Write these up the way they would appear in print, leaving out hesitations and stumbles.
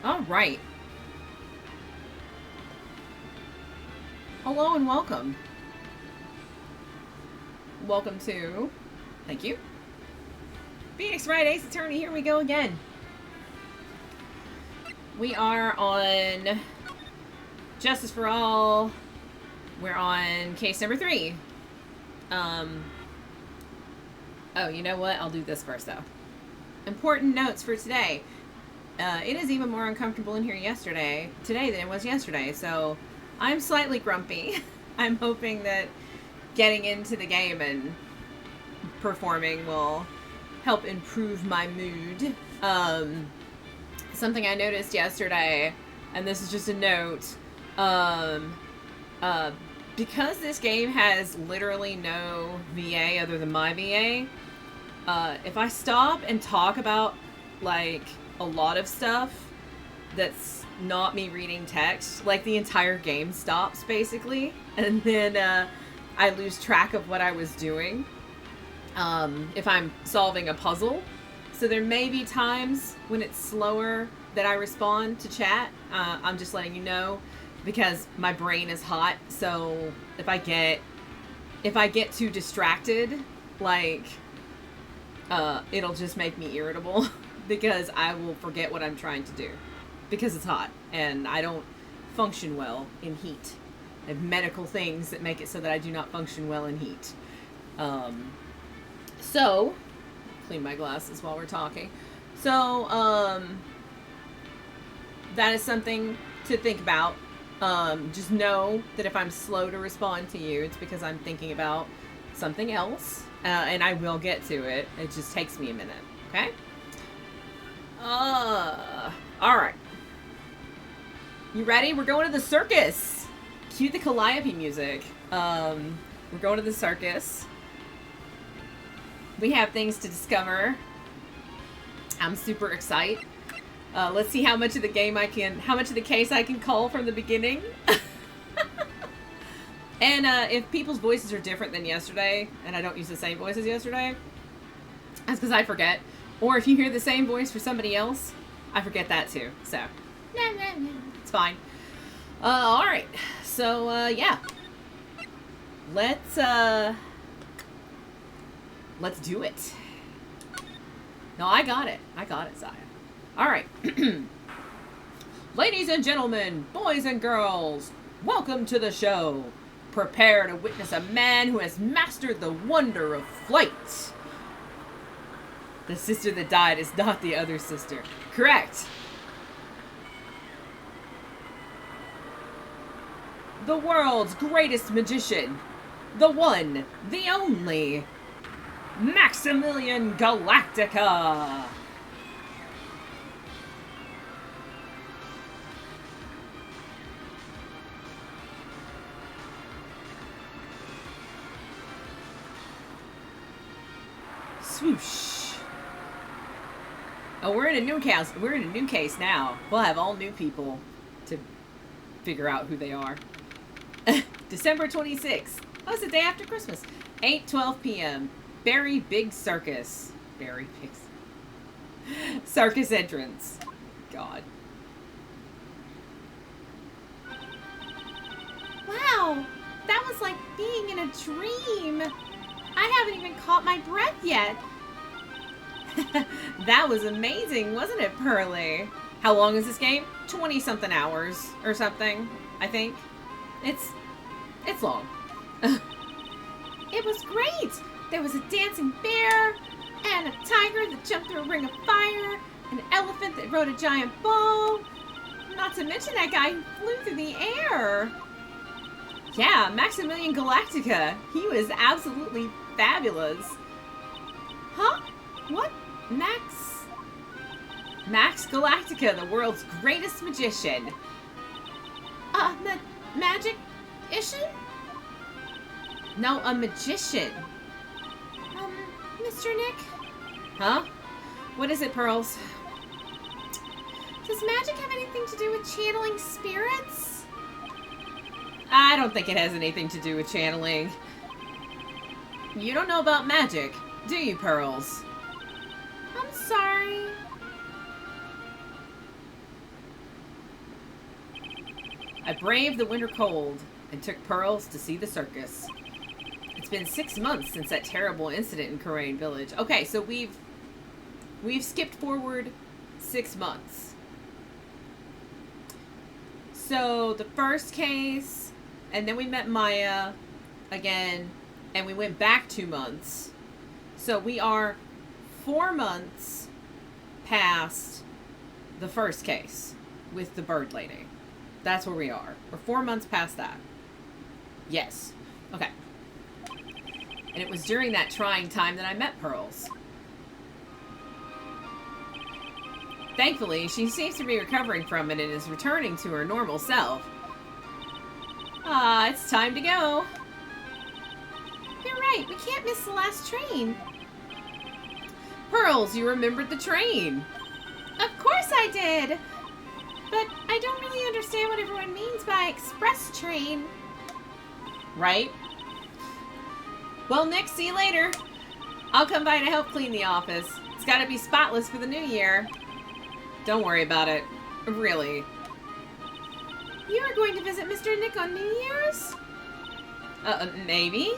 All right. Hello and welcome. Welcome to, thank you, Phoenix Wright Ace Attorney. Here we go again. We are on Justice for All. We're on case number 3. Oh, you know what? I'll do this first, though. Important notes for today. It is even more uncomfortable in here today than it was yesterday, so I'm slightly grumpy. I'm hoping that getting into the game and performing will help improve my mood. Something I noticed yesterday, and this is just a note, because this game has literally no VA other than my VA, if I stop and talk about, like, a lot of stuff that's not me reading text, like, the entire game stops, basically, and then, I lose track of what I was doing, if I'm solving a puzzle. So there may be times when it's slower that I respond to chat. I'm just letting you know, because my brain is hot, so if I get too distracted, like, it'll just make me irritable, because I will forget what I'm trying to do, because it's hot, and I don't function well in heat. I have medical things that make it so that I do not function well in heat. So, clean my glasses while we're talking. So, that is something to think about. Just know that if I'm slow to respond to you, it's because I'm thinking about something else, and I will get to it. It just takes me a minute, okay? Alright. You ready? We're going to the circus! Cue the Calliope music. We're going to the circus. We have things to discover. I'm super excited. Let's see how much of the case I can call from the beginning. And if people's voices are different than yesterday, and I don't use the same voice as yesterday, that's because I forget. Or if you hear the same voice for somebody else, I forget that too. So, it's fine. Alright. So, yeah. Let's do it. No, I got it. Saya. Alright. Ladies and gentlemen, boys and girls, welcome to the show. Prepare to witness a man who has mastered the wonder of flight. The sister that died is not the other sister. Correct. The world's greatest magician. The one, the only, Maximilian Galactica. Swoosh. Oh, we're in a new case. We're in a new case now. We'll have all new people to figure out who they are. December 26th. Oh, it's the day after Christmas. 8:12 p.m. Berry Big Circus. Berry Big Circus entrance. God. Wow. That was like being in a dream. I haven't even caught my breath yet. That was amazing, wasn't it, Pearly? How long is this game? 20-something hours or something, I think. It's long. It was great. There was a dancing bear, and a tiger that jumped through a ring of fire, an elephant that rode a giant ball. Not to mention that guy who flew through the air. Yeah, Maximilian Galactica. He was absolutely fabulous. Huh? What? Max Galactica, the world's greatest magician. Magic-ician? No, a magician. Mr. Nick? Huh? What is it, Pearls? Does magic have anything to do with channeling spirits? I don't think it has anything to do with channeling. You don't know about magic, do you, Pearls? I'm sorry. I braved the winter cold and took Pearls to see the circus. It's been 6 months since that terrible incident in Corain Village. Okay, so we've skipped forward 6 months. So the first case, and then we met Maya again, and we went back 2 months. So we are 4 months past the first case with the bird lady. That's where we are. We're 4 months past that. Yes. Okay. And it was during that trying time that I met Pearls. Thankfully, she seems to be recovering from it and is returning to her normal self. Ah, it's time to go. You're right, we can't miss the last train. Pearls, you remembered the train. Of course I did. But I don't really understand what everyone means by express train. Right? Well, Nick, see you later. I'll come by to help clean the office. It's gotta be spotless for the new year. Don't worry about it. Really. You are going to visit Mr. Nick on New Year's? Maybe.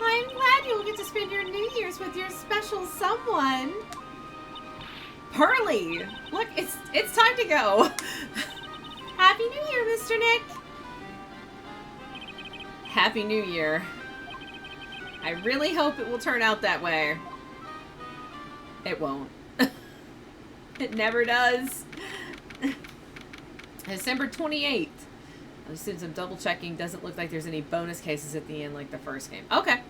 I'm glad you'll get to spend your New Year's with your special someone. Pearly! Look, it's time to go. Happy New Year, Mr. Nick. Happy New Year. I really hope it will turn out that way. It won't. It never does. December 28th. As soon as I'm double checking, doesn't look like there's any bonus cases at the end like the first game. Okay.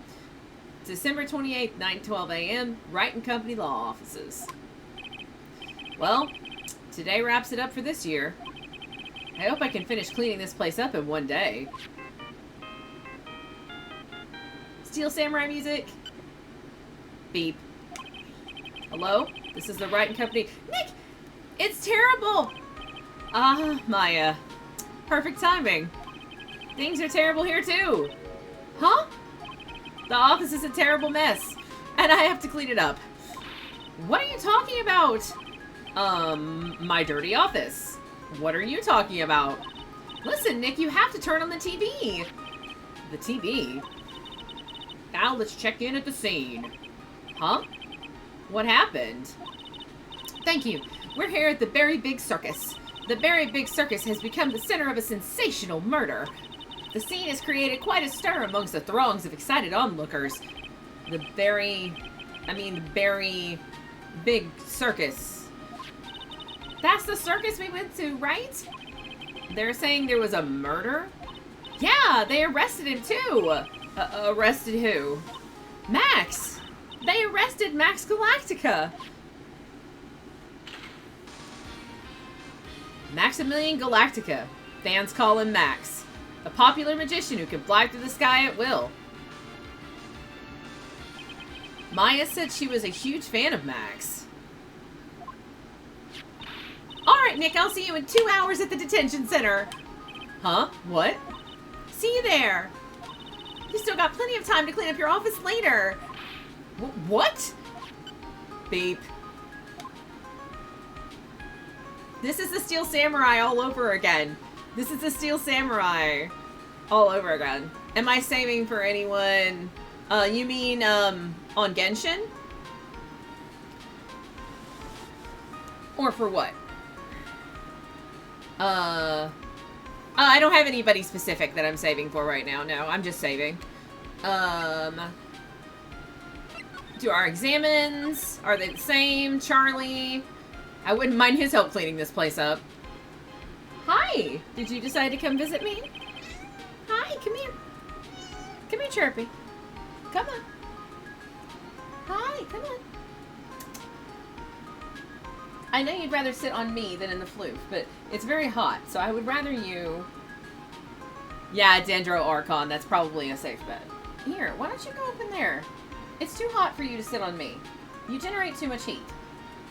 December 28th, 9:12 a.m. Wright and Company Law Offices. Well, today wraps it up for this year. I hope I can finish cleaning this place up in one day. Steel Samurai music. Beep. Hello? This is the Wright and Company. Nick! It's terrible! Ah, Maya. Perfect timing. Things are terrible here too. Huh? The office is a terrible mess, and I have to clean it up. What are you talking about? My dirty office. What are you talking about? Listen, Nick, you have to turn on the TV. The TV? Now let's check in at the scene. Huh? What happened? Thank you. We're here at the Very Big Circus. The Very Big Circus has become the center of a sensational murder. The scene has created quite a stir amongst the throngs of excited onlookers. The Very Big Circus. That's the circus we went to, right? They're saying there was a murder? Yeah, they arrested him too. Arrested who? Max! They arrested Max Galactica! Maximilian Galactica. Fans call him Max. A popular magician who can fly through the sky at will. Maya said she was a huge fan of Max. Alright, Nick, I'll see you in 2 hours at the detention center. Huh? What? See you there. You still got plenty of time to clean up your office later. What? Beep. This is the Steel Samurai all over again. This is the Steel Samurai all over again. Am I saving for anyone? You mean, on Genshin? Or for what? I don't have anybody specific that I'm saving for right now. No, I'm just saving. Do our examines? Are they the same? Charlie? I wouldn't mind his help cleaning this place up. Hi! Did you decide to come visit me? Hi, come here. Come here, Chirpy. Come on. Hi, come on. I know you'd rather sit on me than in the floof, but it's very hot, so I would rather you... Yeah, Dendro Archon, that's probably a safe bet. Here, why don't you go up in there? It's too hot for you to sit on me. You generate too much heat.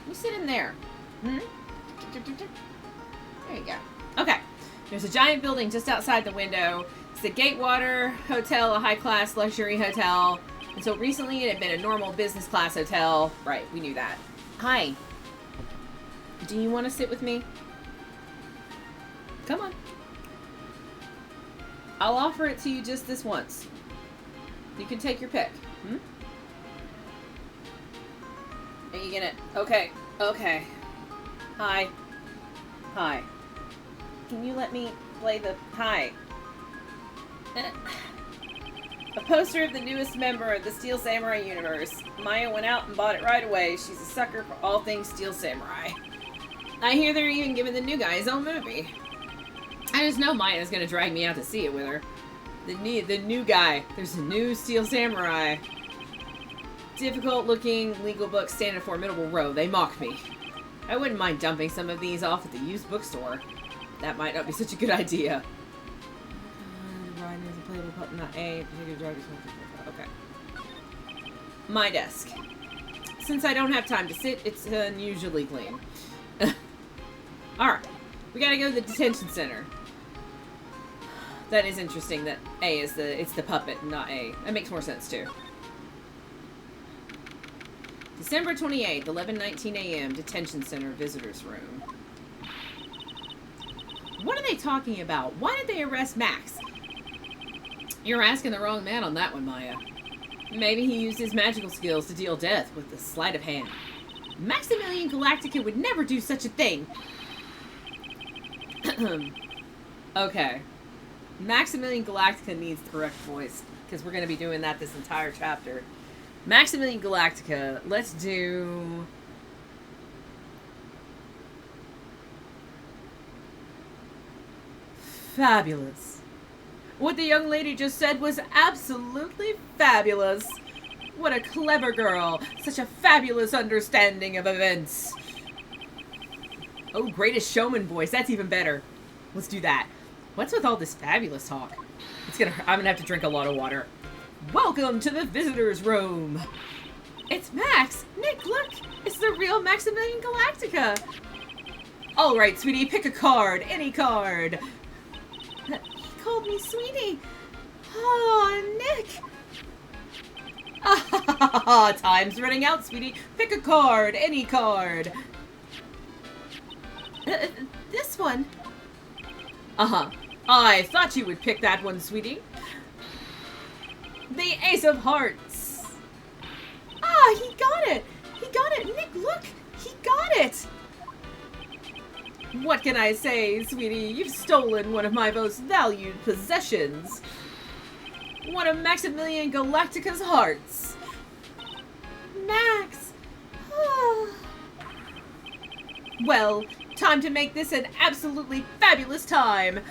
You sit in there. Hmm? There you go. Okay. There's a giant building just outside the window. It's the Gatewater Hotel, a high-class luxury hotel. Until recently, it had been a normal business class hotel. Right, we knew that. Hi. Do you want to sit with me? Come on. I'll offer it to you just this once. You can take your pick. Hmm? Are you gonna... Okay. Okay. Hi. Hi. Can you let me play the... Hi. A poster of the newest member of the Steel Samurai universe. Maya went out and bought it right away. She's a sucker for all things Steel Samurai. I hear they're even giving the new guy his own movie. I just know Maya's gonna drag me out to see it with her. The new guy. There's a new Steel Samurai. Difficult looking legal books stand in a formidable row. They mock me. I wouldn't mind dumping some of these off at the used bookstore. That might not be such a good idea. Okay. My desk. Since I don't have time to sit, it's unusually clean. Alright. We gotta go to the detention center. That is interesting that A is it's the puppet, not A. That makes more sense too. December 28th, 11:19 a.m. Detention Center Visitors Room. What are they talking about? Why did they arrest Max? You're asking the wrong man on that one, Maya. Maybe he used his magical skills to deal death with the sleight of hand. Maximilian Galactica would never do such a thing. Okay. Maximilian Galactica needs the correct voice, because we're going to be doing that this entire chapter. Maximilian Galactica, let's do... Fabulous. What the young lady just said was absolutely fabulous. What a clever girl. Such a fabulous understanding of events. Oh, greatest showman voice. That's even better. Let's do that. What's with all this fabulous talk? I'm gonna have to drink a lot of water. Welcome to the visitors' room. It's Max. Nick, look. It's the real Maximilian Galactica. All right, sweetie. Pick a card. Any card. He called me sweetie. Oh, Nick. Ah, time's running out, sweetie. Pick a card. Any card. This one. Uh-huh. I thought you would pick that one, sweetie. The Ace of Hearts. Ah, he got it. He got it. Nick, look. He got it. What can I say, sweetie? You've stolen one of my most valued possessions. One of Maximilian Galactica's hearts. Max. Well, time to make this an absolutely fabulous time.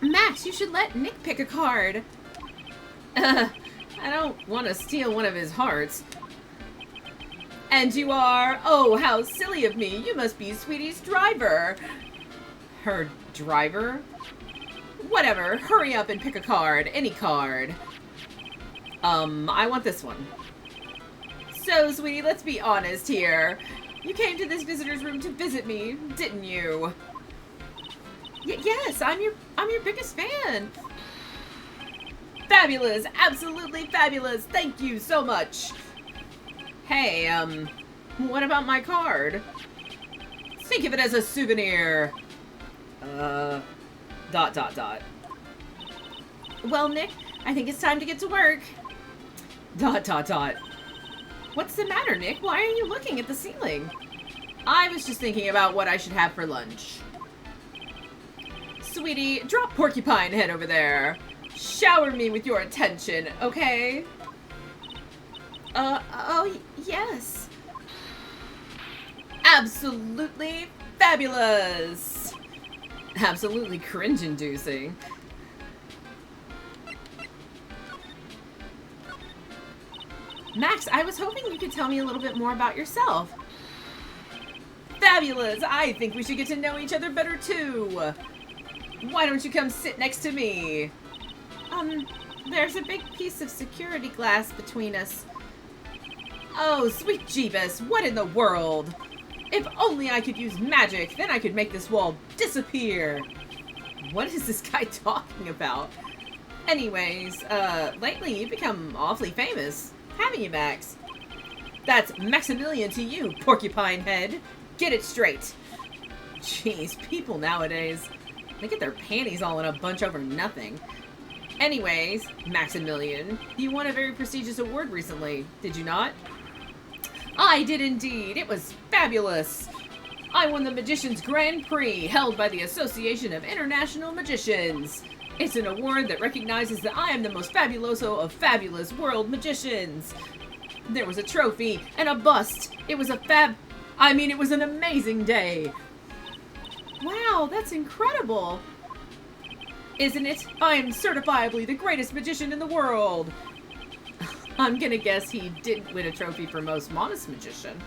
Max, you should let Nick pick a card. I don't want to steal one of his hearts. And you are? Oh, how silly of me. You must be Sweetie's driver. Her driver? Whatever. Hurry up and pick a card. Any card. I want this one. So, Sweetie, let's be honest here. You came to this visitor's room to visit me, didn't you? Yes, I'm your biggest fan. Fabulous. Absolutely fabulous. Thank you so much. Hey, what about my card? Think of it as a souvenir. Dot, dot, dot. Well, Nick, I think it's time to get to work. Dot, dot, dot. What's the matter, Nick? Why are you looking at the ceiling? I was just thinking about what I should have for lunch. Sweetie, drop Porcupine Head over there. Shower me with your attention, okay? Oh, yes. Absolutely fabulous. Absolutely cringe-inducing. Max, I was hoping you could tell me a little bit more about yourself. Fabulous! I think we should get to know each other better, too. Why don't you come sit next to me? There's a big piece of security glass between us. Oh, sweet Jeebus, what in the world? If only I could use magic, then I could make this wall disappear. What is this guy talking about? Anyways, lately you've become awfully famous, haven't you, Max? That's Maximilian to you, Porcupine Head. Get it straight. Jeez, people nowadays. They get their panties all in a bunch over nothing. Anyways, Maximilian, you won a very prestigious award recently, did you not? I did indeed. It was fabulous. I won the Magician's Grand Prix, held by the Association of International Magicians. It's an award that recognizes that I am the most fabuloso of fabulous world magicians. There was a trophy and a bust. It was it was an amazing day. Wow, that's incredible. Isn't it? I am certifiably the greatest magician in the world. I'm gonna guess he didn't win a trophy for most modest magician.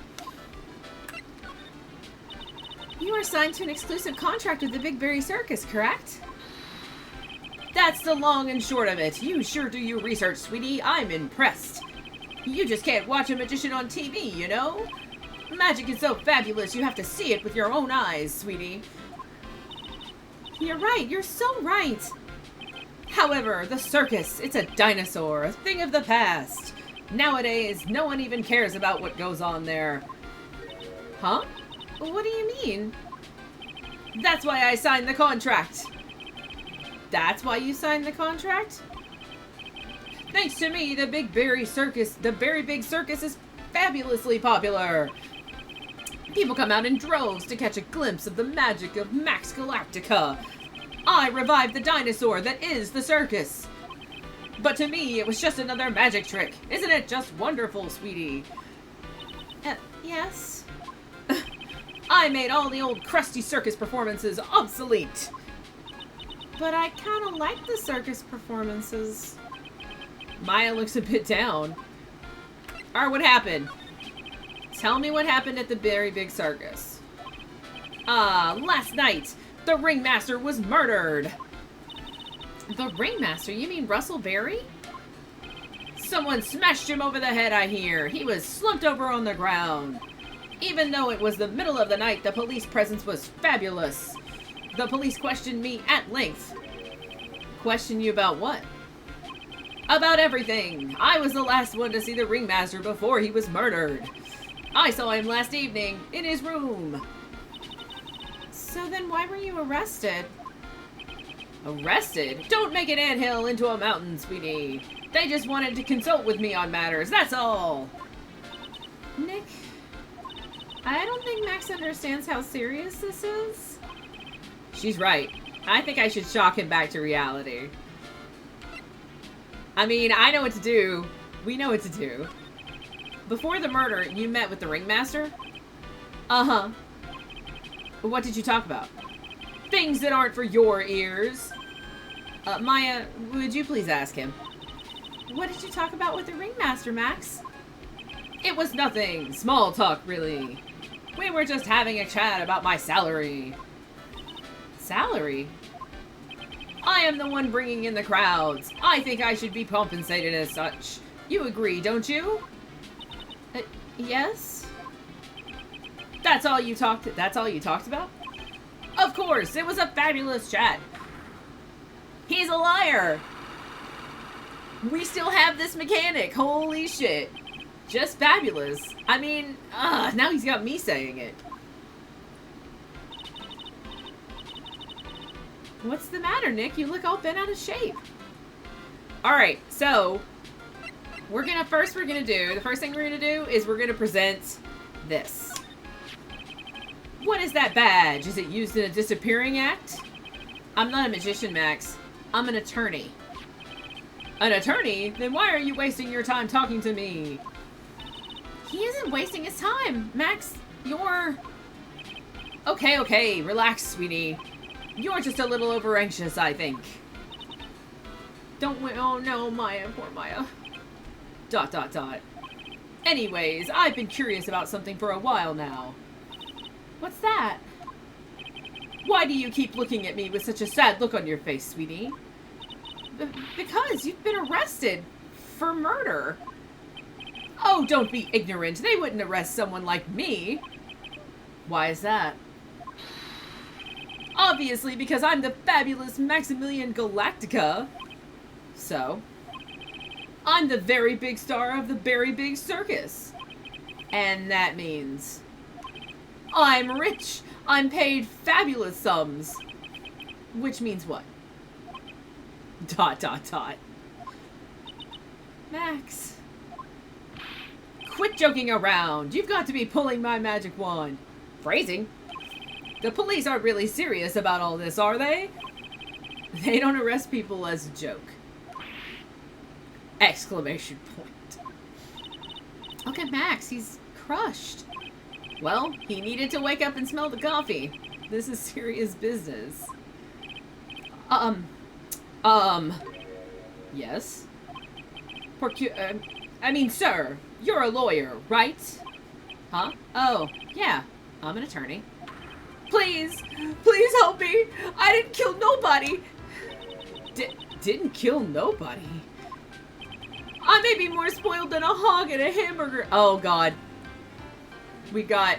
You are signed to an exclusive contract with the Big Berry Circus, correct? That's the long and short of it. You sure do your research, sweetie. I'm impressed. You just can't watch a magician on TV, you know? Magic is so fabulous, you have to see it with your own eyes, sweetie. You're right. You're so right. However, the circus, it's a dinosaur, a thing of the past. Nowadays, no one even cares about what goes on there. Huh? What do you mean? That's why I signed the contract. That's why you signed the contract? Thanks to me, the Berry Big Circus is fabulously popular. People come out in droves to catch a glimpse of the magic of Max Galactica. I revived the dinosaur that is the circus. But to me, it was just another magic trick. Isn't it just wonderful, sweetie? Yes. I made all the old crusty circus performances obsolete. But I kind of like the circus performances. Maya looks a bit down. Alright, what happened? Tell me what happened at the Berry Big Circus. Last night, the ringmaster was murdered. The ringmaster? You mean Russell Berry? Someone smashed him over the head, I hear. He was slumped over on the ground. Even though it was the middle of the night, the police presence was fabulous. The police questioned me at length. Question you about what? About everything. I was the last one to see the ringmaster before he was murdered. I saw him last evening in his room. So then why were you arrested? Arrested? Don't make an anthill into a mountain, sweetie. They just wanted to consult with me on matters, that's all. Nick, I don't think Max understands how serious this is. She's right. I think I should shock him back to reality. I mean, I know what to do. We know what to do. Before the murder, you met with the ringmaster? Uh-huh. What did you talk about? Things that aren't for your ears. Maya, would you please ask him? What did you talk about with the ringmaster, Max? It was nothing. Small talk, really. We were just having a chat about my salary. Salary? I am the one bringing in the crowds. I think I should be compensated as such. You agree, don't you? Yes? That's all you talked about? Of course, it was a fabulous chat. He's a liar. We still have this mechanic. Holy shit. Just fabulous. I mean, now he's got me saying it. What's the matter, Nick? You look all bent out of shape. Alright, so the first thing we're gonna do is we're gonna present this. What is that badge? Is it used in a disappearing act? I'm not a magician, Max. I'm an attorney. An attorney? Then why are you wasting your time talking to me? He isn't wasting his time, Max. You're... Okay, relax, sweetie. You're just a little over-anxious, I think. Oh no, Maya, poor Maya. ... Anyways, I've been curious about something for a while now. What's that? Why do you keep looking at me with such a sad look on your face, sweetie? Because you've been arrested for murder. Oh, don't be ignorant. They wouldn't arrest someone like me. Why is that? Obviously, because I'm the fabulous Maximilian Galactica. So, I'm the very big star of the Berry Big Circus. And that means I'm rich. I'm paid fabulous sums. Which means what? Dot, dot, dot. Max. Quit joking around. You've got to be pulling my magic wand. Phrasing? The police aren't really serious about all this, are they? They don't arrest people as a joke. Exclamation point. Look at Max. He's crushed. Well, he needed to wake up and smell the coffee. This is serious business. Yes? Sir, you're a lawyer, right? Huh? Oh, yeah. I'm an attorney. Please! Please help me! I didn't kill nobody! Didn't kill nobody? I may be more spoiled than a hog and a hamburger. Oh, God. We got...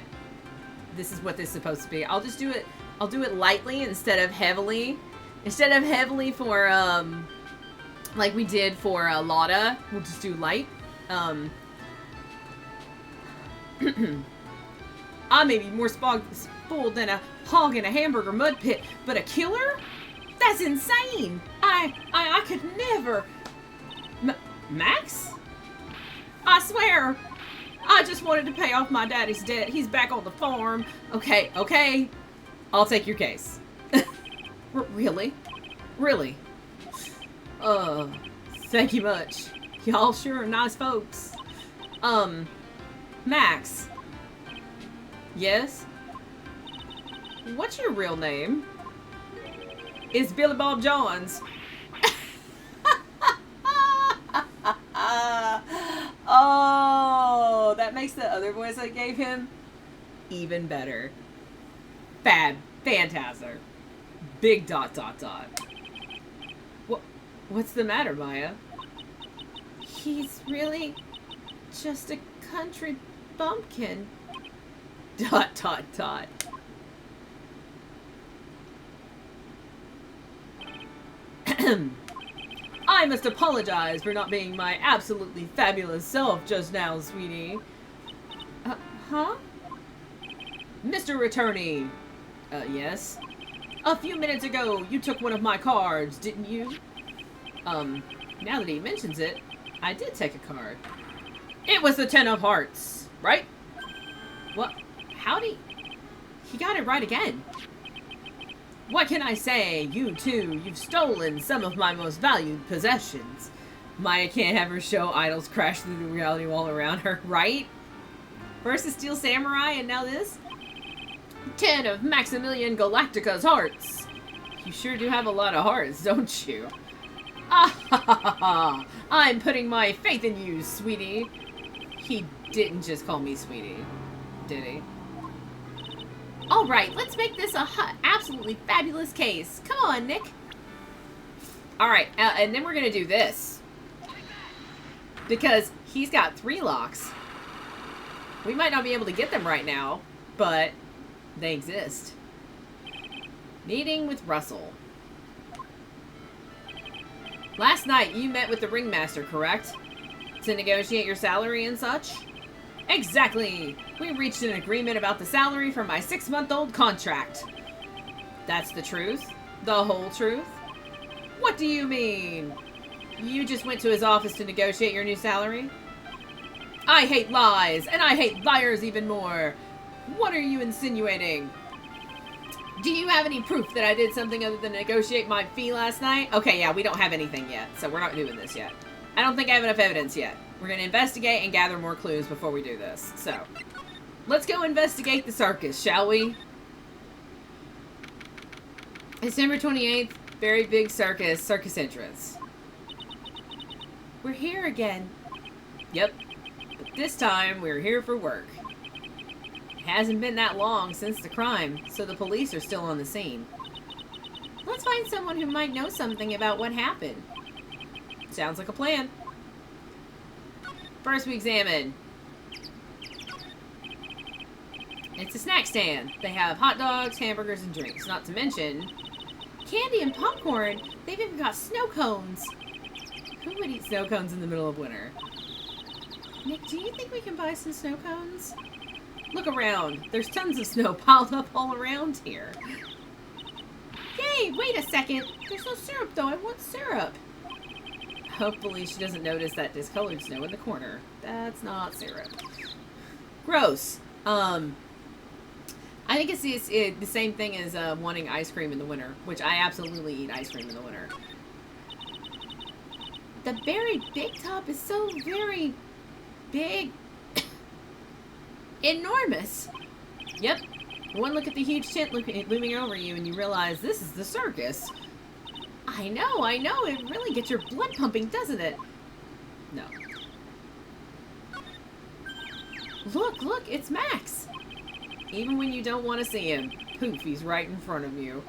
This is what this is supposed to be. I'll just do it... I'll do it lightly instead of heavily. Instead of heavily for, like we did for Lotta, we'll just do light. I may be more spoiled than a hog in a hamburger mud pit, but a killer? That's insane! I could never... Max? I swear, I just wanted to pay off my daddy's debt. He's back on the farm. Okay, okay. I'll take your case. Really? Really? Thank you much. Y'all sure are nice folks. Max. Yes? What's your real name? It's Billy Bob Johns. Oh, that makes the other voice I gave him even better. Fantastic. Big dot dot dot. What's the matter, Maya? He's really just a country bumpkin. Dot dot dot. I must apologize for not being my absolutely fabulous self just now, sweetie. Huh? Mr. Attorney. Yes? A few minutes ago, you took one of my cards, didn't you? Now that he mentions it, I did take a card. It was the 10 of hearts, right? What? Howdy? He got it right again. What can I say? You too, you've stolen some of my most valued possessions. Maya can't have her show idols crash through the reality wall around her, right? First the Steel Samurai, and now this? 10 of Maximilian Galactica's hearts. You sure do have a lot of hearts, don't you? Ah ha ha ha ha! I'm putting my faith in you, sweetie. He didn't just call me sweetie, did he? Alright, let's make this a absolutely fabulous case. Come on, Nick. Alright, and then we're gonna do this. Because he's got 3 locks. We might not be able to get them right now, but they exist. Meeting with Russell. Last night, you met with the ringmaster, correct? To negotiate your salary and such? Exactly! We reached an agreement about the salary for my 6-month-old contract. That's the truth? The whole truth? What do you mean? You just went to his office to negotiate your new salary? I hate lies, and I hate liars even more. What are you insinuating? Do you have any proof that I did something other than negotiate my fee last night? Okay, yeah, we don't have anything yet, so we're not doing this yet. I don't think I have enough evidence yet. We're going to investigate and gather more clues before we do this. So, let's go investigate the circus, shall we? December 28th, very big circus entrance. We're here again. Yep. But this time, we're here for work. It hasn't been that long since the crime, so the police are still on the scene. Let's find someone who might know something about what happened. Sounds like a plan. First we examine. It's a snack stand. They have hot dogs, hamburgers, and drinks. Not to mention candy and popcorn. They've even got snow cones. Who would eat snow cones in the middle of winter? Nick, do you think we can buy some snow cones? Look around. There's tons of snow piled up all around here. Hey, wait a second. There's no syrup, though. I want syrup. Hopefully she doesn't notice that discolored snow in the corner. That's not syrup. Gross. I think it's the same thing as wanting ice cream in the winter, which I absolutely eat ice cream in the winter. The very big top is so very big. Enormous. Yep. One look at the huge tent looming over you and you realize this is the circus. I know. It really gets your blood pumping, doesn't it? No. Look, it's Max. Even when you don't want to see him, poof, he's right in front of you.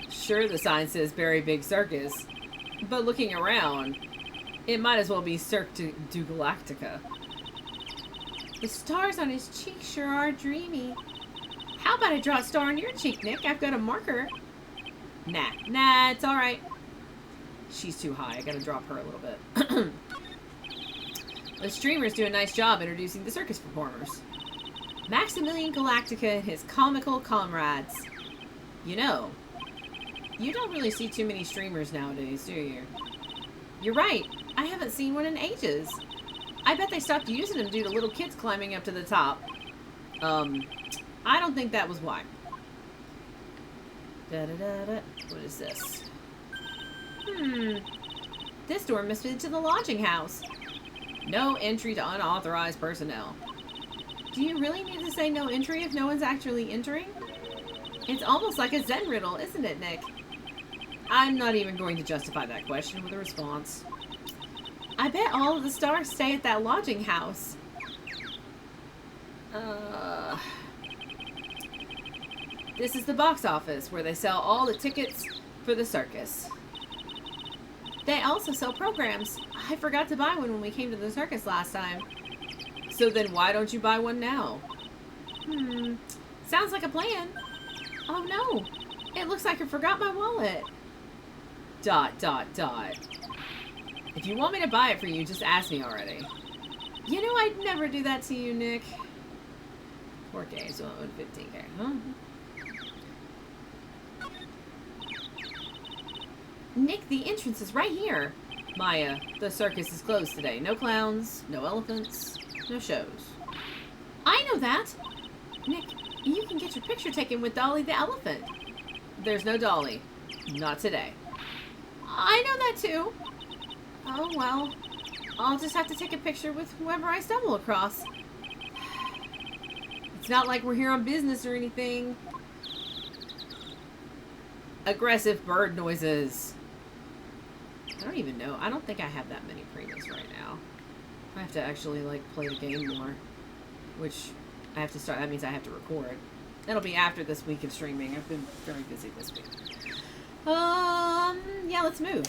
Sure, the sign says Very Big Circus, but looking around, it might as well be Cirque du Galactica. The stars on his cheek sure are dreamy. How about I draw a star on your cheek, Nick? I've got a marker. Nah, it's alright. She's too high. I gotta drop her a little bit. The streamers do a nice job introducing the circus performers. Maximilian Galactica and his comical comrades. You know, you don't really see too many streamers nowadays, do you? You're right. I haven't seen one in ages. I bet they stopped using them due to little kids climbing up to the top. I don't think that was why. What is this? This door must lead to the lodging house. No entry to unauthorized personnel. Do you really need to say no entry if no one's actually entering? It's almost like a Zen riddle, isn't it, Nick? I'm not even going to justify that question with a response. I bet all of the stars stay at that lodging house. This is the box office where they sell all the tickets for the circus. They also sell programs. I forgot to buy one when we came to the circus last time. So then why don't you buy one now? Sounds like a plan. Oh no, it looks like I forgot my wallet. ... If you want me to buy it for you, just ask me already. You know I'd never do that to you, Nick. 4K, so 15K, huh? Nick, the entrance is right here. Maya, the circus is closed today. No clowns, no elephants, no shows. I know that. Nick, you can get your picture taken with Dolly the elephant. There's no Dolly. Not today. I know that too. Oh well. I'll just have to take a picture with whoever I stumble across. It's not like we're here on business or anything. Aggressive bird noises. I don't even know. I don't think I have that many previous right now. I have to actually, like, play the game more. Which, I have to start. That means I have to record. That'll be after this week of streaming. I've been very busy this week. Yeah, let's move.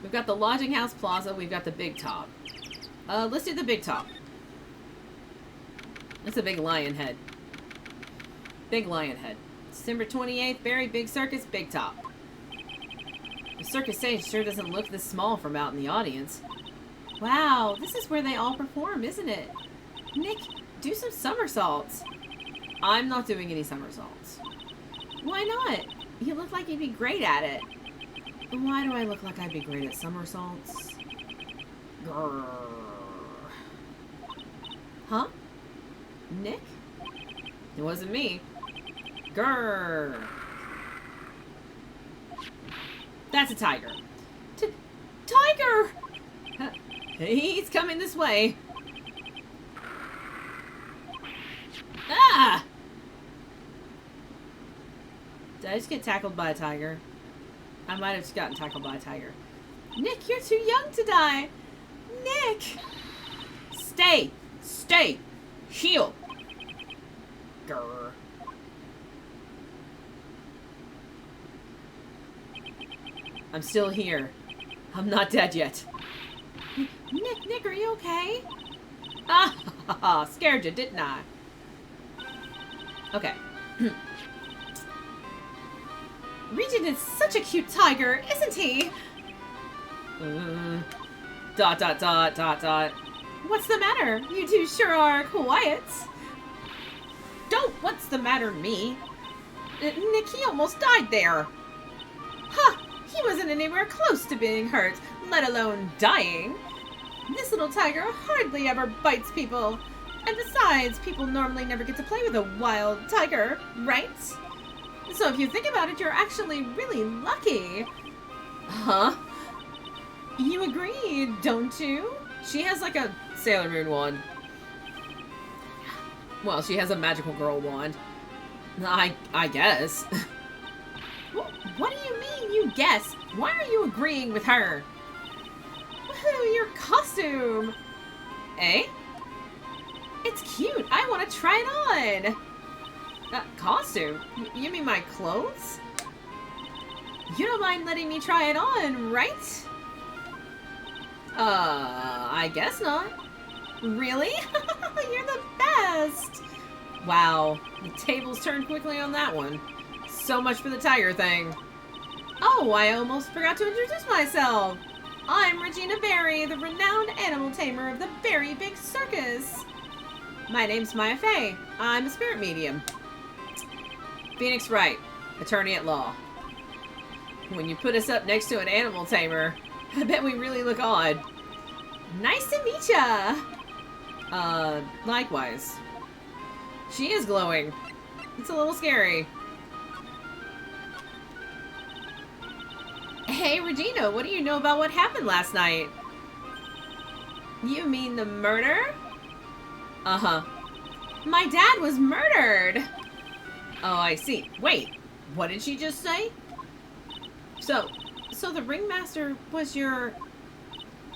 We've got the Lodging House Plaza. We've got the Big Top. Let's do the Big Top. That's a big lion head. Big lion head. December 28th, Very Big Circus, Big Top. The circus stage sure doesn't look this small from out in the audience. Wow, this is where they all perform, isn't it? Nick, do some somersaults. I'm not doing any somersaults. Why not? You look like you'd be great at it. Why do I look like I'd be great at somersaults? Grrr. Huh? Nick? It wasn't me. Grrr. That's a tiger. Tiger! He's coming this way. Ah! Did I just get tackled by a tiger? I might have just gotten tackled by a tiger. Nick, you're too young to die. Nick! Stay! Stay! Heal! Grr. I'm still here. I'm not dead yet. Nick, are you okay? Ah, scared you, didn't I? Okay. Regent is such a cute tiger, isn't he? Dot. What's the matter? You two sure are quiet. Don't what's the matter me. Nick, he almost died there. Ha! He wasn't anywhere close to being hurt, let alone dying. This little tiger hardly ever bites people. And besides, people normally never get to play with a wild tiger, right? So if you think about it, you're actually really lucky. Huh? You agree, don't you? She has like a Sailor Moon wand. Well, she has a magical girl wand. I guess. What do you mean, you guess? Why are you agreeing with her? Woohoo, your costume! Eh? It's cute. I want to try it on. Costume? You mean my clothes? You don't mind letting me try it on, right? I guess not. Really? You're the best! Wow, the tables turned quickly on that one. So much for the tiger thing. Oh, I almost forgot to introduce myself. I'm Regina Berry, the renowned animal tamer of the Berry Big Circus. My name's Maya Fey. I'm a spirit medium. Phoenix Wright, attorney at law. When you put us up next to an animal tamer, I bet we really look odd. Nice to meet ya! Likewise. She is glowing. It's a little scary. Hey, Regina, what do you know about what happened last night? You mean the murder? Uh-huh. My dad was murdered! Oh, I see. Wait, what did she just say? So the ringmaster was your...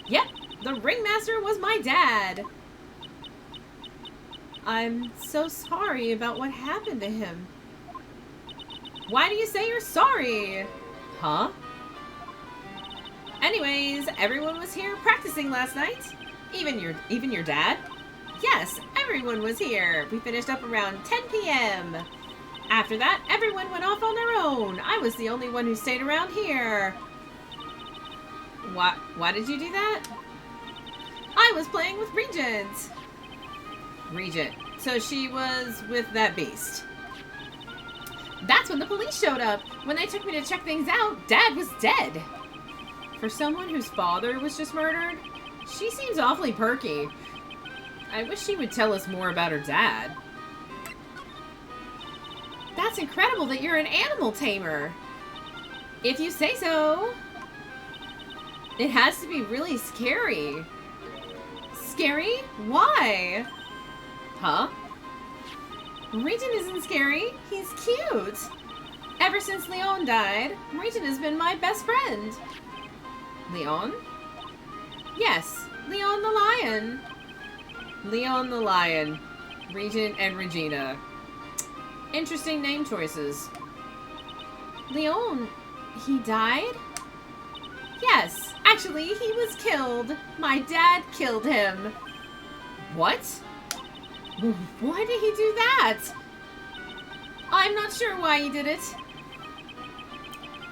Yep, the ringmaster was my dad! I'm so sorry about what happened to him. Why do you say you're sorry? Huh? Anyways, everyone was here practicing last night. Even your dad? Yes, everyone was here. We finished up around 10 p.m. After that, everyone went off on their own. I was the only one who stayed around here. Why did you do that? I was playing with Regent. Regent. So she was with that beast. That's when the police showed up. When they took me to check things out, Dad was dead. For someone whose father was just murdered, she seems awfully perky. I wish she would tell us more about her dad. That's incredible that you're an animal tamer. If you say so. It has to be really scary. Scary? Why? Huh? Regent isn't scary. He's cute. Ever since Leon died, Regent has been my best friend. Leon? Yes, Leon the lion. Leon the lion. Regent and Regina. Interesting name choices. Leon, he died? Yes, actually, he was killed. My dad killed him. What? Why did he do that? I'm not sure why he did it.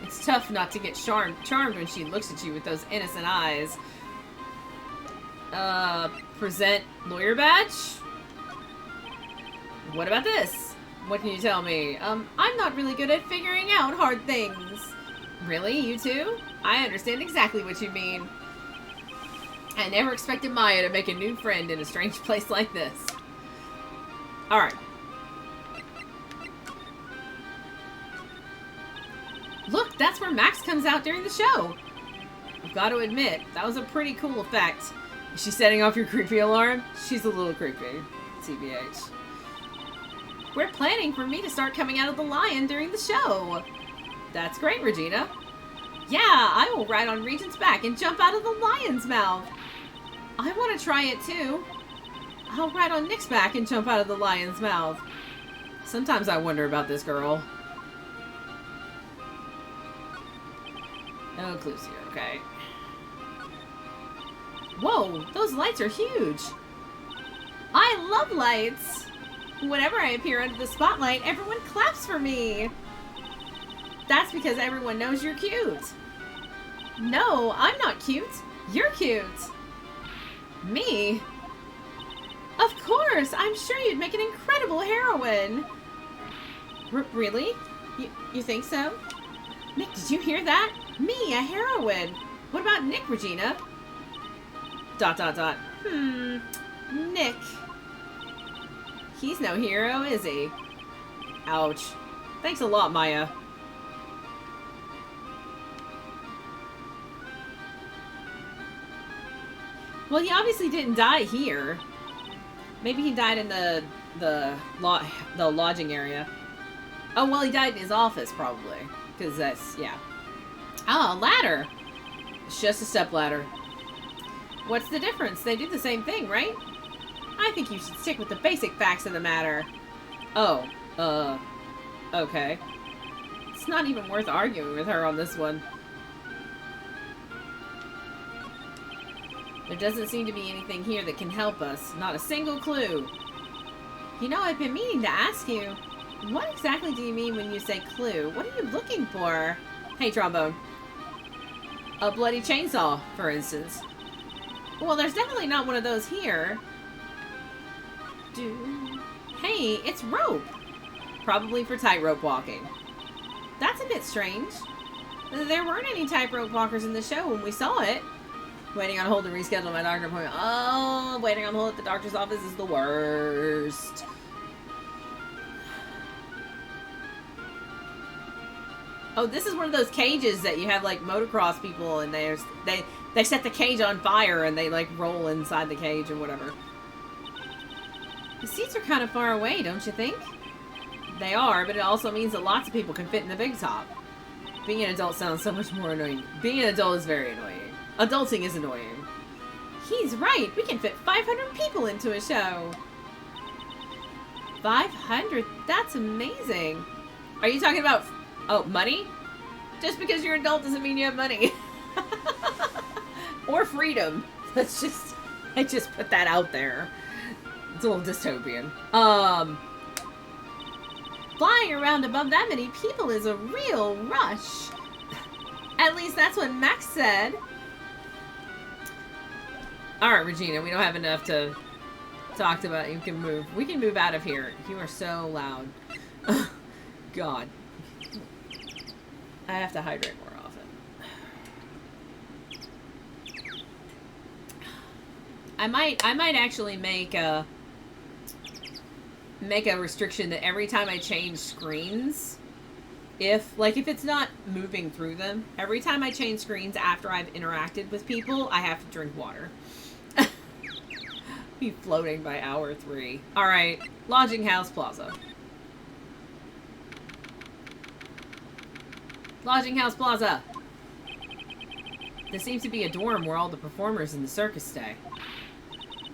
It's tough not to get charmed when she looks at you with those innocent eyes. Present lawyer badge? What about this? What can you tell me? I'm not really good at figuring out hard things. Really? You too? I understand exactly what you mean. I never expected Maya to make a new friend in a strange place like this. Alright. Look, that's where Max comes out during the show. I've got to admit, that was a pretty cool effect. Is she setting off your creepy alarm? She's a little creepy. TBH. We're planning for me to start coming out of the lion during the show. That's great, Regina. Yeah, I will ride on Regent's back and jump out of the lion's mouth. I want to try it too. I'll ride on Nick's back and jump out of the lion's mouth. Sometimes I wonder about this girl. No clues here, okay. Whoa, those lights are huge. I love lights. Whenever I appear under the spotlight, everyone claps for me. That's because everyone knows you're cute. No, I'm not cute. You're cute. Me? Of course, I'm sure you'd make an incredible heroine. Really? You think so? Nick, did you hear that? Me, a heroine. What about Nick, Regina? ... Nick. He's no hero, is he? Ouch. Thanks a lot, Maya. Well, he obviously didn't die here. Maybe he died in the lodging area. Oh, well, he died in his office, probably. Because that's, yeah. Oh, a ladder. It's just a step ladder. What's the difference? They do the same thing, right? I think you should stick with the basic facts of the matter. Oh, okay. It's not even worth arguing with her on this one. There doesn't seem to be anything here that can help us. Not a single clue. You know, I've been meaning to ask you, what exactly do you mean when you say clue? What are you looking for? Hey, Trombone. A bloody chainsaw, for instance. Well, there's definitely not one of those here. Hey, it's rope. Probably for tightrope walking. That's a bit strange. There weren't any tightrope walkers in the show when we saw it. Waiting on hold to reschedule my doctor appointment. Oh, waiting on hold at the doctor's office is the worst. Oh, this is one of those cages that you have, like, motocross people, and they set the cage on fire, and they, like, roll inside the cage or whatever. The seats are kind of far away, don't you think? They are, but it also means that lots of people can fit in the big top. Being an adult sounds so much more annoying. Being an adult is very annoying. Adulting is annoying. He's right. We can fit 500 people into a show. 500? That's amazing. Are you talking about... Oh, money? Just because you're an adult doesn't mean you have money. Or freedom. I just put that out there. It's a little dystopian. Flying around above that many people is a real rush. At least that's what Max said. Alright, Regina, we don't have enough to talk about. You can move. We can move out of here. You are so loud. God. I have to hydrate more often. I might actually make a restriction that every time I change screens, if it's not moving through them, every time I change screens after I've interacted with people, I have to drink water. Be floating by hour 3. Alright, Lodging House Plaza. Lodging House Plaza! There seems to be a dorm where all the performers in the circus stay.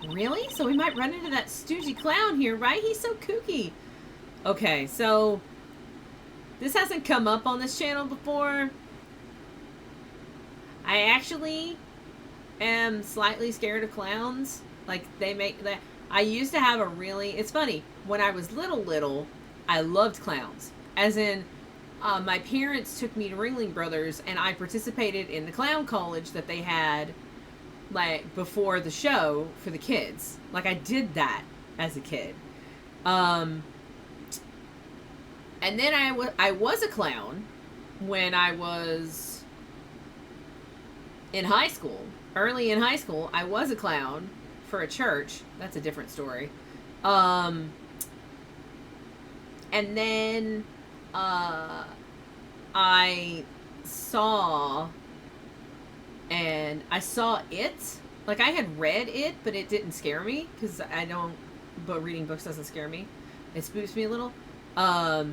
Really? So we might run into that stoogey clown here, right? He's so kooky. Okay, so... this hasn't come up on this channel before. I actually am slightly scared of clowns. Like, they make that. I used to have a really... It's funny. When I was little, I loved clowns. As in, my parents took me to Ringling Brothers, and I participated in the clown college that they had, like, before the show for the kids. Like, I did that as a kid. And then I was a clown when I was in high school. Early in high school, I was a clown for a church. That's a different story. And then I saw it. Like, I had read it, but it didn't scare me, because but reading books doesn't scare me. It spooks me a little. But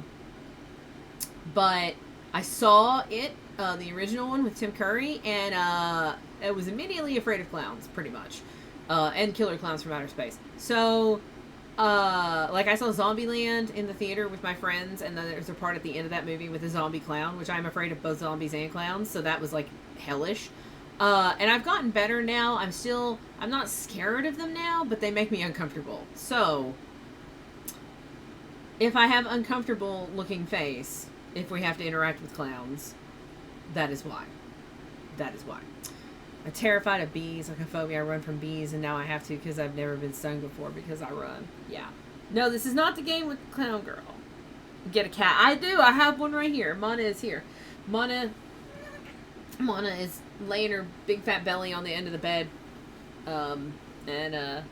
I saw it, the original one with Tim Curry, and I was immediately afraid of clowns, pretty much. And killer clowns from outer space. So, like, I saw Zombieland in the theater with my friends, and then there's a part at the end of that movie with a zombie clown, which I'm afraid of both zombies and clowns, so that was, like, hellish. And I've gotten better now. I'm not scared of them now, but they make me uncomfortable. So, if I have uncomfortable looking face, if we have to interact with clowns, that is why. That is why. I'm terrified of bees, like a phobia. I run from bees, and now I have to because I've never been stung before because I run. Yeah. No, this is not the game with the clown girl. Get a cat. I do. I have one right here. Mana is here. Mana is laying her big fat belly on the end of the bed. And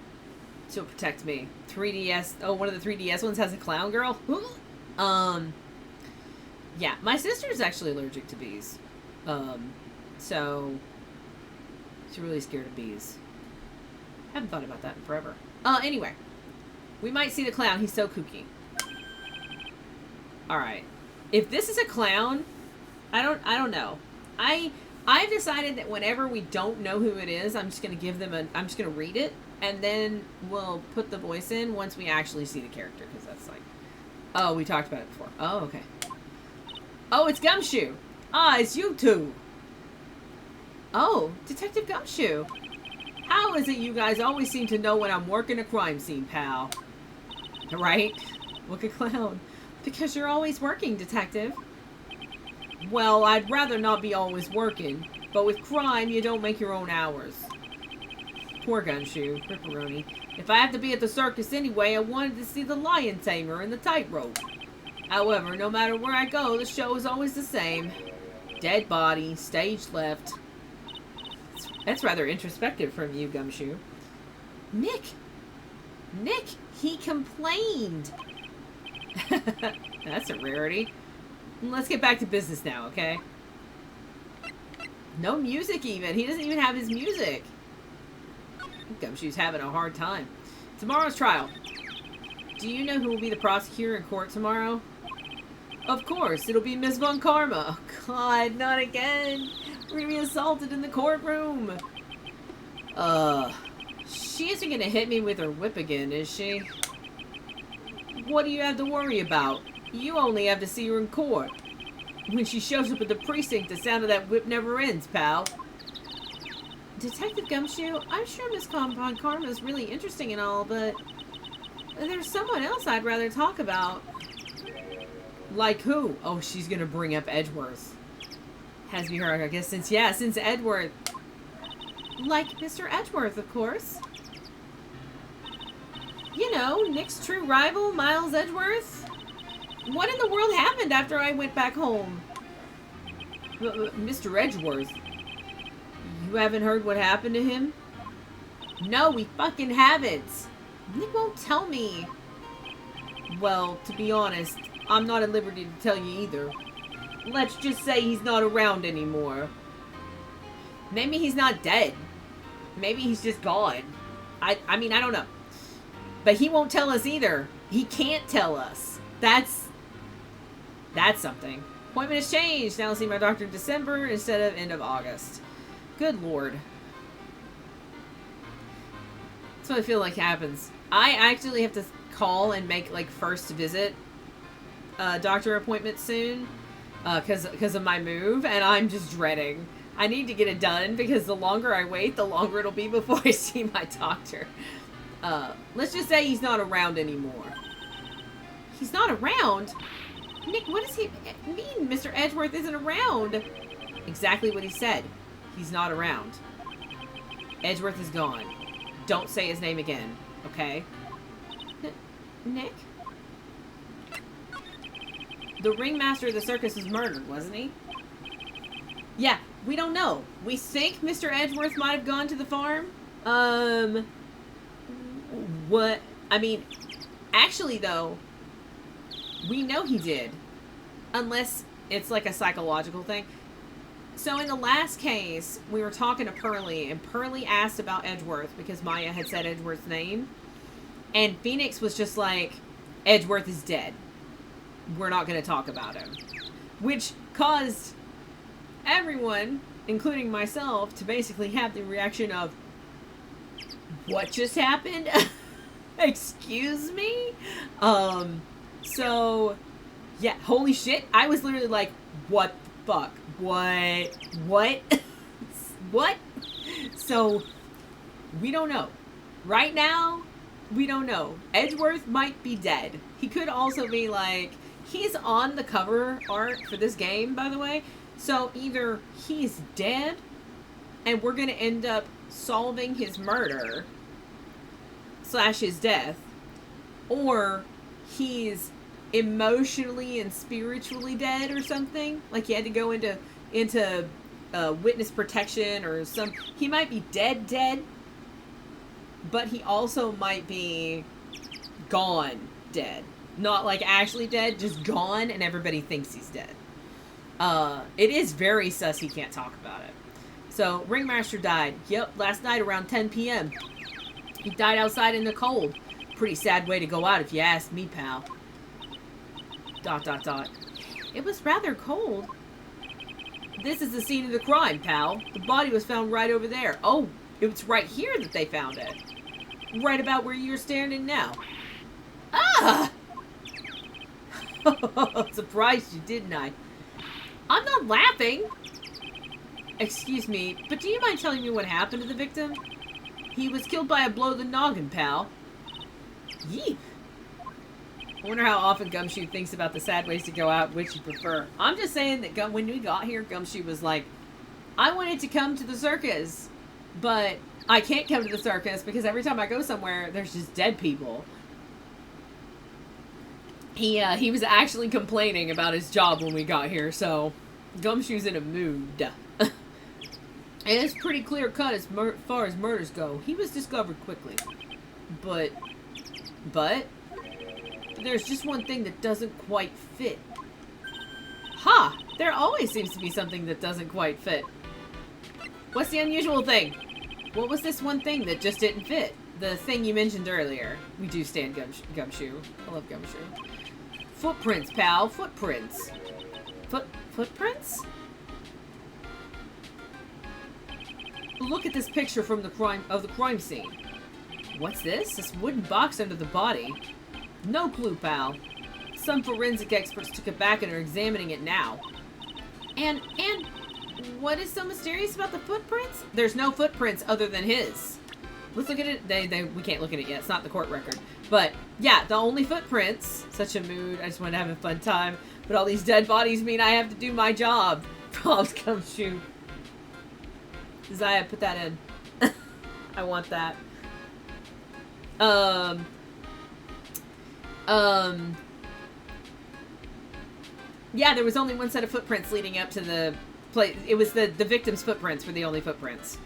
she'll protect me. 3DS. Oh, one of the 3DS ones has a clown girl. Yeah, my sister's actually allergic to bees. So she's really scared of bees. Haven't thought about that in forever. Anyway, we might see the clown. He's so kooky. All right. If this is a clown, I don't know. I've decided that whenever we don't know who it is, I'm just gonna give them I'm just gonna read it, and then we'll put the voice in once we actually see the character, because that's like, oh, we talked about it before. Oh, okay. Oh, it's Gumshoe. Ah, it's you two. Oh, Detective Gumshoe. How is it you guys always seem to know when I'm working a crime scene, pal? Right? Look at clown. Because you're always working, detective. Well, I'd rather not be always working, but with crime, you don't make your own hours. Poor Gumshoe, Ripperoni. If I have to be at the circus anyway, I wanted to see the lion tamer and the tightrope. However, no matter where I go, the show is always the same. Dead body, stage left. That's rather introspective from you, Gumshoe. Nick, he complained. That's a rarity. Let's get back to business now, okay? No music even. He doesn't even have his music. Gumshoe's having a hard time. Tomorrow's trial. Do you know who will be the prosecutor in court tomorrow? Of course, it'll be Miss Von Karma. Oh, God, not again. We're gonna be assaulted in the courtroom. She isn't gonna hit me with her whip again, is she? What do you have to worry about? You only have to see her in court. When she shows up at the precinct, the sound of that whip never ends, pal. Detective Gumshoe, I'm sure Miss Von Karma is really interesting and all, but there's someone else I'd rather talk about. Like who? Oh, she's gonna bring up Edgeworth. Has to be her, I guess, since Edgeworth. Like Mr. Edgeworth, of course. You know, Nick's true rival, Miles Edgeworth. What in the world happened after I went back home? Mr. Edgeworth. You haven't heard what happened to him? No, we fucking haven't. Nick won't tell me. Well, to be honest, I'm not at liberty to tell you either. Let's just say he's not around anymore. Maybe he's not dead. Maybe he's just gone. I mean, I don't know. But he won't tell us either. He can't tell us. That's something. Appointment has changed. Now I'll see my doctor in December instead of end of August. Good Lord. That's what I feel like happens. I actually have to call and make, like, first visit doctor appointment soon. Because of my move. And I'm just dreading. I need to get it done because the longer I wait, the longer it'll be before I see my doctor. Let's just say he's not around anymore. He's not around? Nick, what does he mean Mr. Edgeworth isn't around? Exactly what he said. He's not around. Edgeworth is gone. Don't say his name again, okay? Nick? The ringmaster of the circus was murdered, wasn't he? Yeah, we don't know. We think Mr. Edgeworth might have gone to the farm. What? I mean, actually, though, we know he did. Unless it's like a psychological thing. So in the last case, we were talking to Pearlie, and Pearlie asked about Edgeworth because Maya had said Edgeworth's name. And Phoenix was just like, Edgeworth is dead. We're not going to talk about him. Which caused everyone, including myself, to basically have the reaction of, what just happened? Excuse me? So, yeah, holy shit. I was literally like, what the fuck? What? What? So, we don't know. Right now, we don't know. Edgeworth might be dead. He could also be like, he's on the cover art for this game, by the way. So, either he's dead, and we're going to end up solving his murder / his death, or he's emotionally and spiritually dead or something. Like he had to go into witness protection or some. He might be dead, but he also might be gone dead. Not like actually dead, just gone, and everybody thinks he's dead. It is very sus he can't talk about it. So, Ringmaster died. Yep, last night around 10 p.m. He died outside in the cold. Pretty sad way to go out if you ask me, pal. ... It was rather cold. This is the scene of the crime, pal. The body was found right over there. Oh, it was right here that they found it. Right about where you're standing now. Ah! Surprised you, didn't I? I'm not laughing. Excuse me, but do you mind telling me what happened to the victim? He was killed by a blow to the noggin, pal. Yeep. I wonder how often Gumshoe thinks about the sad ways to go out, which you prefer. I'm just saying that when we got here, Gumshoe was like, I wanted to come to the circus, but I can't come to the circus because every time I go somewhere, there's just dead people. He was actually complaining about his job when we got here, so Gumshoe's in a mood. And it's pretty clear cut as far as murders go. He was discovered quickly. But there's just one thing that doesn't quite fit. Ha! There always seems to be something that doesn't quite fit. What's the unusual thing? What was this one thing that just didn't fit? The thing you mentioned earlier. We do stand Gumshoe. I love Gumshoe. Footprints, pal. Footprints. Footprints? Look at this picture from the crime scene. What's this? This wooden box under the body. No clue, pal. Some forensic experts took it back and are examining it now. And what is so mysterious about the footprints? There's no footprints other than his. Let's look at it. We can't look at it yet. It's not the court record. But yeah, the only footprints. Such a mood. I just want to have a fun time. But all these dead bodies mean I have to do my job. Probs Gumshoe. Zaya, put that in. I want that. Yeah, there was only one set of footprints leading up to the place. It was the victim's footprints were the only footprints.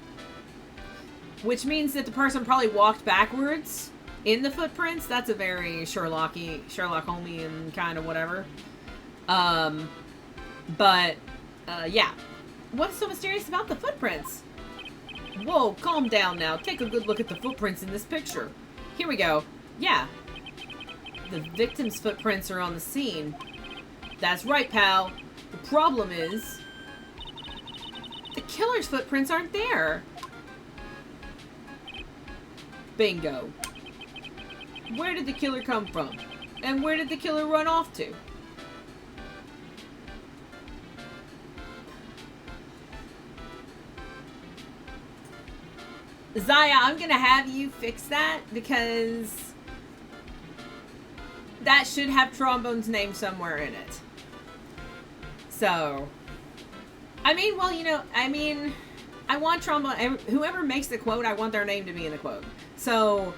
Which means that the person probably walked backwards in the footprints. That's a very Sherlock Holmesian kind of whatever. Yeah. What's so mysterious about the footprints? Whoa, calm down now. Take a good look at the footprints in this picture. Here we go. Yeah. The victim's footprints are on the scene. That's right, pal. The problem is, the killer's footprints aren't there. Bingo. Where did the killer come from? And where did the killer run off to? Zaya, I'm gonna have you fix that because that should have Trombone's name somewhere in it. So, I mean, well, I want Trombone, whoever makes the quote, I want their name to be in the quote. So,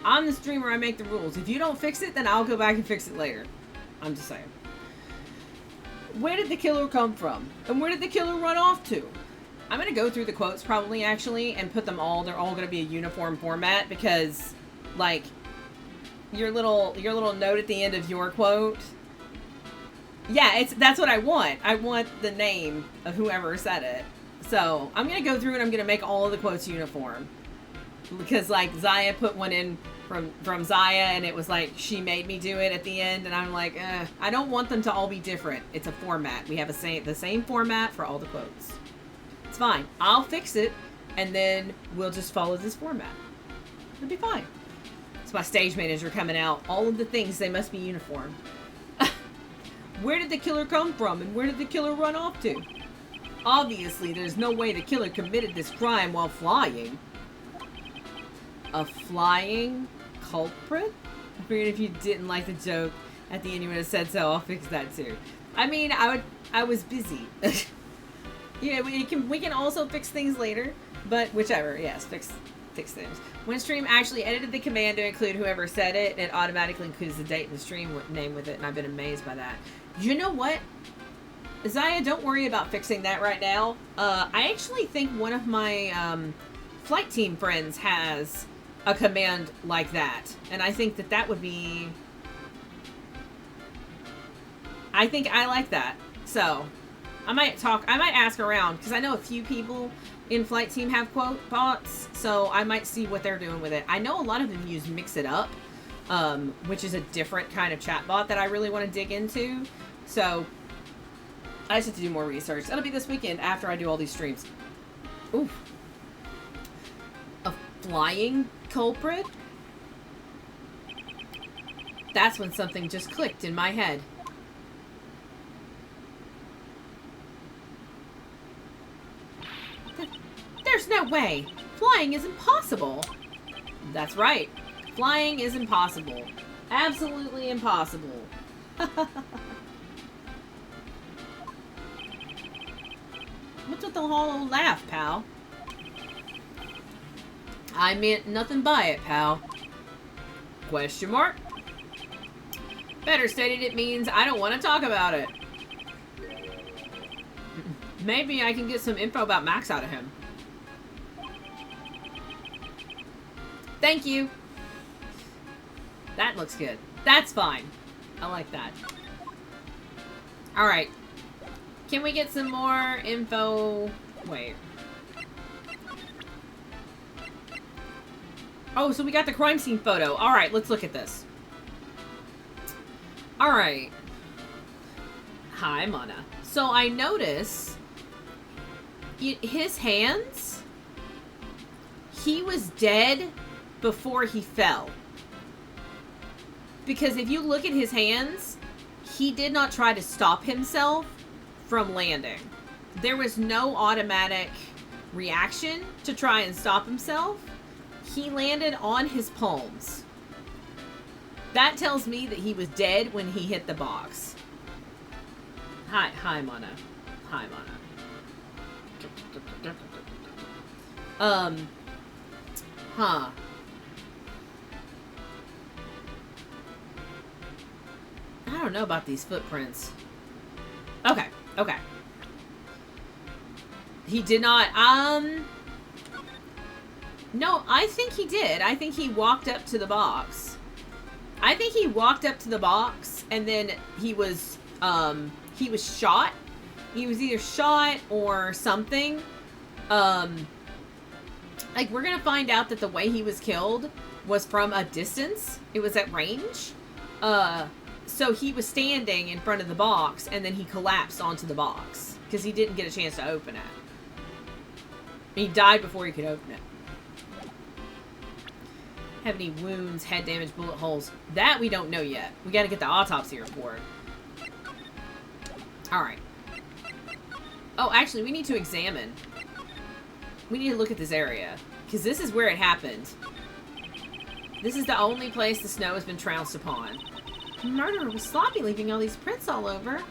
I'm the streamer, I make the rules. If you don't fix it, then I'll go back and fix it later. I'm just saying. Where did the killer come from? And where did the killer run off to? I'm going to go through the quotes probably, actually, and put them all. They're all going to be a uniform format because, like, your little note at the end of your quote. Yeah, that's what I want. I want the name of whoever said it. So, I'm going to go through and I'm going to make all of the quotes uniform. Because, like, Zaya put one in from Zaya, and it was like, she made me do it at the end, and I'm like, I don't want them to all be different. It's a format. We have the same format for all the quotes. It's fine. I'll fix it, and then we'll just follow this format. It'll be fine. It's my stage manager coming out. All of the things, they must be uniform. Where did the killer come from, and where did the killer run off to? Obviously, there's no way the killer committed this crime while flying. A flying culprit? I figured if you didn't like the joke, at the end you would have said so. I'll fix that too. I mean, I was busy. Yeah, we can also fix things later, but whichever. Yes, fix Fix things. When stream actually edited the command to include whoever said it, it automatically includes the date and the stream name with it, and I've been amazed by that. You know what? Zaya, don't worry about fixing that right now. I actually think one of my flight team friends has a command like that, and I think that that would be... I think I like that. So, I might ask around, because I know a few people in flight team have quote bots, so I might see what they're doing with it. I know a lot of them use Mix It Up, which is a different kind of chat bot that I really want to dig into. So, I just have to do more research. That'll be this weekend after I do all these streams. Ooh. A flying culprit? That's when something just clicked in my head. There's no way. Flying is impossible. That's right. Flying is impossible. Absolutely impossible. What's with the whole laugh, pal? I meant nothing by it, pal. Question mark? Better stated, it means I don't want to talk about it. Maybe I can get some info about Max out of him. Thank you. That looks good. That's fine. I like that. Alright. Can we get some more info? Wait. Oh, so we got the crime scene photo. Alright, let's look at this. Alright. Hi, Mana. So I notice his hands, he was dead before he fell. Because if you look at his hands, he did not try to stop himself from landing. There was no automatic reaction to try and stop himself. He landed on his palms. That tells me that he was dead when he hit the box. Hi, Mana. Hi, Mana. Huh. I don't know about these footprints. Okay, okay. He did not, no, I think he did. I think he walked up to the box. I think he walked up to the box and then he was shot. He was either shot or something. Like, we're gonna find out that the way he was killed was from a distance. It was at range. So he was standing in front of the box, and then he collapsed onto the box. Because he didn't get a chance to open it. He died before he could open it. Have any wounds, head damage, bullet holes? That we don't know yet. We gotta get the autopsy report. Alright. Oh, actually, we need to examine. We need to look at this area. Because this is where it happened. This is the only place the snow has been trounced upon. The murderer was sloppy, leaving all these prints all over.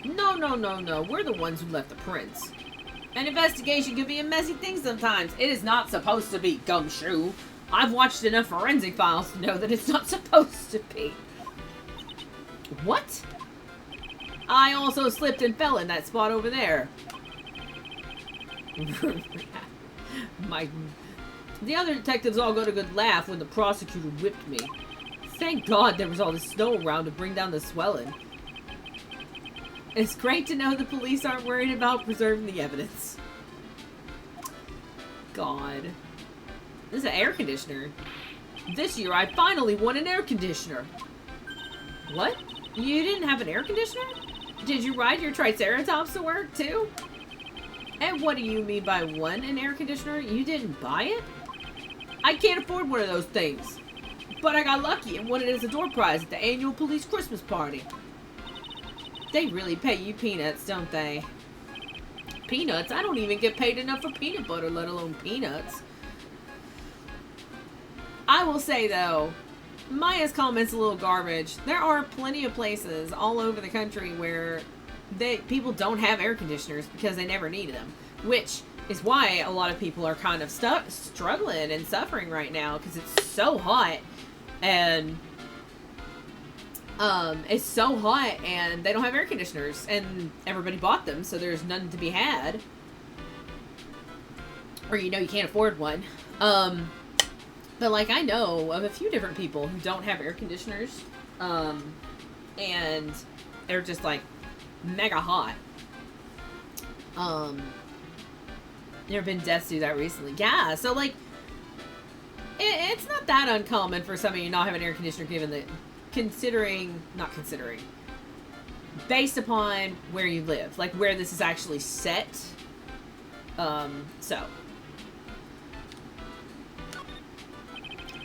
No, no, no, no. We're the ones who left the prints. An investigation can be a messy thing sometimes. It is not supposed to be, gumshoe. I've watched enough forensic files to know that it's not supposed to be. What? I also slipped and fell in that spot over there. The other detectives all got a good laugh when the prosecutor whipped me. Thank God there was all this snow around to bring down the swelling. It's great to know the police aren't worried about preserving the evidence. God. This is an air conditioner. This year I finally won an air conditioner. What? You didn't have an air conditioner? Did you ride your Triceratops to work too? And what do you mean by won an air conditioner? You didn't buy it? I can't afford one of those things. But I got lucky and won it as a door prize at the annual police Christmas party. They really pay you peanuts, don't they? Peanuts? I don't even get paid enough for peanut butter, let alone peanuts. I will say, though, Maya's comment's a little garbage. There are plenty of places all over the country where people don't have air conditioners because they never needed them. Which, is why a lot of people are kind of struggling and suffering right now, because it's so hot. And it's so hot, and they don't have air conditioners, and everybody bought them, so there's none to be had. Or, you know, you can't afford one. But, like, I know of a few different people who don't have air conditioners, and they're just, like, mega hot. There have been deaths due to that recently. Yeah, so, like, it's not that uncommon for some of you not have an air conditioner, given that, based upon where you live, like, where this is actually set. So.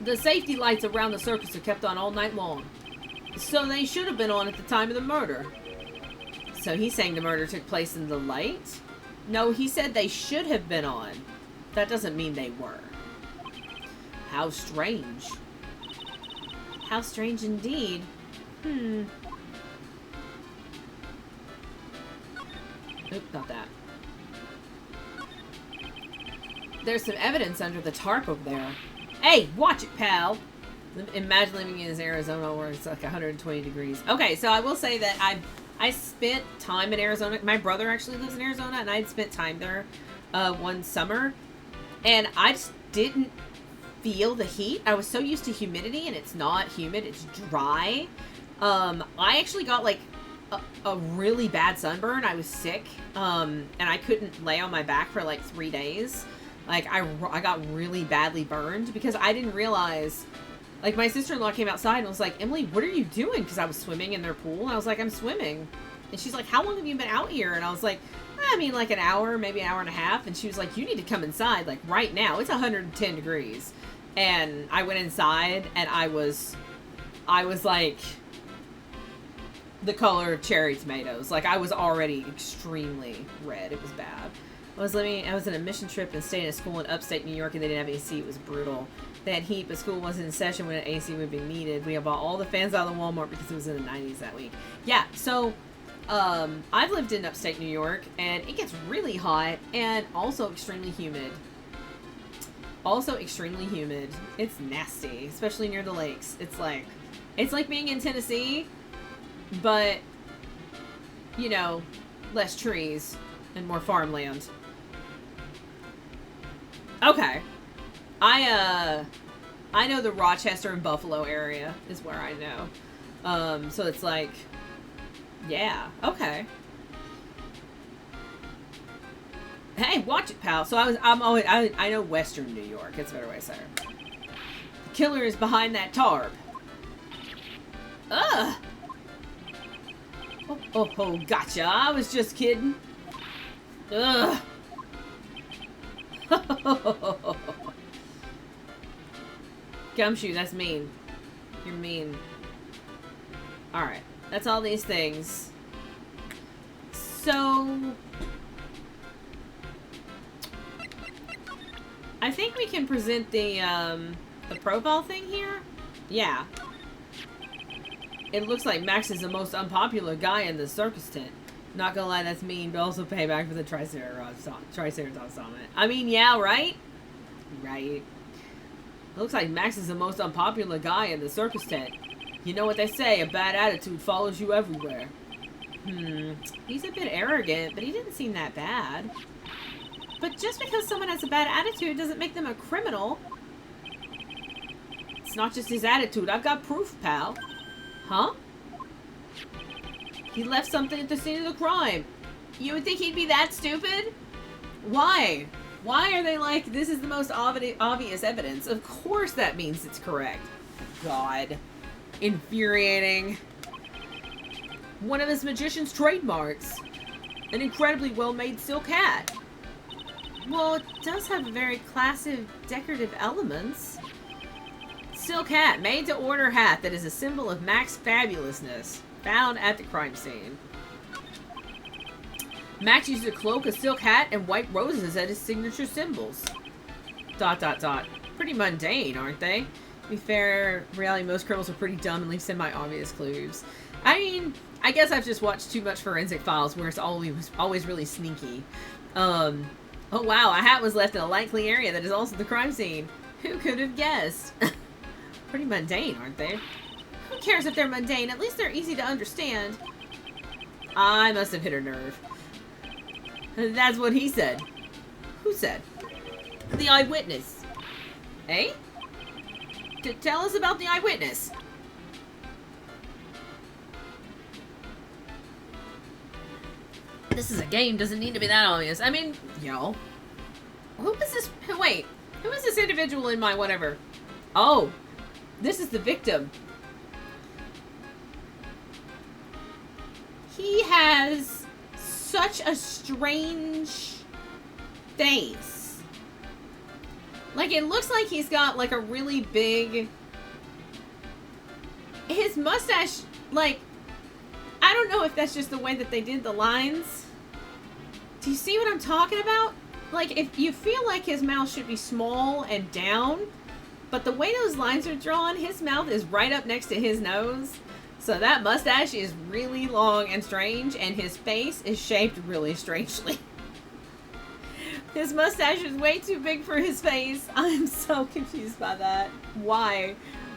The safety lights around the circus are kept on all night long. So they should have been on at the time of the murder. So he's saying the murder took place in the light? No, he said they should have been on. That doesn't mean they were. How strange. How strange indeed. Oop, not that. There's some evidence under the tarp over there. Hey, watch it, pal. Imagine living in Arizona where it's like 120 degrees. Okay, so I will say that I spent time in Arizona. My brother actually lives in Arizona, and I'd spent time there one summer. And I just didn't feel the heat. I was so used to humidity, and it's not humid. It's dry. I actually got, like, a really bad sunburn. I was sick, and I couldn't lay on my back for, like, 3 days. Like, I got really badly burned because I didn't realize, like, my sister-in-law came outside and was like, Emily, what are you doing? Because I was swimming in their pool. And I was like, I'm swimming. And she's like, how long have you been out here? And I was like, I mean, like an hour, maybe an hour and a half. And she was like, you need to come inside, like, right now. It's 110 degrees. And I went inside, and I was like the color of cherry tomatoes. Like, I was already extremely red. It was bad. I was on a mission trip and staying at school in upstate New York, and they didn't have AC. It was brutal. They had heat, but school wasn't in session when an AC would be needed. We bought all the fans out of the Walmart because it was in the 90s that week. Yeah, so I've lived in upstate New York, and it gets really hot and also extremely humid. It's nasty, especially near the lakes. It's like being in Tennessee, but, you know, less trees and more farmland. Okay. I know the Rochester and Buffalo area is where I know. So it's like, yeah, okay. Hey, watch it, pal. So I know Western New York. That's a better way to say it. The killer is behind that tarp. Ugh. Oh, gotcha. I was just kidding. Ugh. Gumshoe, that's mean. You're mean. Alright. That's all these things. So I think we can present the profile thing here. Yeah. It looks like Max is the most unpopular guy in the circus tent. Not gonna lie, that's mean, but also payback for the Triceratops Summit. I mean, yeah, right? Right. It looks like Max is the most unpopular guy in the circus tent. You know what they say, a bad attitude follows you everywhere. He's a bit arrogant, but he didn't seem that bad. But just because someone has a bad attitude doesn't make them a criminal. It's not just his attitude. I've got proof, pal. Huh? He left something at the scene of the crime. You would think he'd be that stupid? Why? Why are they like, this is the most obvious evidence? Of course that means it's correct. God. Infuriating. One of his magician's trademarks. An incredibly well-made silk hat. Well, it does have very classic decorative elements. Silk hat, made-to-order hat that is a symbol of Mac's fabulousness. Found at the crime scene. Max used a cloak, a silk hat, and white roses as his signature symbols. ... Pretty mundane, aren't they? To be fair, reality, most criminals are pretty dumb and leave semi-obvious clues. I mean, I guess I've just watched too much Forensic Files where it's always really sneaky. Oh wow, a hat was left in a light clean area that is also the crime scene. Who could have guessed? Pretty mundane, aren't they? Who cares if they're mundane? At least they're easy to understand. I must have hit a nerve. That's what he said. Who said? The eyewitness. Eh? Tell us about the eyewitness. This is a game, doesn't need to be that obvious. I mean, yo. Who is this? Wait. Who is this individual in my whatever? Oh. This is the victim. He has such a strange face. Like, it looks like he's got, like, a really big... His mustache, like... I don't know if that's just the way that they did the lines. Do you see what I'm talking about? Like, if you feel like his mouth should be small and down, but the way those lines are drawn, his mouth is right up next to his nose. So that mustache is really long and strange, and his face is shaped really strangely. His mustache is way too big for his face. I'm so confused by that. Why?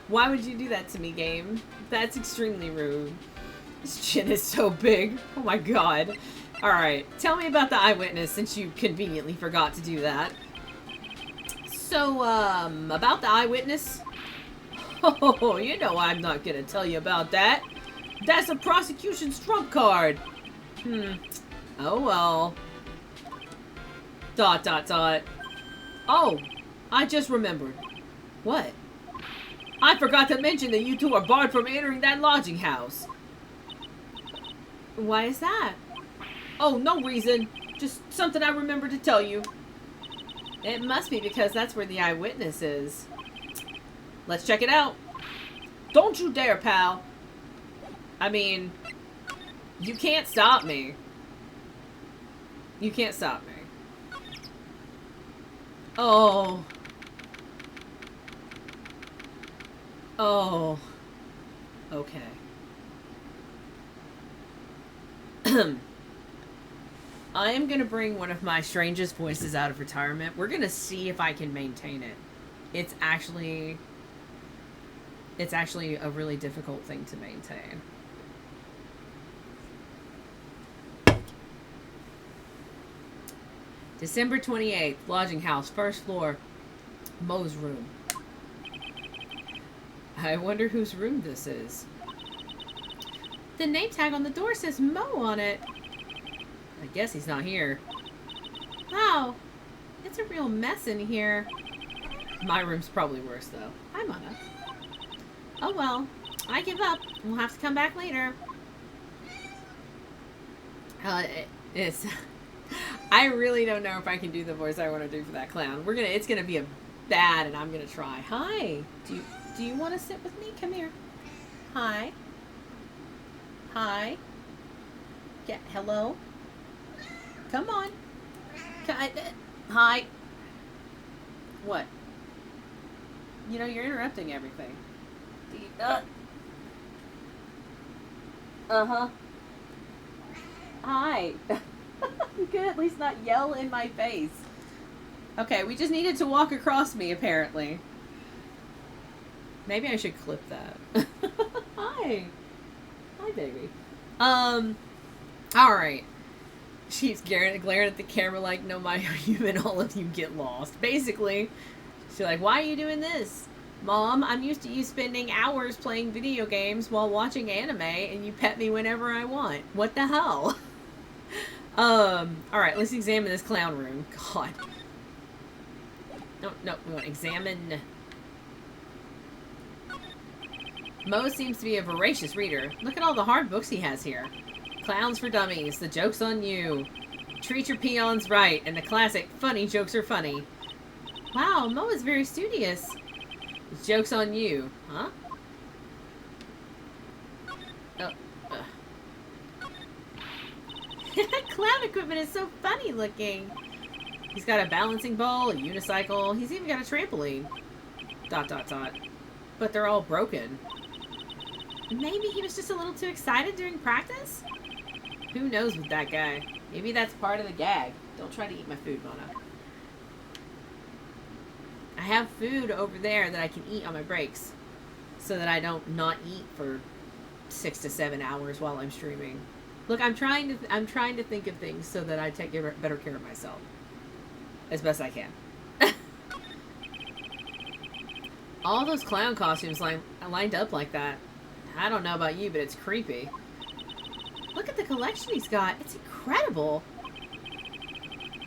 Why would you do that to me, game? That's extremely rude. His chin is so big. Oh my god. Alright, tell me about the eyewitness since you conveniently forgot to do that. So, about the eyewitness? Oh, you know I'm not gonna tell you about that. That's a prosecution's trump card. Oh well. ... Oh, I just remembered. What? I forgot to mention that you two are barred from entering that lodging house. Why is that? Oh, no reason. Just something I remembered to tell you. It must be because that's where the eyewitness is. Let's check it out. Don't you dare, pal. I mean, you can't stop me. You can't stop me. Oh. Oh. Okay. I am going to bring one of my strangest voices out of retirement. We're going to see if I can maintain it. It's actually a really difficult thing to maintain. December 28th, lodging house, first floor, Mo's room. I wonder whose room this is. The name tag on the door says Mo on it. I guess he's not here. Wow, it's a real mess in here. My room's probably worse, though. Hi, Mana. Oh, well, I give up. We'll have to come back later. It's... I really don't know if I can do the voice I want to do for that clown. It's gonna be a bad, and I'm gonna try. Hi. Do you want to sit with me? Come here. Hi. Hi. Yeah, hello? Come on. Hi. What? You know, you're interrupting everything. Uh-huh. Hi. You could at least not yell in my face. Okay, we just needed to walk across me, apparently. Maybe I should clip that. Hi. Hi, baby. Alright. She's glaring at the camera like, no matter human, all of you get lost. Basically, she's like, why are you doing this? Mom, I'm used to you spending hours playing video games while watching anime, and you pet me whenever I want. What the hell? Alright, let's examine this clown room. God. No, we want to examine... Mo seems to be a voracious reader. Look at all the hard books he has here. Clowns for Dummies, The Joke's on You, Treat Your Peons Right, and the classic Funny Jokes Are Funny. Wow, Mo is very studious. The Joke's on You, huh? Clown equipment is so funny looking. He's got a balancing ball, a unicycle, he's even got a trampoline. ... But they're all broken. Maybe he was just a little too excited during practice? Who knows with that guy? Maybe that's part of the gag. Don't try to eat my food, Mona. I have food over there that I can eat on my breaks, so that I don't not eat for 6 to 7 hours while I'm streaming. Look, I'm trying to think of things so that I take better care of myself as best I can. All those clown costumes lined up like that. I don't know about you, but it's creepy. Look at the collection he's got. It's incredible.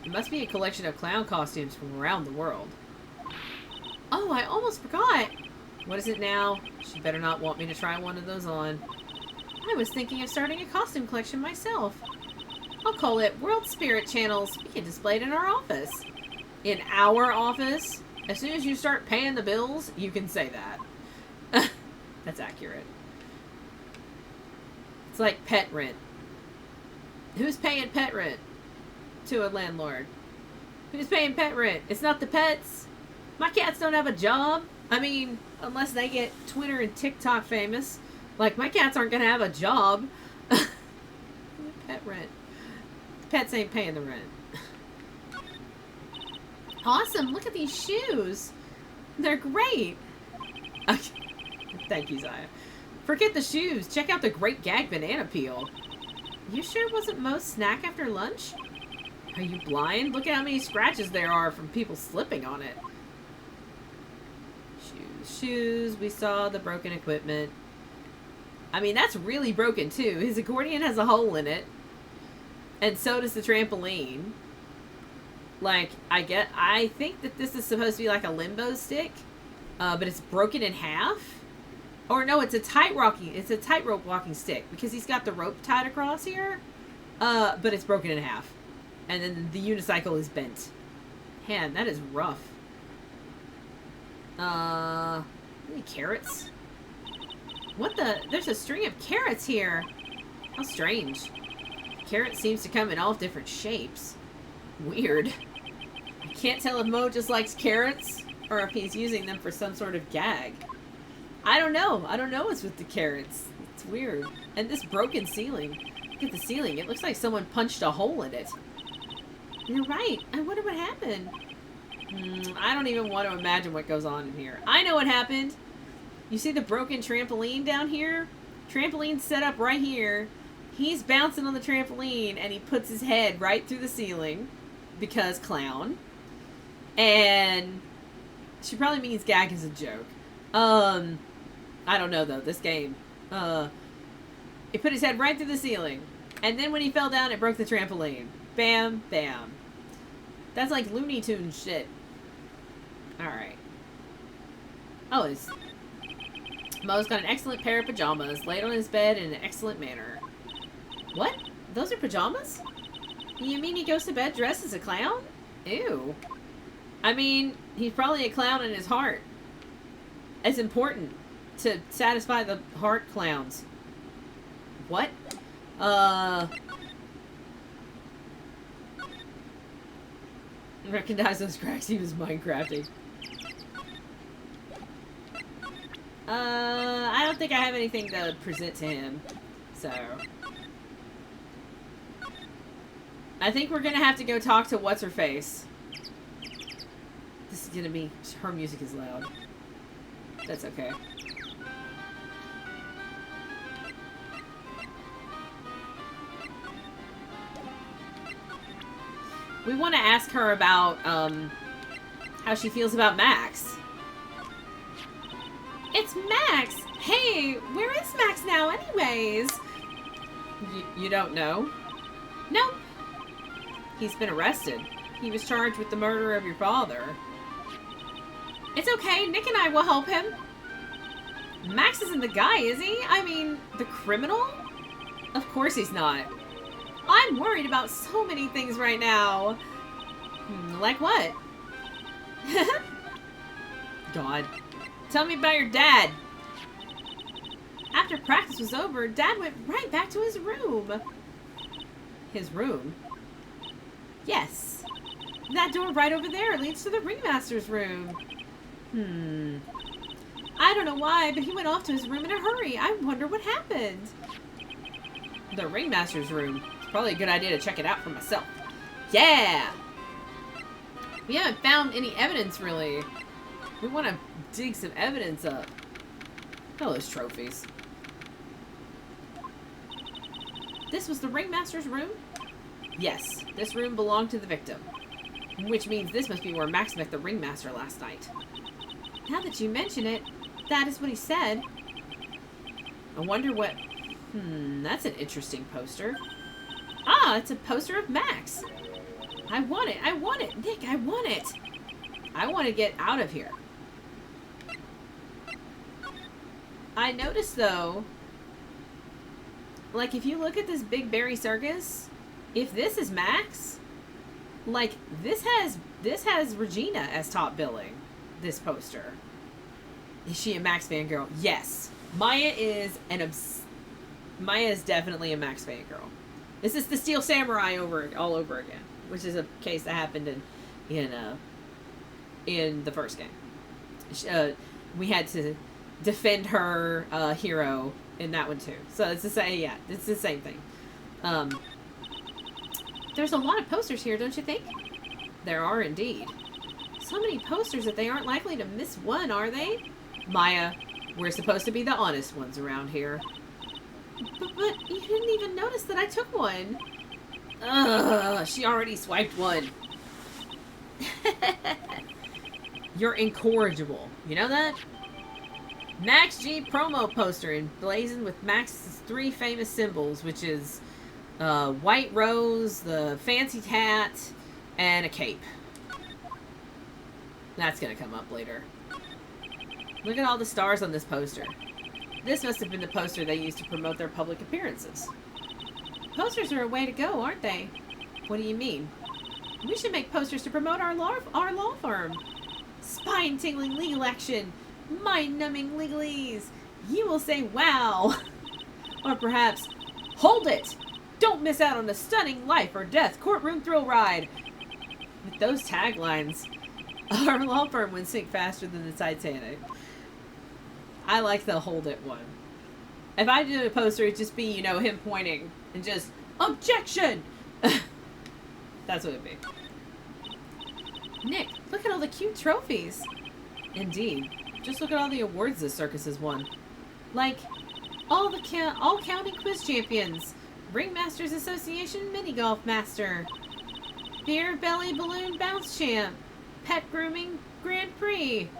It must be a collection of clown costumes from around the world. Oh, I almost forgot. What is it now? She better not want me to try one of those on. I was thinking of starting a costume collection myself. I'll call it World Spirit Channels. We can display it in our office. In our office? As soon as you start paying the bills, you can say that. That's accurate. It's like pet rent. Who's paying pet rent to a landlord? Who's paying pet rent? It's not the pets. My cats don't have a job. I mean, unless they get Twitter and TikTok famous. Like, my cats aren't going to have a job. Pet rent. Pets ain't paying the rent. Awesome. Look at these shoes. They're great. Okay. Thank you, Zaya. Forget the shoes. Check out the great gag banana peel. You sure it wasn't Mo's snack after lunch? Are you blind? Look at how many scratches there are from people slipping on it. Shoes. We saw the broken equipment. I mean, that's really broken too. His accordion has a hole in it. And so does the trampoline. Like, I think that this is supposed to be like a limbo stick. But it's broken in half. Or no, it's a tightrope walking stick. Because he's got the rope tied across here. But it's broken in half. And then the unicycle is bent. Man, that is rough. Any carrots? What the? There's a string of carrots here. How strange. Carrot seems to come in all different shapes. Weird. I can't tell if Mo just likes carrots or if he's using them for some sort of gag. I don't know. I don't know what's with the carrots. It's weird. And this broken ceiling. Look at the ceiling. It looks like someone punched a hole in it. You're right. I wonder what happened. I don't even want to imagine what goes on in here. I know what happened. You see the broken trampoline down here? Trampoline's set up right here. He's bouncing on the trampoline and he puts his head right through the ceiling because clown. And she probably means gag is a joke. I don't know though, this game. He put his head right through the ceiling. And then when he fell down, it broke the trampoline. Bam, bam. That's like Looney Tunes shit. Alright. Oh, Mo's got an excellent pair of pajamas, laid on his bed in an excellent manner. What? Those are pajamas? You mean he goes to bed dressed as a clown? Ew. I mean, he's probably a clown in his heart. It's important to satisfy the heart clowns. What? Recognize those cracks, he was Minecrafting. I don't think I have anything to present to him, so. I think we're gonna have to go talk to What's-Her-Face. This is gonna be, her music is loud. That's okay. We want to ask her about, how she feels about Max. It's Max! Hey, where is Max now anyways? You don't know? Nope. He's been arrested. He was charged with the murder of your father. It's okay, Nick and I will help him. Max isn't the guy, is he? I mean, the criminal? Of course he's not. I'm worried about so many things right now. Like what? God. Tell me about your dad. After practice was over, Dad went right back to his room. His room? Yes. That door right over there leads to the ringmaster's room. I don't know why, but he went off to his room in a hurry. I wonder what happened. The ringmaster's room. It's probably a good idea to check it out for myself. Yeah! We haven't found any evidence, really. We want to dig some evidence up. Oh, those trophies. This was the ringmaster's room? Yes, this room belonged to the victim. Which means this must be where Max met the ringmaster last night. Now that you mention it, that is what he said. I wonder what... that's an interesting poster. Ah, it's a poster of Max. I want it. I want it. Nick, I want it. I want to get out of here. I noticed, though, like, if you look at this Big Berry Circus, if this is Max, like, this has Regina as top billing, this poster. Is she a Max fangirl? Yes. Maya is definitely a Max fangirl. This is the Steel Samurai all over again, which is a case that happened in the first game. We had to defend her hero in that one too. So it's the same. Yeah, it's the same thing. There's a lot of posters here, don't you think? There are indeed. So many posters that they aren't likely to miss one, are they? Maya, we're supposed to be the honest ones around here. But you didn't even notice that I took one. Ugh, she already swiped one. You're incorrigible. You know that? Max G promo poster emblazoned with Max's 3 famous symbols, which is white rose, the fancy hat, and a cape. That's gonna come up later. Look at all the stars on this poster. This must have been the poster they used to promote their public appearances. Posters are a way to go, aren't they? What do you mean? We should make posters to promote our law firm. Spine-tingling legal action. Mind-numbing legalese. You will say, wow. Or perhaps, hold it. Don't miss out on a stunning life or death courtroom thrill ride. With those taglines, our law firm would sink faster than the Titanic. I like the hold it one. If I did a poster, it'd just be, you know, him pointing and just, objection! That's what it'd be. Nick, look at all the cute trophies. Indeed. Just look at all the awards this circus has won. Like, all county quiz champions, Ringmasters Association mini golf master, beer belly balloon bounce champ, pet grooming Grand Prix.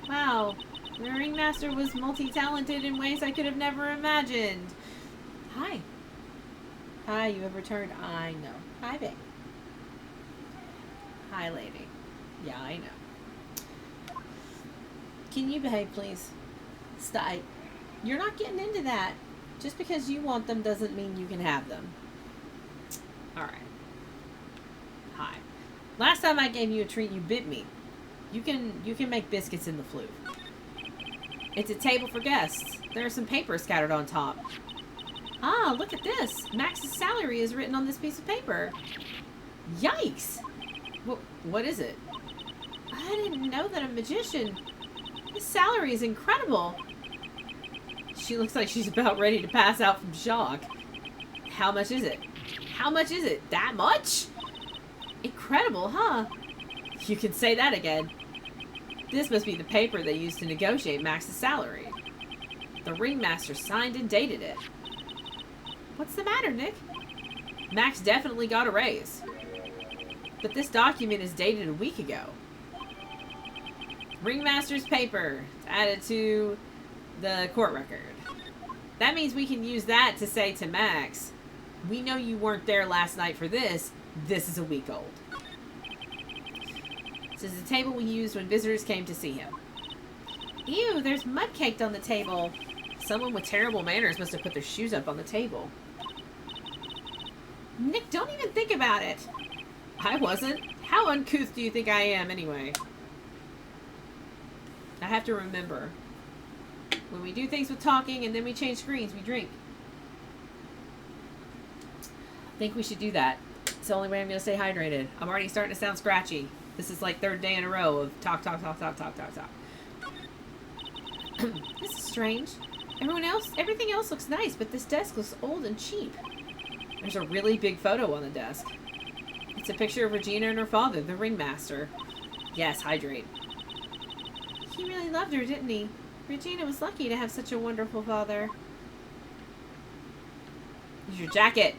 Wow. The ringmaster was multi-talented in ways I could have never imagined. Hi. Hi, you have returned. I know. Hi, babe. Hi, lady. Yeah, I know. Can you behave, please? Stop. You're not getting into that. Just because you want them doesn't mean you can have them. Alright. Hi. Last time I gave you a treat, you bit me. You can make biscuits in the flue. It's a table for guests. There are some papers scattered on top. Ah, look at this. Max's salary is written on this piece of paper. Yikes! What is it? I didn't know that a magician... His salary is incredible. She looks like she's about ready to pass out from shock. How much is it? How much is it? That much? Incredible, huh? You can say that again. This must be the paper they used to negotiate Max's salary. The ringmaster signed and dated it. What's the matter, Nick? Max definitely got a raise. But this document is dated a week ago. Ringmaster's paper. It's added to the court record. That means we can use that to say to Max, we know you weren't there last night for this. This is a week old. This is the table we used when visitors came to see him. Ew, there's mud caked on the table. Someone with terrible manners must have put their shoes up on the table. Nick, don't even think about it. I wasn't. How uncouth do you think I am, anyway? I have to remember. When we do things with talking and then we change screens, we drink. I think we should do that. It's the only way I'm going to stay hydrated. I'm already starting to sound scratchy. This is like 3rd day in a row of talk. This is strange. Everything else looks nice, but this desk looks old and cheap. There's a really big photo on the desk. It's a picture of Regina and her father, the ringmaster. Yes, hydrate. He really loved her, didn't he? Regina was lucky to have such a wonderful father. Here's your jacket.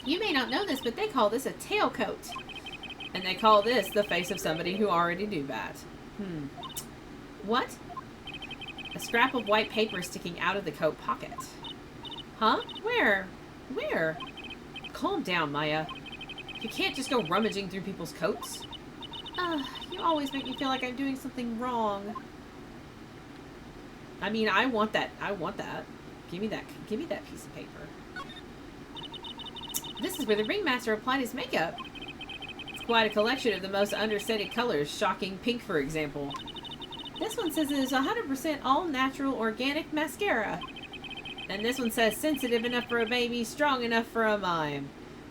You may not know this, but they call this a tailcoat. And they call this the face of somebody who already knew that. What? A scrap of white paper sticking out of the coat pocket. Huh? Where? Where? Calm down, Maya. You can't just go rummaging through people's coats. You always make me feel like I'm doing something wrong. I mean, I want that. I want that. Give me that piece of paper. This is where the ringmaster applied his makeup. It's quite a collection of the most understated colors, shocking pink, for example. This one says it is 100% all-natural organic mascara. And this one says sensitive enough for a baby, strong enough for a mime.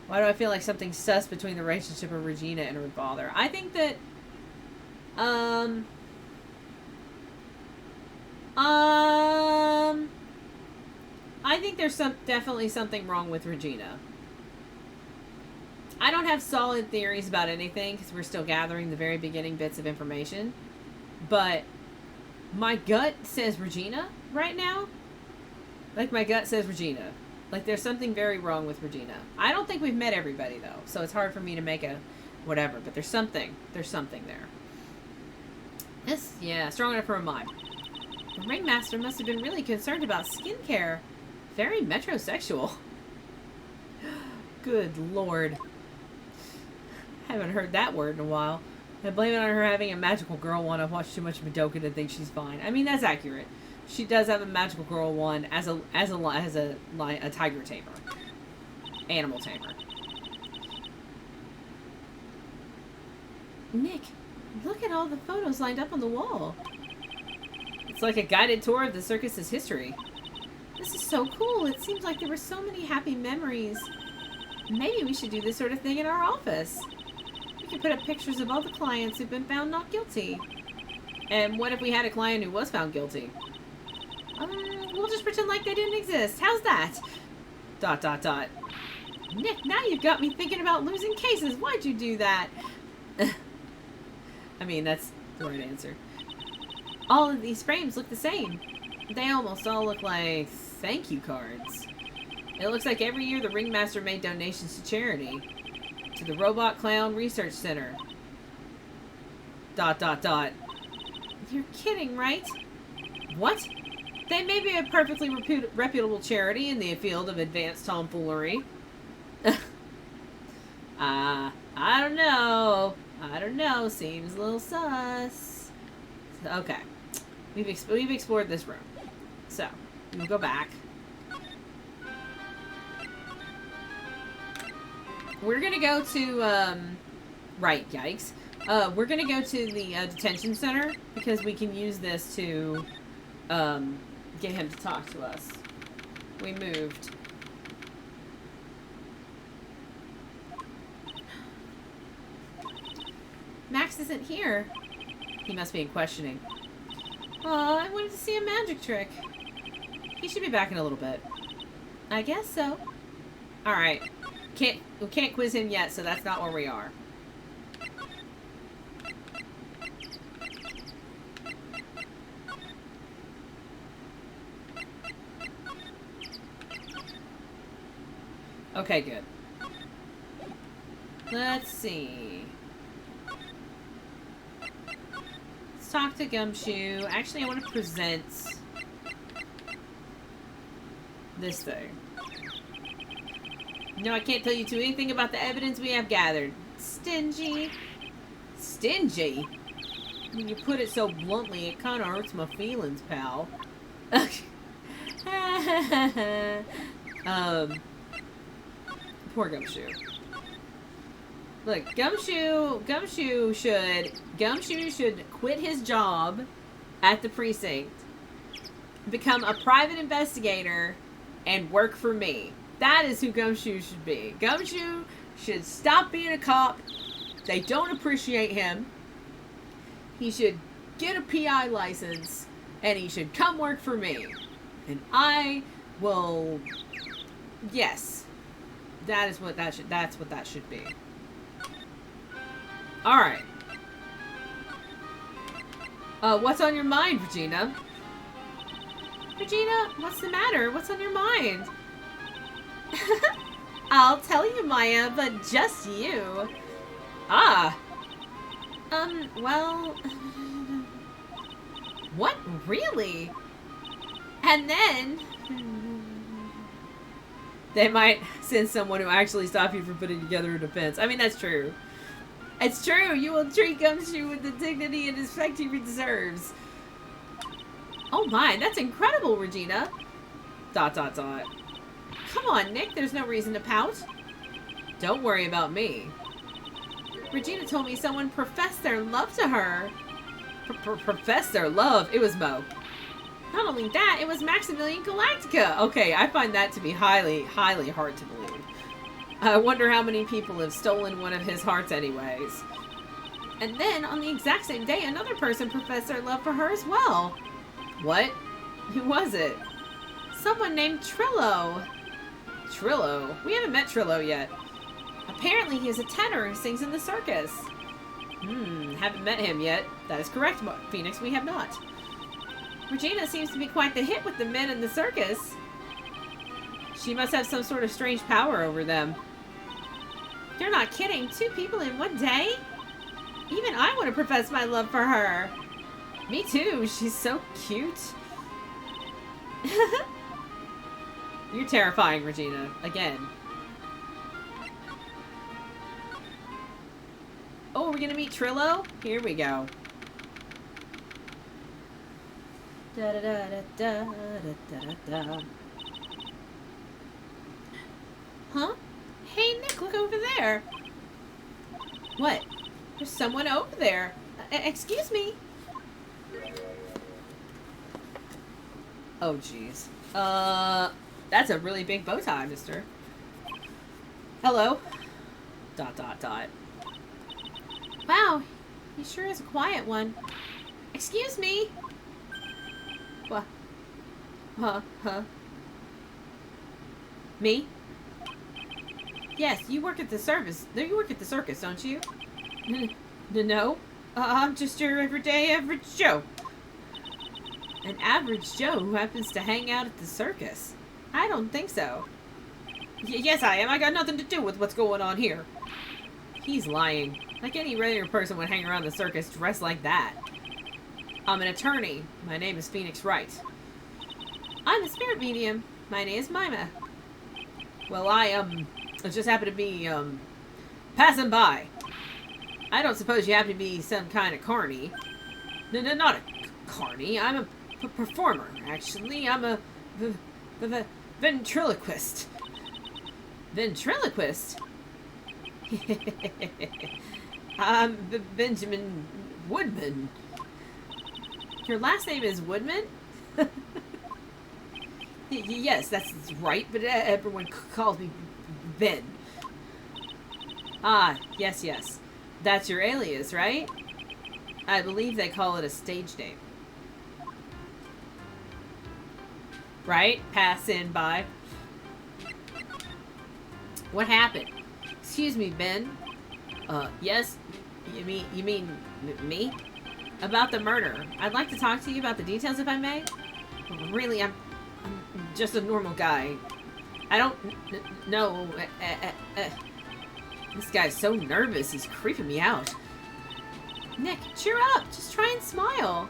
Why do I feel like something's sus between the relationship of Regina and her father? I think that, I think there's definitely something wrong with Regina. I don't have solid theories about anything because we're still gathering the very beginning bits of information. But my gut says Regina right now. Like, my gut says Regina. Like, there's something very wrong with Regina. I don't think we've met everybody, though. So it's hard for me to make a whatever. But there's something. There's something there. This, yeah, strong enough for a mime. The ringmaster must have been really concerned about skincare. Very metrosexual. Good lord. Haven't heard that word in a while. I blame it on her having a magical girl one. I've watched too much Madoka to think she's fine. I mean, that's accurate. She does have a magical girl one as a tiger tamer. Animal tamer. Nick, look at all the photos lined up on the wall. It's like a guided tour of the circus's history. This is so cool. It seems like there were so many happy memories. Maybe we should do this sort of thing in our office. We could put up pictures of all the clients who've been found not guilty. And what if we had a client who was found guilty? We'll just pretend like they didn't exist. How's that? ... Nick, now you've got me thinking about losing cases. Why'd you do that? I mean, that's the right answer. All of these frames look the same. They almost all look like thank you cards. It looks like every year the ringmaster made donations to charity. To the Robot Clown Research Center. ... You're kidding, right? What? They may be a perfectly reputable charity in the field of advanced tomfoolery. I don't know. I don't know. Seems a little sus. Okay. We've explored this room. So, we'll go back. We're gonna go to, Right, yikes. We're gonna go to the, detention center, because we can use this to, get him to talk to us. We moved. Max isn't here. He must be in questioning. Oh, I wanted to see a magic trick. He should be back in a little bit. I guess so. Alright. We can't quiz him yet, so that's not where we are. Okay, good. Let's see. Let's talk to Gumshoe. Actually, I want to present this thing. No, I can't tell you anything about the evidence we have gathered. Stingy. Stingy? When you put it so bluntly, it kind of hurts my feelings, pal. Poor Gumshoe. Look, Gumshoe should quit his job at the precinct, become a private investigator, and work for me. That is who Gumshoe should be. Gumshoe should stop being a cop. They don't appreciate him. He should get a PI license, and he should come work for me. And I will... Yes. That's what that should be. Alright. What's on your mind, Regina? Regina, what's the matter? What's on your mind? I'll tell you, Maya, but just you. Ah. Well... What? Really? And then... They might send someone who actually stop you from putting together a defense. I mean, that's true. It's true. You will treat Gumshoe with the dignity and respect he deserves. Oh my, that's incredible, Regina. ... Come on, Nick. There's no reason to pout. Don't worry about me. Regina told me someone professed their love to her. Professed their love? It was Mo. Not only that, it was Maximilian Galactica. Okay, I find that to be highly, highly hard to believe. I wonder how many people have stolen one of his hearts anyways. And then, on the exact same day, another person professed their love for her as well. What? Who was it? Someone named Trillo. Trillo? We haven't met Trillo yet. Apparently he is a tenor who sings in the circus. Haven't met him yet. That is correct, Phoenix, we have not. Regina seems to be quite the hit with the men in the circus. She must have some sort of strange power over them. You're not kidding. 2 people in one day? Even I want to profess my love for her. Me too. She's so cute. You're terrifying, Regina. Again. Oh, we're gonna meet Trillo? Here we go. Da da da da da da da da. Huh? Hey, Nick, look over there. What? There's someone over there. Excuse me. Oh, jeez. That's a really big bow tie, mister. Hello. ... Wow, he sure is a quiet one. Excuse me. What? Huh? Me? Yes, you work at the service. No, you work at the circus, don't you? No. I'm just your everyday average Joe. An average Joe who happens to hang out at the circus? I don't think so. Yes, I am. I got nothing to do with what's going on here. He's lying. Like any regular person would hang around the circus dressed like that. I'm an attorney. My name is Phoenix Wright. I'm a spirit medium. My name is Mima. Well, I just happen to be, passing by. I don't suppose you happen to be some kind of carny. No, not a carny. I'm a performer, actually. I'm a ventriloquist. Ventriloquist? I'm Benjamin Woodman. Your last name is Woodman? Yes, that's right, but everyone calls me Ben. Ah, yes. That's your alias, right? I believe they call it a stage name. Right? Passing by. What happened? Excuse me, Ben. Yes? You mean me? About the murder. I'd like to talk to you about the details if I may. Really, I'm just a normal guy. I don't know. This guy's so nervous. He's creeping me out. Nick, cheer up. Just try and smile.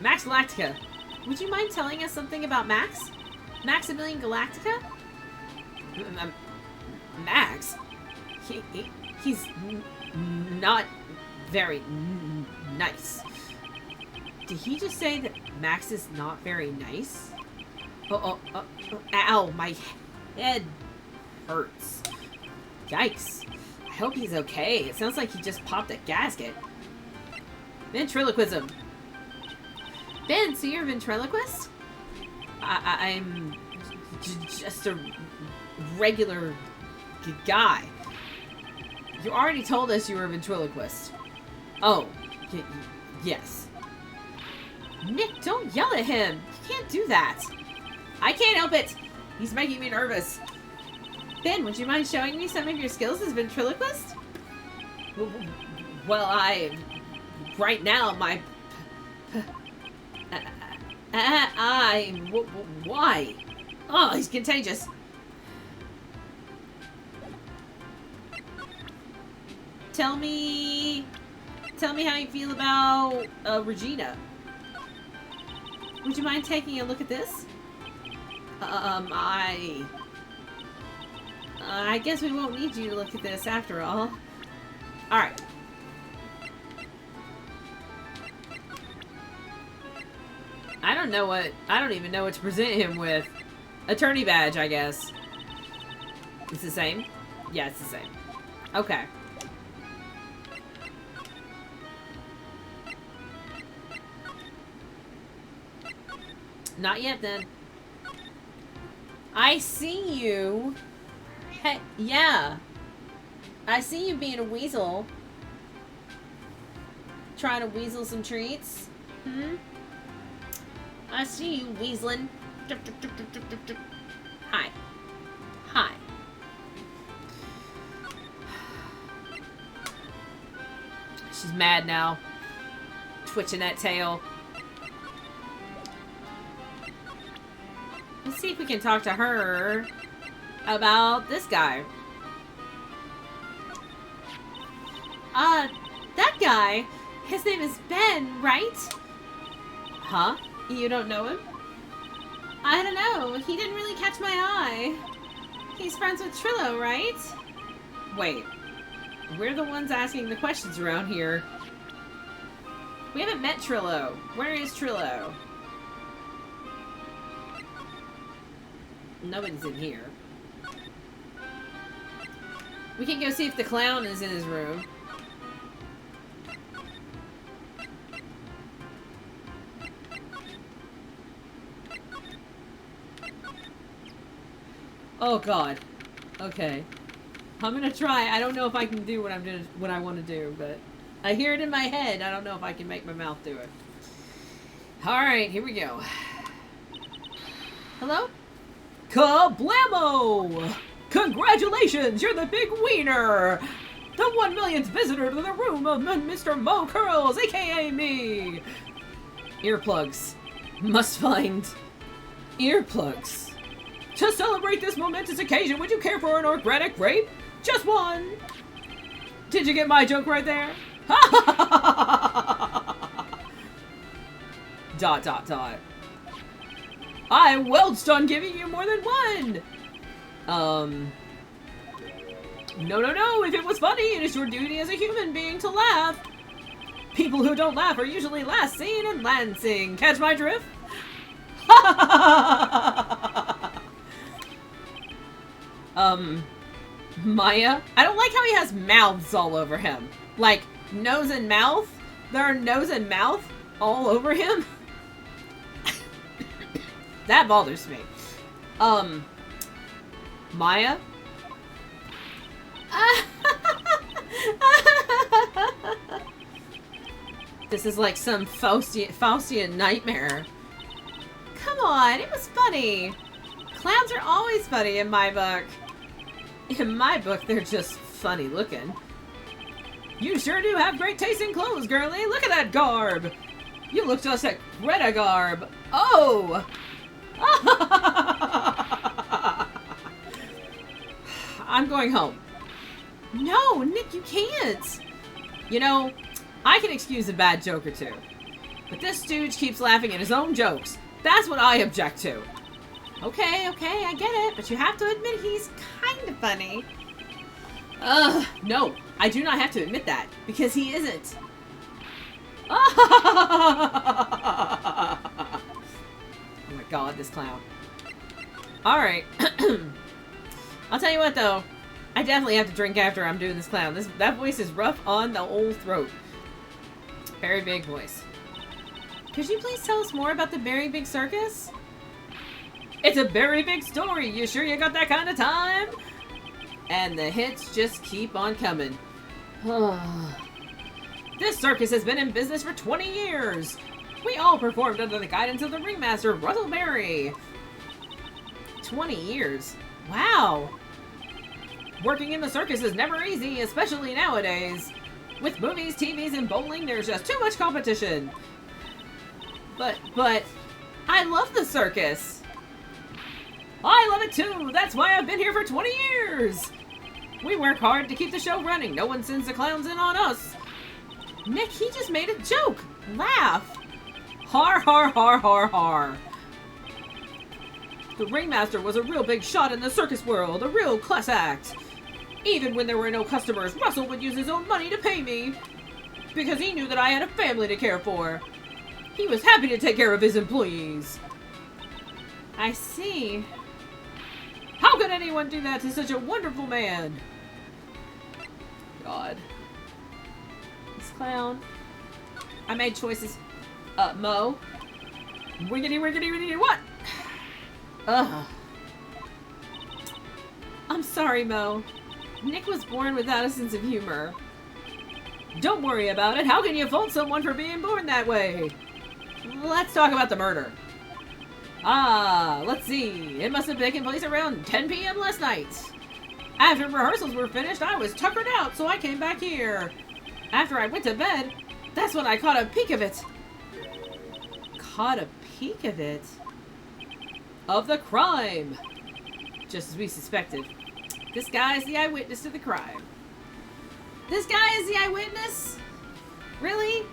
Max Galactica. Would you mind telling us something about Max? Maximilian Galactica? Max? He's not very nice. Did he just say that Max is not very nice? Ow, my head hurts. Yikes. I hope he's okay. It sounds like he just popped a gasket. Ventriloquism. Ben, so you're a ventriloquist? I'm just a regular guy. You already told us you were a ventriloquist. Oh, yes. Nick, don't yell at him. You can't do that. I can't help it. He's making me nervous. Ben, would you mind showing me some of your skills as ventriloquist? Well, right now, my... Why? Oh, he's contagious. Tell me how you feel about Regina. Would you mind taking a look at this? I guess we won't need you to look at this after all. Alright. I don't even know what to present him with. Attorney badge, I guess. It's the same? Yeah, it's the same. Okay. Not yet, then. I see you. Hey, yeah. I see you being a weasel. Trying to weasel some treats. Hmm? I see you weaseling. Hi. Hi. She's mad now. Twitching that tail. Let's see if we can talk to her about this guy. That guy, his name is Ben, right? Huh? You don't know him? I don't know. He didn't really catch my eye. He's friends with Trillo, right? Wait. We're the ones asking the questions around here. We haven't met Trillo. Where is Trillo? Nobody's in here. We can go see if the clown is in his room. Oh god. Okay. I'm gonna try. I don't know if I can do what I want to do, but I hear it in my head. I don't know if I can make my mouth do it. Alright, here we go. Hello? Kablamo! Congratulations! You're the big wiener! The 1 millionth visitor to the room of Mr. Mo Curls, aka me! Earplugs. Must find earplugs. To celebrate this momentous occasion, would you care for an organic grape? Just one! Did you get my joke right there? Dot, dot, dot. I'm well done giving you more than one! No. If it was funny, it is your duty as a human being to laugh. People who don't laugh are usually last seen in Lansing. Catch my drift? Maya? I don't like how he has mouths all over him. Like, nose and mouth? There are nose and mouth all over him? That bothers me. Maya? This is like some Faustian nightmare. Come on, it was funny. Clowns are always funny in my book. In my book, they're just funny looking. You sure do have great taste in clothes, girlie. Look at that garb. You look just like Greta garb. Oh! I'm going home. No, Nick, you can't. You know, I can excuse a bad joke or two. But this stooge keeps laughing at his own jokes. That's what I object to. Okay, I get it, but you have to admit he's kind of funny. No, I do not have to admit that, because he isn't. Oh my god, this clown. Alright. I'll tell you what, though. I definitely have to drink after I'm doing this clown. That voice is rough on the old throat. Very big voice. Could you please tell us more about the Very Big Circus? It's a very big story. You sure you got that kind of time? And the hits just keep on coming. This circus has been in business for 20 years. We all performed under the guidance of the ringmaster, Russell Berry. 20 years. Wow. Working in the circus is never easy, especially nowadays. With movies, TVs, and bowling, there's just too much competition. But, I love the circus. I love it too. That's why I've been here for 20 years. We work hard to keep the show running. No one sends the clowns in on us. Nick, he just made a joke. Laugh. Har, har, har, har, har. The ringmaster was a real big shot in the circus world. A real class act. Even when there were no customers, Russell would use his own money to pay me. Because he knew that I had a family to care for. He was happy to take care of his employees. I see. How could anyone do that to such a wonderful man? God. This clown. I made choices. Mo. Wiggity, wiggity, wiggity, what? Ugh. I'm sorry, Mo. Nick was born without a sense of humor. Don't worry about it. How can you fault someone for being born that way? Let's talk about the murder. Let's see. It must have taken place around 10 p.m. last night. After rehearsals were finished, I was tuckered out, so I came back here. After I went to bed, that's when I caught a peek of it. Caught a peek of it? Of the crime. Just as we suspected. This guy is the eyewitness to the crime. This guy is the eyewitness? Really?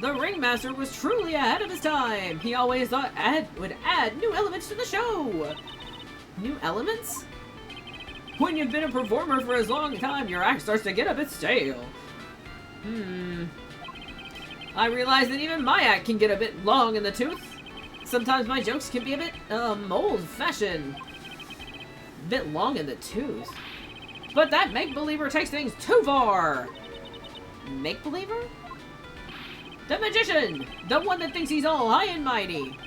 The ringmaster was truly ahead of his time. He always thought would add new elements to the show. New elements? When you've been a performer for as long a time, your act starts to get a bit stale. I realize that even my act can get a bit long in the tooth. Sometimes my jokes can be a bit, old-fashioned. A bit long in the tooth. But that make-believer takes things too far. Make-believer? The magician! The one that thinks he's all high and mighty.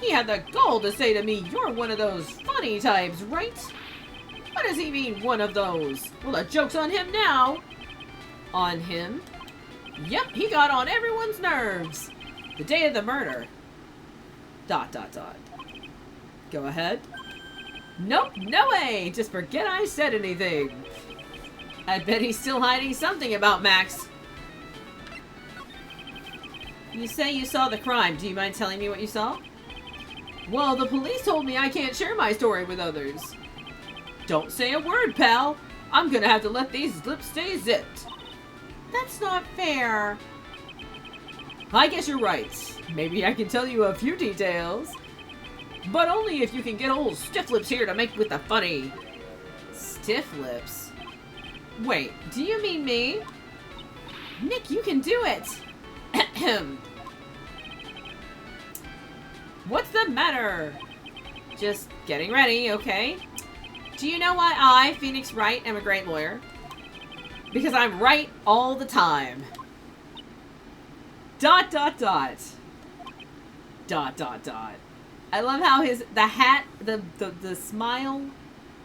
He had the gall to say to me, "You're one of those funny types, right?" What does he mean, one of those? Well, the joke's on him now. On him? Yep, he got on everyone's nerves. The day of the murder. ... Go ahead. Nope, no way! Just forget I said anything. I bet he's still hiding something about Max. You say you saw the crime. Do you mind telling me what you saw? Well, the police told me I can't share my story with others. Don't say a word, pal. I'm gonna have to let these lips stay zipped. That's not fair. I guess you're right. Maybe I can tell you a few details. But only if you can get old Stiff Lips here to make with the funny. Stiff Lips? Wait, do you mean me? Nick, you can do it. Ahem. What's the matter? Just getting ready, okay? Do you know why I, Phoenix Wright, am a great lawyer? Because I'm right all the time. ... I love how the hat, the smile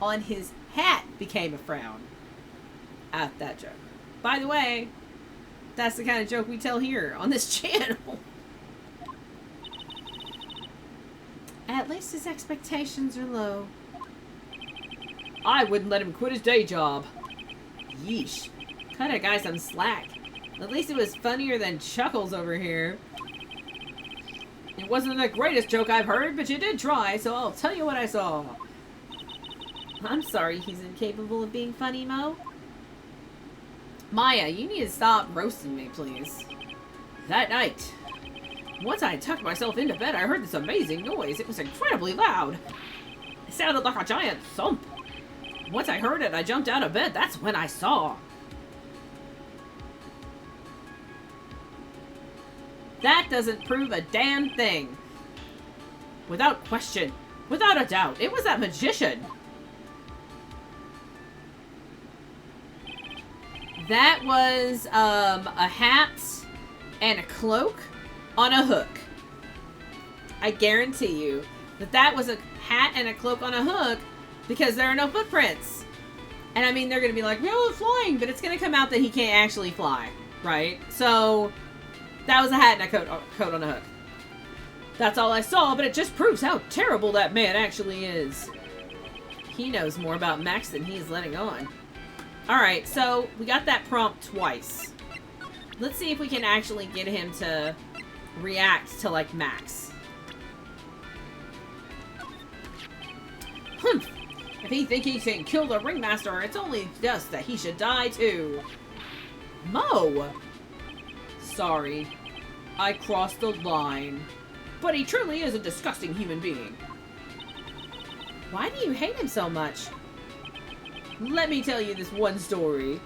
on his hat became a frown at that joke. By the way, that's the kind of joke we tell here on this channel. At least his expectations are low. I wouldn't let him quit his day job. Yeesh. Cut a guy some slack. At least it was funnier than Chuckles over here. It wasn't the greatest joke I've heard, but you did try, so I'll tell you what I saw. I'm sorry he's incapable of being funny, Mo. Maya, you need to stop roasting me, please. That night, once I tucked myself into bed, I heard this amazing noise. It was incredibly loud. It sounded like a giant thump. Once I heard it, I jumped out of bed. That's when I saw. That doesn't prove a damn thing. Without question, without a doubt, it was that magician. That was a hat and a cloak on a hook. I guarantee you that was a hat and a cloak on a hook because there are no footprints. And I mean, they're going to be like, well, it's flying, but it's going to come out that he can't actually fly, right? So that was a hat and a coat on a hook. That's all I saw, but it just proves how terrible that man actually is. He knows more about Max than he is letting on. Alright, so we got that prompt twice. Let's see if we can actually get him to react to, like, Max. Humph! If he thinks he can kill the ringmaster, it's only just that he should die too. Mo! Sorry. I crossed the line. But he truly is a disgusting human being. Why do you hate him so much? Let me tell you this one story.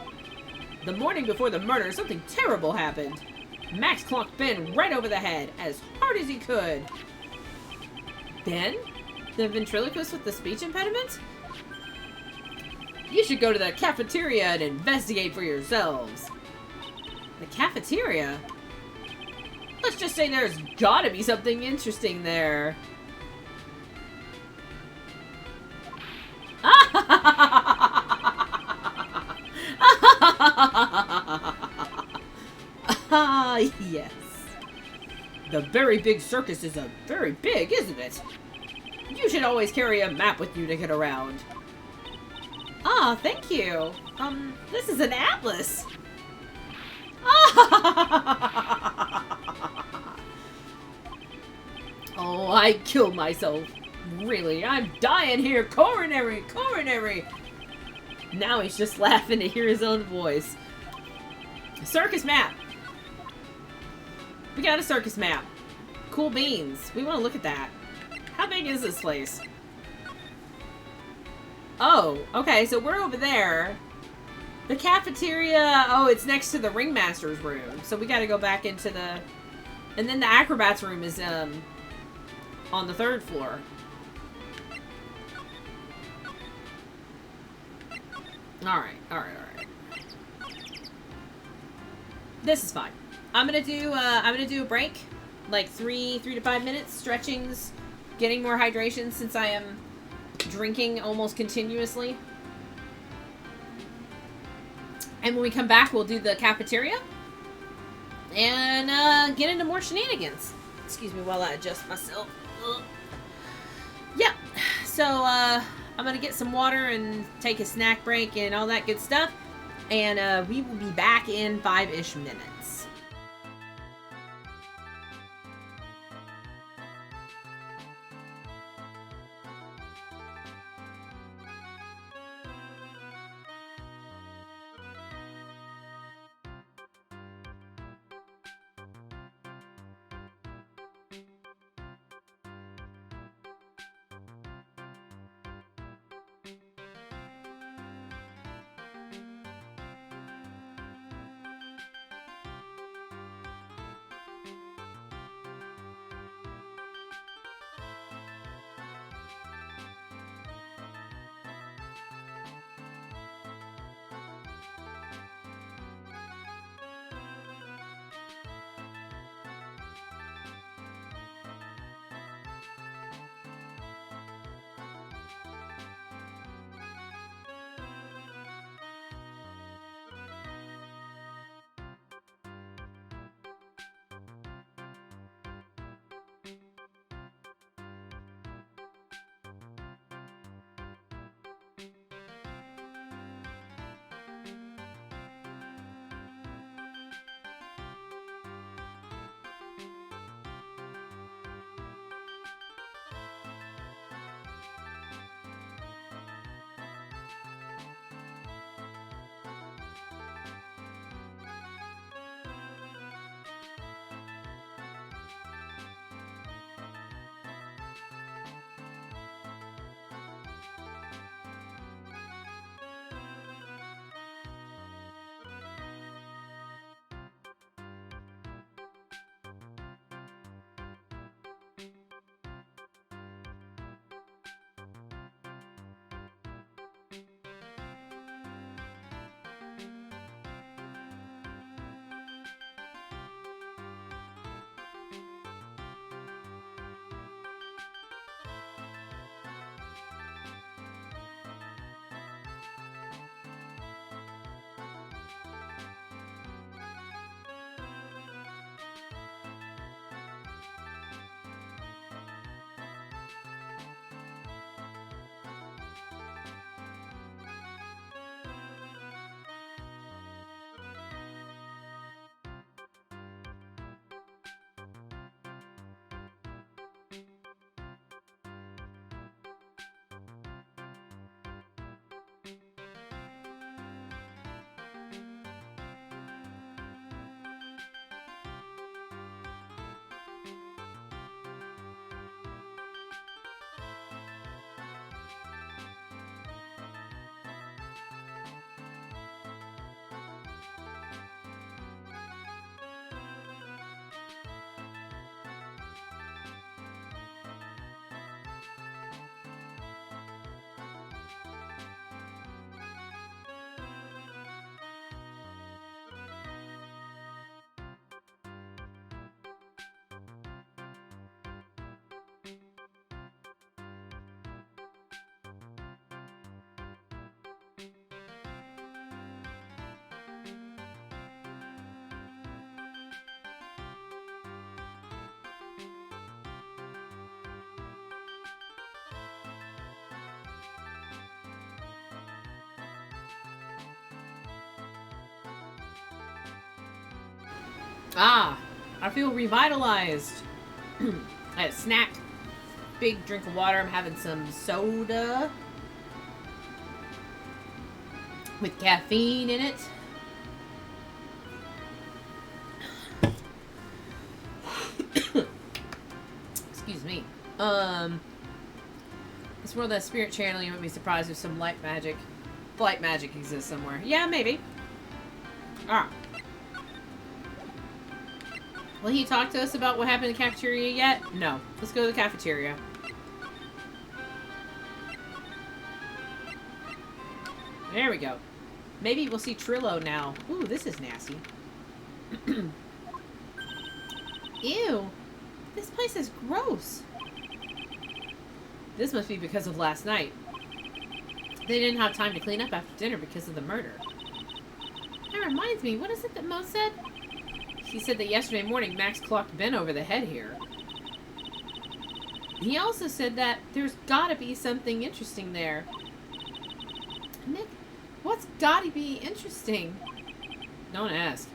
The morning before the murder, something terrible happened. Max clonked Ben right over the head, as hard as he could. Ben? The ventriloquist with the speech impediment? You should go to the cafeteria and investigate for yourselves. The cafeteria? Let's just say there's gotta be something interesting there. Ah, yes. The very big circus is very big, isn't it? You should always carry a map with you to get around. Ah, thank you. This is an atlas. Oh, I killed myself. Really, I'm dying here. Coronary, coronary. Now he's just laughing to hear his own voice. Circus map. We got a circus map. Cool beans. We want to look at that. How big is this place? Oh, okay, so we're over there. The cafeteria, oh, it's next to the ringmaster's room. So we gotta go back into the... And then the acrobat's room is, on the 3rd floor. Alright. This is fine. I'm gonna do a break. Like 3 to 5 minutes, stretchings, getting more hydration since I am drinking almost continuously. And when we come back, we'll do the cafeteria. And, get into more shenanigans. Excuse me while I adjust myself. Ugh. Yeah. So, I'm gonna get some water and take a snack break and all that good stuff. And, we will be back in 5-ish minutes. Ah, I feel revitalized. I had a snack, big drink of water. I'm having some soda with caffeine in it. Excuse me. This world has spirit channeling. You wouldn't be surprised if some light magic, flight magic exists somewhere. Yeah, maybe. Ah. Will he talk to us about what happened in the cafeteria yet? No. Let's go to the cafeteria. There we go. Maybe we'll see Trillo now. Ooh, this is nasty. Ew. This place is gross. This must be because of last night. They didn't have time to clean up after dinner because of the murder. That reminds me, what is it that Mo said? He said that yesterday morning Max clocked Ben over the head here. He also said that there's gotta be something interesting there. Nick, what's gotta be interesting? Don't ask.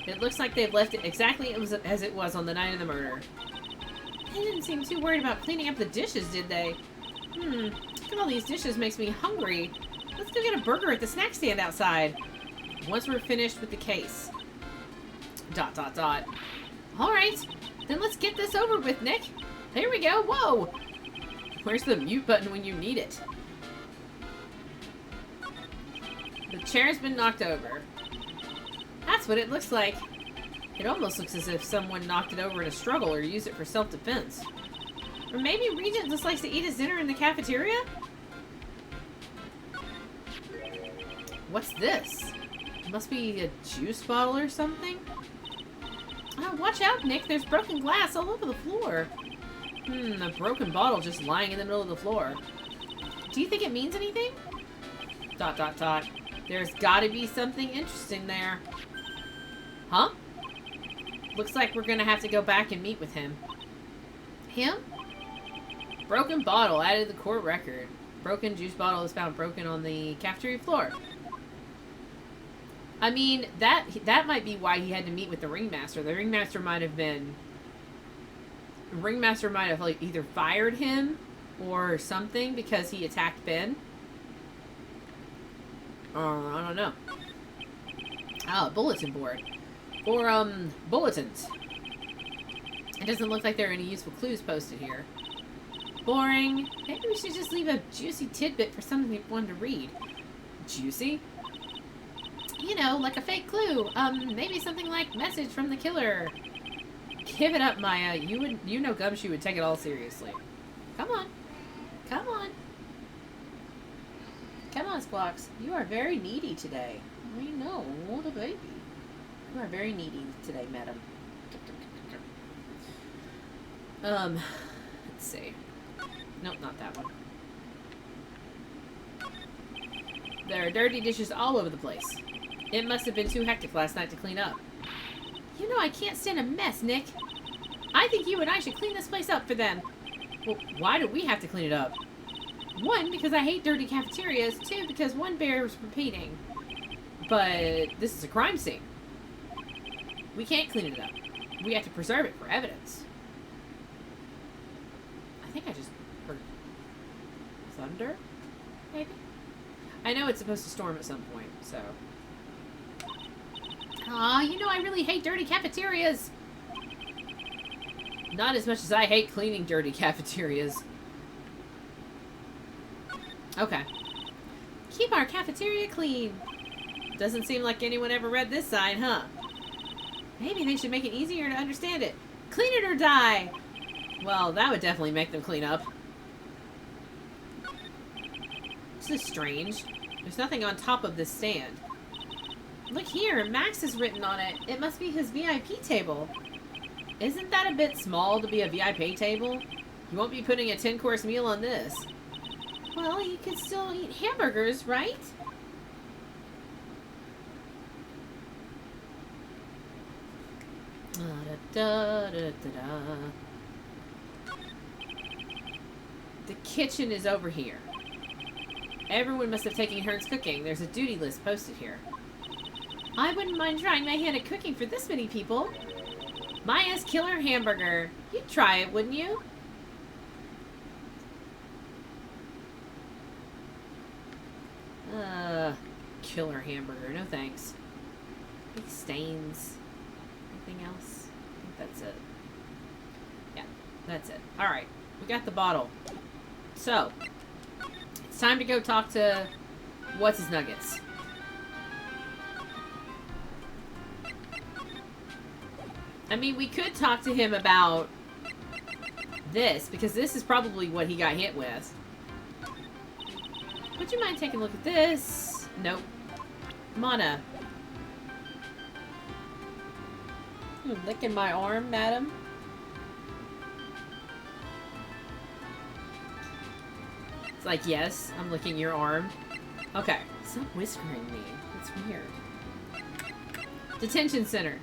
It looks like they've left it exactly as it was on the night of the murder. They didn't seem too worried about cleaning up the dishes, did they? Looking at all these dishes makes me hungry. Let's go get a burger at the snack stand outside. Once we're finished with the case. ... Alright, then let's get this over with, Nick. There we go, whoa! Where's the mute button when you need it? The chair's been knocked over. That's what it looks like. It almost looks as if someone knocked it over in a struggle or used it for self-defense. Or maybe Regent just likes to eat his dinner in the cafeteria? What's this? It must be a juice bottle or something? Oh, watch out, Nick. There's broken glass all over the floor. A broken bottle just lying in the middle of the floor. Do you think it means anything? ... There's gotta be something interesting there. Huh? Looks like we're gonna have to go back and meet with him. Him? Broken bottle added to the court record. Broken juice bottle is found broken on the cafeteria floor. I mean, that might be why he had to meet with the ringmaster. The ringmaster might have like either fired him or something because he attacked Ben. I don't know. Oh, bulletin board. Or, bulletins. It doesn't look like there are any useful clues posted here. Boring. Maybe we should just leave a juicy tidbit for something we wanted to read. Juicy? You know, like a fake clue. Maybe something like message from the killer. Give it up, Maya. You know Gumshoe would take it all seriously. Come on. Come on. Come on, Squawks. You are very needy today. I know. What a baby. You are very needy today, madam. Let's see. Nope, not that one. There are dirty dishes all over the place. It must have been too hectic last night to clean up. You know I can't stand a mess, Nick. I think you and I should clean this place up for them. Well, why do we have to clean it up? 1, because I hate dirty cafeterias. 2, because one bears repeating. But this is a crime scene. We can't clean it up. We have to preserve it for evidence. I think I just heard thunder, maybe? I know it's supposed to storm at some point, so... Aw, you know I really hate dirty cafeterias. Not as much as I hate cleaning dirty cafeterias. Okay. Keep our cafeteria clean. Doesn't seem like anyone ever read this sign, huh? Maybe they should make it easier to understand it. Clean it or die! Well, that would definitely make them clean up. This is strange. There's nothing on top of this stand. Look here, Max is written on it. It must be his VIP table. Isn't that a bit small to be a VIP table? You won't be putting a 10-course meal on this. Well, you could still eat hamburgers, right? The kitchen is over here. Everyone must have taken turns cooking. There's a duty list posted here. I wouldn't mind trying my hand at cooking for this many people. Maya's killer hamburger. You'd try it, wouldn't you? Killer hamburger. No thanks. Big stains. Anything else? I think that's it. Yeah, that's it. Alright, we got the bottle. So, it's time to go talk to What's-His-Nuggets. I mean, we could talk to him about this, because this is probably what he got hit with. Would you mind taking a look at this? Nope. Mana. You licking my arm, madam? It's like, yes, I'm licking your arm. Okay. Stop whispering me. It's weird. Detention center.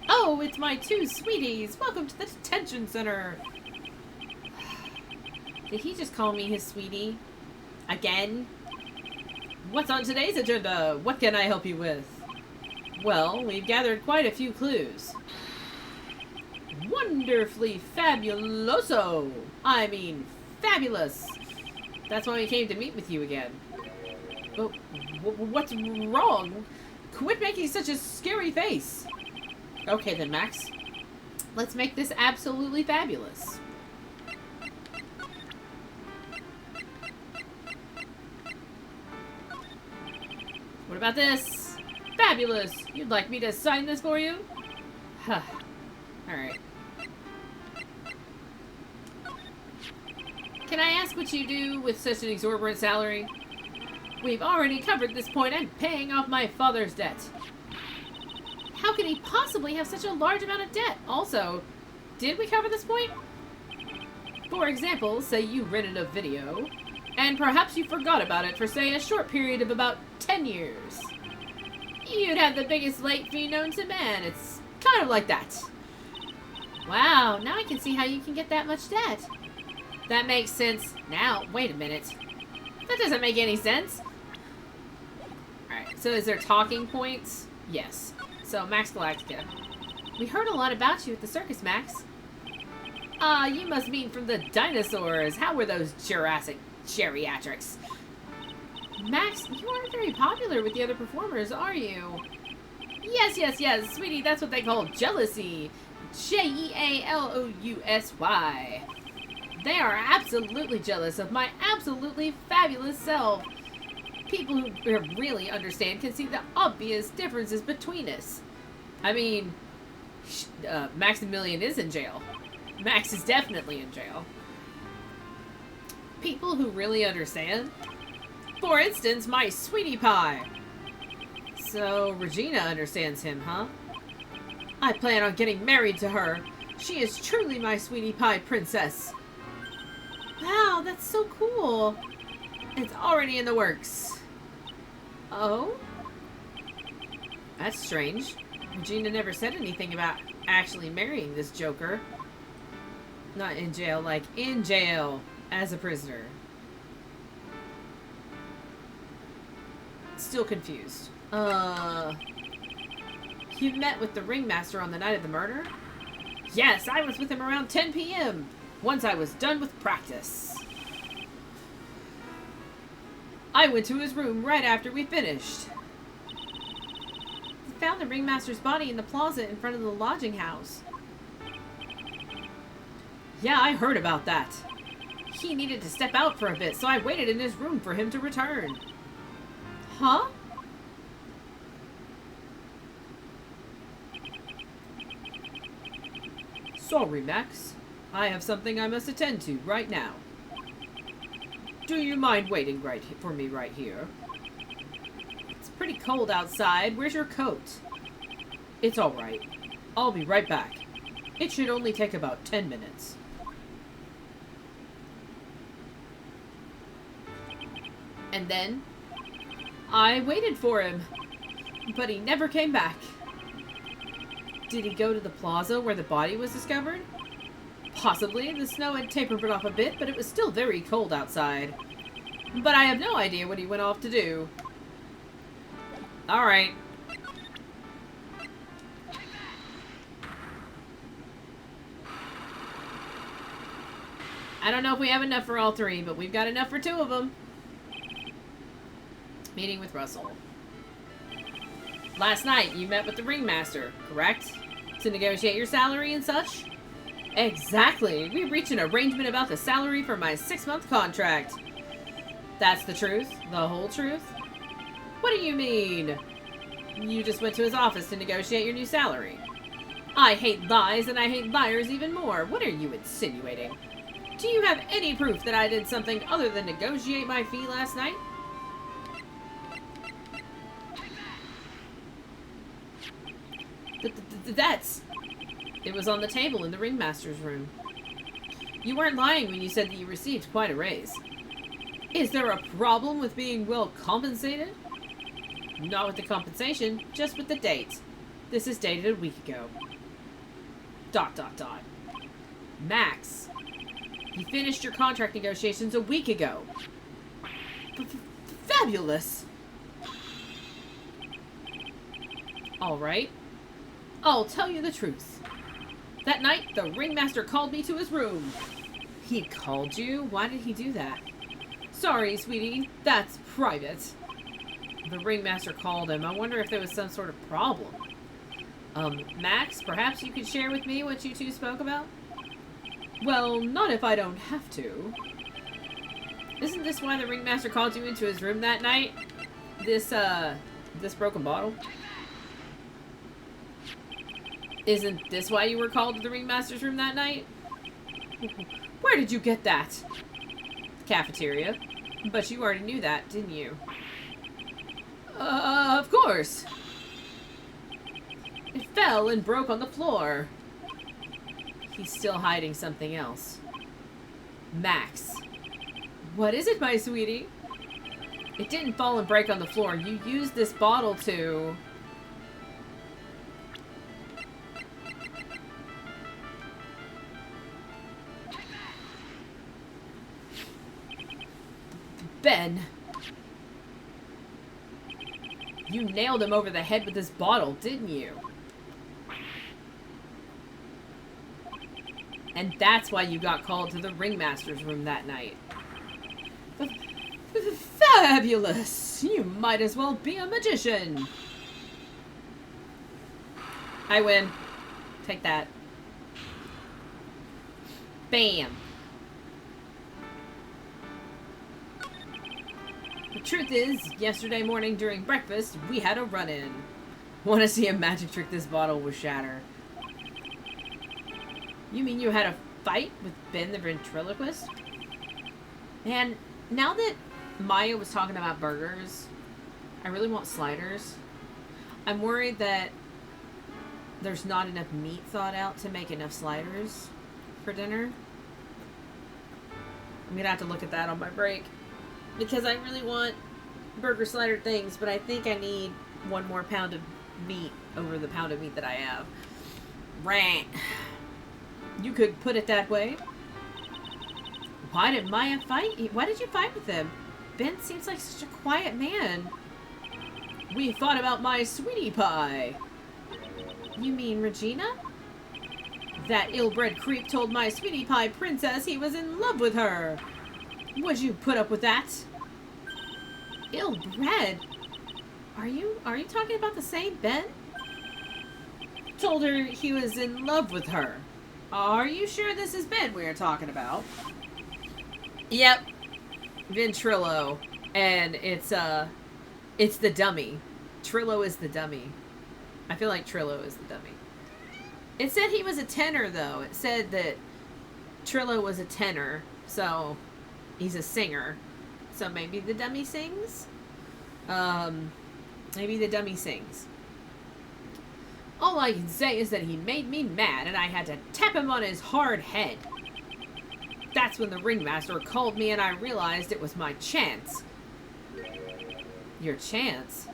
Oh, it's my two sweeties. Welcome to the detention center. Did he just call me his sweetie? Again? What's on today's agenda? What can I help you with? Well, we've gathered quite a few clues. Wonderfully fabuloso! I mean, fabulous! That's why we came to meet with you again. Oh, what's wrong? Quit making such a scary face! Okay then, Max. Let's make this absolutely fabulous. What about this? Fabulous! You'd like me to sign this for you? Huh. Alright. Can I ask what you do with such an exorbitant salary? We've already covered this point. I'm paying off my father's debt. How can he possibly have such a large amount of debt? Also, did we cover this point? For example, say you rented a video, and perhaps you forgot about it for, say, a short period of about 10 years. You'd have the biggest late fee known to man. It's kind of like that. Wow, now I can see how you can get that much debt. That makes sense. Now, wait a minute. That doesn't make any sense. Alright, so is there talking points? Yes. So, Max Galactica. We heard a lot about you at the circus, Max. Ah, you must mean from the dinosaurs. How were those Jurassic geriatrics? Max, you aren't very popular with the other performers, are you? Yes, yes, yes, sweetie, that's what they call jealousy. Jealousy. They are absolutely jealous of my absolutely fabulous self. People who really understand can see the obvious differences between us. I mean, Maximilian is in jail. Max is definitely in jail. People who really understand? For instance, my sweetie pie. So, Regina understands him, huh? I plan on getting married to her. She is truly my sweetie pie princess. Wow, that's so cool. It's already in the works. Oh? That's strange. Regina never said anything about actually marrying this joker. Not in jail, like in jail as a prisoner. Still confused. You met with the ringmaster on the night of the murder? Yes, I was with him around 10 p.m. once I was done with practice. I went to his room right after we finished. We found the ringmaster's body in the closet in front of the lodging house. Yeah, I heard about that. He needed to step out for a bit, so I waited in his room for him to return. Huh? Sorry, Max. I have something I must attend to right now. Do you mind waiting for me right here? It's pretty cold outside. Where's your coat? It's alright. I'll be right back. It should only take about 10 minutes. And then, I waited for him. but he never came back. Did he go to the plaza where the body was discovered? Possibly. The snow had tapered off a bit, but it was still very cold outside. But I have no idea what he went off to do. Alright. I don't know if we have enough for all three, but we've got enough for two of them. Meeting with Russell. Last night, you met with the ringmaster, correct? To negotiate your salary and such? Exactly. We reached an arrangement about the salary for my 6-month contract. That's the truth? The whole truth? What do you mean? You just went to his office to negotiate your new salary. I hate lies, and I hate liars even more. What are you insinuating? Do you have any proof that I did something other than negotiate my fee last night? That's... It was on the table in the ringmaster's room. You weren't lying when you said that you received quite a raise. Is there a problem with being well compensated? Not with the compensation, just with the date. This is dated a week ago. ... Max, you finished your contract negotiations a week ago. Fabulous! Alright. I'll tell you the truth. That night, the ringmaster called me to his room. He called you? Why did he do that? Sorry, sweetie. That's private. The ringmaster called him. I wonder if there was some sort of problem. Max, perhaps you could share with me what you two spoke about? Well, not if I don't have to. Isn't this why the ringmaster called you into his room that night? This broken bottle? Isn't this why you were called to the ringmaster's room that night? Where did you get that? The cafeteria. But you already knew that, didn't you? Of course. It fell and broke on the floor. He's still hiding something else. Max. What is it, my sweetie? It didn't fall and break on the floor. You used this bottle to... Ben. You nailed him over the head with this bottle, didn't you? And that's why you got called to the ringmaster's room that night. Fabulous! You might as well be a magician. I win. Take that. Bam. The truth is, yesterday morning during breakfast, we had a run-in. Want to see a magic trick this bottle will shatter. You mean you had a fight with Ben the ventriloquist? And now that Maya was talking about burgers, I really want sliders. I'm worried that there's not enough meat thawed out to make enough sliders for dinner. I'm gonna have to look at that on my break. Because I really want burger slider things, but I think I need 1 more pound of meat over the pound of meat that I have. Right. You could put it that way. Why did Maya fight? Why did you fight with him? Ben seems like such a quiet man. We thought about my sweetie pie. You mean Regina? That ill-bred creep told my sweetie pie princess he was in love with her. Would you put up with that? Ill-bred? Are you talking about the same Ben? Told her he was in love with her. Are you sure this is Ben we're talking about? Yep. Ventrilo. And it's the dummy. Trillo is the dummy. I feel like Trillo is the dummy. It said he was a tenor, though. It said that Trillo was a tenor, so he's a singer. So maybe the dummy sings? Maybe the dummy sings. All I can say is that he made me mad, and I had to tap him on his hard head. That's when the ringmaster called me, and I realized it was my chance. Your chance?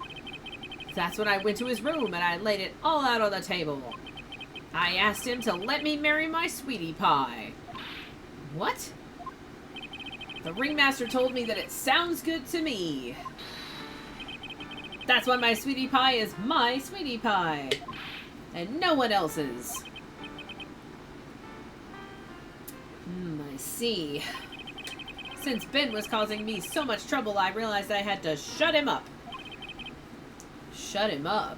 That's when I went to his room and I laid it all out on the table. I asked him to let me marry my sweetie pie. What? The ringmaster told me that it sounds good to me. That's why my sweetie pie is my sweetie pie. And no one else's. I see. Since Ben was causing me so much trouble, I realized I had to shut him up. Shut him up?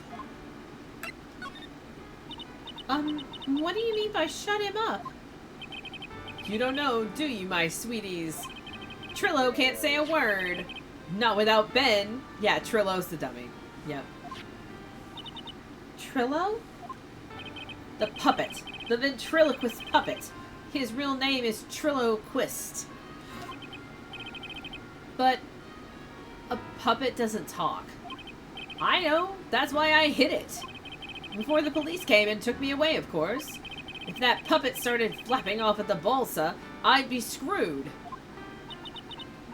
What do you mean by shut him up? You don't know, do you, my sweeties? Trillo can't say a word. Not without Ben. Yeah, Trillo's the dummy. Yep. Trillo? The puppet. The ventriloquist puppet. His real name is Trilloquist. But a puppet doesn't talk. I know. That's why I hid it. Before the police came and took me away, of course. If that puppet started flapping off at the balsa, I'd be screwed.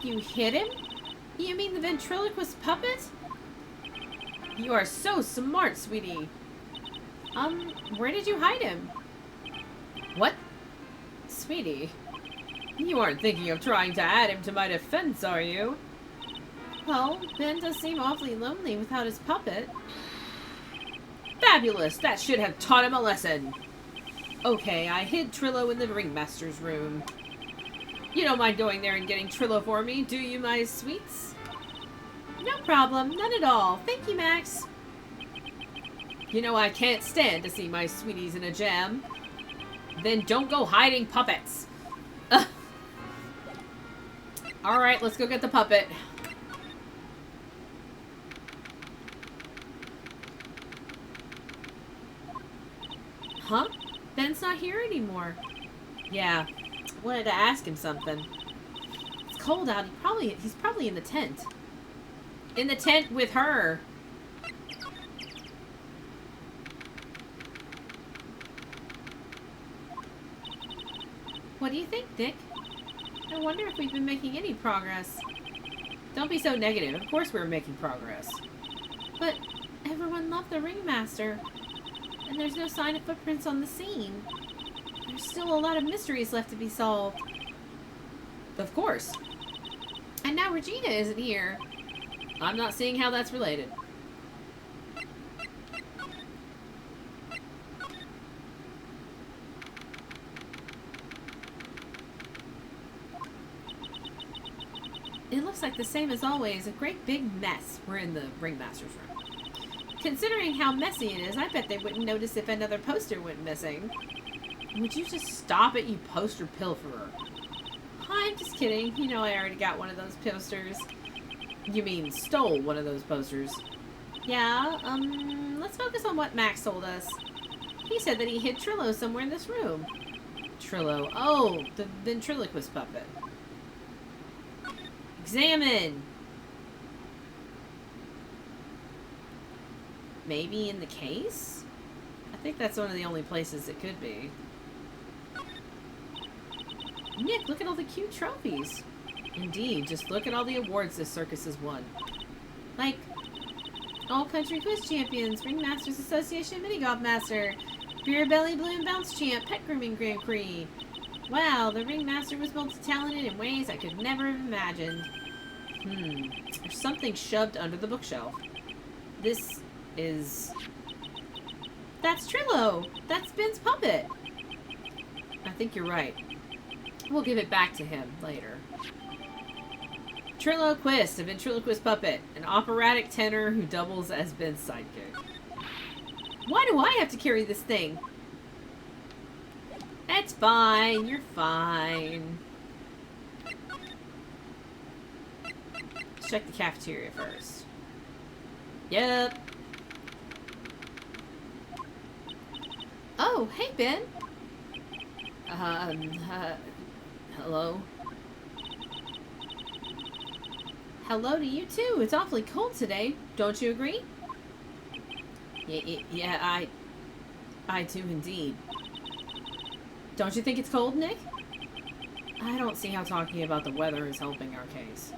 You hid him? You mean the ventriloquist puppet? You are so smart, sweetie. Where did you hide him? What? Sweetie, you aren't thinking of trying to add him to my defense, are you? Well, Ben does seem awfully lonely without his puppet. Fabulous! That should have taught him a lesson. Okay, I hid Trillo in the ringmaster's room. You don't mind going there and getting Trillo for me, do you, my sweets? No problem, none at all. Thank you, Max. You know I can't stand to see my sweeties in a jam. Then don't go hiding puppets. Alright, let's go get the puppet. Huh? Ben's not here anymore. Yeah, wanted to ask him something. It's cold out. He's probably in the tent. In the tent with her. What do you think, Dick? I wonder if we've been making any progress. Don't be so negative. Of course we're making progress. But everyone loved the ringmaster. And there's no sign of footprints on the scene. There's still a lot of mysteries left to be solved. Of course. And now Regina isn't here. I'm not seeing how that's related. It looks like the same as always. A great big mess. We're in the ringmaster's room. Considering how messy it is, I bet they wouldn't notice if another poster went missing. Would you just stop it, you poster pilferer? I'm just kidding. You know I already got one of those posters. You mean stole one of those posters? Yeah, let's focus on what Max told us. He said that he hid Trillo somewhere in this room. Trillo. Oh, the ventriloquist puppet. Examine! Maybe in the case? I think that's one of the only places it could be. Nick, look at all the cute trophies. Indeed, just look at all the awards this circus has won. Like, All Country Quiz Champions, Ringmasters Association Mini Golf Master, Beer Belly Balloon Bounce Champ, Pet Grooming Grand Prix. Wow, the Ringmaster was multi-talented in ways I could never have imagined. There's something shoved under the bookshelf. This is... That's Trillo! That's Ben's puppet! I think you're right. We'll give it back to him later. Trilloquist, a ventriloquist puppet. An operatic tenor who doubles as Ben's sidekick. Why do I have to carry this thing? That's fine. You're fine. Let's check the cafeteria first. Yep. Oh, hey, Ben. Hello? Hello to you, too. It's awfully cold today. Don't you agree? Yeah, I do indeed. Don't you think it's cold, Nick? I don't see how talking about the weather is helping our case.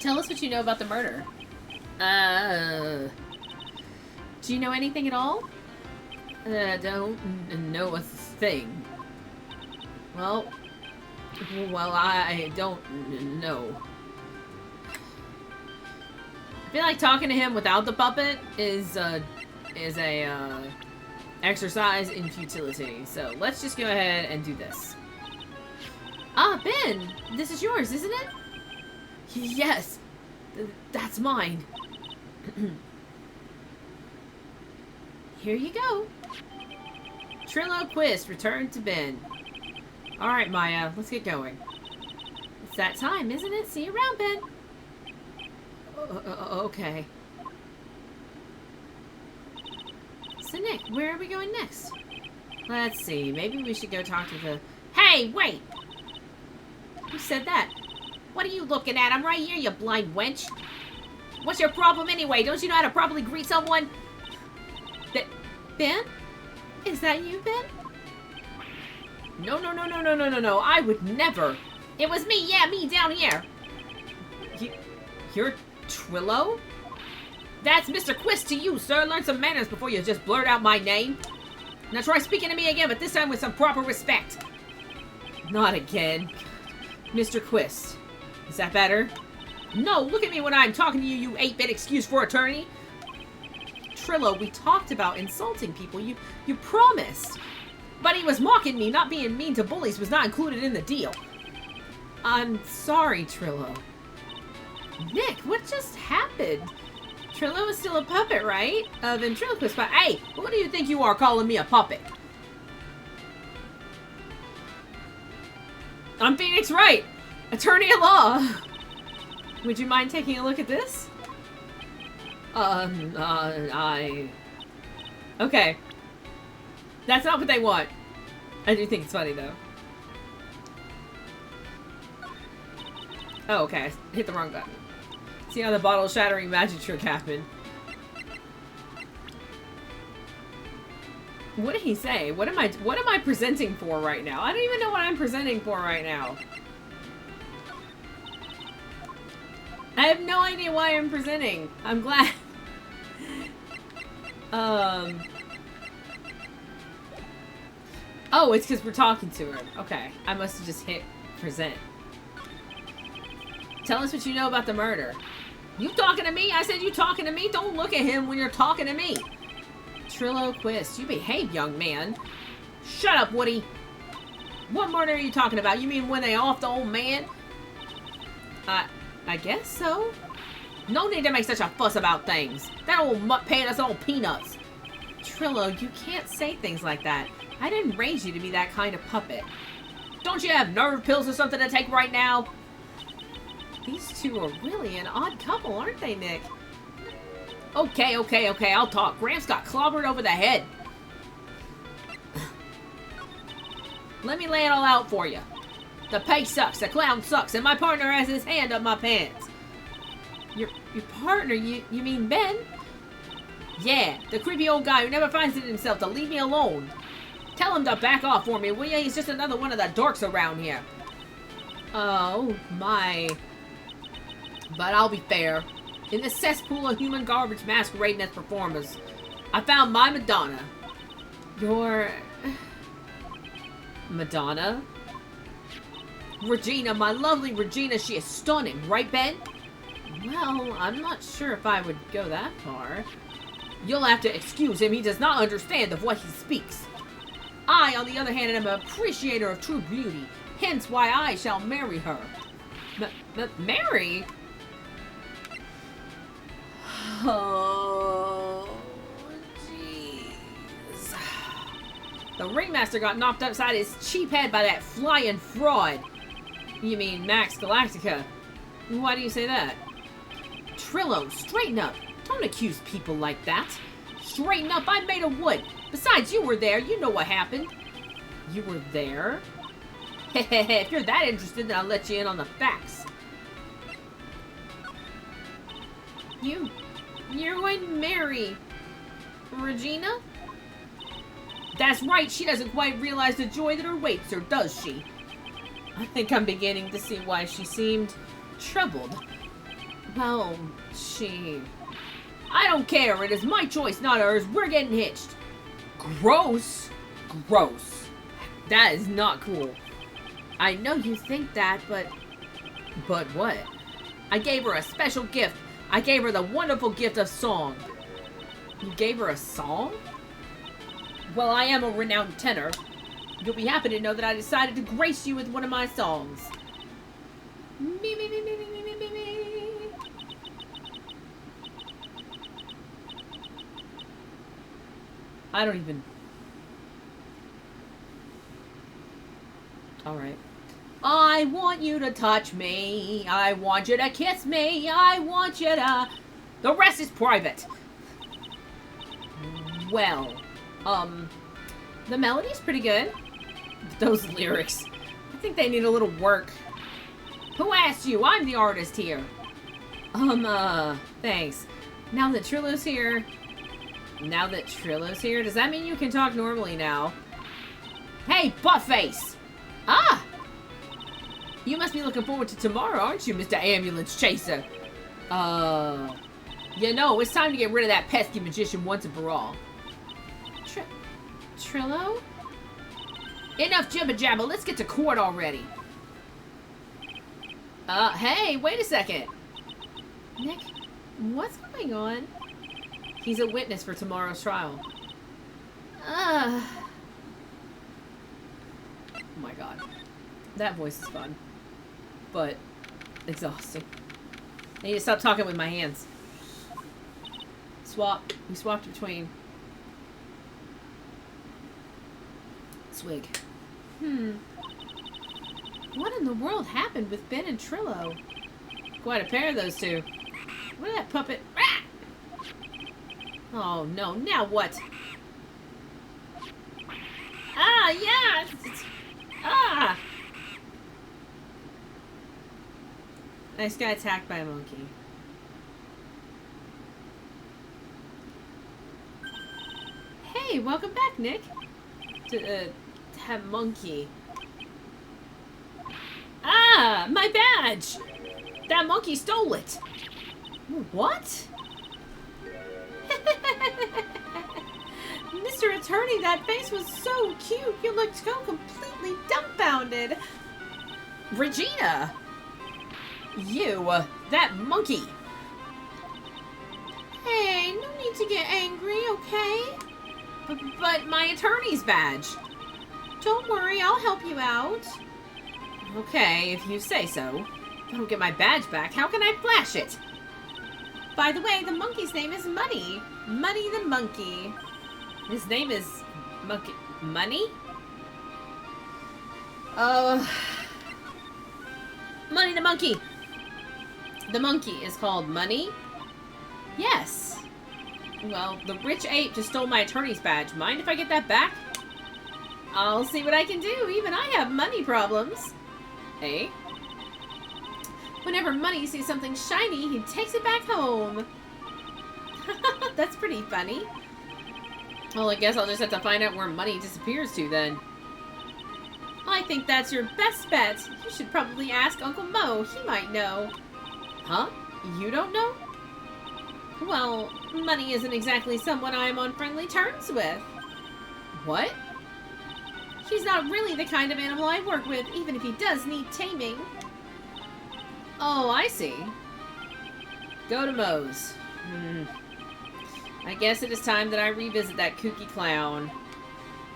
Tell us what you know about the murder. Do you know anything at all? Don't know a thing. Well, I don't know. I feel like talking to him without the puppet is a exercise in futility. So let's just go ahead and do this. Ah, Ben, this is yours, isn't it? Yes, that's mine. Here you go. Triloquist returned to Ben. Alright, Maya, let's get going. It's that time, isn't it? See you around, Ben. Okay. So, Nick, where are we going next? Let's see. Maybe we should go talk to the... Hey, wait! Who said that? What are you looking at? I'm right here, you blind wench. What's your problem anyway? Don't you know how to properly greet someone? Ben? Is that you, Ben? No. I would never. It was me, yeah, me down here. You're Trillo? That's Mr. Quist to you, sir. Learn some manners before you just blurt out my name. Now try speaking to me again, but this time with some proper respect. Not again. Mr. Quist. Is that better? No, look at me when I'm talking to you, you 8-bit excuse for attorney. Trillo, we talked about insulting people. You promised. But he was mocking me. Not being mean to bullies was not included in the deal. I'm sorry, Trillo. Nick, what just happened? Trillo is still a puppet, right? Ventriloquist, but hey, what do you think you are calling me a puppet? I'm Phoenix Wright, attorney at law. Would you mind taking a look at this? Okay. That's not what they want. I do think it's funny, though. Oh, okay. I hit the wrong button. See how the bottle-shattering magic trick happened. What did he say? What am I presenting for right now? I don't even know what I'm presenting for right now. I have no idea why I'm presenting. I'm glad. Oh, it's because we're talking to her. Okay. I must have just hit present. Tell us what you know about the murder. You talking to me? I said you talking to me? Don't look at him when you're talking to me. Triloquist, you behave, young man. Shut up, Woody. What murder are you talking about? You mean when they offed the old man? I guess so. No need to make such a fuss about things. That old mutt paid us all peanuts. Trillo, you can't say things like that. I didn't raise you to be that kind of puppet. Don't you have nerve pills or something to take right now? These two are really an odd couple, aren't they, Nick? Okay, I'll talk. Gramps got clobbered over the head. Let me lay it all out for you. The pay sucks, the clown sucks, and my partner has his hand up my pants. Your partner? You mean Ben? Yeah, the creepy old guy who never finds it in himself to leave me alone. Tell him to back off for me, will ya? He's just another one of the dorks around here. Oh, my. But I'll be fair. In this cesspool of human garbage masquerading as performers, I found my Madonna. Your... Madonna? Regina, my lovely Regina, she is stunning, right, Ben? Well, I'm not sure if I would go that far. You'll have to excuse him, he does not understand of what he speaks. I, on the other hand, am an appreciator of true beauty, hence why I shall marry her. Marry? Oh, jeez. The ringmaster got knocked upside his cheap head by that flying fraud. You mean Max Galactica? Why do you say that? Trillo, straighten up. Don't accuse people like that. Straighten up, I'm made of wood. Besides, you were there. You know what happened. You were there? If you're that interested, then I'll let you in on the facts. You're going to marry Regina? That's right, she doesn't quite realize the joy that awaits her, does she? I think I'm beginning to see why she seemed troubled. Well, I don't care. It is my choice, not hers. We're getting hitched. Gross. Gross. That is not cool. I know you think that, but... But what? I gave her a special gift. I gave her the wonderful gift of song. You gave her a song? Well, I am a renowned tenor. You'll be happy to know that I decided to grace you with one of my songs. Me, me, me, me, me, me, me, me. I don't even... Alright. I want you to touch me. I want you to kiss me. I want you to... The rest is private. Well, the melody's pretty good. Those lyrics. I think they need a little work. Who asked you? I'm the artist here. Thanks. Now that Trillo's here... does that mean you can talk normally now? Hey, buttface! Ah! You must be looking forward to tomorrow, aren't you, Mr. Ambulance Chaser? You know, it's time to get rid of that pesky magician once and for all. Trillo? Enough jibber-jabber, let's get to court already. Hey, wait a second. Nick, what's going on? He's a witness for tomorrow's trial. Oh my god. That voice is fun. But exhausting. I need to stop talking with my hands. Swap. We swapped between. Swig. What in the world happened with Ben and Trillo? Quite a pair of those two. What is that puppet? Ah! Oh no, now what? Ah, yeah! Ah! I just got attacked by a monkey. Hey, welcome back, Nick. To have monkey. Ah, my badge! That monkey stole it. What? Mr. Attorney, that face was so cute. You looked so completely dumbfounded. Regina! You, that monkey. Hey, no need to get angry, okay? But my attorney's badge. Don't worry, I'll help you out. Okay, if you say so. If I don't get my badge back, how can I flash it? By the way, the monkey's name is Money. Money the monkey. His name is Monkey... Money? Money the monkey. The monkey is called Money? Yes. Well, the rich ape just stole my attorney's badge. Mind if I get that back? I'll see what I can do. Even I have money problems. Hey? Whenever Money sees something shiny, he takes it back home. That's pretty funny. Well, I guess I'll just have to find out where Money disappears to then. I think that's your best bet. You should probably ask Uncle Mo. He might know. Huh? You don't know? Well, Money isn't exactly someone I'm on friendly terms with. What? He's not really the kind of animal I work with, even if he does need taming. Oh, I see. Go to Moe's. I guess it is time that I revisit that kooky clown.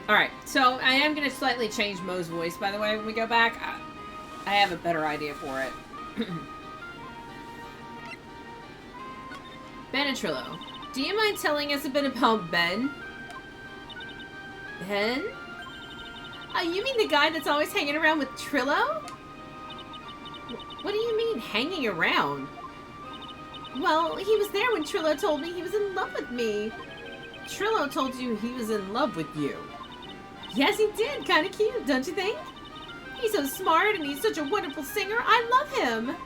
Alright, so I am going to slightly change Moe's voice, by the way, when we go back. I have a better idea for it. Ben and Trillo. Do you mind telling us a bit about Ben? Ben? Oh, you mean the guy that's always hanging around with Trillo? What do you mean, hanging around? Well, he was there when Trillo told me he was in love with me. Trillo told you he was in love with you. Yes, he did. Kind of cute, don't you think? He's so smart and he's such a wonderful singer. I love him.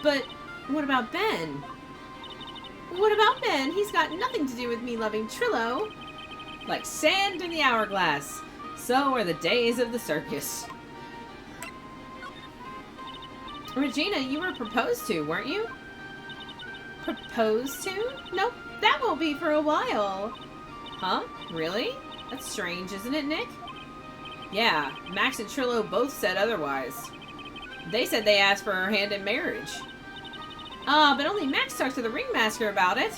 But what about Ben? What about Ben? He's got nothing to do with me loving Trillo. Like sand in the hourglass. So are the days of the circus. Regina, you were proposed to, weren't you? Propose to? Nope, that won't be for a while. Huh? Really? That's strange, isn't it, Nick? Yeah, Max and Trillo both said otherwise. They said they asked for her hand in marriage. But only Max talked to the ringmaster about it.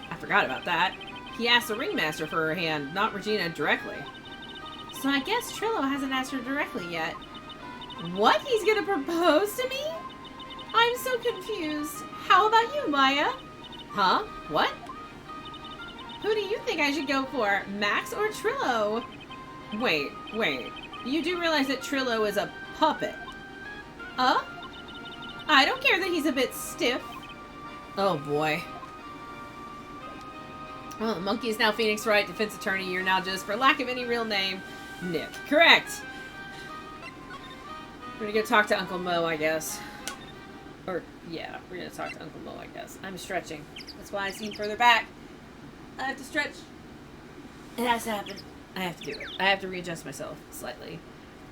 I forgot about that. He asked the ringmaster for her hand, not Regina directly. So I guess Trillo hasn't asked her directly yet. What? He's gonna propose to me? I'm so confused. How about you, Maya? Huh? What? Who do you think I should go for, Max or Trillo? Wait. You do realize that Trillo is a puppet? I don't care that he's a bit stiff. Oh boy. Well, the monkey is now Phoenix Wright, defense attorney. You're now just, for lack of any real name, Nick. Correct! We're gonna go talk to Uncle Mo, I guess. Or, yeah, we're gonna talk to Uncle Mo, I guess. I'm stretching. That's why I seem further back. I have to stretch. It has to happen. I have to do it. I have to readjust myself slightly.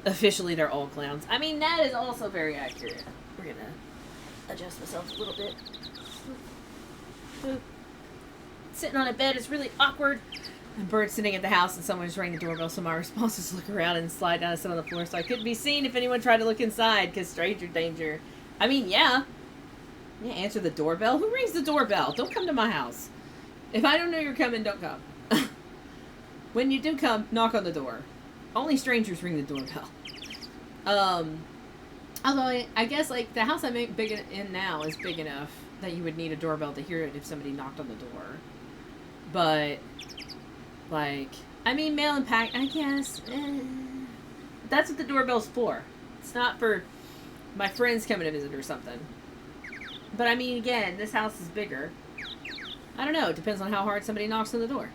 Officially, they're all clowns. I mean, that is also very accurate. We're gonna adjust myself a little bit. Sitting on a bed is really awkward. And Bird's sitting at the house and someone's ringing the doorbell, so my response is look around and slide down and sit on the floor so I couldn't be seen if anyone tried to look inside, because stranger danger. I mean, yeah. Yeah, answer the doorbell? Who rings the doorbell? Don't come to my house. If I don't know you're coming, don't come. When you do come, knock on the door. Only strangers ring the doorbell. Although I guess, like, the house I'm in now is big enough that you would need a doorbell to hear it if somebody knocked on the door. But, like, I mean, mail and pack, I guess. That's what the doorbell's for. It's not for my friends coming to visit or something. But, I mean, again, this house is bigger. I don't know. It depends on how hard somebody knocks on the door.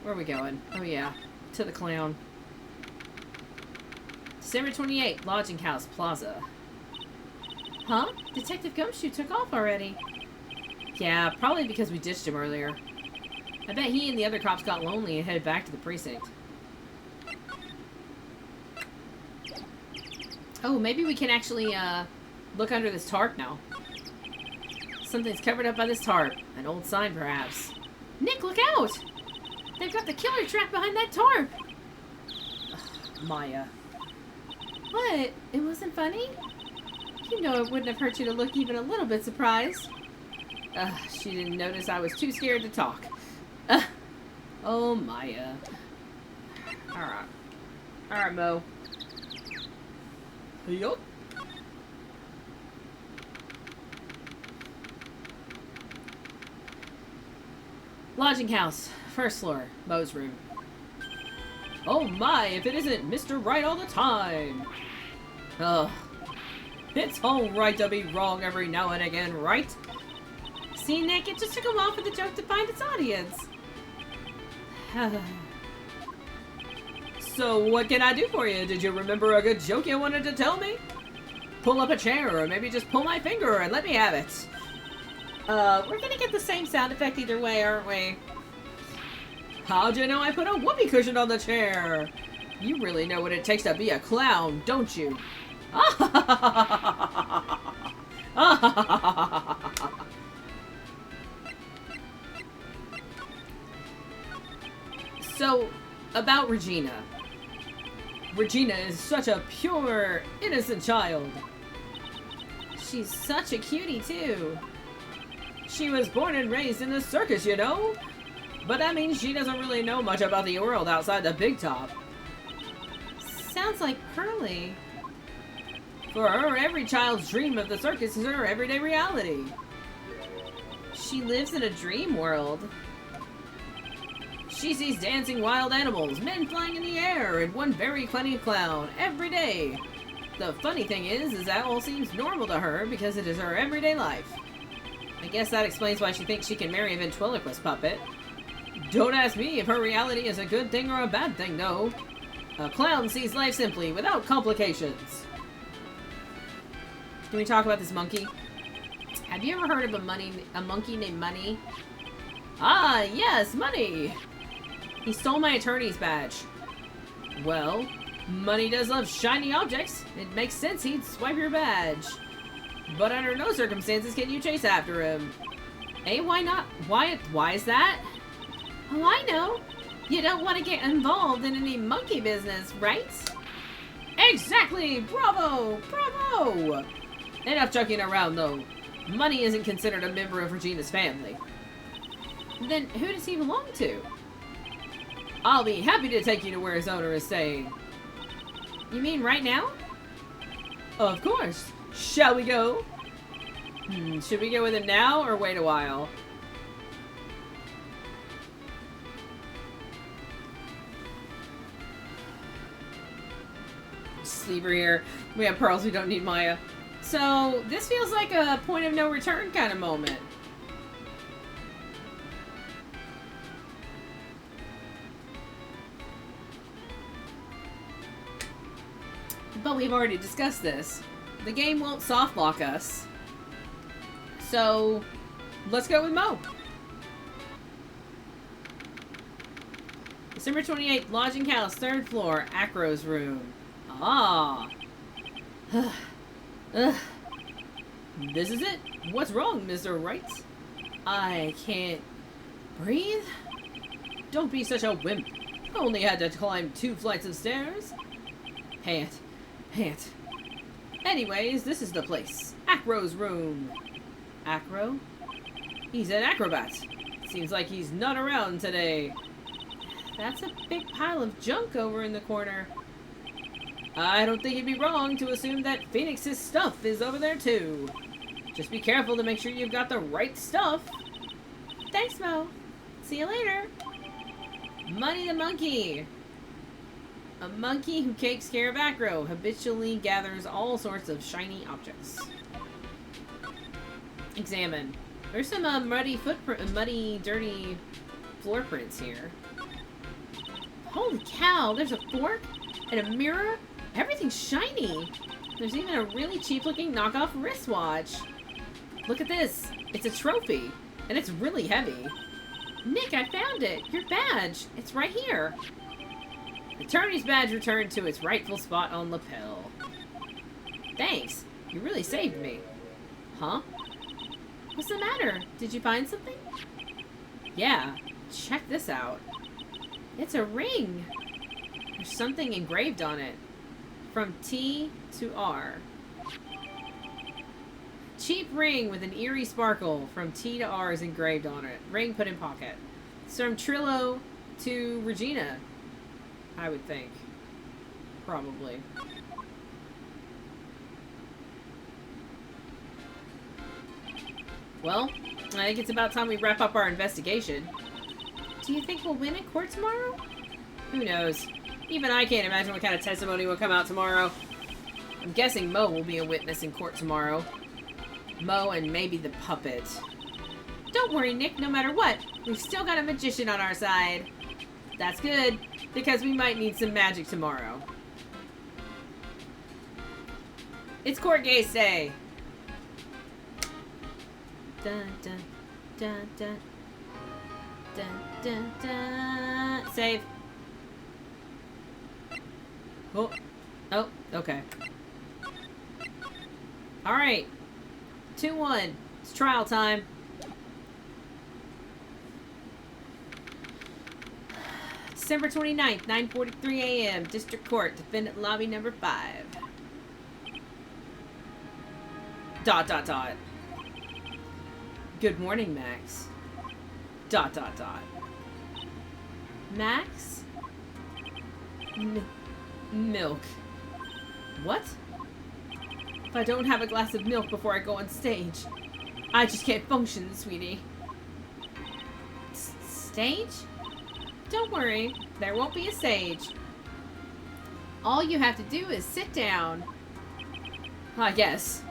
Where are we going? Oh, yeah. To the clown. December 28th, Lodging House Plaza. Huh? Detective Gumshoe took off already. Yeah, probably because we ditched him earlier. I bet he and the other cops got lonely and headed back to the precinct. Oh, maybe we can actually, look under this tarp now. Something's covered up by this tarp. An old sign, perhaps. Nick, look out! They've got the killer trap behind that tarp! Ugh, Maya. What? It wasn't funny? You know it wouldn't have hurt you to look even a little bit surprised. She didn't notice I was too scared to talk. Oh, Maya. Alright. Alright, Mo. Yup. Lodging house. First floor. Mo's room. Oh my, if it isn't Mr. Right all the time. Ugh. It's alright to be wrong every now and again, right? See, Nick, it just took a while for the joke to find its audience. So, what can I do for you? Did you remember a good joke you wanted to tell me? Pull up a chair, or maybe just pull my finger and let me have it. We're gonna get the same sound effect either way, aren't we? How'd you know I put a whoopee cushion on the chair? You really know what it takes to be a clown, don't you? So, about Regina. Regina is such a pure, innocent child. She's such a cutie, too. She was born and raised in the circus, you know? But that means she doesn't really know much about the world outside the big top. Sounds like Curly. For her, every child's dream of the circus is her everyday reality. She lives in a dream world. She sees dancing wild animals, men flying in the air, and one very funny clown every day. The funny thing is that all seems normal to her because it is her everyday life. I guess that explains why she thinks she can marry a ventriloquist puppet. Don't ask me if her reality is a good thing or a bad thing, though. A clown sees life simply, without complications. Can we talk about this monkey? Have you ever heard of a monkey named Money? Ah, yes, Money! He stole my attorney's badge. Well, Money does love shiny objects. It makes sense he'd swipe your badge. But under no circumstances can you chase after him. Eh, why not? Why is that? Oh, I know. You don't want to get involved in any monkey business, right? Exactly! Bravo! Bravo! Enough joking around, though. Money isn't considered a member of Regina's family. Then who does he belong to? I'll be happy to take you to where his owner is staying. You mean right now? Of course. Shall we go? Should we go with him now or wait a while? Sleeper here. We have pearls, we don't need Maya. So, this feels like a point of no return kind of moment. But we've already discussed this. The game won't soft lock us. So, let's go with Mo. December 28th, Lodging House, 3rd floor, Acro's room. Ah. This is it? What's wrong, Mr. Wright? I can't breathe? Don't be such a wimp. I only had to climb 2 flights of stairs. Pant. Anyways, this is the place. Acro's room. Acro? He's an acrobat. Seems like he's not around today. That's a big pile of junk over in the corner. I don't think you'd be wrong to assume that Phoenix's stuff is over there too. Just be careful to make sure you've got the right stuff. Thanks, Mo. See you later. Money the monkey. A monkey who takes care of Acro habitually gathers all sorts of shiny objects. Examine. There's some muddy, dirty floor prints here. Holy cow! There's a fork and a mirror. Everything's shiny. There's even a really cheap-looking knockoff wristwatch. Look at this. It's a trophy, and it's really heavy. Nick, I found it. Your badge. It's right here. Attorney's badge returned to its rightful spot on lapel. Thanks. You really saved me. Huh? What's the matter? Did you find something? Yeah. Check this out. It's a ring. There's something engraved on it. From T to R. Cheap ring with an eerie sparkle. From T to R is engraved on it. Ring put in pocket. It's from Trillo to Regina. I would think. Probably. Well, I think it's about time we wrap up our investigation. Do you think we'll win in court tomorrow? Who knows? Even I can't imagine what kind of testimony will come out tomorrow. I'm guessing Mo will be a witness in court tomorrow. Mo and maybe the puppet. Don't worry, Nick. No matter what, we've still got a magician on our side. That's good, because we might need some magic tomorrow. It's court case day. Dun dun dun dun dun dun dun. Save. Oh, okay. Alright. 2-1. It's trial time. December 29th, 9:43 a.m. District Court, Defendant Lobby number 5. ... Good morning, Max. ... Max? Milk. What? If I don't have a glass of milk before I go on stage, I just can't function, sweetie. Stage? Don't worry, there won't be a stage. All you have to do is sit down. I guess.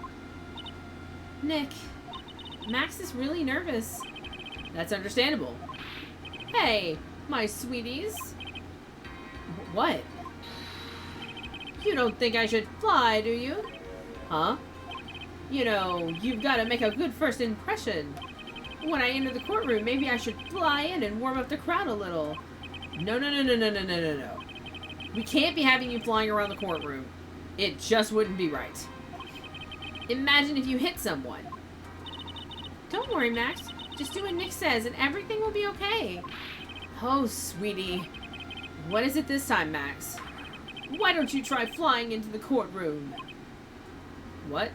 Nick, Max is really nervous. That's understandable. Hey, my sweeties. What? You don't think I should fly, do you? Huh? You know, you've got to make a good first impression. When I enter the courtroom, maybe I should fly in and warm up the crowd a little. No. We can't be having you flying around the courtroom. It just wouldn't be right. Imagine if you hit someone. Don't worry, Max. Just do what Nick says and everything will be okay. Oh, sweetie. What is it this time, Max? Why don't you try flying into the courtroom? What?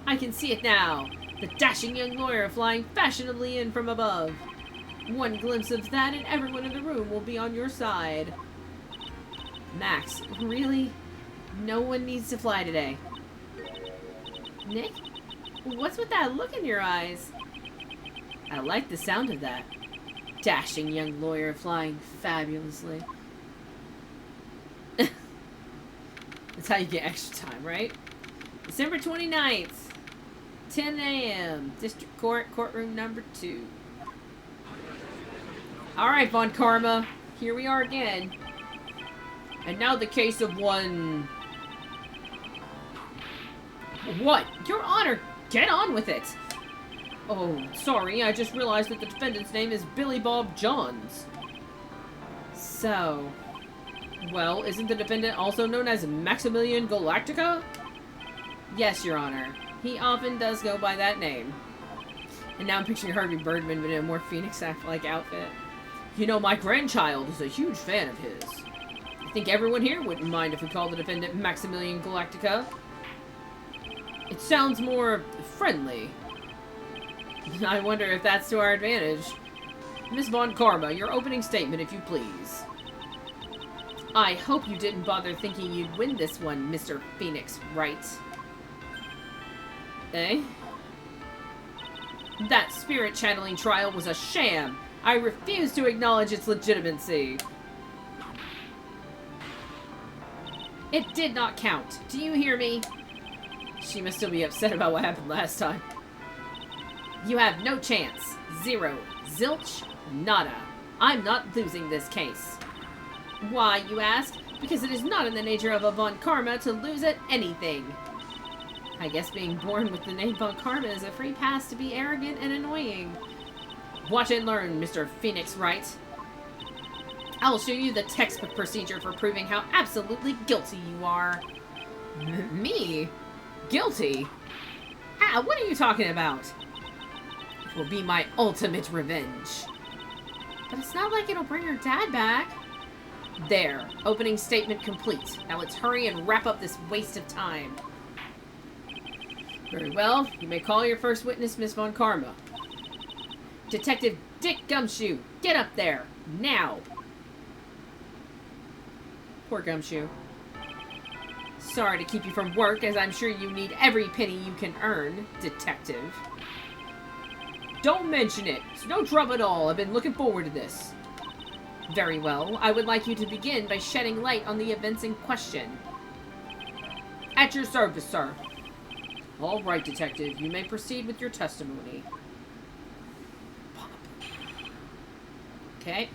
I can see it now. The dashing young lawyer flying fashionably in from above. One glimpse of that and everyone in the room will be on your side. Max, really? No one needs to fly today. Nick? What's with that look in your eyes? I like the sound of that. Dashing young lawyer flying fabulously. That's how you get extra time, right? December 29th, 10 a.m. District Court, courtroom number 2. Alright, Von Karma. Here we are again. And now the case of one... What? Your Honor, get on with it! Oh, sorry, I just realized that the defendant's name is Billy Bob Johns. So... Well, isn't the defendant also known as Maximilian Galactica? Yes, Your Honor. He often does go by that name. And now I'm picturing Harvey Birdman in a more Phoenix-like outfit. You know, my grandchild is a huge fan of his. I think everyone here wouldn't mind if we called the defendant Maximilian Galactica. It sounds more friendly. I wonder if that's to our advantage. Miss Von Karma, your opening statement, if you please. I hope you didn't bother thinking you'd win this one, Mr. Phoenix, Wright. Eh? That spirit channeling trial was a sham. I refuse to acknowledge its legitimacy. It did not count. Do you hear me? She must still be upset about what happened last time. You have no chance. Zero. Zilch. Nada. I'm not losing this case. Why, you ask? Because it is not in the nature of a Von Karma to lose at anything. I guess being born with the name Von Karma is a free pass to be arrogant and annoying. Watch and learn, Mr. Phoenix Wright. I'll show you the textbook procedure for proving how absolutely guilty you are. Me? Guilty? Ah, what are you talking about? It will be my ultimate revenge. But it's not like it'll bring her dad back. There. Opening statement complete. Now let's hurry and wrap up this waste of time. Very well. You may call your first witness, Miss Von Karma. Detective Dick Gumshoe, get up there. Now. Poor Gumshoe. Sorry to keep you from work, as I'm sure you need every penny you can earn, Detective. Don't mention it. It's no trouble at all. I've been looking forward to this. Very well. I would like you to begin by shedding light on the events in question. At your service, sir. All right, Detective. You may proceed with your testimony. Okay.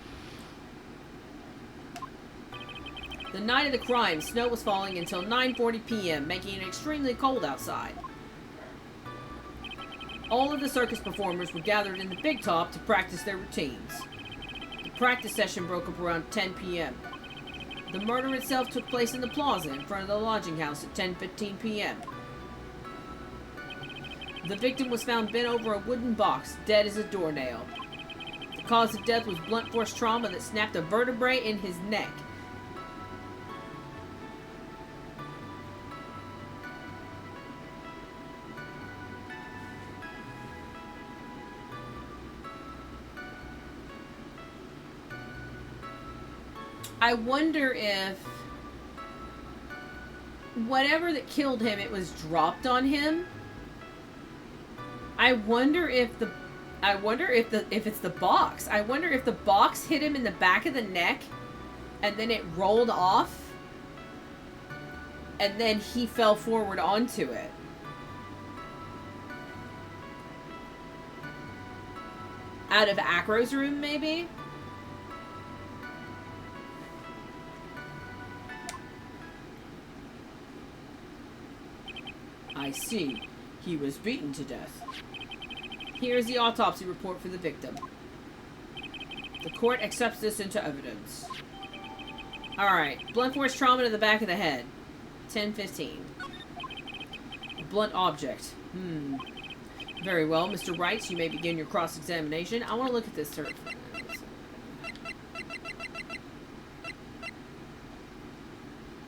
The night of the crime, snow was falling until 9:40 p.m., making it extremely cold outside. All of the circus performers were gathered in the big top to practice their routines. The practice session broke up around 10 p.m. The murder itself took place in the plaza in front of the lodging house at 10:15 p.m. The victim was found bent over a wooden box, dead as a doornail. The cause of death was blunt force trauma that snapped a vertebrae in his neck. I wonder if whatever that killed him, it was dropped on him. I wonder if it's the box. I wonder if the box hit him in the back of the neck and then it rolled off and then he fell forward onto it. Out of Acro's room, maybe? I see. He was beaten to death. Here's the autopsy report for the victim. The court accepts this into evidence. Alright. Blunt force trauma to the back of the head. 10:15. blunt object. Very well, Mr. Wright, you may begin your cross-examination. I want to look at this, sir.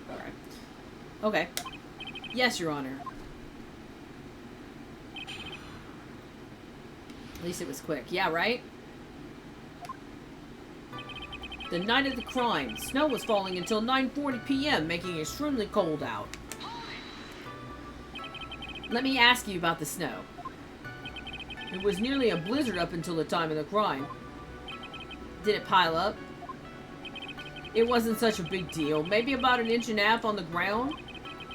Alright. Okay. Yes, Your Honor. At least it was quick. Yeah, right? The night of the crime. Snow was falling until 9:40 p.m., making it extremely cold out. Let me ask you about the snow. It was nearly a blizzard up until the time of the crime. Did it pile up? It wasn't such a big deal. Maybe about 1.5 inches on the ground.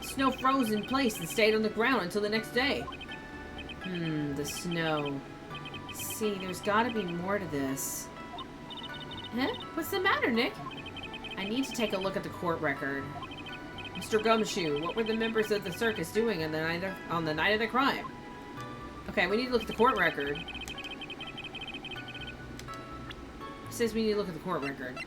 Snow froze in place and stayed on the ground until the next day. The snow. See, there's gotta be more to this. Huh? What's the matter, Nick? I need to take a look at the court record. Mr. Gumshoe, what were the members of the circus doing on the night of the crime? Okay, we need to look at the court record. It says we need to look at the court record.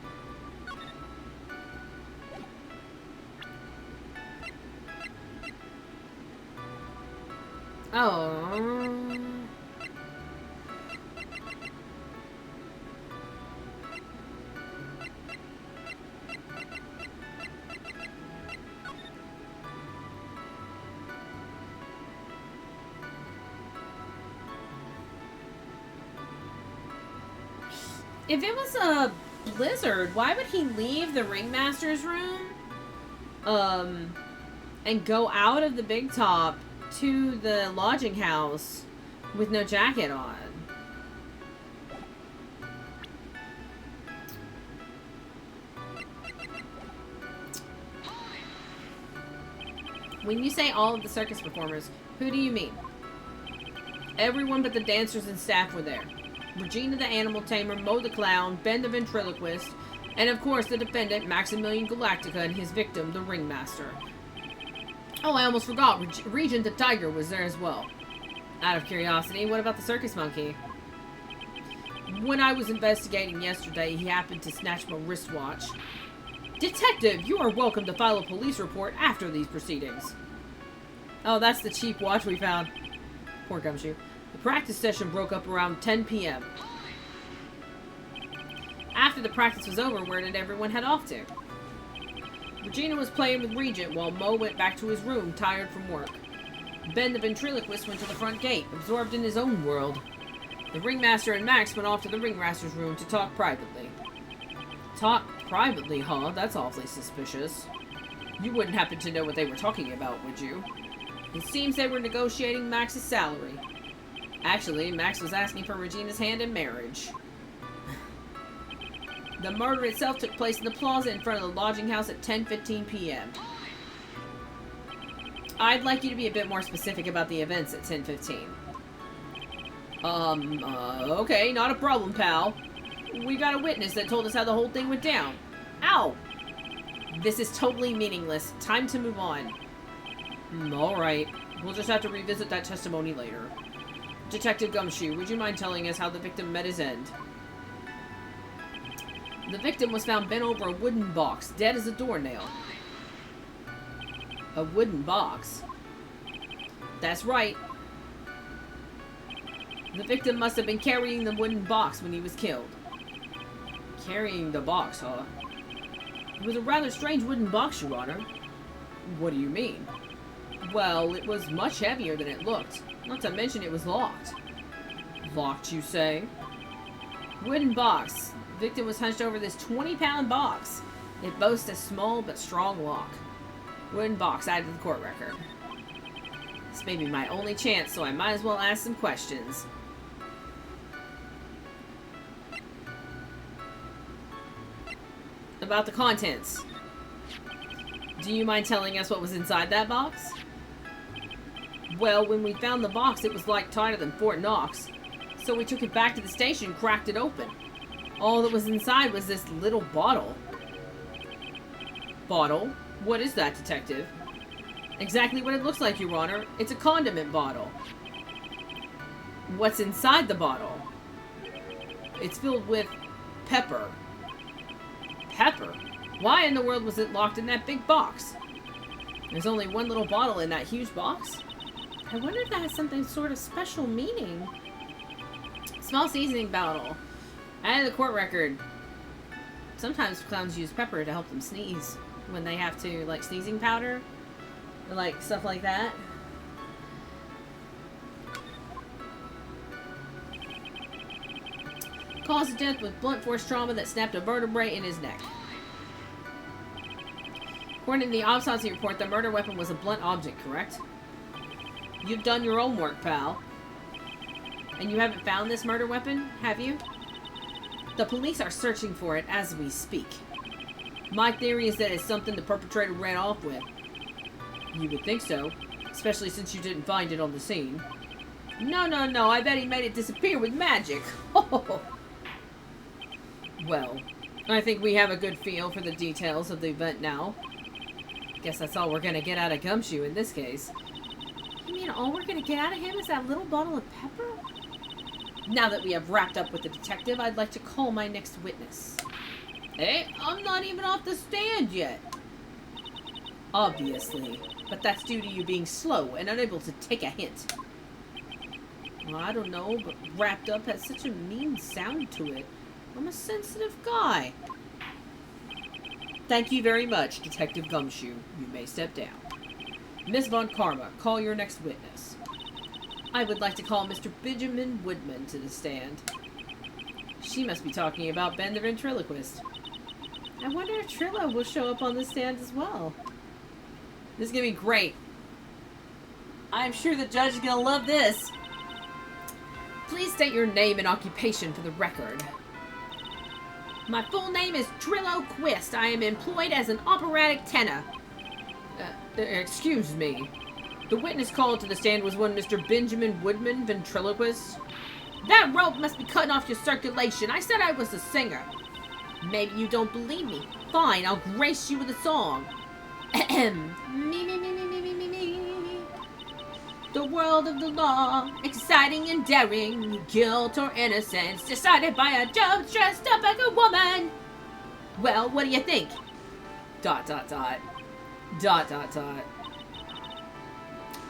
Oh. If it was a blizzard, why would he leave the ringmaster's room? And go out of the big top to the lodging house with no jacket on? When you say all of the circus performers, who do you mean? Everyone but the dancers and staff were there. Regina the animal tamer, Mo the clown, Ben the ventriloquist, and of course the defendant, Maximilian Galactica, and his victim, the ringmaster. Oh, I almost forgot, Regent the tiger was there as well. Out of curiosity, what about the circus monkey? When I was investigating yesterday, he happened to snatch my wristwatch. Detective, you are welcome to file a police report after these proceedings. Oh, that's the cheap watch we found. Poor Gumshoe. The practice session broke up around 10 p.m. After the practice was over, where did everyone head off to? Regina was playing with Regent while Mo went back to his room, tired from work. Ben the ventriloquist went to the front gate, absorbed in his own world. The ringmaster and Max went off to the ringmaster's room to talk privately. Talk privately, huh? That's awfully suspicious. You wouldn't happen to know what they were talking about, would you? It seems they were negotiating Max's salary. Actually, Max was asking for Regina's hand in marriage. The murder itself took place in the plaza in front of the lodging house at 10:15 p.m. I'd like you to be a bit more specific about the events at 10:15. Okay, not a problem, pal. We got a witness that told us how the whole thing went down. Ow! This is totally meaningless. Time to move on. Alright. We'll just have to revisit that testimony later. Detective Gumshoe, would you mind telling us how the victim met his end? The victim was found bent over a wooden box, dead as a doornail. A wooden box? That's right. The victim must have been carrying the wooden box when he was killed. Carrying the box, huh? It was a rather strange wooden box, Your Honor. What do you mean? Well, it was much heavier than it looked. Not to mention it was locked. Locked, you say? Wooden box. Victim was hunched over this 20-pound box. It boasts a small but strong lock. Wooden box added to the court record. This may be my only chance, so I might as well ask some questions. About the contents. Do you mind telling us what was inside that box? Well, when we found the box, it was like tighter than Fort Knox. So we took it back to the station and cracked it open. All that was inside was this little bottle. Bottle? What is that, Detective? Exactly what it looks like, Your Honor. It's a condiment bottle. What's inside the bottle? It's filled with pepper. Pepper? Why in the world was it locked in that big box? There's only one little bottle in that huge box? I wonder if that has something sort of special meaning. Small seasoning bottle. Added the court record. Sometimes clowns use pepper to help them sneeze when they have to, like sneezing powder or like stuff like that. Caused death with blunt force trauma that snapped a vertebrae in his neck. According to the autopsy report, the murder weapon was a blunt object, correct? You've done your own work, pal. And you haven't found this murder weapon, have you? The police are searching for it as we speak. My theory is that it's something the perpetrator ran off with. You would think so, especially since you didn't find it on the scene. No, I bet he made it disappear with magic. Well, I think we have a good feel for the details of the event now. Guess that's all we're gonna get out of Gumshoe in this case. You mean all we're gonna get out of him is that little bottle of pepper? Now that we have wrapped up with the detective, I'd like to call my next witness. Hey, I'm not even off the stand yet. Obviously, but that's due to you being slow and unable to take a hint. Well, I don't know, but wrapped up has such a mean sound to it. I'm a sensitive guy. Thank you very much, Detective Gumshoe. You may step down. Miss Von Karma, call your next witness. I would like to call Mr. Benjamin Woodman to the stand. She must be talking about Ben the ventriloquist. I wonder if Trillo will show up on the stand as well. This is gonna be great. I'm sure the judge is gonna love this. Please state your name and occupation for the record. My full name is Trillo Quist. I am employed as an operatic tenor. Excuse me. The witness called to the stand was one Mr. Benjamin Woodman, ventriloquist. That rope must be cutting off your circulation. I said I was a singer. Maybe you don't believe me. Fine, I'll grace you with a song. Me. The world of the law, exciting and daring, guilt or innocence, decided by a judge dressed up like a woman. Well, what do you think? ...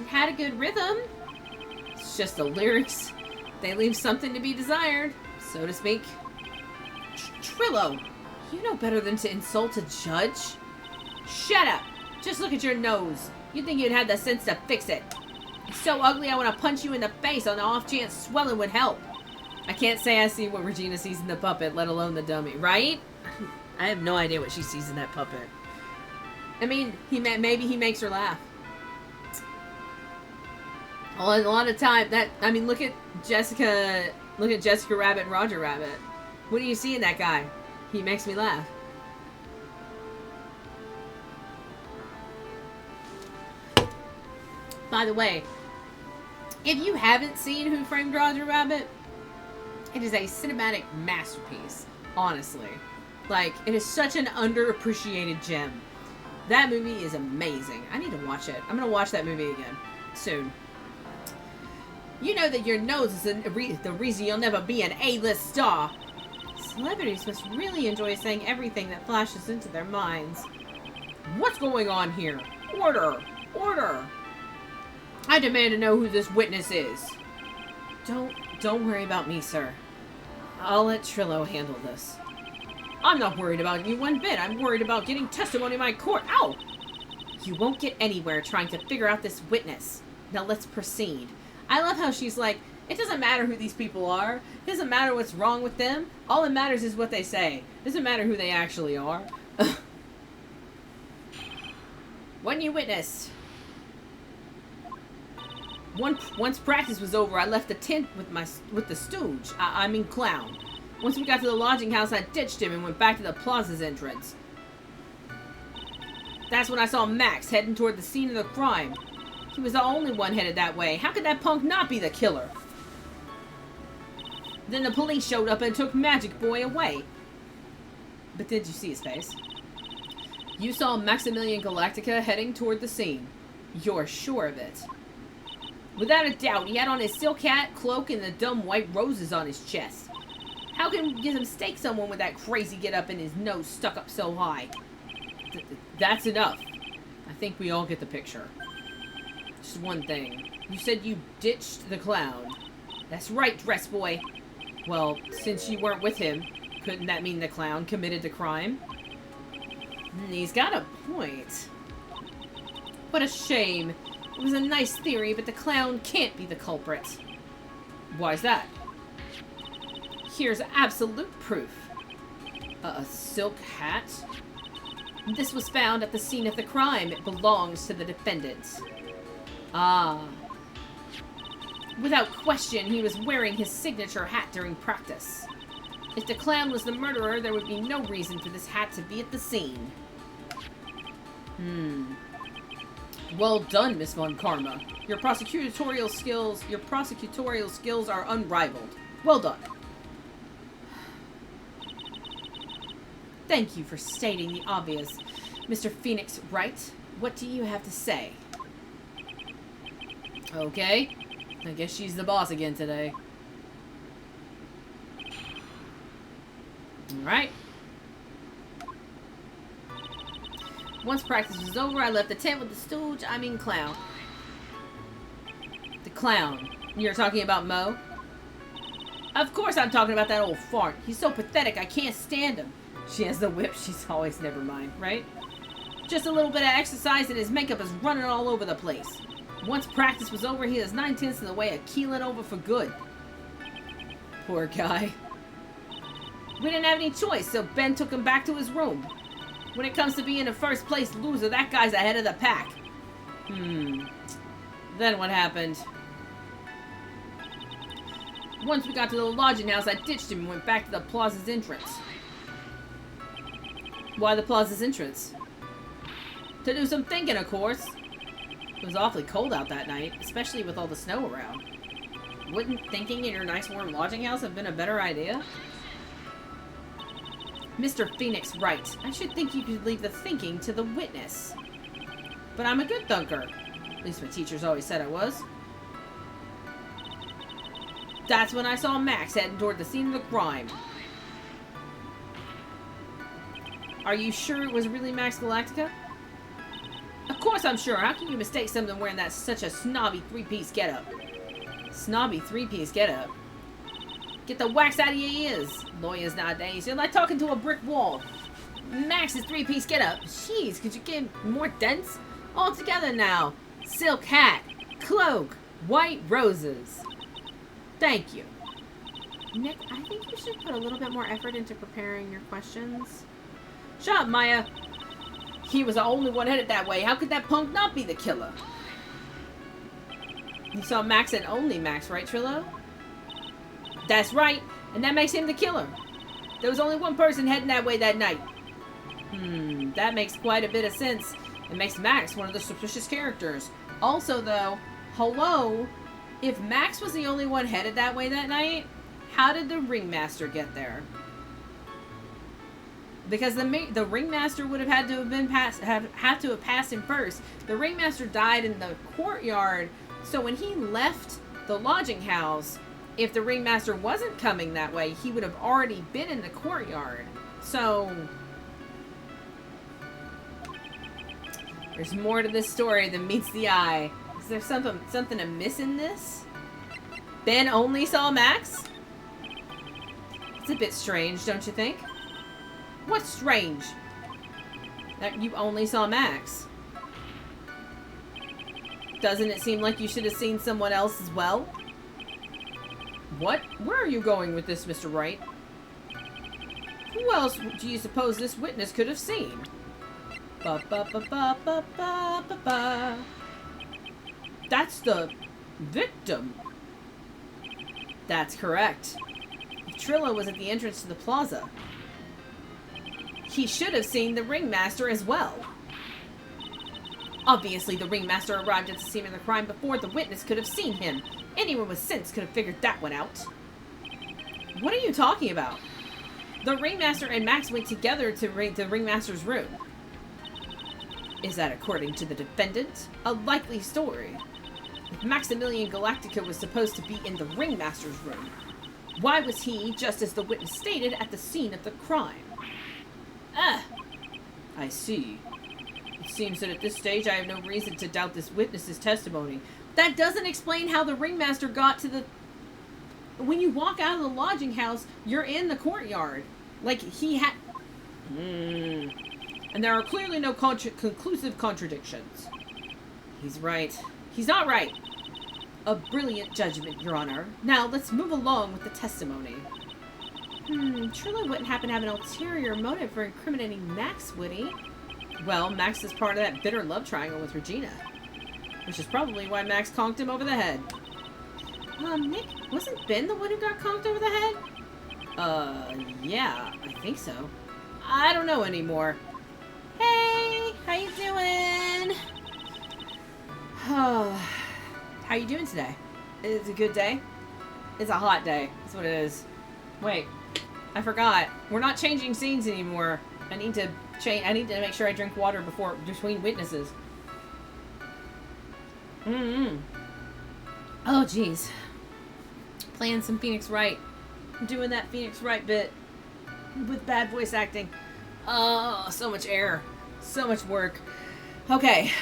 It had a good rhythm. It's just the lyrics. They leave something to be desired, so to speak. Trillo, you know better than to insult a judge. Shut up. Just look at your nose. You'd think you'd have the sense to fix it. It's so ugly I want to punch you in the face on the off chance swelling would help. I can't say I see what Regina sees in the puppet, let alone the dummy, right? I have no idea what she sees in that puppet. I mean, maybe he makes her laugh. Well, a lot of time look at Jessica Rabbit and Roger Rabbit. What do you see in that guy? He makes me laugh. By the way, if you haven't seen Who Framed Roger Rabbit, it is a cinematic masterpiece, honestly. Like, it is such an underappreciated gem. That movie is amazing. I need to watch it. I'm going to watch that movie again soon. You know that your nose is the reason you'll never be an A-list star. Celebrities must really enjoy saying everything that flashes into their minds. What's going on here? Order! Order! I demand to know who this witness is. Don't worry about me, sir. I'll let Trillo handle this. I'm not worried about you one bit. I'm worried about getting testimony in my court. Ow! You won't get anywhere trying to figure out this witness. Now let's proceed. I love how she's like, it doesn't matter who these people are. It doesn't matter what's wrong with them. All that matters is what they say. It doesn't matter who they actually are. One new witness. Once practice was over, I left the tent with the stooge. I mean clown. Once we got to the lodging house, I ditched him and went back to the plaza's entrance. That's when I saw Max heading toward the scene of the crime. He was the only one headed that way. How could that punk not be the killer? Then the police showed up and took Magic Boy away. But did you see his face? You saw Maximilian Galactica heading toward the scene. You're sure of it? Without a doubt, he had on his silk hat, cloak, and the dumb white roses on his chest. How can you mistake someone with that crazy get-up and his nose stuck up so high? That's enough. I think we all get the picture. Just one thing. You said you ditched the clown. That's right, dress boy. Well, since you weren't with him, couldn't that mean the clown committed the crime? He's got a point. What a shame. It was a nice theory, but the clown can't be the culprit. Why's that? Here's absolute proof. A silk hat? This was found at the scene of the crime. It belongs to the defendant. Ah. Without question, he was wearing his signature hat during practice. If the clown was the murderer, there would be no reason for this hat to be at the scene. Well done, Miss Von Karma. Your prosecutorial skills are unrivaled. Well done. Thank you for stating the obvious. Mr. Phoenix Wright, what do you have to say? Okay. I guess she's the boss again today. Alright. Once practice was over, I left the tent with the stooge, clown. The clown. You're talking about Mo? Of course I'm talking about that old fart. He's so pathetic, I can't stand him. She has the whip, she's always never mind, right? Just a little bit of exercise and his makeup is running all over the place. Once practice was over, he was 9/10 of the way of keeling over for good. Poor guy. We didn't have any choice, so Ben took him back to his room. When it comes to being a first place loser, that guy's ahead of the pack. Then what happened? Once we got to the lodging house, I ditched him and went back to the plaza's entrance. Why the plaza's entrance? To do some thinking, of course. It was awfully cold out that night, especially with all the snow around. Wouldn't thinking in your nice warm lodging house have been a better idea? Mr. Phoenix Wright, I should think you could leave the thinking to the witness. But I'm a good thunker. At least my teachers always said I was. That's when I saw Max heading toward the scene of the crime. Are you sure it was really Max Galactica? Of course I'm sure. How can you mistake someone wearing such a snobby three-piece getup? Snobby three-piece getup? Get the wax out of your ears. Lawyers nowadays, you're like talking to a brick wall. Max's three-piece getup. Jeez, could you get more dense? All together now. Silk hat, cloak, white roses. Thank you. Nick, I think you should put a little bit more effort into preparing your questions. Shut up, Maya. He was the only one headed that way. How could that punk not be the killer? You saw Max and only Max, right, Trillo? That's right, and that makes him the killer. There was only one person heading that way that night. That makes quite a bit of sense. It makes Max one of the suspicious characters. Also, though, hello? If Max was the only one headed that way that night, how did the ringmaster get there? Because the ringmaster would have had to have passed him first. The ringmaster died in the courtyard, so when he left the lodging house, if the ringmaster wasn't coming that way, he would have already been in the courtyard. So there's more to this story than meets the eye. Is there something amiss in this? Ben only saw Max? It's a bit strange, don't you think? What's strange? That you only saw Max. Doesn't it seem like you should have seen someone else as well? What? Where are you going with this, Mr. Wright? Who else do you suppose this witness could have seen? Ba ba ba ba ba ba ba ba. That's the victim. That's correct. If Trillo was at the entrance to the plaza, he should have seen the ringmaster as well. Obviously, the ringmaster arrived at the scene of the crime before the witness could have seen him. Anyone with sense could have figured that one out. What are you talking about? The ringmaster and Max went together to the ringmaster's room. Is that according to the defendant? A likely story. If Maximilian Galactica was supposed to be in the ringmaster's room, why was he, just as the witness stated, at the scene of the crime? I see. If Seems that at this stage I have no reason to doubt this witness's testimony. That doesn't explain how the ringmaster got to the... When you walk out of the lodging house, you're in the courtyard. Like, he had... And there are clearly no conclusive contradictions. He's right. He's not right. A brilliant judgment, Your Honor. Now, let's move along with the testimony. Truly wouldn't happen to have an ulterior motive for incriminating Max, would he? Well, Max is part of that bitter love triangle with Regina. Which is probably why Max conked him over the head. Nick, wasn't Ben the one who got conked over the head? Yeah, I think so. I don't know anymore. Hey, how you doing? How you doing today? It's a good day? It's a hot day. That's what it is. Wait, I forgot. We're not changing scenes anymore. I need to change. I need to make sure I drink water between witnesses. Oh, jeez. Playing some Phoenix Wright. I'm doing that Phoenix Wright bit with bad voice acting. Oh, so much air. So much work. Okay.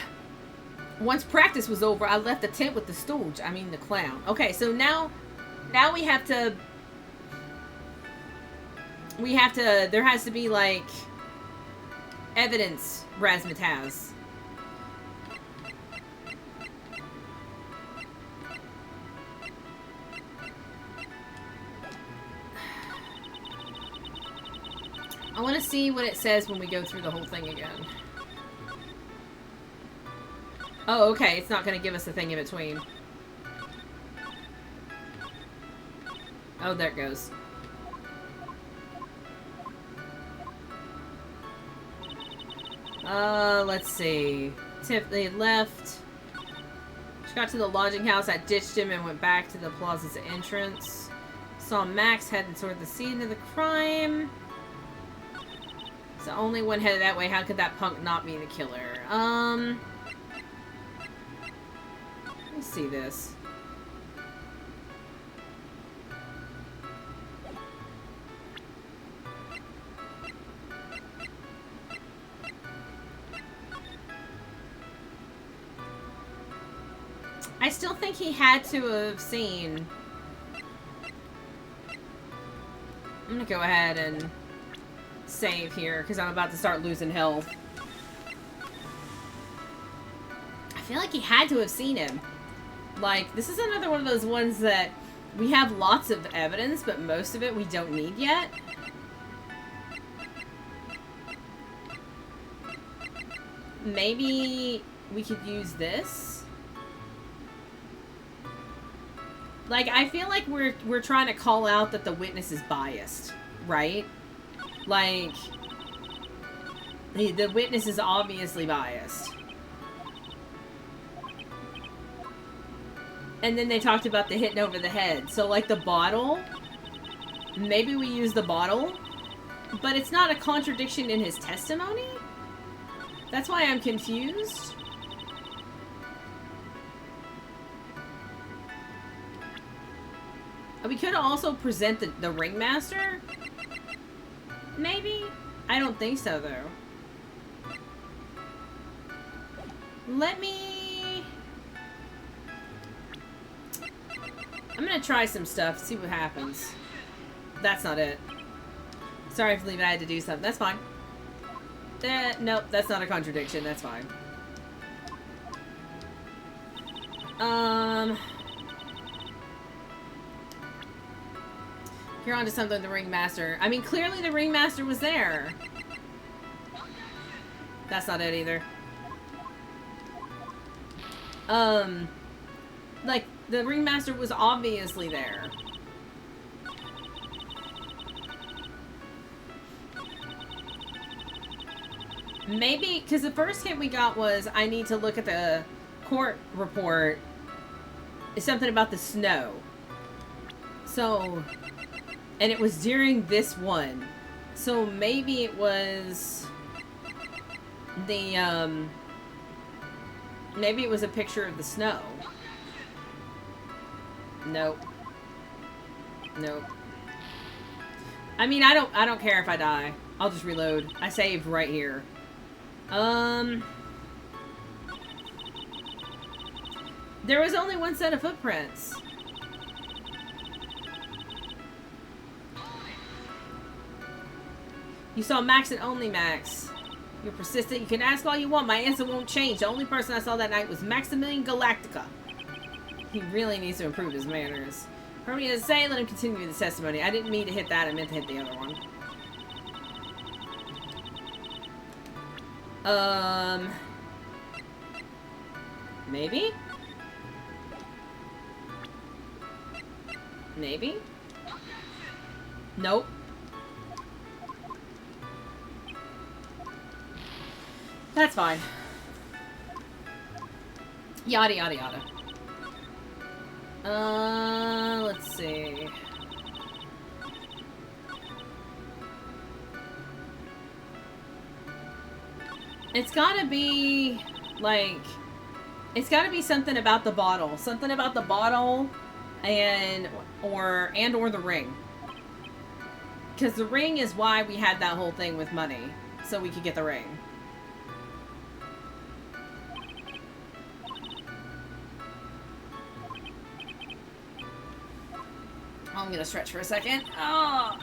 Once practice was over, I left the tent with the stooge. I mean, the clown. Okay, so now we have to... There has to be, like, evidence razzmatazz. I want to see what it says when we go through the whole thing again. Oh, okay. It's not going to give us the thing in between. Oh, there it goes. Let's see. Tiffany left. She got to the lodging house. I ditched him and went back to the plaza's entrance. Saw Max heading toward the scene of the crime. It's the only one headed that way. How could that punk not be the killer? Let me see this. I still think he had to have seen. I'm gonna go ahead and save here because I'm about to start losing health. I feel like he had to have seen him. Like, this is another one of those ones that we have lots of evidence, but most of it we don't need yet. Maybe we could use this. Like, I feel like we're trying to call out that the witness is biased, right? Like, the witness is obviously biased. And then they talked about the hitting over the head. So, like, the bottle, maybe we use the bottle, but it's not a contradiction in his testimony? That's why I'm confused. We could also present the ringmaster. Maybe? I don't think so, though. Let me... I'm gonna try some stuff, see what happens. That's not it. Sorry for leaving, I had to do something. That's fine. Nope, that's not a contradiction. That's fine. You're onto something, the ringmaster. I mean, clearly the ringmaster was there. That's not it either. Like, the ringmaster was obviously there. Maybe, because the first hint we got was, I need to look at the court report. It's something about the snow. So... And it was during this one. So maybe it was the, maybe it was a picture of the snow. Nope. Nope. I mean, I don't care if I die. I'll just reload. I saved right here. There was only one set of footprints. You saw Max and only Max. You're persistent. You can ask all you want. My answer won't change. The only person I saw that night was Maximilian Galactica. He really needs to improve his manners. Heard me to say, let him continue with the testimony. I didn't mean to hit that. I meant to hit the other one. Maybe? Maybe? Nope. That's fine. Yada, yada, yada. Let's see. It's gotta be, like, it's gotta be something about the bottle. Something about the bottle or the ring. Because the ring is why we had that whole thing with money. So we could get the ring. I'm gonna stretch for a second. Oh,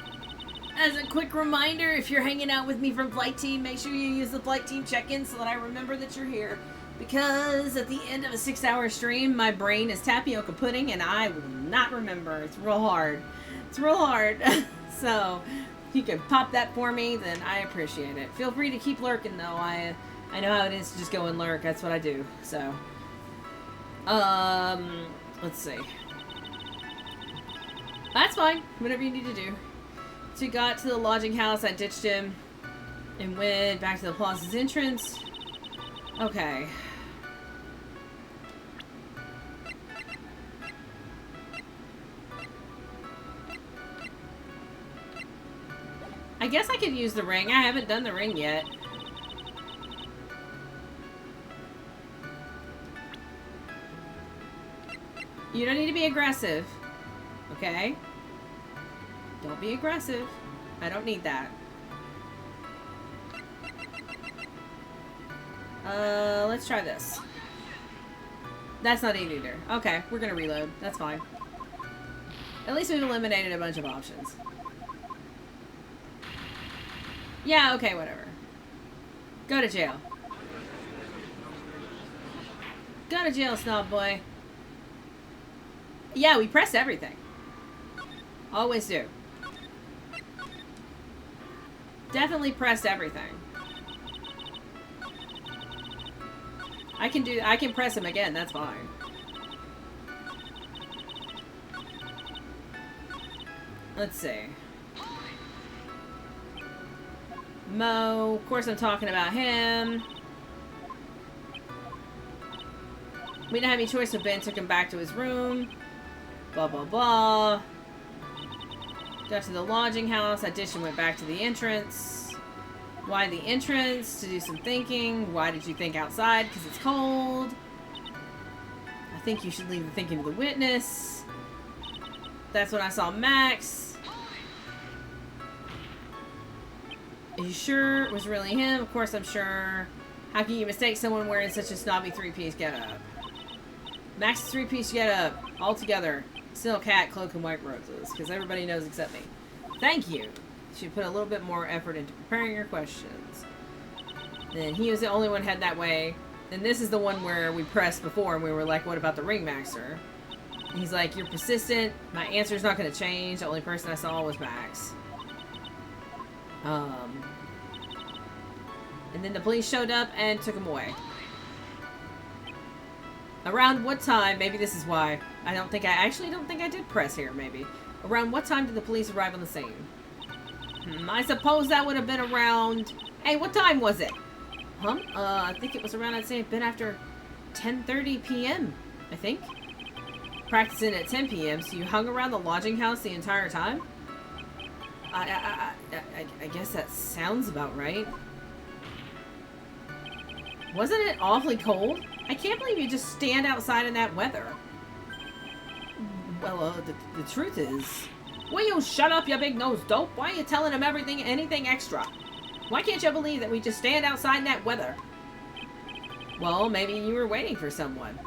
as a quick reminder, if you're hanging out with me from Flight Team, make sure you use the Flight Team check-in so that I remember that you're here. Because at the end of a 6-hour stream, my brain is tapioca pudding and I will not remember. It's real hard. It's real hard. So, if you can pop that for me, then I appreciate it. Feel free to keep lurking, though. I know how it is to just go and lurk. That's what I do. So, let's see. That's fine. Whatever you need to do. So we got to the lodging house. I ditched him and went back to the plaza's entrance. Okay. I guess I could use the ring. I haven't done the ring yet. You don't need to be aggressive. Okay? Don't be aggressive. I don't need that. Let's try this. That's not it either. Okay, we're gonna reload. That's fine. At least we've eliminated a bunch of options. Yeah, okay, whatever. Go to jail. Go to jail, snob boy. Yeah, we press everything. Always do. Definitely pressed everything. I can press him again, that's fine. Let's see. Mo, of course I'm talking about him. We didn't have any choice, so Ben took him back to his room. Blah, blah, blah. Got to the lodging house. I ditched and went back to the entrance. Why the entrance? To do some thinking. Why did you think outside? Because it's cold. I think you should leave the thinking to the witness. That's when I saw Max. Are you sure it was really him? Of course I'm sure. How can you mistake someone wearing such a snobby three-piece getup? Max's three-piece getup. All together. Still cat, cloak, and white roses. Because everybody knows except me. Thank you. You should put a little bit more effort into preparing your questions. And he was the only one head that way. And this is the one where we pressed before and we were like, what about the ringmaster? And he's like, you're persistent. My answer's not going to change. The only person I saw was Max. And then the police showed up and took him away. Around what time? Maybe this is why. I actually don't think I did press here, maybe. Around what time did the police arrive on the scene? I suppose that would have been around... Hey, what time was it? I think it was around, I'd say, a bit after 10:30 p.m., I think. Practicing at 10 p.m., so you hung around the lodging house the entire time? I guess that sounds about right. Wasn't it awfully cold? I can't believe you just stand outside in that weather. Well, the truth is... Will you shut up, you big-nosed dope? Why are you telling him anything extra? Why can't you believe that we just stand outside in that weather? Well, maybe you were waiting for someone.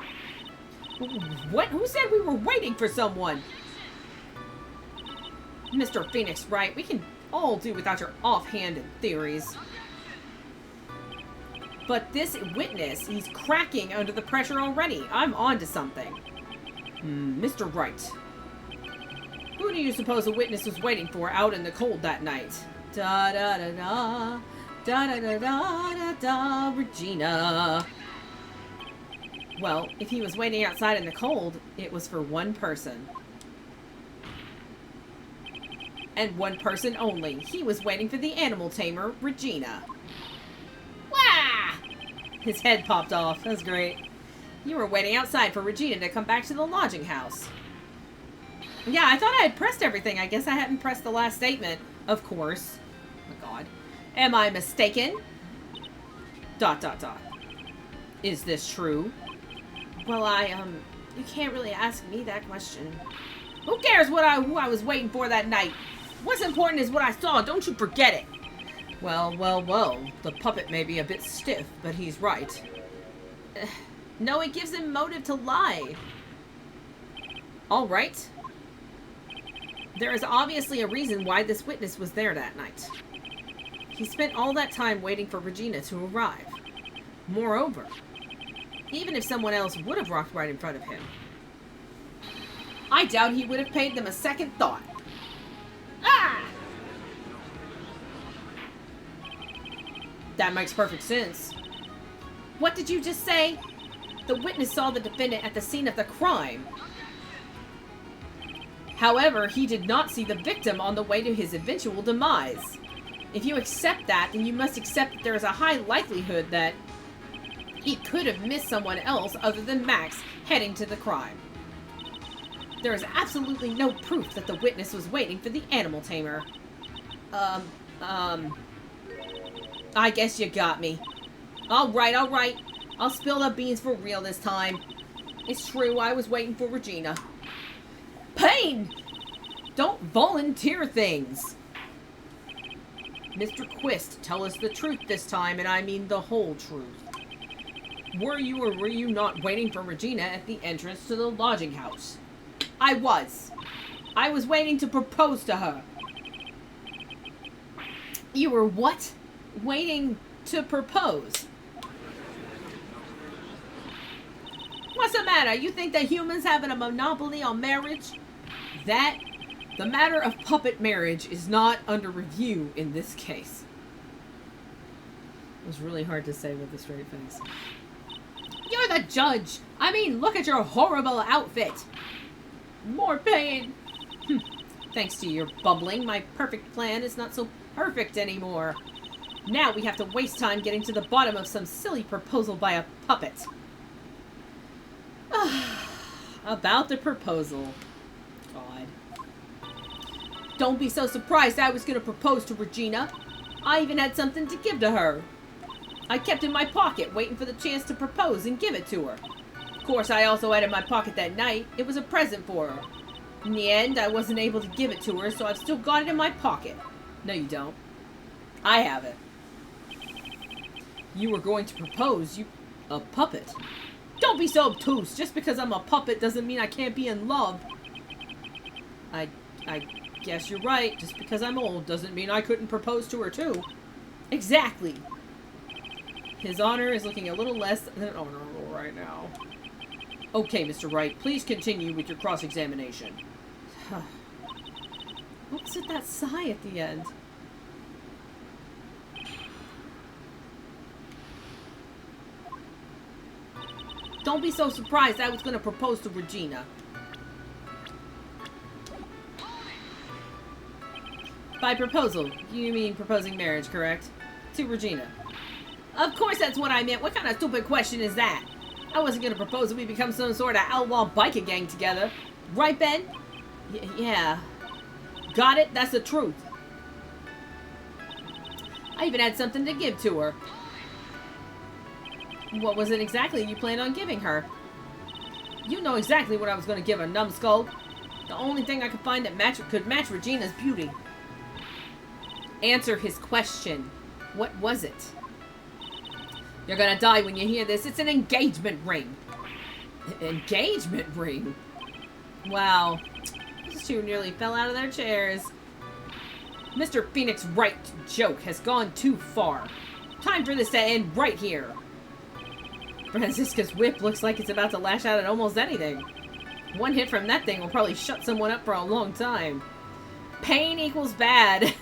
What? Who said we were waiting for someone? Mr. Phoenix Wright, we can all do without your offhanded theories. But this witness, he's cracking under the pressure already. I'm on to something. Mr. Wright. Who do you suppose the witness was waiting for out in the cold that night? Da-da-da-da. Da-da-da-da-da-da. Regina. Well, if he was waiting outside in the cold, it was for one person. And one person only. He was waiting for the animal tamer, Regina. Wah! His head popped off. That was great. You were waiting outside for Regina to come back to the lodging house. Yeah, I thought I had pressed everything. I guess I hadn't pressed the last statement. Of course. Oh my god. Am I mistaken? ... Is this true? Well, you can't really ask me that question. Who cares who I was waiting for that night? What's important is what I saw. Don't you forget it. Well. The puppet may be a bit stiff, but he's right. No, it gives him motive to lie. All right. There is obviously a reason why this witness was there that night. He spent all that time waiting for Regina to arrive. Moreover, even if someone else would have walked right in front of him, I doubt he would have paid them a second thought. Ah! That makes perfect sense. What did you just say? The witness saw the defendant at the scene of the crime. However, he did not see the victim on the way to his eventual demise. If you accept that, then you must accept that there is a high likelihood that he could have missed someone else other than Max heading to the crime. There is absolutely no proof that the witness was waiting for the animal tamer. I guess you got me. Alright. I'll spill the beans for real this time. It's true, I was waiting for Regina. Pain! Don't volunteer things! Mr. Quist, tell us the truth this time, and I mean the whole truth. Were you or were you not waiting for Regina at the entrance to the lodging house? I was. I was waiting to propose to her. You were what? Waiting to propose? What's the matter? You think that humans have a monopoly on marriage? The matter of puppet marriage is not under review in this case. It was really hard to say with a straight face. You're the judge! I mean, look at your horrible outfit! More pain! Thanks to your bubbling, my perfect plan is not so perfect anymore. Now we have to waste time getting to the bottom of some silly proposal by a puppet. About the proposal. God. Don't be so surprised I was going to propose to Regina. I even had something to give to her. I kept it in my pocket, waiting for the chance to propose and give it to her. Of course, I also had it in my pocket that night. It was a present for her. In the end, I wasn't able to give it to her, so I've still got it in my pocket. No, you don't. I have it. You were going to propose, a puppet. Don't be so obtuse. Just because I'm a puppet doesn't mean I can't be in love. I guess you're right. Just because I'm old doesn't mean I couldn't propose to her too. Exactly. His honor is looking a little less than honorable right now. Okay, Mr. Wright, please continue with your cross-examination. What was it, that sigh at the end? Don't be so surprised I was going to propose to Regina. By proposal, you mean proposing marriage, correct? To Regina. Of course that's what I meant. What kind of stupid question is that? I wasn't going to propose that we become some sort of outlaw biker gang together. Right, Ben? Yeah. Got it? That's the truth. I even had something to give to her. What was it exactly you planned on giving her? You know exactly what I was going to give her, numbskull. The only thing I could find that could match Regina's beauty. Answer his question. What was it? You're gonna die when you hear this. It's an engagement ring. Engagement ring? Wow. These two nearly fell out of their chairs. Mr. Phoenix Wright joke has gone too far. Time for this to end right here. Francisca's whip looks like it's about to lash out at almost anything. One hit from that thing will probably shut someone up for a long time. Pain equals bad.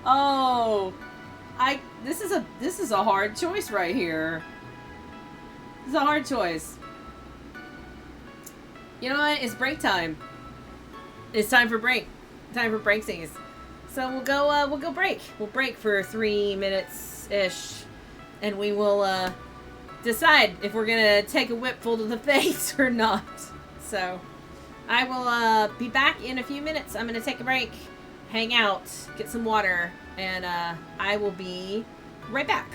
Oh, this is a hard choice right here. This is a hard choice. You know what? It's break time. It's time for break. Time for breaksies. So we'll go break. We'll break for 3 minutes ish, and we will decide if we're gonna take a whip full to the face or not. So I will be back in a few minutes. I'm gonna take a break, hang out, get some water, and I will be right back.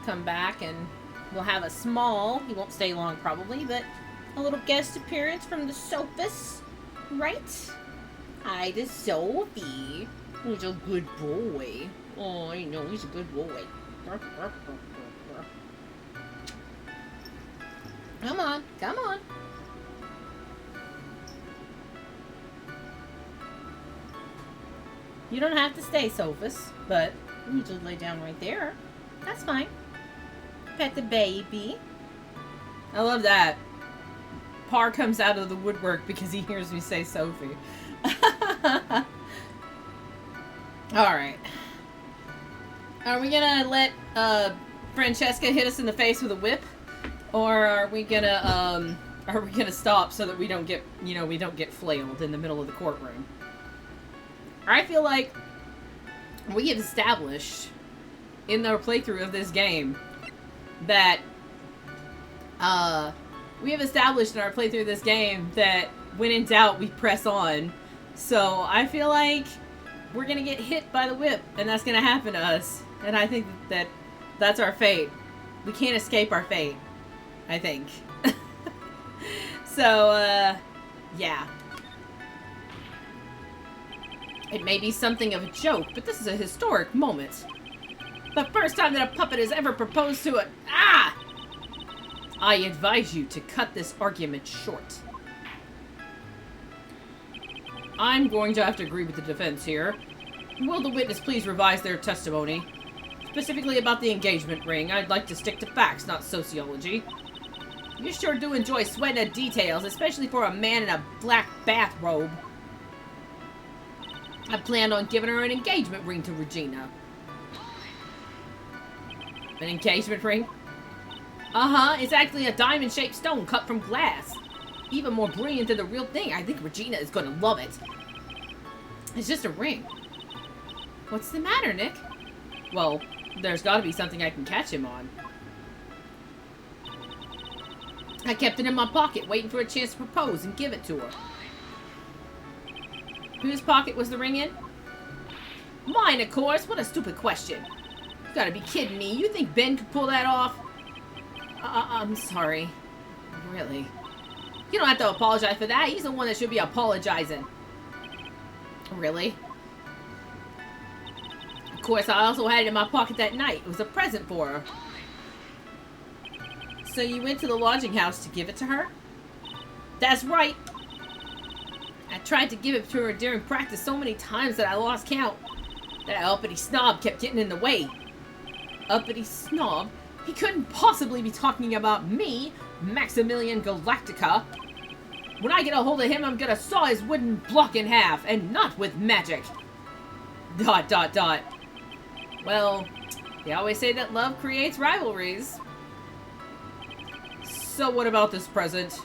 come back and we'll have a small, he won't stay long probably, but a little guest appearance from the Sophus, right? Hi to Sophie. He's a good boy. Oh, I know, he's a good boy. Come on, come on. You don't have to stay, Sophus, but you just lay down right there. That's fine. Pet the baby. I love that. Par comes out of the woodwork because he hears me say Sophie. Alright. Are we gonna let Francesca hit us in the face with a whip? Or are we gonna stop so that we don't get, you know, we don't get flailed in the middle of the courtroom? I feel like we have established in our playthrough of this game that when in doubt we press on. So I feel like we're gonna get hit by the whip and that's gonna happen to us. And I think that that's our fate. We can't escape our fate, I think. So yeah. It may be something of a joke, but this is a historic moment. The first time that a puppet has ever proposed to it. Ah! I advise you to cut this argument short. I'm going to have to agree with the defense here. Will the witness please revise their testimony? Specifically about the engagement ring, I'd like to stick to facts, not sociology. You sure do enjoy sweating at details, especially for a man in a black bathrobe. I planned on giving her an engagement ring to Regina. An engagement ring? Uh-huh, it's actually a diamond-shaped stone cut from glass. Even more brilliant than the real thing. I think Regina is gonna love it. It's just a ring. What's the matter, Nick? Well, there's gotta be something I can catch him on. I kept it in my pocket, waiting for a chance to propose and give it to her. Whose pocket was the ring in? Mine, of course. What a stupid question. You gotta be kidding me. You think Ben could pull that off? I'm sorry. Really? You don't have to apologize for that. He's the one that should be apologizing. Really? Of course, I also had it in my pocket that night. It was a present for her. So you went to the lodging house to give it to her? That's right. I tried to give it to her during practice so many times that I lost count. That uppity snob kept getting in the way. Uppity snob? He couldn't possibly be talking about me, Maximilian Galactica. When I get a hold of him, I'm gonna saw his wooden block in half, and not with magic. ... Well, they always say that love creates rivalries. So what about this present?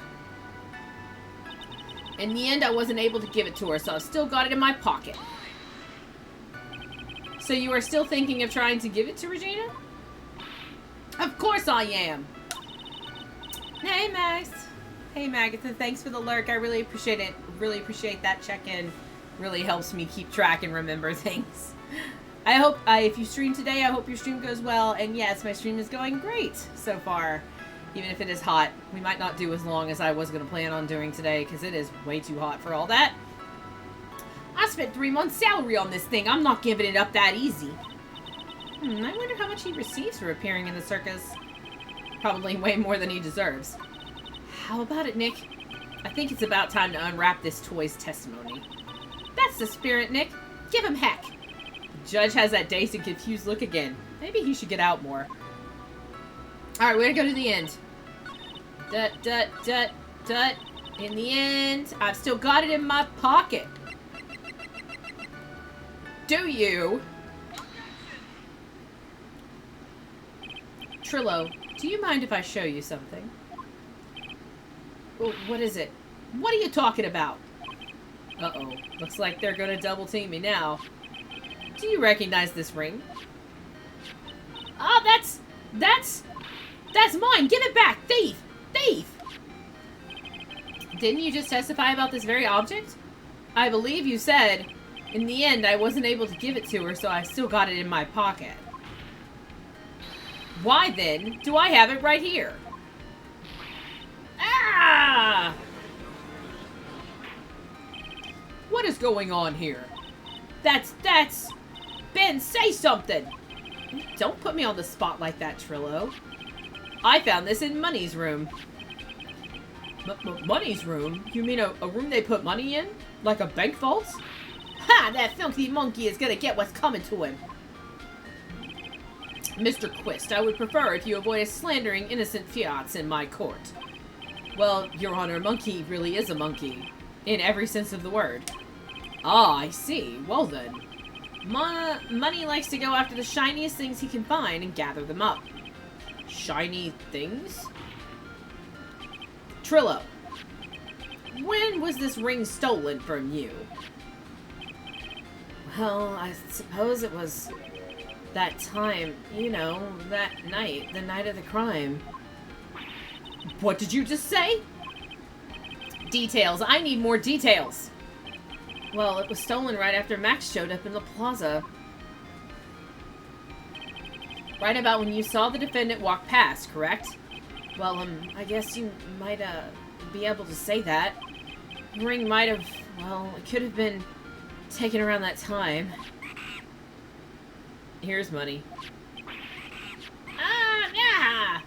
In the end, I wasn't able to give it to her, so I've still got it in my pocket. So you are still thinking of trying to give it to Regina? Of course I am! Hey, Max! Hey, Magatha, thanks for the lurk. I really appreciate it. Really appreciate that check-in. Really helps me keep track and remember things. I hope, if you stream today, I hope your stream goes well. And yes, my stream is going great so far. Even if it is hot. We might not do as long as I was going to plan on doing today, because it is way too hot for all that. I spent 3 months' salary on this thing. I'm not giving it up that easy. I wonder how much he receives for appearing in the circus. Probably way more than he deserves. How about it, Nick? I think it's about time to unwrap this toy's testimony. That's the spirit, Nick. Give him heck. The judge has that dazed and confused look again. Maybe he should get out more. Alright, we're gonna go to the end. In the end, I've still got it in my pocket. Do you? Trillo, do you mind if I show you something? What is it? What are you talking about? Uh-oh. Looks like they're gonna double team me now. Do you recognize this ring? Oh, that's mine! Give it back! Thief! Thief! Didn't you just testify about this very object? I believe you said, in the end, I wasn't able to give it to her, so I still got it in my pocket. Why then do I have it right here? Ah! What is going on here? That's... Ben, say something! Don't put me on the spot like that, Trillo. I found this in Money's room. Money's room? You mean a room they put money in? Like a bank vault? Ha! That filthy monkey is gonna get what's coming to him. Mr. Quist, I would prefer if you avoided slandering innocent fiats in my court. Well, Your Honor, monkey really is a monkey. In every sense of the word. Ah, I see. Well then. Money likes to go after the shiniest things he can find and gather them up. Shiny things? Trillo, when was this ring stolen from you? Well, I suppose it was that time, you know, that night, the night of the crime. What did you just say? Details. I need more details. Well, it was stolen right after Max showed up in the plaza. Right about when you saw the defendant walk past, correct? Well, I guess you might, be able to say that. The ring might have, well, it could have been taken around that time. Here's money. Ah, yeah!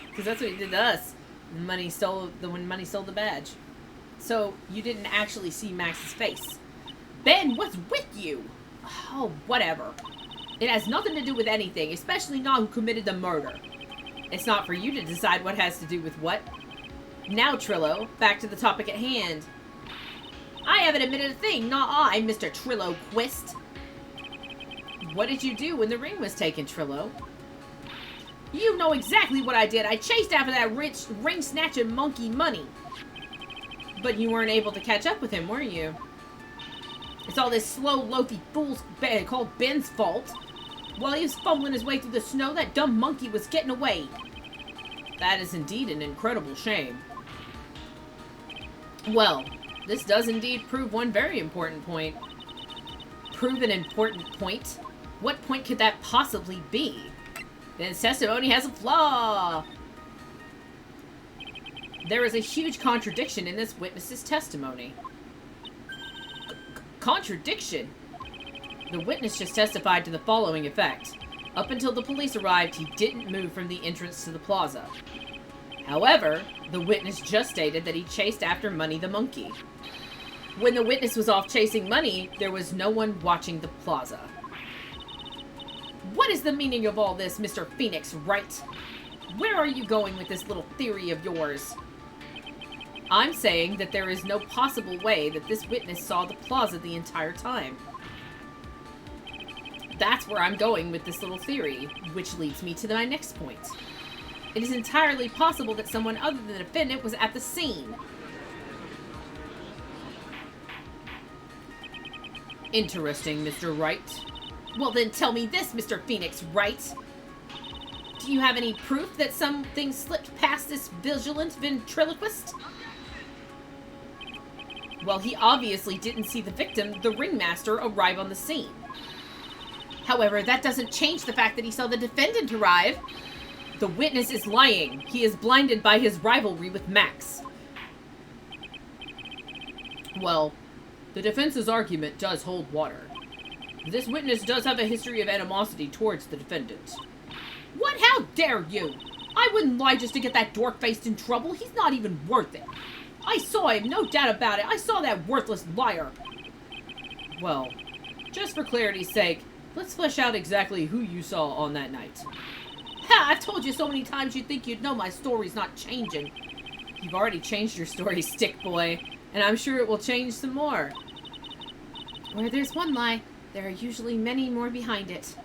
Because that's what he did to us. When Money stole the badge. So, you didn't actually see Max's face. Ben, what's with you? Oh, whatever. It has nothing to do with anything, especially not who committed the murder. It's not for you to decide what has to do with what. Now, Trillo, back to the topic at hand. I haven't admitted a thing, not I, Mr. Trillo Quist. What did you do when the ring was taken, Trillo? You know exactly what I did. I chased after that rich ring-snatching monkey Money. But you weren't able to catch up with him, were you? It's all this slow, loafy fool's called Ben's fault. While he was fumbling his way through the snow, that dumb monkey was getting away. That is indeed an incredible shame. Well, this does indeed prove one very important point. Prove an important point? What point could that possibly be? Ben's testimony has a flaw. There is a huge contradiction in this witness's testimony. Contradiction? The witness just testified to the following effect. Up until the police arrived, he didn't move from the entrance to the plaza. However, the witness just stated that he chased after Money the monkey. When the witness was off chasing Money, there was no one watching the plaza. What is the meaning of all this, Mr. Phoenix Wright? Where are you going with this little theory of yours? I'm saying that there is no possible way that this witness saw the plaza the entire time. That's where I'm going with this little theory, which leads me to my next point. It is entirely possible that someone other than the defendant was at the scene. Interesting, Mr. Wright. Well then tell me this, Mr. Phoenix Wright. Do you have any proof that something slipped past this vigilant ventriloquist? Well, he obviously didn't see the victim, the ringmaster, arrive on the scene. However, that doesn't change the fact that he saw the defendant arrive. The witness is lying. He is blinded by his rivalry with Max. Well, the defense's argument does hold water. This witness does have a history of animosity towards the defendant. What? How dare you? I wouldn't lie just to get that dork-faced in trouble. He's not even worth it. I saw him, no doubt about it. I saw that worthless liar. Well, just for clarity's sake, let's flesh out exactly who you saw on that night. Ha! I've told you so many times you'd think you'd know my story's not changing. You've already changed your story, stick boy, and I'm sure it will change some more. Where there's one lie, there are usually many more behind it.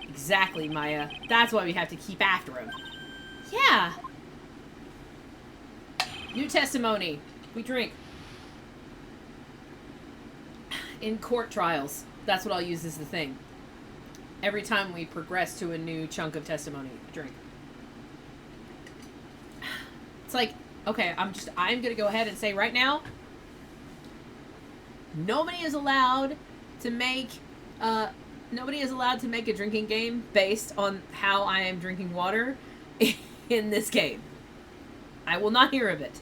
Exactly, Maya. That's why we have to keep after him. Yeah. New testimony. We drink. In court trials. That's what I'll use as the thing. Every time we progress to a new chunk of testimony, drink. It's like, okay, I'm gonna go ahead and say right now, nobody is allowed to make Nobody is allowed to make a drinking game based on how I am drinking water in this game. I will not hear of it.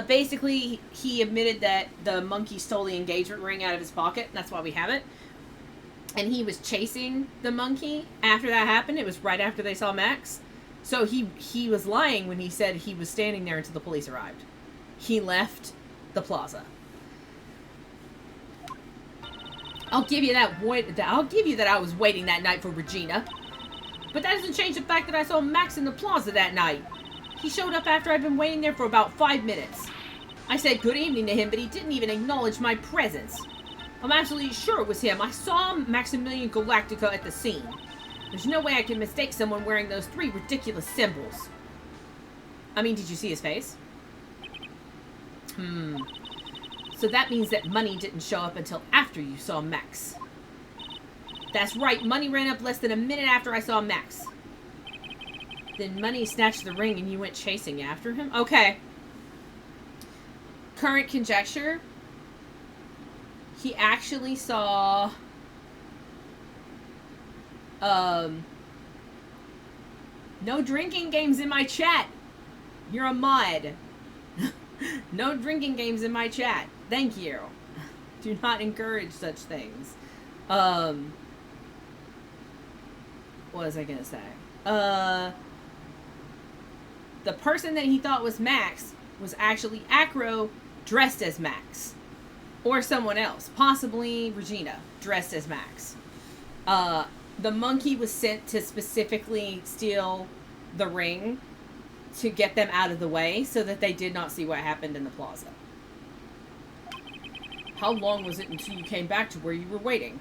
Basically, he admitted that the monkey stole the engagement ring out of his pocket. That's why we have it. And he was chasing the monkey after that happened. It was right after they saw Max. So he was lying when he said he was standing there until the police arrived. He left the plaza. I'll give you that. I'll give you that I was waiting that night for Regina. But that doesn't change the fact that I saw Max in the plaza that night. He showed up after I'd been waiting there for about 5 minutes. I said good evening to him, but he didn't even acknowledge my presence. I'm absolutely sure it was him. I saw Maximilian Galactica at the scene. There's no way I can mistake someone wearing those 3 ridiculous symbols. I mean, did you see his face? So that means that Money didn't show up until after you saw Max. That's right, Money ran up less than a minute after I saw Max. Then Money snatched the ring and you went chasing after him? Okay. Current conjecture. He actually saw... No drinking games in my chat. You're a mod. No drinking games in my chat. Thank you. Do not encourage such things. What was I gonna say? The person that he thought was Max was actually Acro dressed as Max. Or someone else. Possibly Regina dressed as Max. The monkey was sent to specifically steal the ring to get them out of the way so that they did not see what happened in the plaza. How long was it until you came back to where you were waiting?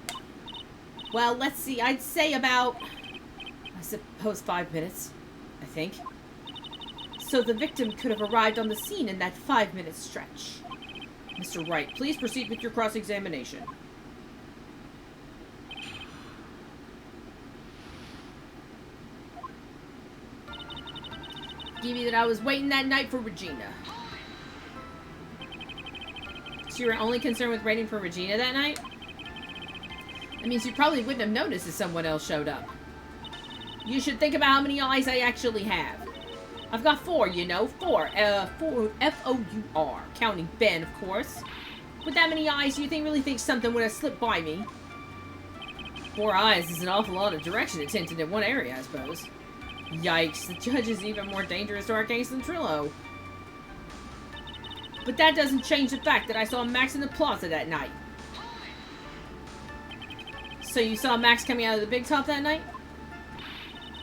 Well, let's see. I'd say about, I suppose, 5 minutes, I think. So the victim could have arrived on the scene in that 5-minute stretch. Mr. Wright, please proceed with your cross-examination. Give you that I was waiting that night for Regina. So you were only concerned with waiting for Regina that night? That means you probably wouldn't have noticed if someone else showed up. You should think about how many eyes I actually have. I've got 4, you know. 4. 4 F-O-U-R. Counting Ben, of course. With that many eyes, do you really think something would have slipped by me? 4 eyes is an awful lot of direction attention in one area, I suppose. Yikes, the judge is even more dangerous to our case than Trillo. But that doesn't change the fact that I saw Max in the plaza that night. So you saw Max coming out of the big top that night?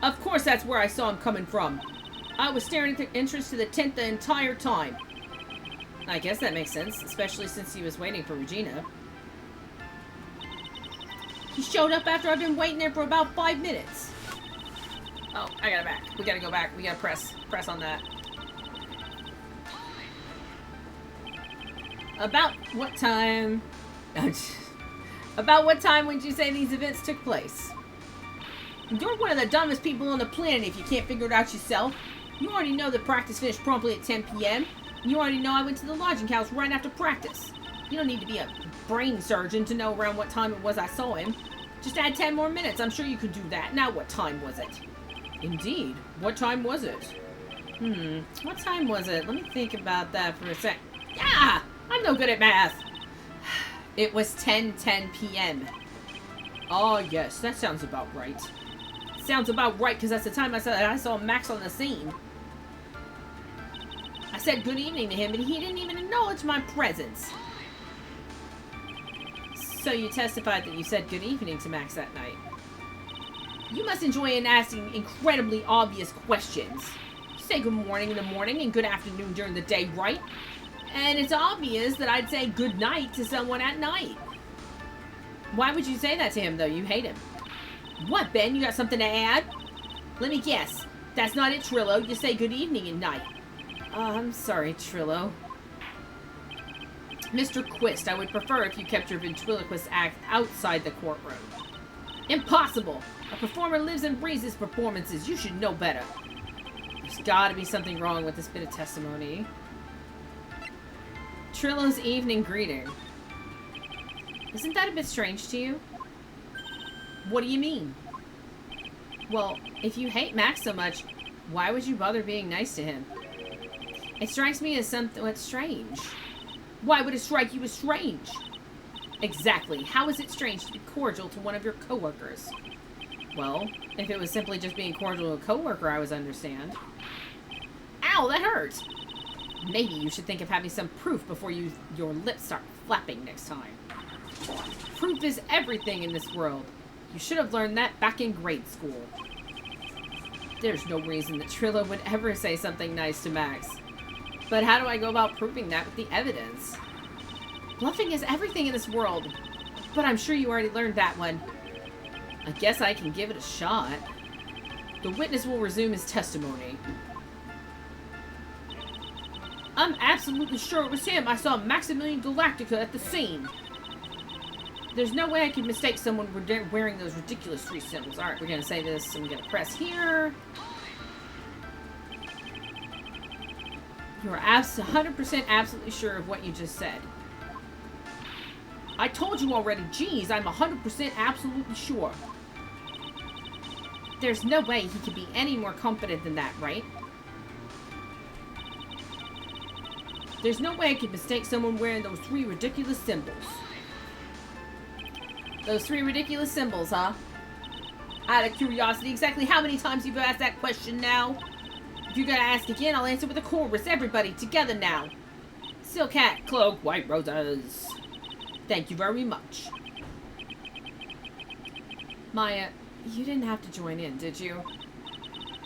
Of course that's where I saw him coming from. I was staring at the entrance to the tent the entire time. I guess that makes sense, especially since he was waiting for Regina. He showed up after I've been waiting there for about 5 minutes. Oh, I gotta back. We gotta go back. We gotta press on that. About what time... About what time would you say these events took place? You're one of the dumbest people on the planet if you can't figure it out yourself. You already know that practice finished promptly at 10 p.m. You already know I went to the lodging house right after practice. You don't need to be a brain surgeon to know around what time it was I saw him. Just add 10 more minutes. I'm sure you could do that. Now what time was it? Indeed. What time was it? What time was it? Let me think about that for a sec. Yeah! I'm no good at math. It was 10:10 p.m. Oh, yes. That sounds about right. Sounds about right, because that's the time I saw Max on the scene. I said good evening to him, but he didn't even acknowledge my presence. So you testified that you said good evening to Max that night. You must enjoy asking incredibly obvious questions. Say good morning in the morning and good afternoon during the day, right? And it's obvious that I'd say good night to someone at night. Why would you say that to him, though? You hate him. What, Ben? You got something to add? Let me guess. That's not it, Trillo. You say good evening at night. I'm sorry, Trillo. Mr. Quist, I would prefer if you kept your ventriloquist act outside the courtroom. Impossible! A performer lives and breathes his performances. You should know better. There's gotta be something wrong with this bit of testimony. Trillo's evening greeting. Isn't that a bit strange to you? What do you mean? Well, if you hate Max so much, why would you bother being nice to him? It strikes me as somewhat strange. Why would it strike you as strange? Exactly. How is it strange to be cordial to one of your coworkers? Well, if it was simply just being cordial to a coworker, I would understand. Ow, that hurt! Maybe you should think of having some proof before your lips start flapping next time. Proof is everything in this world. You should have learned that back in grade school. There's no reason that Trillo would ever say something nice to Max. But how do I go about proving that with the evidence? Bluffing is everything in this world. But I'm sure you already learned that one. I guess I can give it a shot. The witness will resume his testimony. I'm absolutely sure it was him. I saw Maximilian Galactica at the scene. There's no way I could mistake someone wearing those ridiculous 3 symbols. Alright, we're going to say this. I'm going to press here. You are 100% absolutely sure of what you just said. I told you already. Geez, I'm 100% absolutely sure. There's no way he could be any more confident than that, right? There's no way I could mistake someone wearing those 3 ridiculous symbols. Those 3 ridiculous symbols, huh? Out of curiosity, exactly how many times you've asked that question now? If you're gonna ask again, I'll answer with a chorus. Everybody, together now. Silk hat, cloak, white roses. Thank you very much. Maya, you didn't have to join in, did you?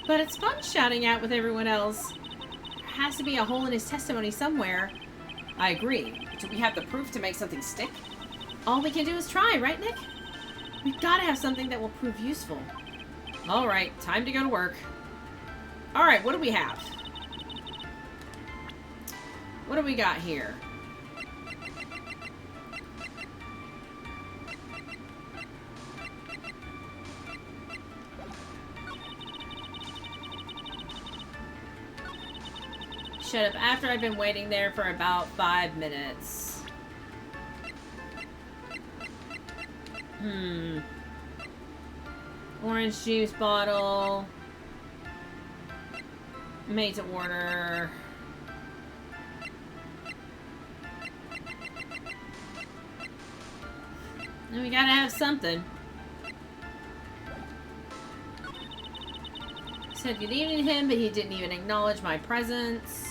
But it's fun shouting out with everyone else. There has to be a hole in his testimony somewhere. I agree. Do we have the proof to make something stick? All we can do is try, right, Nick? We've got to have something that will prove useful. Alright, time to go to work. Alright, what do we have? What do we got here? Shut up after I've been waiting there for about 5 minutes. Orange juice bottle. Made to order. And we gotta have something. Said good evening to him, but he didn't even acknowledge my presence.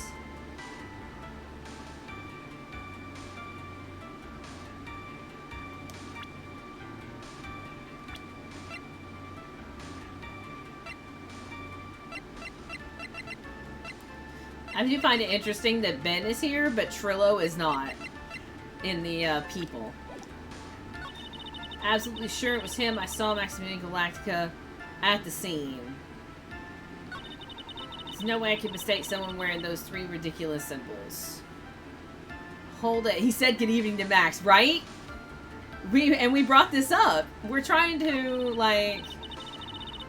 I do find it interesting that Ben is here, but Trillo is not in the people. Absolutely sure it was him. I saw Maximilian Galactica at the scene. There's no way I could mistake someone wearing those 3 ridiculous symbols. Hold it. He said good evening to Max, right? We brought this up. We're trying to, like,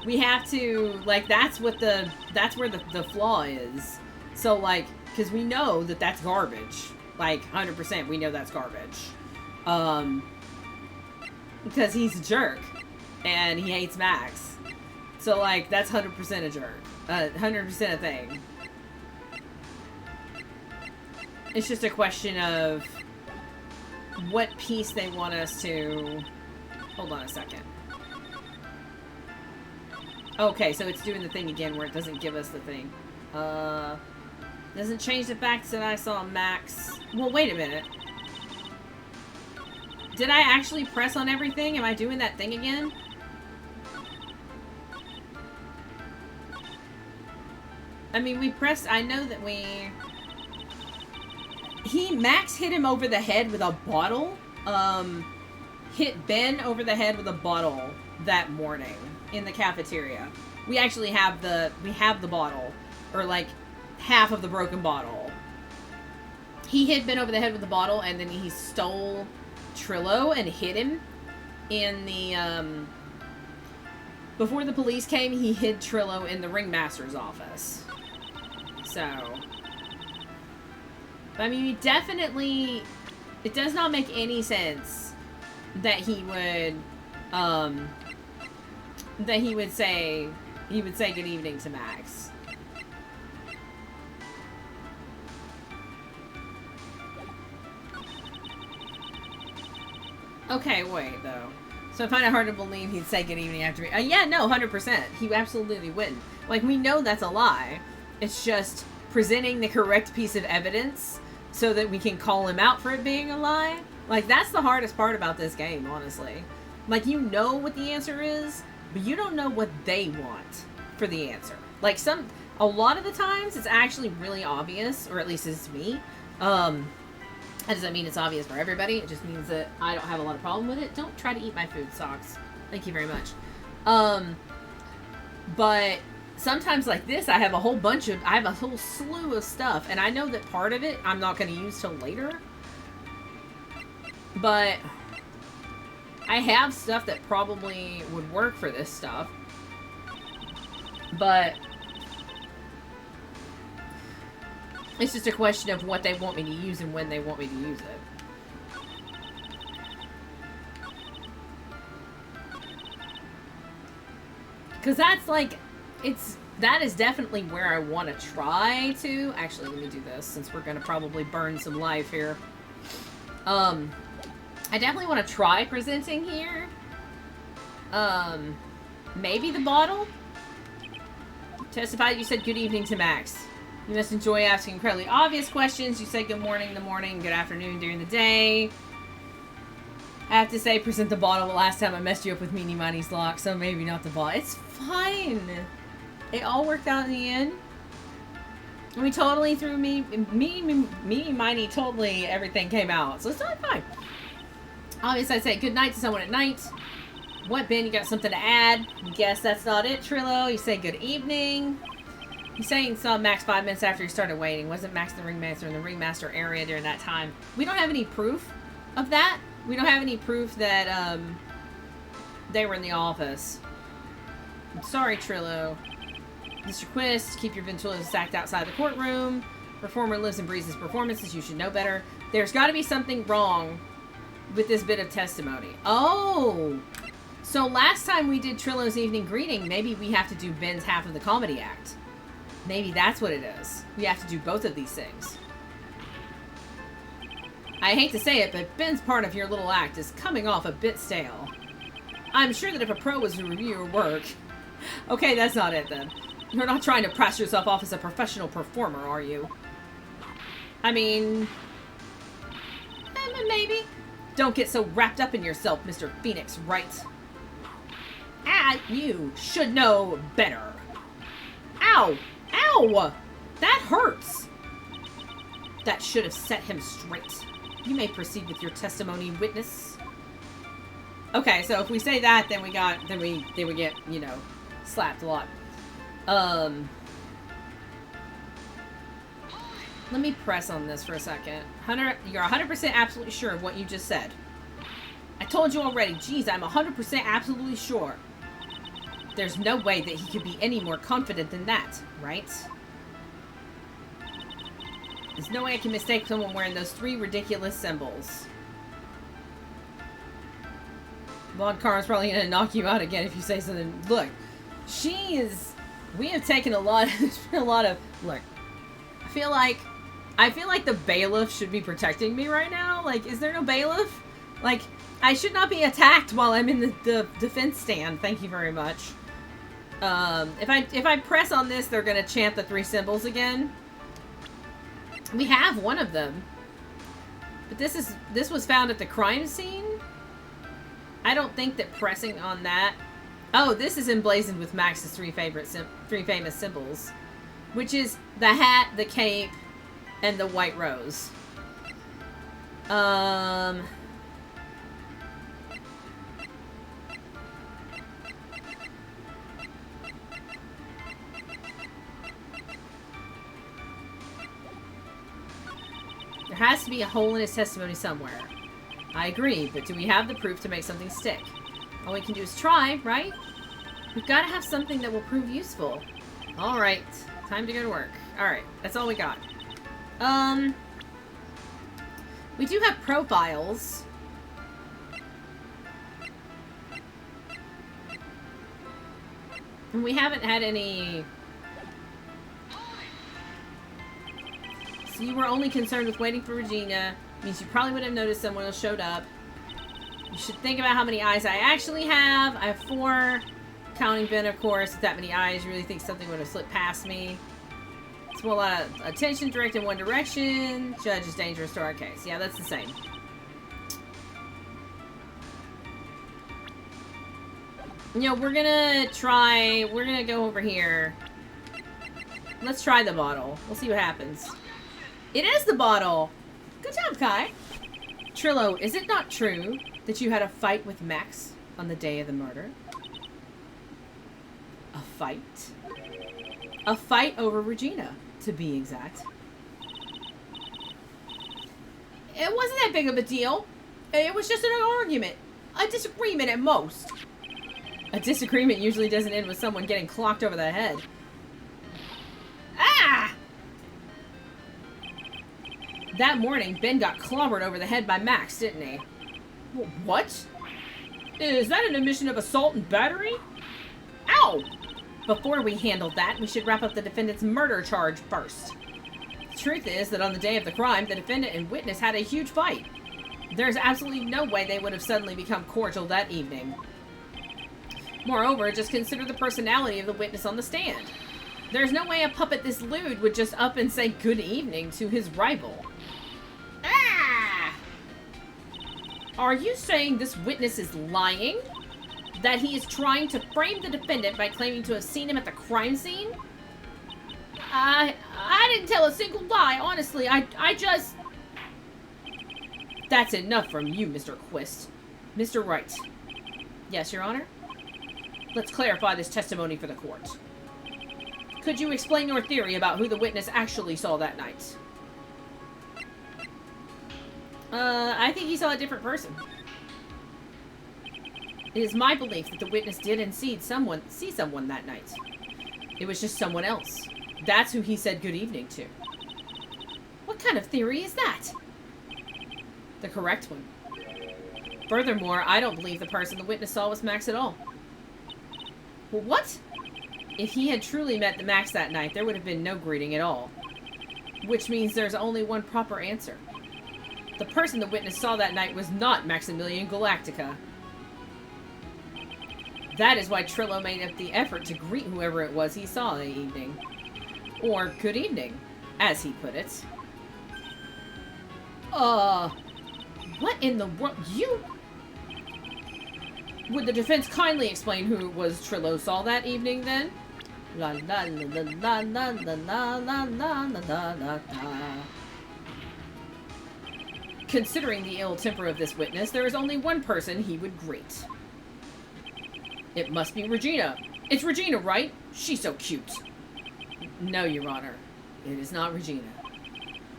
we have to, like, that's where the flaw is. So, like, because we know that that's garbage. Like, 100% we know that's garbage. Because he's a jerk. And he hates Max. So, like, that's 100% a jerk. 100% a thing. It's just a question of what piece they want us to... Hold on a second. Okay, so it's doing the thing again where it doesn't give us the thing. Doesn't change the fact that I saw Max. Well, wait a minute. Did I actually press on everything? Am I doing that thing again? I mean, we pressed... I know that we... Max hit him over the head with a bottle. Hit Ben over the head with a bottle that morning in the cafeteria. We actually have the... We have the bottle. Or, like... half of the broken bottle. He hit Ben over the head with the bottle, and then he stole Trillo and hid him in the, before the police came, he hid Trillo in the ringmaster's office. So, but I mean, we definitely, it does not make any sense that he would say good evening to Max. Okay, wait, though. So I find it hard to believe he'd say good evening after me. Yeah, no, 100%. He absolutely wouldn't. Like, we know that's a lie. It's just presenting the correct piece of evidence so that we can call him out for it being a lie. Like, that's the hardest part about this game, honestly. Like, you know what the answer is, but you don't know what they want for the answer. Like, a lot of the times, it's actually really obvious, or at least it's to me. That doesn't mean it's obvious for everybody. It just means that I don't have a lot of problem with it. Don't try to eat my food, Socks. Thank you very much. But sometimes like this, I have a whole slew of stuff, and I know that part of it I'm not going to use till later. But I have stuff that probably would work for this stuff. But it's just a question of what they want me to use and when they want me to use it. Because that's like, that is definitely where I want to try to. Actually, let me do this since we're going to probably burn some life here. I definitely want to try presenting here. Maybe the bottle. Testify that you said good evening to Max. You must enjoy asking incredibly obvious questions. You say good morning in the morning, good afternoon during the day. I have to say, present the bottle. The last time I messed you up with Meanie Minie's lock, so maybe not the bottle. It's fine. It all worked out in the end. We totally threw Meanie Minie, totally everything came out. So it's totally fine. Obviously, I say good night to someone at night. What, Ben? You got something to add? Guess that's not it, Trillo. You say good evening. You say you saw Max 5 minutes after you started waiting. Wasn't Max the ringmaster in the ringmaster area during that time? We don't have any proof of that. We don't have any proof that they were in the office. I'm sorry, Trillo. Mr. Quist, keep your ventriloquist stacked outside the courtroom. Performer lives and breathes his performances. You should know better. There's got to be something wrong with this bit of testimony. Oh! So last time we did Trillo's evening greeting, maybe we have to do Ben's half of the comedy act. Maybe that's what it is. We have to do both of these things. I hate to say it, but Ben's part of your little act is coming off a bit stale. I'm sure that if a pro was to review your work... Okay, that's not it then. You're not trying to pass yourself off as a professional performer, are you? I mean... maybe. Don't get so wrapped up in yourself, Mr. Phoenix Wright. Ah, you should know better. Ow! Ow! That hurts! That should have set him straight. You may proceed with your testimony, witness. Okay, so if we say that, then we get, you know, slapped a lot. Let me press on this for a second. Hunter, you're 100% absolutely sure of what you just said. I told you already. Geez, I'm 100% absolutely sure. There's no way that he could be any more confident than that, right? There's no way I can mistake someone wearing those 3 ridiculous symbols. Von Karn's probably gonna knock you out again if you say something. Look, we have taken a lot of, look, I feel like the bailiff should be protecting me right now. Like, is there no bailiff? Like, I should not be attacked while I'm in the defense stand. Thank you very much. If I press on this, they're gonna chant the 3 symbols again. We have one of them, but this was found at the crime scene. I don't think that pressing on that. Oh, this is emblazoned with Max's 3 famous symbols, which is the hat, the cape, and the white rose. There has to be a hole in his testimony somewhere. I agree, but do we have the proof to make something stick? All we can do is try, right? We've got to have something that will prove useful. Alright, time to go to work. Alright, that's all we got. We do have profiles. And we haven't had any... So you were only concerned with waiting for Regina. Means you probably would have noticed someone else showed up. You should think about how many eyes I actually have. I have 4. Counting Ben, of course. With that many eyes, you really think something would have slipped past me. It's more a lot of attention directed in one direction. Judge is dangerous to our case. Yeah, that's the same. You know, we're gonna go over here. Let's try the bottle. We'll see what happens. It is the bottle! Good job, Kai. Trillo, is it not true that you had a fight with Max on the day of the murder? A fight? A fight over Regina, to be exact. It wasn't that big of a deal. It was just an argument. A disagreement at most. A disagreement usually doesn't end with someone getting clocked over the head. Ah! That morning, Ben got clobbered over the head by Max, didn't he? What? Is that an admission of assault and battery? Ow! Before we handle that, we should wrap up the defendant's murder charge first. The truth is that on the day of the crime, the defendant and witness had a huge fight. There's absolutely no way they would have suddenly become cordial that evening. Moreover, just consider the personality of the witness on the stand. There's no way a puppet this lewd would just up and say good evening to his rival. Ah! Are you saying this witness is lying? That he is trying to frame the defendant by claiming to have seen him at the crime scene? I didn't tell a single lie, honestly. I just... That's enough from you, Mr. Quist. Mr. Wright. Yes, Your Honor? Let's clarify this testimony for the court. Could you explain your theory about who the witness actually saw that night? I think he saw a different person. It is my belief that the witness did indeed see someone that night. It was just someone else. That's who he said good evening to. What kind of theory is that? The correct one. Furthermore, I don't believe the person the witness saw was Max at all. Well, what? If he had truly met the Max that night, there would have been no greeting at all. Which means there's only one proper answer. The person the witness saw that night was not Maximilian Galactica. That is why Trillo made up the effort to greet whoever it was he saw that evening. Or good evening, as he put it. What in the world? You... Would the defense kindly explain who it was Trillo saw that evening, then? La la la la la la la la la la la la. Considering the ill temper of this witness, there is only one person he would greet. It must be Regina. It's Regina, right? She's so cute. No, Your Honor. It is not Regina.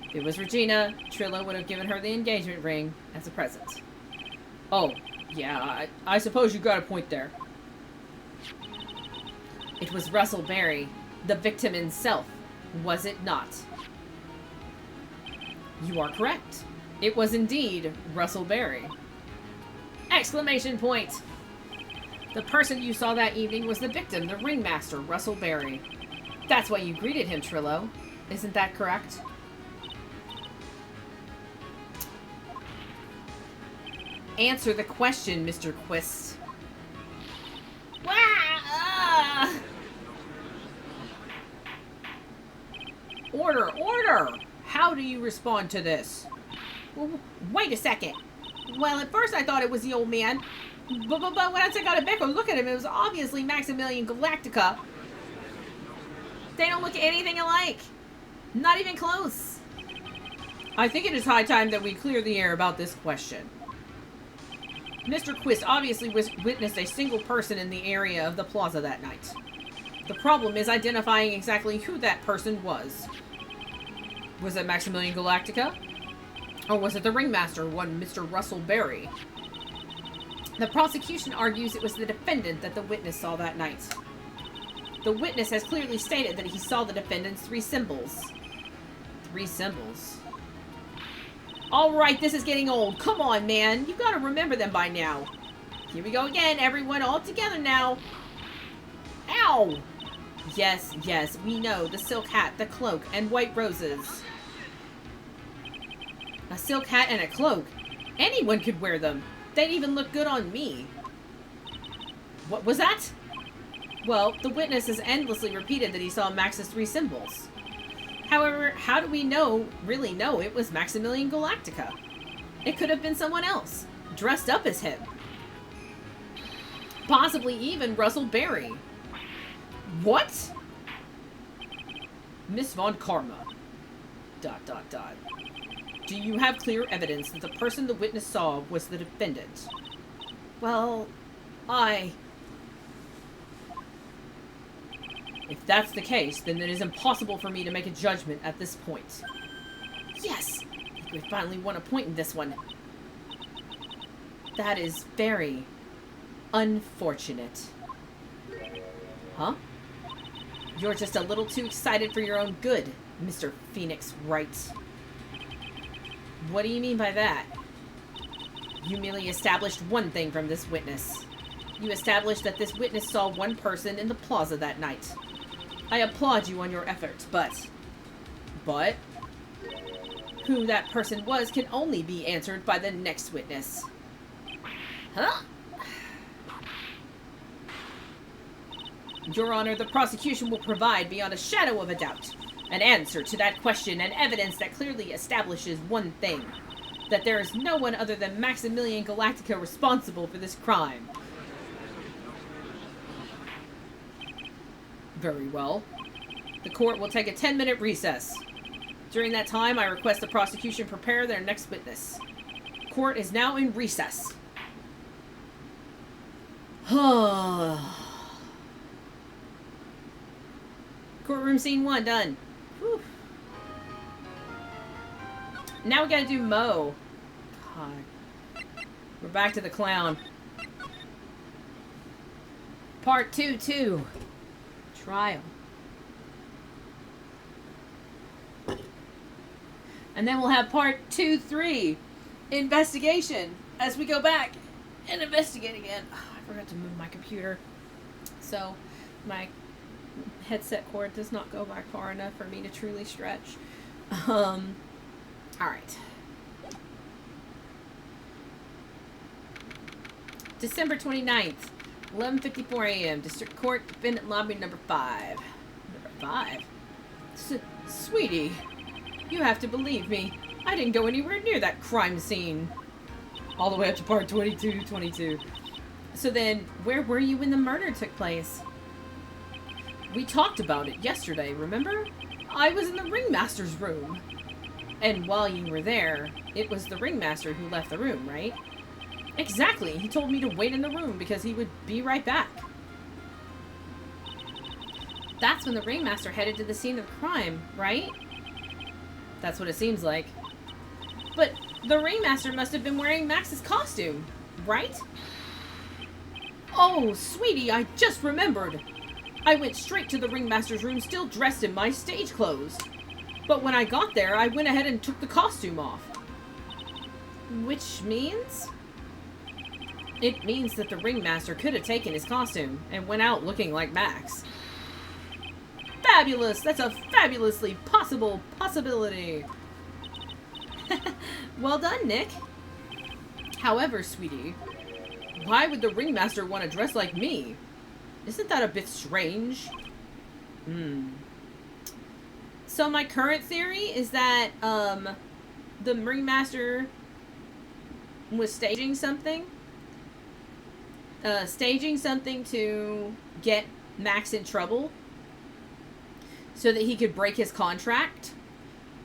If it was Regina, Trillo would have given her the engagement ring as a present. Oh, yeah, I suppose you got a point there. It was Russell Berry, the victim himself, was it not? You are correct. It was indeed Russell Berry. Exclamation point! The person you saw that evening was the victim, the ringmaster, Russell Berry. That's why you greeted him, Trillo. Isn't that correct? Answer the question, Mr. Quist. Order, order! How do you respond to this? Well, wait a second. Well, at first I thought it was the old man. But when I got a back look at him, it was obviously Maximilian Galactica. They don't look anything alike. Not even close. I think it is high time that we clear the air about this question. Mr. Quist obviously witnessed a single person in the area of the plaza that night. The problem is identifying exactly who that person was. Was it Maximilian Galactica? Or was it the ringmaster, one Mr. Russell Berry? The prosecution argues it was the defendant that the witness saw that night. The witness has clearly stated that he saw the defendant's 3 symbols. 3 symbols? Alright, this is getting old. Come on, man. You gotta remember them by now. Here we go again, everyone. All together now. Ow! Ow! Yes, yes, we know. The silk hat, the cloak, and white roses. A silk hat and a cloak. Anyone could wear them. They'd even look good on me. What was that? Well, the witness has endlessly repeated that he saw Max's 3 symbols. However, how do we really know it was Maximilian Galactica? It could have been someone else, dressed up as him. Possibly even Russell Berry. What? Miss Von Karma. ... Do you have clear evidence that the person the witness saw was the defendant? Well, If that's the case, then it is impossible for me to make a judgment at this point. Yes! I think we finally won a point in this one. That is very unfortunate. Huh? You're just a little too excited for your own good, Mr. Phoenix Wright. What do you mean by that? You merely established one thing from this witness. You established that this witness saw one person in the plaza that night. I applaud you on your efforts, but... Who that person was can only be answered by the next witness. Huh? Your Honor, the prosecution will provide, beyond a shadow of a doubt, an answer to that question and evidence that clearly establishes one thing. That there is no one other than Maximilian Galactica responsible for this crime. Very well. The court will take a 10-minute recess. During that time, I request the prosecution prepare their next witness. Court is now in recess. Courtroom scene 1, done. Whew. Now we gotta do Mo. God. We're back to the clown. Part 2. Trial. And then we'll have part 2-3. Investigation. As we go back and investigate again. Oh, I forgot to move my computer. So, my headset cord does not go back far enough for me to truly stretch. Alright. December 29th, 11:54 a.m. District Court, Defendant Lobby number 5. Number 5? Sweetie, you have to believe me. I didn't go anywhere near that crime scene. All the way up to part 22. So then, where were you when the murder took place? We talked about it yesterday, remember? I was in the ringmaster's room. And while you were there, it was the ringmaster who left the room, right? Exactly. He told me to wait in the room because he would be right back. That's when the ringmaster headed to the scene of the crime, right? That's what it seems like. But the ringmaster must have been wearing Max's costume, right? Oh, sweetie, I just remembered. I went straight to the ringmaster's room still dressed in my stage clothes. But when I got there, I went ahead and took the costume off. Which means? It means that the ringmaster could have taken his costume and went out looking like Max. Fabulous! That's a fabulously possible possibility! Well done, Nick. However, sweetie, why would the ringmaster want to dress like me? Isn't that a bit strange? So my current theory is that, the ringmaster was staging something. Staging something to get Max in trouble. So that he could break his contract.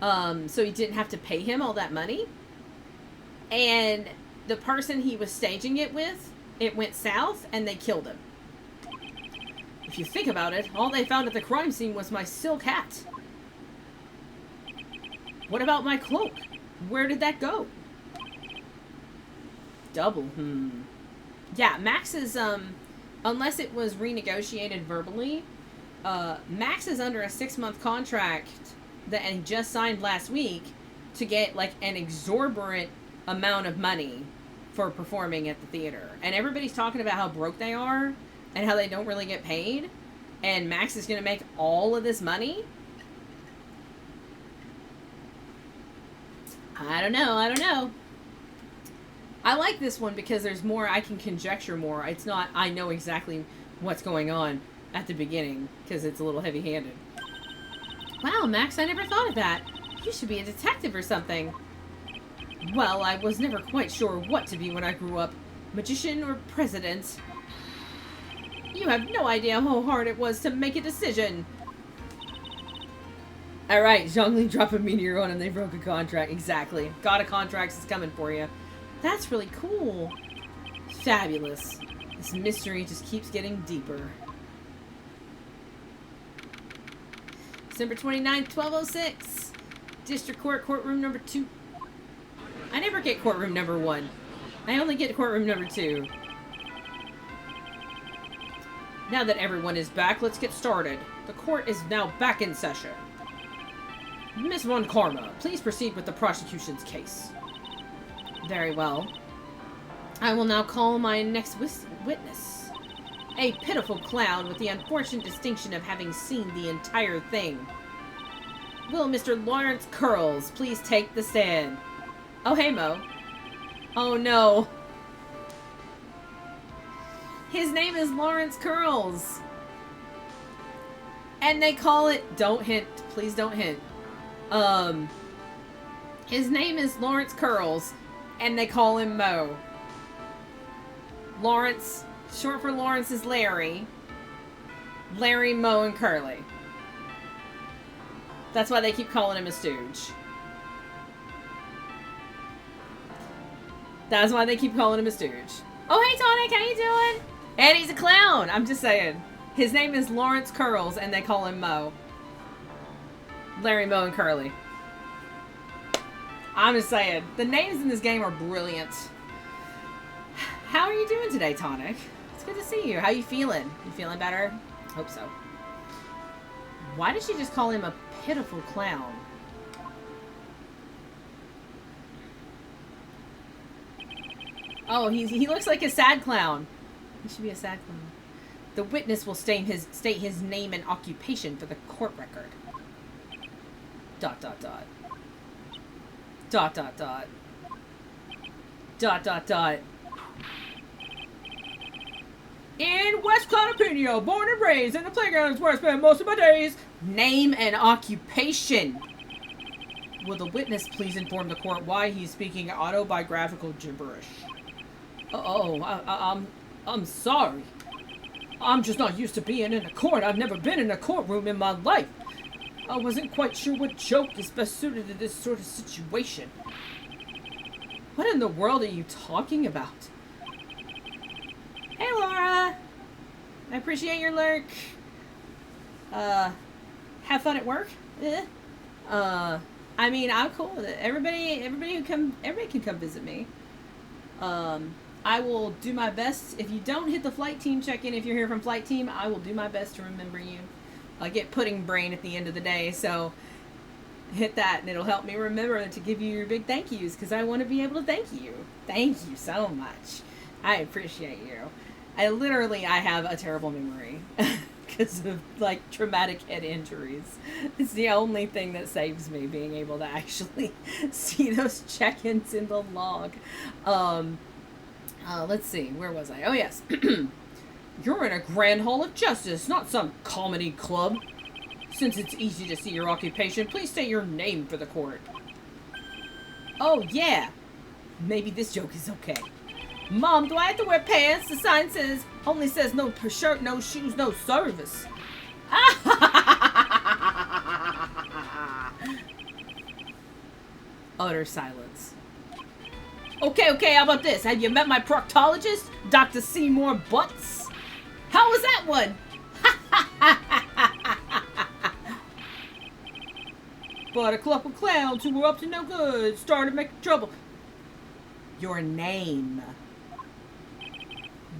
So he didn't have to pay him all that money. And the person he was staging it with, it went south and they killed him. If you think about it, all they found at the crime scene was my silk hat. What about my cloak? Where did that go? Double, Yeah, Max is, unless it was renegotiated verbally, Max is under a 6-month contract that he just signed last week to get, like, an exorbitant amount of money for performing at the theater. And everybody's talking about how broke they are and how they don't really get paid. And Max is going to make all of this money? I don't know. I like this one because there's more, I can conjecture more. It's not, I know exactly what's going on at the beginning, because it's a little heavy-handed. Wow, Max, I never thought of that. You should be a detective or something. Well, I was never quite sure what to be when I grew up. Magician or president? You have no idea how hard it was to make a decision. Alright, Zhongli dropped a meteor on him, they broke a contract. Exactly. God of contracts is coming for you. That's really cool. Fabulous. This mystery just keeps getting deeper. December 29th, 1206. District Court, courtroom number 2. I never get courtroom number 1. I only get courtroom number 2. Now that everyone is back, let's get started. The court is now back in session. Miss Von Karma, please proceed with the prosecution's case. Very well. I will now call my next witness. A pitiful clown with the unfortunate distinction of having seen the entire thing. Will Mr. Lawrence Curls please take the stand? Oh, hey, Mo. Oh, no. His name is Lawrence Curls. And they call it... Don't hint. Please don't hint. His name is Lawrence Curls. And they call him Mo. Lawrence... Short for Lawrence is Larry. Larry, Mo, and Curly. That's why they keep calling him a stooge. That's why they keep calling him a stooge. Oh, hey, Tonic, how you doing? And he's a clown. I'm just saying. His name is Lawrence Curls, and they call him Mo. Larry, Mo, and Curly. I'm just saying. The names in this game are brilliant. How are you doing today, Tonic? It's good to see you. How you feeling? You feeling better? Hope so. Why did she just call him a pitiful clown? Oh, he looks like a sad clown. He should be a sad clown. The witness will state his name and occupation for the court record. ... In West Clonopinio, born and raised in the playgrounds where I spend most of my days. Name and occupation. Will the witness please inform the court why he's speaking autobiographical gibberish? I'm sorry. I'm just not used to being in a court. I've never been in a courtroom in my life. I wasn't quite sure what joke is best suited to this sort of situation. What in the world are you talking about? Hey, Laura! I appreciate your lurk. Have fun at work? I mean, I'm cool with it. Everybody can come visit me. I will do my best. If you don't hit the flight team check-in, if you're here from flight team, I will do my best to remember you. I get pudding brain at the end of the day, so hit that and it'll help me remember to give you your big thank yous, because I want to be able to thank you. Thank you so much. I appreciate you. I have a terrible memory because of, like, traumatic head injuries. It's the only thing that saves me, being able to actually see those check-ins in the log. Let's see, where was I? Oh, yes. You're in a grand hall of justice, not some comedy club. Since it's easy to see your occupation, please state your name for the court. Oh, yeah. Maybe this joke is okay. Mom, do I have to wear pants? The sign only says no shirt, no shoes, no service. Utter silence. Okay, how about this? Have you met my proctologist, Dr. Seymour Butts? How was that one? But a couple of clowns who were up to no good started making trouble. Your name.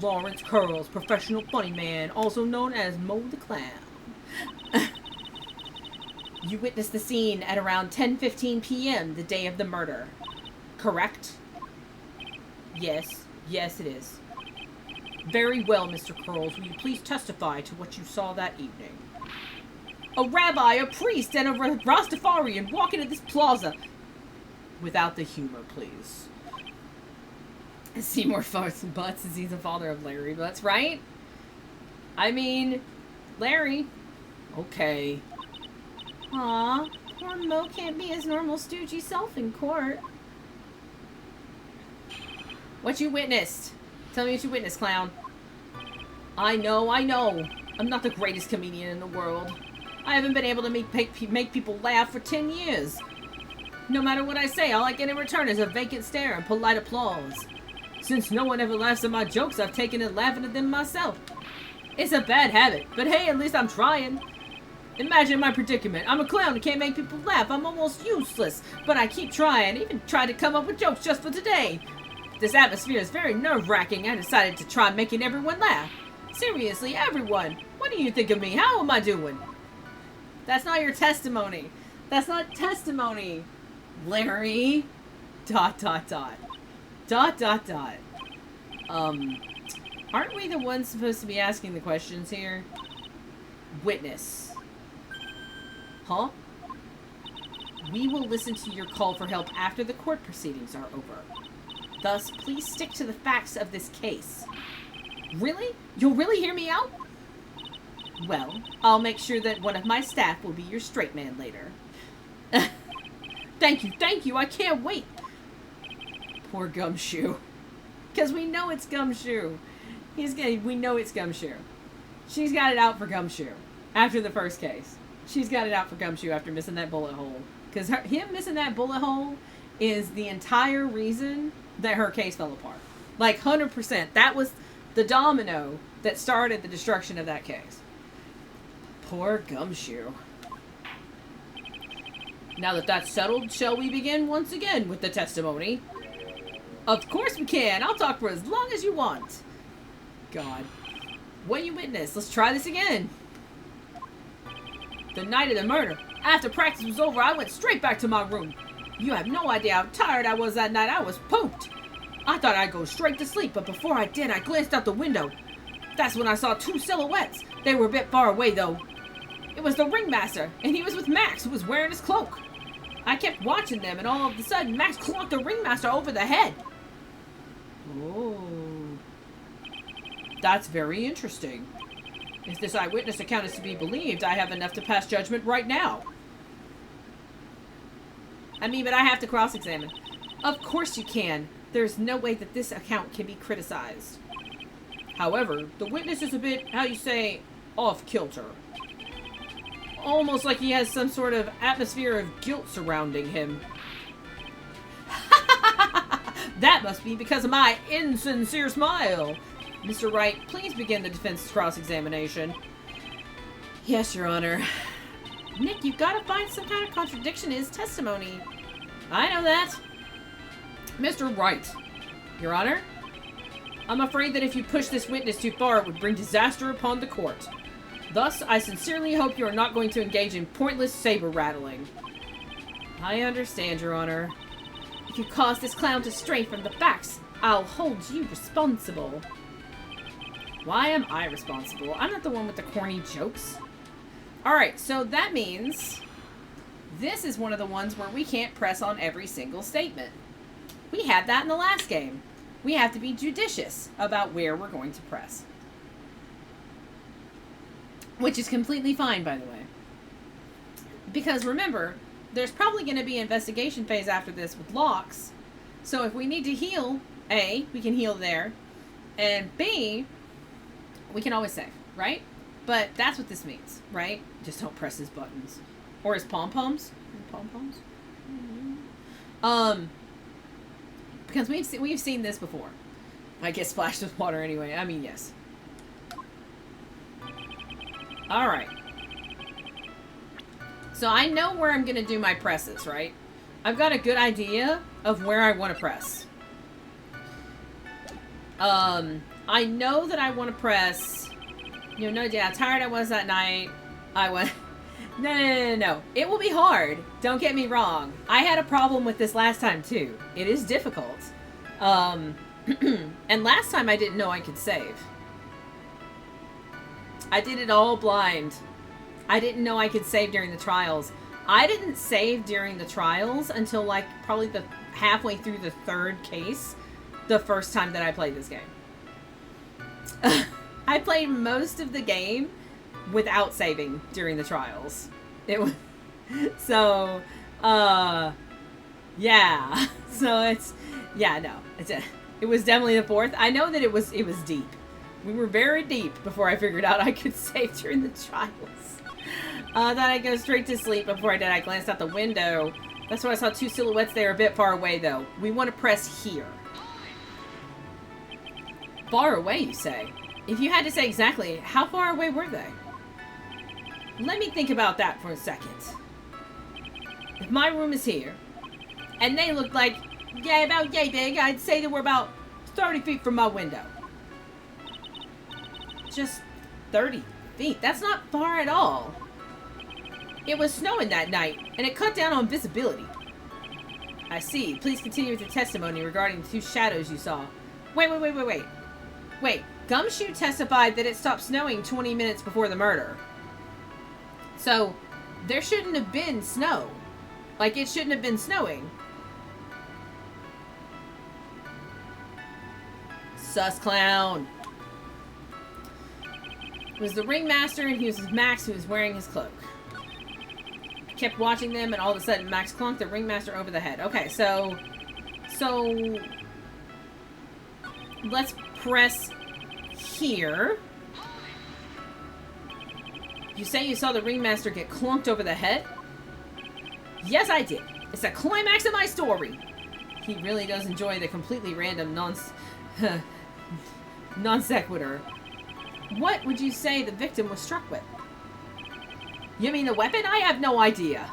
Lawrence Curls, professional funny man, also known as Mo the Clown. You witnessed the scene at around 10:15 p.m. the day of the murder. Correct? Yes, it is. Very well, Mr. Curls. Will you please testify to what you saw that evening? A rabbi, a priest, and a Rastafarian walk into this plaza. Without the humor, please. Seymour farts and butts as he's the father of Larry Butts, right? I mean, Larry. Okay. Aw, poor Mo can't be his normal stoogey self in court. What you witnessed? Tell me what you witnessed, clown. I know. I'm not the greatest comedian in the world. I haven't been able to make people laugh for 10 years. No matter what I say, all I get in return is a vacant stare and polite applause. Since no one ever laughs at my jokes, I've taken to laughing at them myself. It's a bad habit, but hey, at least I'm trying. Imagine my predicament. I'm a clown who can't make people laugh. I'm almost useless, but I keep trying. Even tried to come up with jokes just for today. This atmosphere is very nerve-wracking. I decided to try making everyone laugh. Seriously, everyone. What do you think of me? How am I doing? That's not your testimony. That's not testimony. Larry. ... Aren't we the ones supposed to be asking the questions here? Witness. Huh? We will listen to your call for help after the court proceedings are over. Thus, please stick to the facts of this case. Really? You'll really hear me out? Well, I'll make sure that one of my staff will be your straight man later. Thank you, I can't wait. Poor Gumshoe. Because we know it's Gumshoe. We know it's Gumshoe. She's got it out for Gumshoe after the first case. She's got it out for Gumshoe after missing that bullet hole. Because him missing that bullet hole is the entire reason that her case fell apart. Like, 100%. That was the domino that started the destruction of that case. Poor Gumshoe. Now that that's settled, shall we begin once again with the testimony? Of course we can. I'll talk for as long as you want. God. What you witnessed? Let's try this again. The night of the murder. After practice was over, I went straight back to my room. You have no idea how tired I was that night. I was pooped. I thought I'd go straight to sleep, but before I did, I glanced out the window. That's when I saw two silhouettes. They were a bit far away, though. It was the ringmaster, and he was with Max, who was wearing his cloak. I kept watching them, and all of a sudden, Max clonked the ringmaster over the head. Oh. That's very interesting. If this eyewitness account is to be believed, I have enough to pass judgment right now. I mean, but I have to cross-examine. Of course you can. There's no way that this account can be criticized. However, the witness is a bit, how you say, off-kilter. Almost like he has some sort of atmosphere of guilt surrounding him. That must be because of my insincere smile. Mr. Wright, please begin the defense's cross-examination. Yes, Your Honor. Nick, you've got to find some kind of contradiction in his testimony. I know that. Mr. Wright, Your Honor, I'm afraid that if you push this witness too far, it would bring disaster upon the court. Thus, I sincerely hope you are not going to engage in pointless saber-rattling. I understand, Your Honor. If you cause this clown to stray from the facts, I'll hold you responsible. Why am I responsible? I'm not the one with the corny jokes. Alright, so that means this is one of the ones where we can't press on every single statement. We had that in the last game. We have to be judicious about where we're going to press. Which is completely fine, by the way. Because remember, there's probably going to be an investigation phase after this with locks. So if we need to heal, A, we can heal there. And B, we can always save, right? But that's what this means, right? Just don't press his buttons. Or his pom-poms. Pom-poms? Because we've seen this before. I get splashed with water anyway. I mean, yes. Alright. So I know where I'm going to do my presses, right? I've got a good idea of where I want to press. I know that I want to press... You know, no idea how tired I was that night. I went... No. It will be hard. Don't get me wrong. I had a problem with this last time, too. It is difficult. And last time I didn't know I could save. I did it all blind. I didn't know I could save during the trials. I didn't save during the trials until like probably the halfway through the third case the first time that I played this game. I played most of the game without saving during the trials. It was so yeah. So it's it was definitely the fourth. I know that it was deep. We were very deep before I figured out I could save during the trials. Then I go straight to sleep. Before I did, I glanced out the window. That's when I saw two silhouettes there, a bit far away, though. We want to press here. Far away, you say? If you had to say exactly, how far away were they? Let me think about that for a second. If my room is here, and they look like, yeah, about yay big, I'd say that we're about 30 feet from my window. Just 30 feet. That's not far at all. It was snowing that night, and it cut down on visibility. I see. Please continue with your testimony regarding the two shadows you saw. Wait. Gumshoe testified that it stopped snowing 20 minutes before the murder. So, there shouldn't have been snow. Like, it shouldn't have been snowing. Sus clown. It was the ringmaster, and he was Max who was wearing his cloak. Kept watching them, and all of a sudden Max clunked the ringmaster over the head. Okay, so let's press here. You say you saw the ringmaster get clunked over the head? Yes, I did. It's the climax of my story. He really does enjoy the completely random non sequitur. What would you say the victim was struck with? You mean the weapon? I have no idea.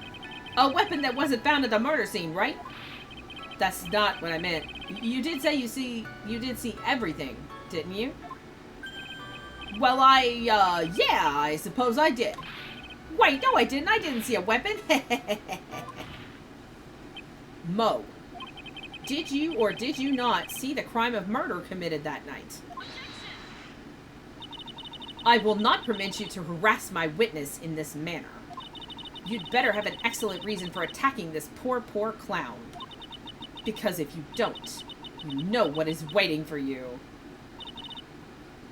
A weapon that wasn't found at the murder scene, right? That's not what I meant. You did say you did see everything, didn't you? Well, yeah, I suppose I did. Wait, no I didn't. I didn't see a weapon. Mo, did you or did you not see the crime of murder committed that night? I will not permit you to harass my witness in this manner. You'd better have an excellent reason for attacking this poor clown. Because if you don't, you know what is waiting for you.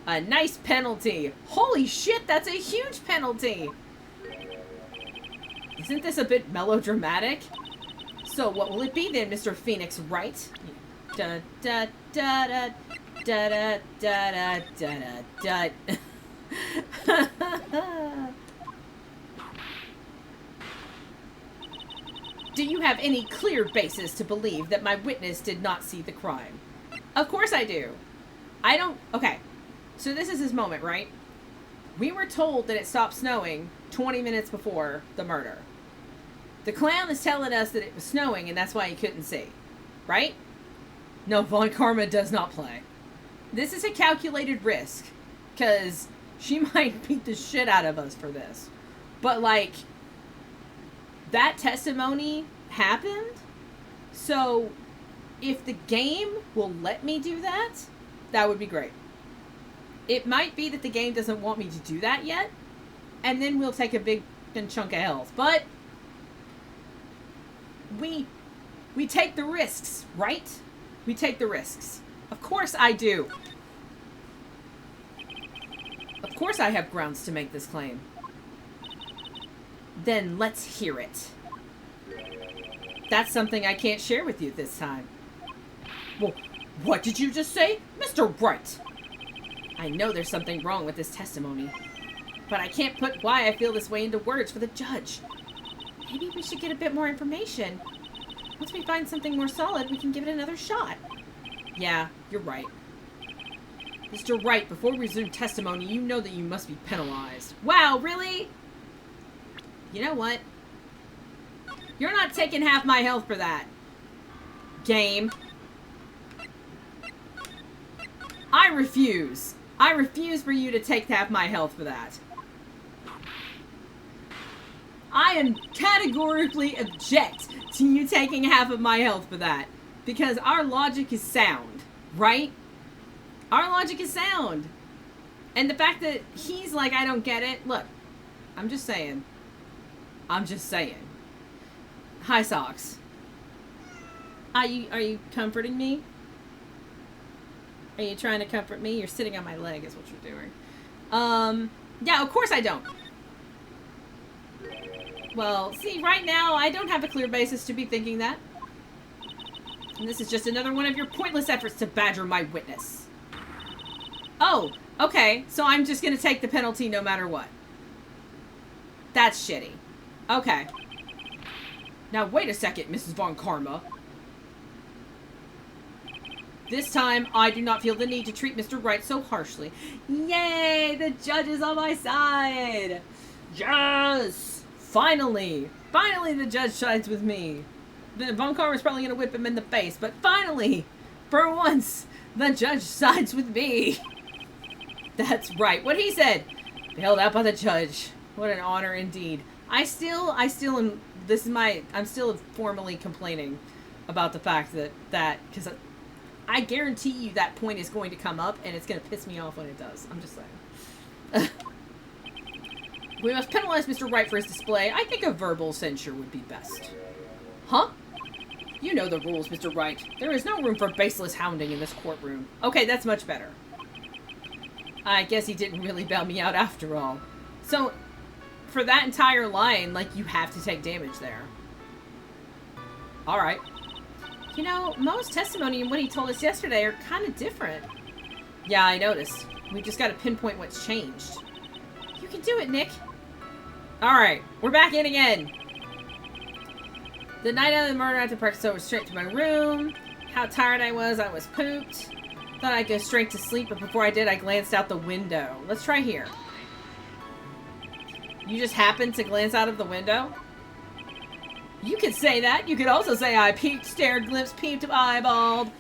A nice penalty. Holy shit, that's a huge penalty. Isn't this a bit melodramatic? So what will it be then, Mr. Phoenix Wright? Da da da da da da da da da da. Do you have any clear basis to believe that my witness did not see the crime? Of course I do. I don't... Okay. So this is his moment, right? We were told that it stopped snowing 20 minutes before the murder. The clown is telling us that it was snowing and that's why he couldn't see. Right? No, Von Karma does not play. This is a calculated risk. Because she might beat the shit out of us for this. But, like, that testimony happened. So, if the game will let me do that, that would be great. It might be that the game doesn't want me to do that yet. And then we'll take a big chunk of health. But we take the risks, right? We take the risks. Of course I do. Of course I have grounds to make this claim. Then let's hear it. That's something I can't share with you this time. Well, what did you just say? Mr. Wright! I know there's something wrong with this testimony, but I can't put why I feel this way into words for the judge. Maybe we should get a bit more information. Once we find something more solid, we can give it another shot. Yeah, you're right. Mr. Wright, before we resume testimony, you know that you must be penalized. Wow, really? You know what? You're not taking half my health for that. Game. I refuse. I refuse for you to take half my health for that. I am categorically object to you taking half of my health for that. Because our logic is sound, right? Our logic is sound. And the fact that he's like, I don't get it. Look, I'm just saying. I'm just saying. Hi, Socks. Are you comforting me? Are you trying to comfort me? You're sitting on my leg is what you're doing. Yeah, of course I don't. Well, see, right now, I don't have a clear basis to be thinking that. And this is just another one of your pointless efforts to badger my witness. Oh, okay. So I'm just going to take the penalty no matter what. That's shitty. Okay. Now, wait a second, Mrs. Von Karma. This time, I do not feel the need to treat Mr. Wright so harshly. Yay! The judge is on my side! Yes! Finally! Finally, the judge sides with me. Von Karma's probably going to whip him in the face, but finally, for once, the judge sides with me. That's right. What he said. Bailed out by the judge. What an honor indeed. I'm still formally complaining about the fact that, because I guarantee you that point is going to come up, and it's going to piss me off when it does. I'm just saying. We must penalize Mr. Wright for his display. I think a verbal censure would be best. Huh? You know the rules, Mr. Wright. There is no room for baseless hounding in this courtroom. Okay, that's much better. I guess he didn't really bail me out after all. So, for that entire line, like, you have to take damage there. Alright. You know, Mo's testimony and what he told us yesterday are kind of different. Yeah, I noticed. We just got to pinpoint what's changed. You can do it, Nick. Alright, we're back in again. The night of the murder at the practice, I was straight to my room. How tired I was pooped. Thought I'd go straight to sleep, but before I did, I glanced out the window. Let's try here. You just happened to glance out of the window? You could say that. You could also say I peeked, stared, glimpsed, peeped, eyeballed.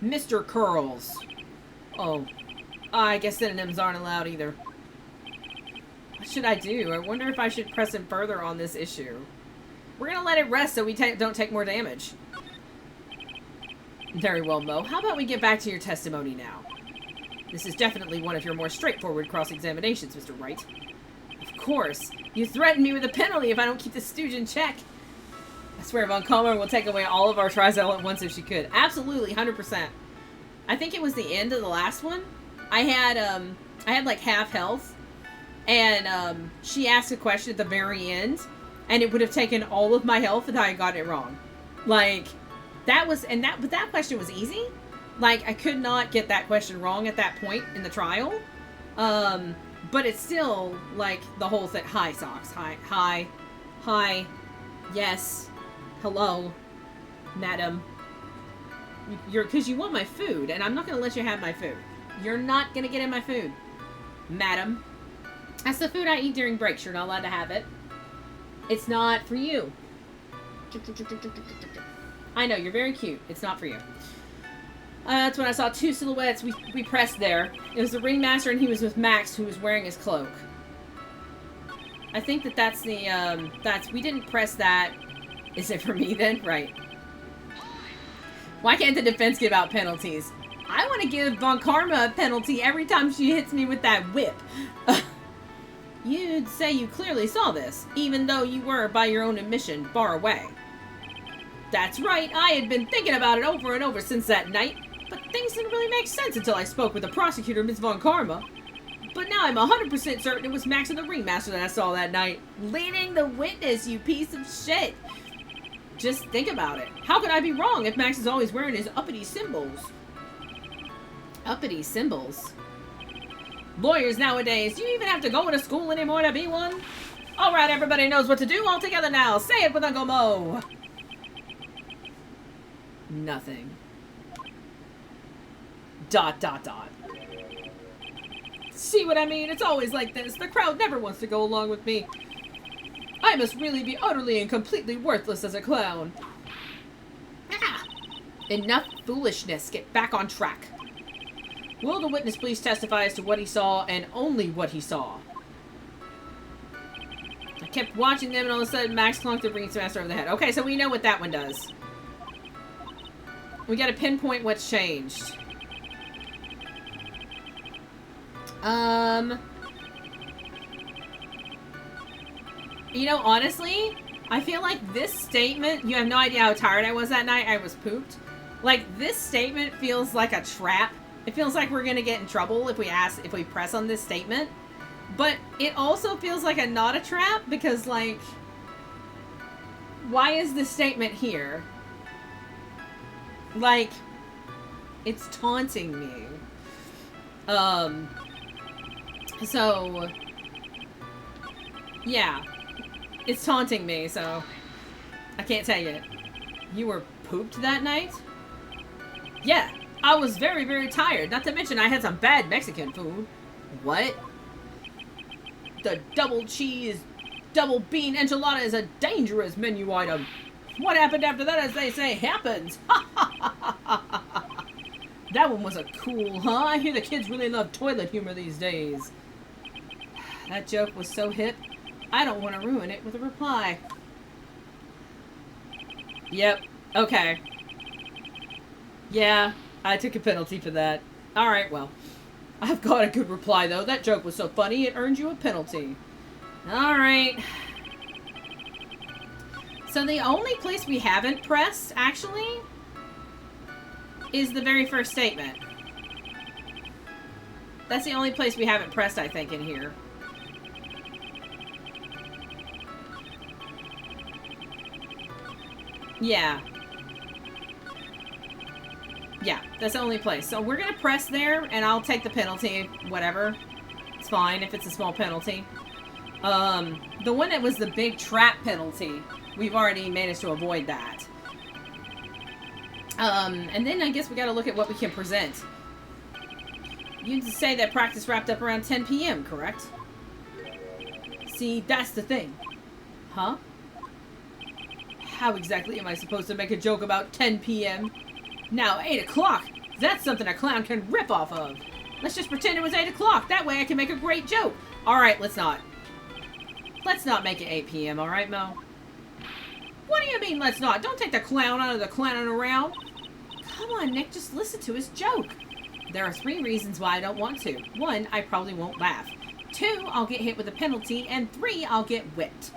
Mr. Curls. Oh. I guess synonyms aren't allowed either. What should I do? I wonder if I should press him further on this issue. We're gonna let it rest so we don't take more damage. Very well, Mo. How about we get back to your testimony now? This is definitely one of your more straightforward cross-examinations, Mr. Wright. Of course. You threatened me with a penalty if I don't keep the stooge in check. I swear Von Karma will take away all of our tries all at once if she could. Absolutely, 100%. I think it was the end of the last one. I had like half health. And she asked a question at the very end. And it would have taken all of my health if I had gotten it wrong. Like, but that question was easy. Like, I could not get that question wrong at that point in the trial. But it's still, like, the whole thing. Hi, Socks. Hi. Yes. Hello. Madam. Because you want my food, and I'm not going to let you have my food. You're not going to get in my food. Madam. That's the food I eat during breaks. You're not allowed to have it. It's not for you. I know, you're very cute. It's not for you. That's when I saw two silhouettes we pressed there. It was the ringmaster and he was with Max, who was wearing his cloak. I think that's the, we didn't press that. Is it for me then? Right. Why can't the defense give out penalties? I want to give Von Karma a penalty every time she hits me with that whip. You'd say you clearly saw this, even though you were, by your own admission, far away. That's right, I had been thinking about it over and over since that night, but things didn't really make sense until I spoke with the prosecutor, Miss Von Karma. But now I'm 100% certain it was Max and the ringmaster that I saw that night. Leading the witness, you piece of shit! Just think about it. How could I be wrong if Max is always wearing his uppity symbols? Uppity symbols? Lawyers nowadays, do you even have to go to school anymore to be one? Alright, everybody knows what to do all together now. Say it with Uncle Mo. Nothing. ... See what I mean? It's always like this. The crowd never wants to go along with me. I must really be utterly and completely worthless as a clown. Ah! Enough foolishness. Get back on track. Will the witness please testify as to what he saw and only what he saw? I kept watching them and all of a sudden Max clunked the ringmaster over the head. Okay, so we know what that one does. We gotta pinpoint what's changed. You know, honestly, I feel like this statement, you have no idea how tired I was that night. I was pooped. Like, this statement feels like a trap. It feels like we're gonna get in trouble if we press on this statement. But it also feels like not a trap because, like, why is this statement here? Like, it's taunting me. So, yeah. It's taunting me, so I can't take it. You were pooped that night? Yeah, I was very, very tired. Not to mention I had some bad Mexican food. What? The double cheese, double bean enchilada is a dangerous menu item. What happened after that, as they say, happens. That one wasn't cool, huh? I hear the kids really love toilet humor these days. That joke was so hip, I don't want to ruin it with a reply. Yep. Okay. Yeah, I took a penalty for that. Alright, well. I've got a good reply, though. That joke was so funny, it earned you a penalty. Alright. So the only place we haven't pressed, actually, is the very first statement. That's the only place we haven't pressed, I think, in here. Yeah. Yeah, that's the only place. So we're gonna press there, and I'll take the penalty, whatever. It's fine if it's a small penalty. The one that was the big trap penalty, we've already managed to avoid that. And then I guess we gotta look at what we can present. You say that practice wrapped up around 10 p.m., correct? See, that's the thing. Huh? How exactly am I supposed to make a joke about 10 p.m.? Now, 8 o'clock! That's something a clown can rip off of! Let's just pretend it was 8 o'clock! That way I can make a great joke! Alright, let's not. Let's not make it 8 p.m., alright, Mo? What do you mean, let's not? Don't take the clown out of the clowning around! Come on, Nick, just listen to his joke! There are 3 reasons why I don't want to. 1, I probably won't laugh. 2, I'll get hit with a penalty. And 3, I'll get whipped.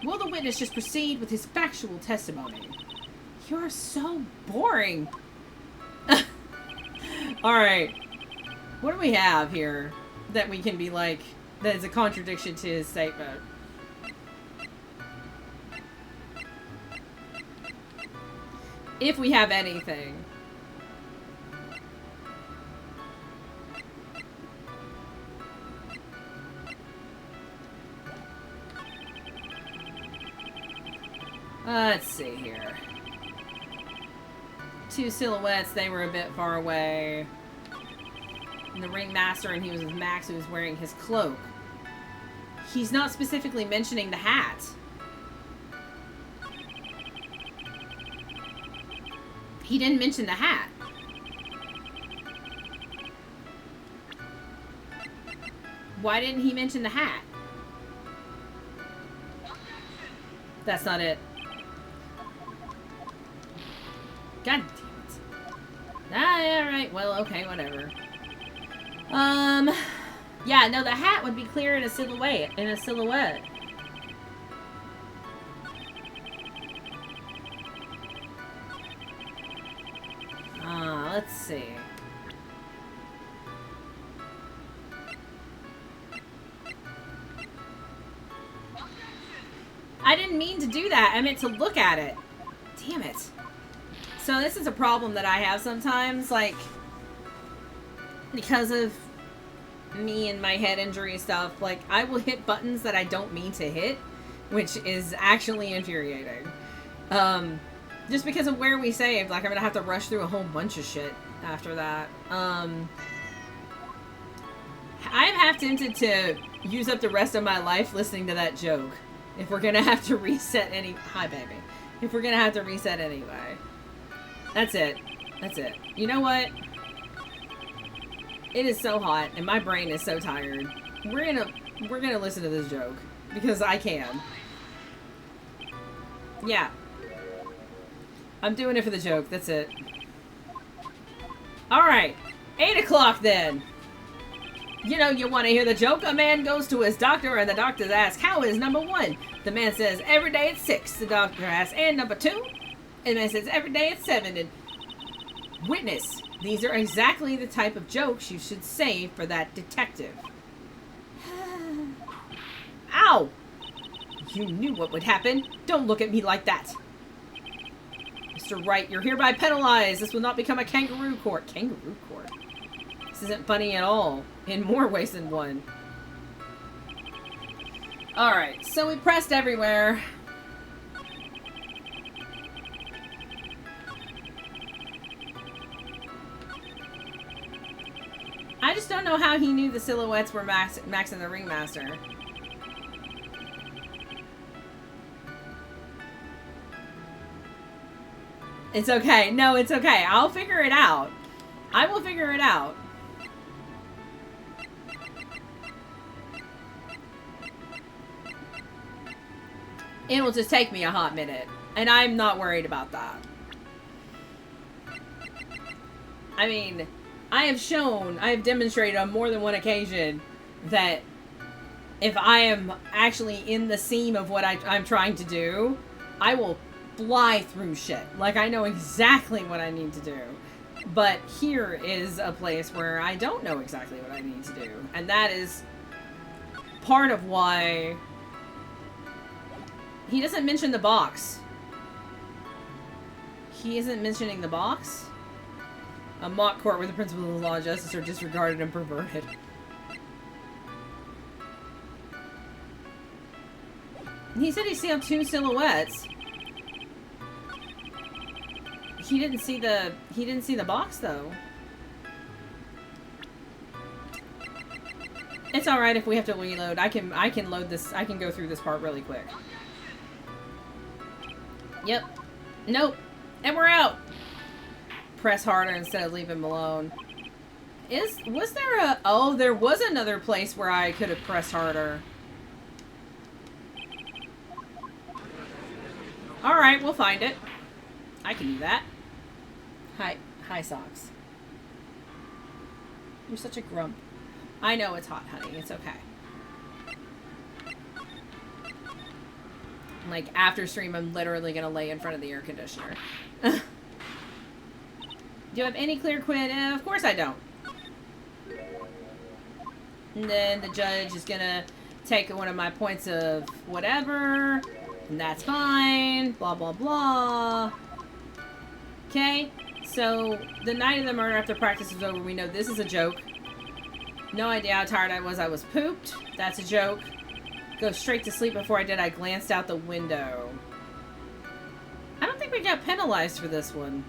Will the witness just proceed with his factual testimony? You're so boring. Alright. What do we have here that we can be like, that is a contradiction to his statement? If we have anything. Let's see here. 2 silhouettes, they were a bit far away. And the ringmaster, and he was with Max, who was wearing his cloak. He's not specifically mentioning the hat. He didn't mention the hat. Why didn't he mention the hat? That's not it. God damn it. Alright, well, okay, whatever. Yeah, no, the hat would be clear in a silhouette. Let's see. I didn't mean to do that. I meant to look at it. Damn it. So this is a problem that I have sometimes, like, because of me and my head injury stuff, like, I will hit buttons that I don't mean to hit, which is actually infuriating. Just because of where we saved, like, I'm gonna have to rush through a whole bunch of shit after that. I'm half tempted to use up the rest of my life listening to that joke. If we're gonna have to reset any... Hi, baby. If we're gonna have to reset anyway. That's it. That's it. You know what? It is so hot, and my brain is so tired. We're gonna listen to this joke. Because I can. Yeah. I'm doing it for the joke. That's it. Alright. 8 o'clock then. You know, you want to hear the joke? A man goes to his doctor and the doctor asks, how is number 1? The man says, every day at 6. The doctor asks, and number 2? And the man says, every day at 7. And witness, these are exactly the type of jokes you should say for that detective. Ow! You knew what would happen. Don't look at me like that. Mr. Wright, you're hereby penalized. This will not become a kangaroo court. Kangaroo court? This isn't funny at all. In more ways than one. Alright, so we pressed everywhere. I just don't know how he knew the silhouettes were Max and the Ringmaster. It's okay. No, it's okay. I'll figure it out. I will figure it out. It will just take me a hot minute. And I'm not worried about that. I mean, I have demonstrated on more than one occasion that if I am actually in the seam of what I'm trying to do, I will fly through shit. Like, I know exactly what I need to do. But here is a place where I don't know exactly what I need to do. And that is part of why he doesn't mention the box. He isn't mentioning the box? A mock court where the principles of law and justice are disregarded and perverted. He said he saw 2 silhouettes. He didn't see the box though. It's alright if we have to reload. I can load this. I can go through this part really quick. Yep. Nope. And we're out. Press harder instead of leave him alone. Was there a... Oh, there was another place where I could have pressed harder. Alright, we'll find it. I can do that. Hi, Socks. You're such a grump. I know it's hot, honey. It's okay. Like, after stream, I'm literally gonna lay in front of the air conditioner. Do you have any clear quid? Of course I don't. And then the judge is gonna take one of my points of whatever. And that's fine. Blah, blah, blah. Okay. So, the night of the murder after practice was over, we know this is a joke. No idea how tired I was pooped. That's a joke. Go straight to sleep before I did. I glanced out the window. I don't think we got penalized for this one.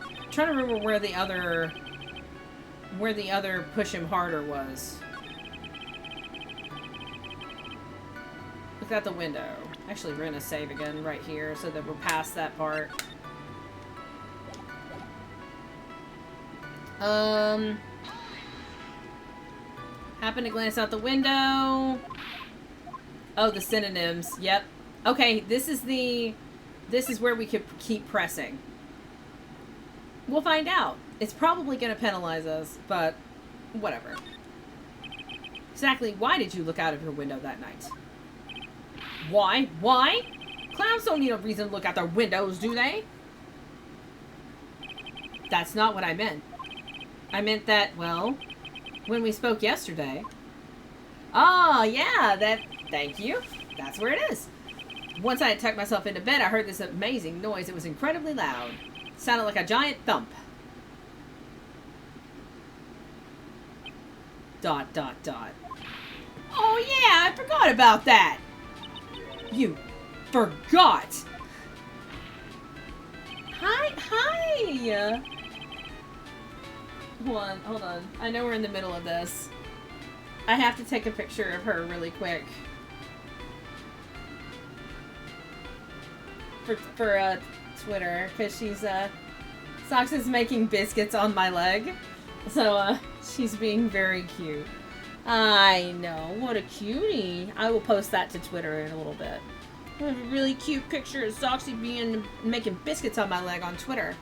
I'm trying to remember where the other push him harder was. Look out the window. Actually, we're gonna save again right here so that we're past that part. Happen to glance out the window. Oh, the synonyms. Yep. Okay, this is where we could keep pressing. We'll find out. It's probably going to penalize us, but whatever. Exactly why did you look out of your window that night? Why? Why? Clowns don't need a reason to look out their windows, do they? That's not what I meant. I meant that, well, when we spoke yesterday. Oh, yeah, thank you. That's where it is. Once I had tucked myself into bed, I heard this amazing noise. It was incredibly loud. It sounded like a giant thump. ... Oh, yeah, I forgot about that. You forgot. Hi. Hold on. I know we're in the middle of this. I have to take a picture of her really quick. For Twitter, because she's, Socks is making biscuits on my leg. So, she's being very cute. I know. What a cutie. I will post that to Twitter in a little bit. I have a really cute picture of Soxy making biscuits on my leg on Twitter.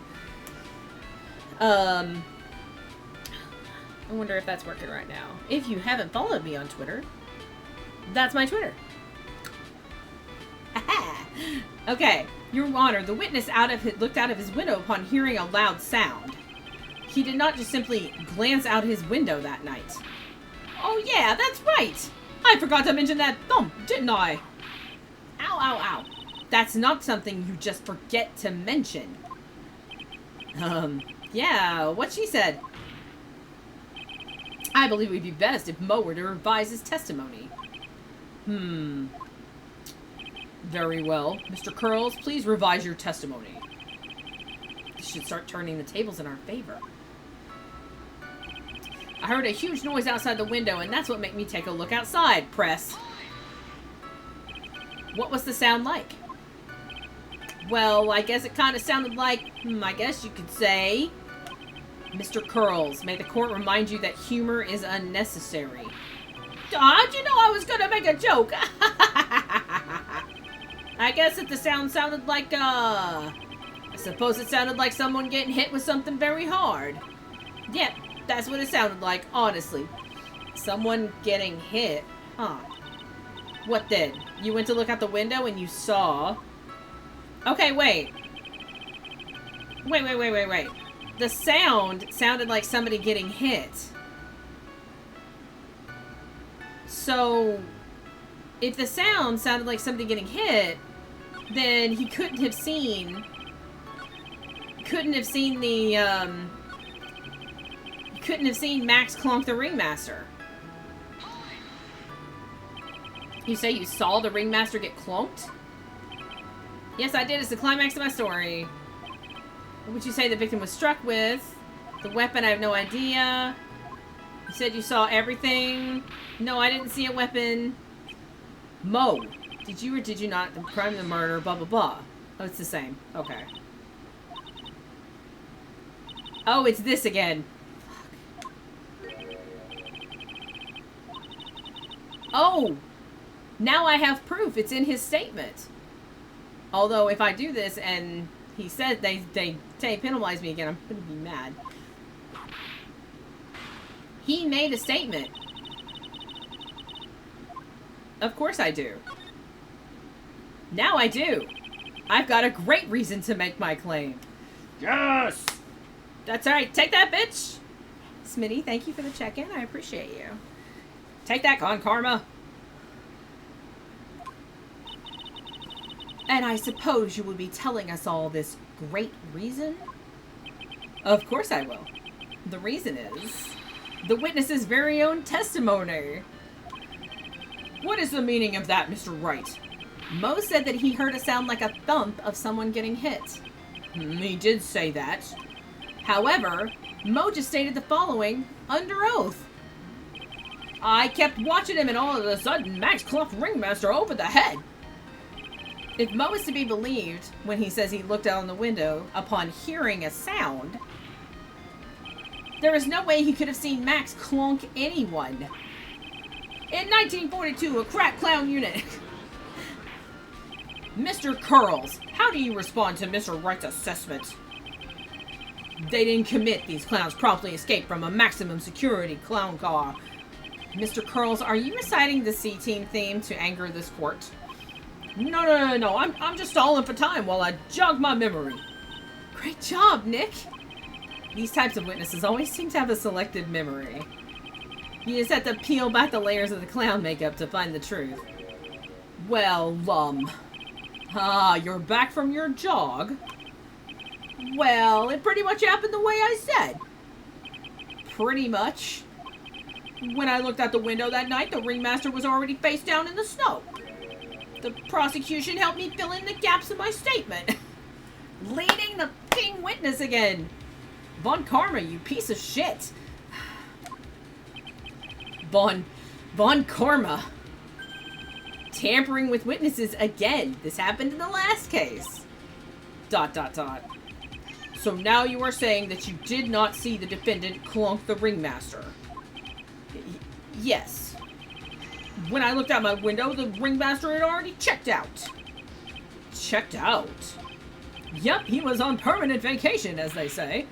I wonder if that's working right now. If you haven't followed me on Twitter, that's my Twitter. Okay, Your Honor, the witness looked out of his window upon hearing a loud sound. He did not just simply glance out his window that night. Oh yeah, that's right! I forgot to mention that thump, didn't I? Ow, ow, ow. That's not something you just forget to mention. Yeah, what she said. I believe it would be best if Mo were to revise his testimony. Very well. Mr. Curls, please revise your testimony. This should start turning the tables in our favor. I heard a huge noise outside the window, and that's what made me take a look outside, press. What was the sound like? Well, I guess it kind of sounded like, I guess you could say... Mr. Curls, may the court remind you that humor is unnecessary. How'd you know I was gonna make a joke? I guess if the sound sounded like, I suppose it sounded like someone getting hit with something very hard. Yep, that's what it sounded like, honestly. Someone getting hit? Huh. What then? You went to look out the window and you saw... Okay, wait. Wait. The sound sounded like somebody getting hit. So, if the sound sounded like somebody getting hit, then he couldn't have seen Max clonk the Ringmaster. You say you saw the Ringmaster get clonked? Yes, I did. It's the climax of my story. What would you say the victim was struck with? The weapon, I have no idea. You said you saw everything. No, I didn't see a weapon. Mo, did you or did you not? The crime, the murder, blah, blah, blah. Oh, it's the same. Okay. Oh, it's this again. Fuck. Oh! Now I have proof. It's in his statement. Although, if I do this and he says they penalize me again, I'm going to be mad. He made a statement. Of course I do. Now I do. I've got a great reason to make my claim. Yes! That's alright. Take that, bitch! Smitty, thank you for the check-in. I appreciate you. Take that, Con Karma. And I suppose you will be telling us all this great reason? Of course I will. The reason is the witness's very own testimony. What is the meaning of that, Mr. Wright? Mo said that he heard a sound like a thump of someone getting hit. He did say that. However, Mo just stated the following under oath. I kept watching him and all of a sudden Max clocked Ringmaster over the head. If Mo is to be believed when he says he looked out on the window upon hearing a sound, there is no way he could have seen Max clonk anyone. In 1942, a crack clown unit. Mr. Curls, how do you respond to Mr. Wright's assessment? They didn't commit. These clowns promptly escaped from a maximum security clown car. Mr. Curls, are you reciting the C-Team theme to anger this court? No. I'm just stalling for time while I jog my memory. Great job, Nick. These types of witnesses always seem to have a selective memory. You just have to peel back the layers of the clown makeup to find the truth. Well, you're back from your jog? Well, it pretty much happened the way I said. Pretty much. When I looked out the window that night, the Ringmaster was already face down in the snow. The prosecution helped me fill in the gaps in my statement. Leading the king witness again. Von Karma, you piece of shit. Von Karma. Tampering with witnesses again. This happened in the last case. ... So now you are saying that you did not see the defendant clonk the Ringmaster? Yes. When I looked out my window, the Ringmaster had already checked out. Checked out? Yep, he was on permanent vacation, as they say.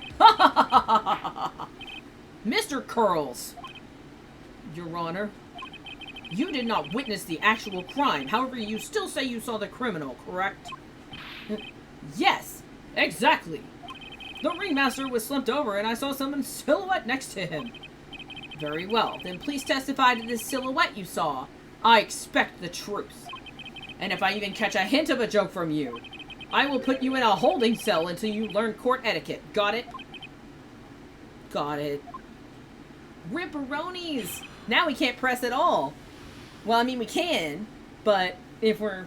Mr. Curls! Your Honor, you did not witness the actual crime. However, you still say you saw the criminal, correct? Yes, exactly. The ringmaster was slumped over and I saw someone's silhouette next to him. Very well, then please testify to this silhouette you saw. I expect the truth. And if I even catch a hint of a joke from you, I will put you in a holding cell until you learn court etiquette. Got it? Got it. Ripperonis! Now we can't press at all. Well, I mean, we can, but if we're...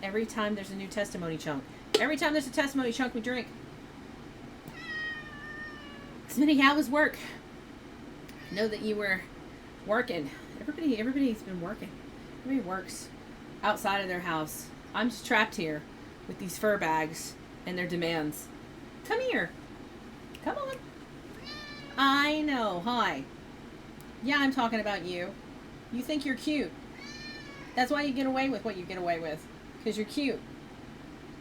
Every time there's a new testimony chunk. Every time there's a testimony chunk, we drink. Smitty, how was work? I know that you were working. Everybody's been working. Everybody works outside of their house. I'm just trapped here with these fur bags and their demands. Come here. Come on. I know. Hi. Yeah, I'm talking about you. You think you're cute. That's why you get away with what you get away with. Because you're cute.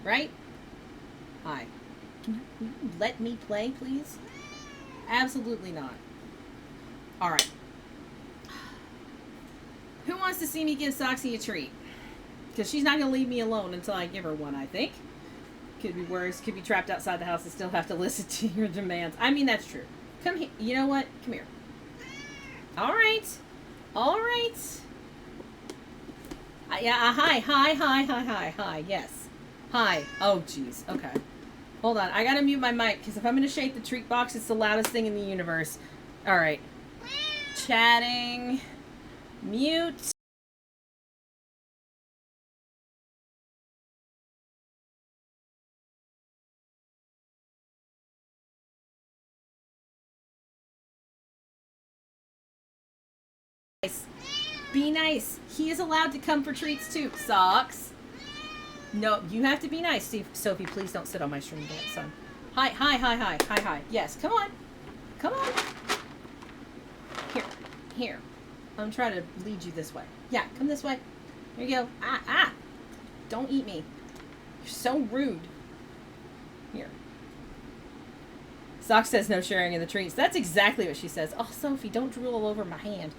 Right? Hi. Can you let me play, please? Absolutely not. Alright. Who wants to see me give Soxy a treat? Because she's not going to leave me alone until I give her one, I think. Could be worse. Could be trapped outside the house and still have to listen to your demands. I mean, that's true. Come here. You know what? Come here. Alright. Alright. Yeah, hi. Yes. Hi. Oh, jeez. Okay. Hold on. I gotta mute my mic, because if I'm gonna shake the treat box, it's the loudest thing in the universe. Alright. Chatting. Mute. Be nice. He is allowed to come for treats too. Socks. No, you have to be nice. See, Sophie, please don't sit on my stream deck, son. Hi. Yes, come on. Come on. Here. I'm trying to lead you this way. Yeah, come this way. Here you go. Don't eat me. You're so rude. Here. Sock says no sharing in the treats. That's exactly what she says. Oh, Sophie, don't drool all over my hand.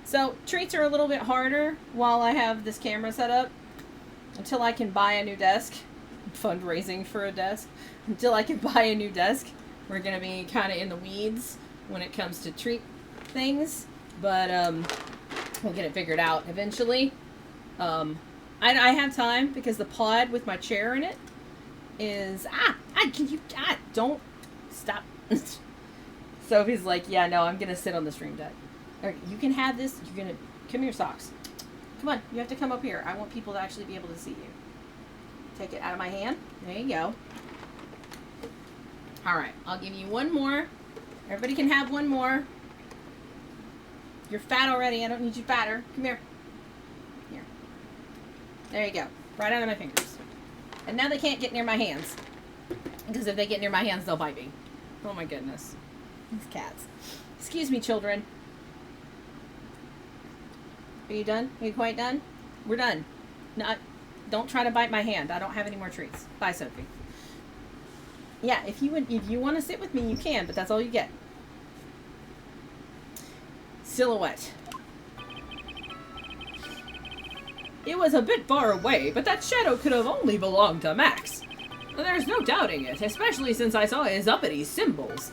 So, treats are a little bit harder while I have this camera set up. Until I can buy a new desk. Fundraising for a desk. Until I can buy a new desk. We're going to be kind of in the weeds when it comes to treat things. But, we'll get it figured out eventually. I have time because the pod with my chair in it is... don't stop. Sophie's like, yeah, no, I'm going to sit on the stream deck. Alright, you can have this. You're going to... Come here, Socks. Come on, you have to come up here. I want people to actually be able to see you. Take it out of my hand. There you go. Alright, I'll give you one more. Everybody can have one more. You're fat already. I don't need you fatter. Come here. Here. There you go. Right out of my fingers. And now they can't get near my hands. Because if they get near my hands, they'll bite me. Oh my goodness. These cats. Excuse me, children. Are you done? Are you quite done? We're done. No, don't try to bite my hand. I don't have any more treats. Bye, Sophie. Yeah, if you want to sit with me, you can, but that's all you get. Silhouette. It was a bit far away, but that shadow could have only belonged to Max. There's no doubting it, especially since I saw his uppity symbols.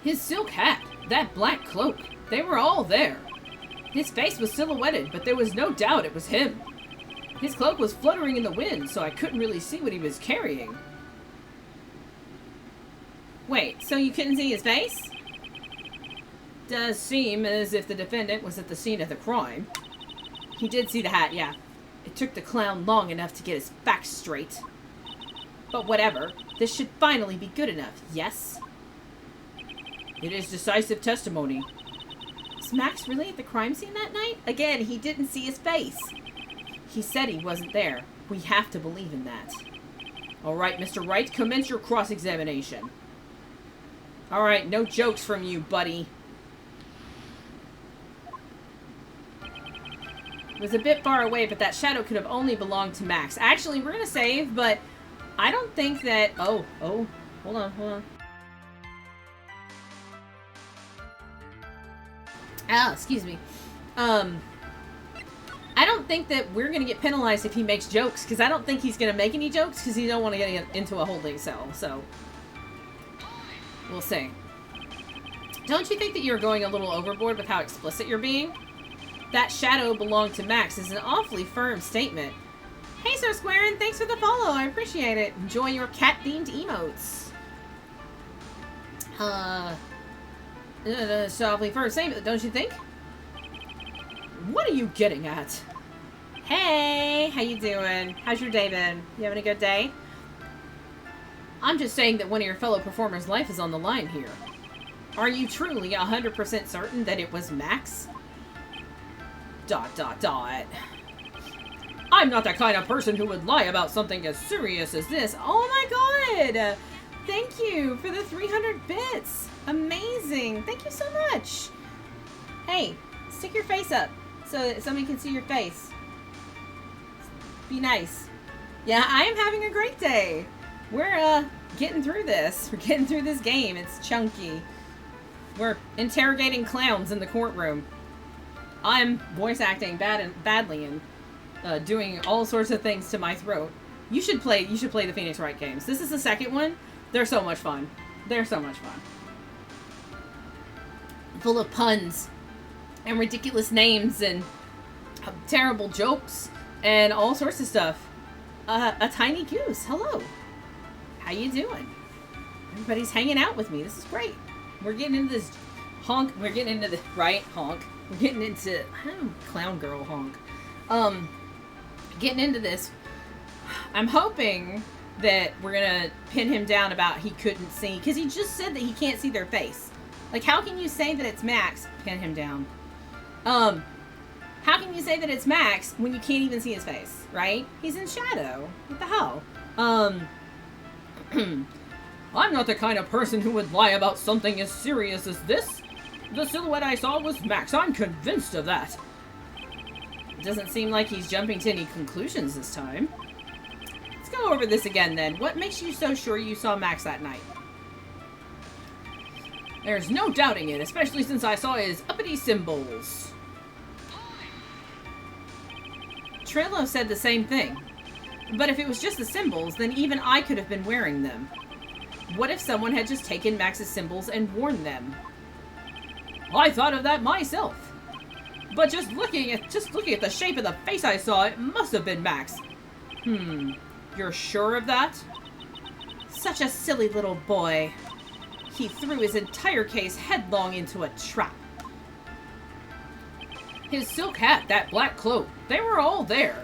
His silk hat, that black cloak, they were all there. His face was silhouetted, but there was no doubt it was him. His cloak was fluttering in the wind, so I couldn't really see what he was carrying. Wait, so you couldn't see his face? Does seem as if the defendant was at the scene of the crime. He did see the hat, yeah. It took the clown long enough to get his facts straight. But whatever, this should finally be good enough, yes? It is decisive testimony. Was Max really at the crime scene that night? Again, he didn't see his face. He said he wasn't there. We have to believe in that. Alright, Mr. Wright, commence your cross-examination. Alright, no jokes from you, buddy. It was a bit far away, but that shadow could have only belonged to Max. Actually, we're gonna save, but I don't think that... Oh, hold on. Excuse me. I don't think that we're going to get penalized if he makes jokes, because I don't think he's going to make any jokes, because he don't want to get into a holding cell, so we'll see. Don't you think that you're going a little overboard with how explicit you're being? That shadow belonged to Max is an awfully firm statement. Hey, Sir Squarin, thanks for the follow. I appreciate it. Enjoy your cat-themed emotes. It's awfully firm statement, don't you think? What are you getting at? Hey, how you doing? How's your day been? You having a good day? I'm just saying that one of your fellow performers' life is on the line here. Are you truly 100% certain that it was Max? ... I'm not the kind of person who would lie about something as serious as this. Oh my god! Thank you for the 300 bits. Amazing. Thank you so much. Hey, stick your face up so that somebody can see your face. Be nice. Yeah, I am having a great day. We're getting through this. We're getting through this game. It's chunky. We're interrogating clowns in the courtroom. I'm voice acting badly and doing all sorts of things to my throat. You should play the Phoenix Wright games. This is the second one. They're so much fun. They're so much fun. Full of puns and ridiculous names and terrible jokes and all sorts of stuff. A tiny goose. Hello. How you doing? Everybody's hanging out with me. This is great. We're getting into this honk. We're getting into the right honk. We're getting into clown girl honk. Getting into this. I'm hoping that we're gonna pin him down about he couldn't see, because he just said that he can't see their face. Like, how can you say that it's Max? Pin him down. How can you say that it's Max when you can't even see his face, right? He's in shadow. What the hell? I'm not the kind of person who would lie about something as serious as this. The silhouette I saw was Max. I'm convinced of that. It doesn't seem like he's jumping to any conclusions this time. Let's go over this again then. What makes you so sure you saw Max that night? There's no doubting it, especially since I saw his uppity symbols. Trillo said the same thing. But if it was just the symbols, then even I could have been wearing them. What if someone had just taken Max's symbols and worn them? I thought of that myself. But just looking at the shape of the face I saw, it must have been Max. You're sure of that? Such a silly little boy. He threw his entire case headlong into a trap. His silk hat, that black cloak, they were all there.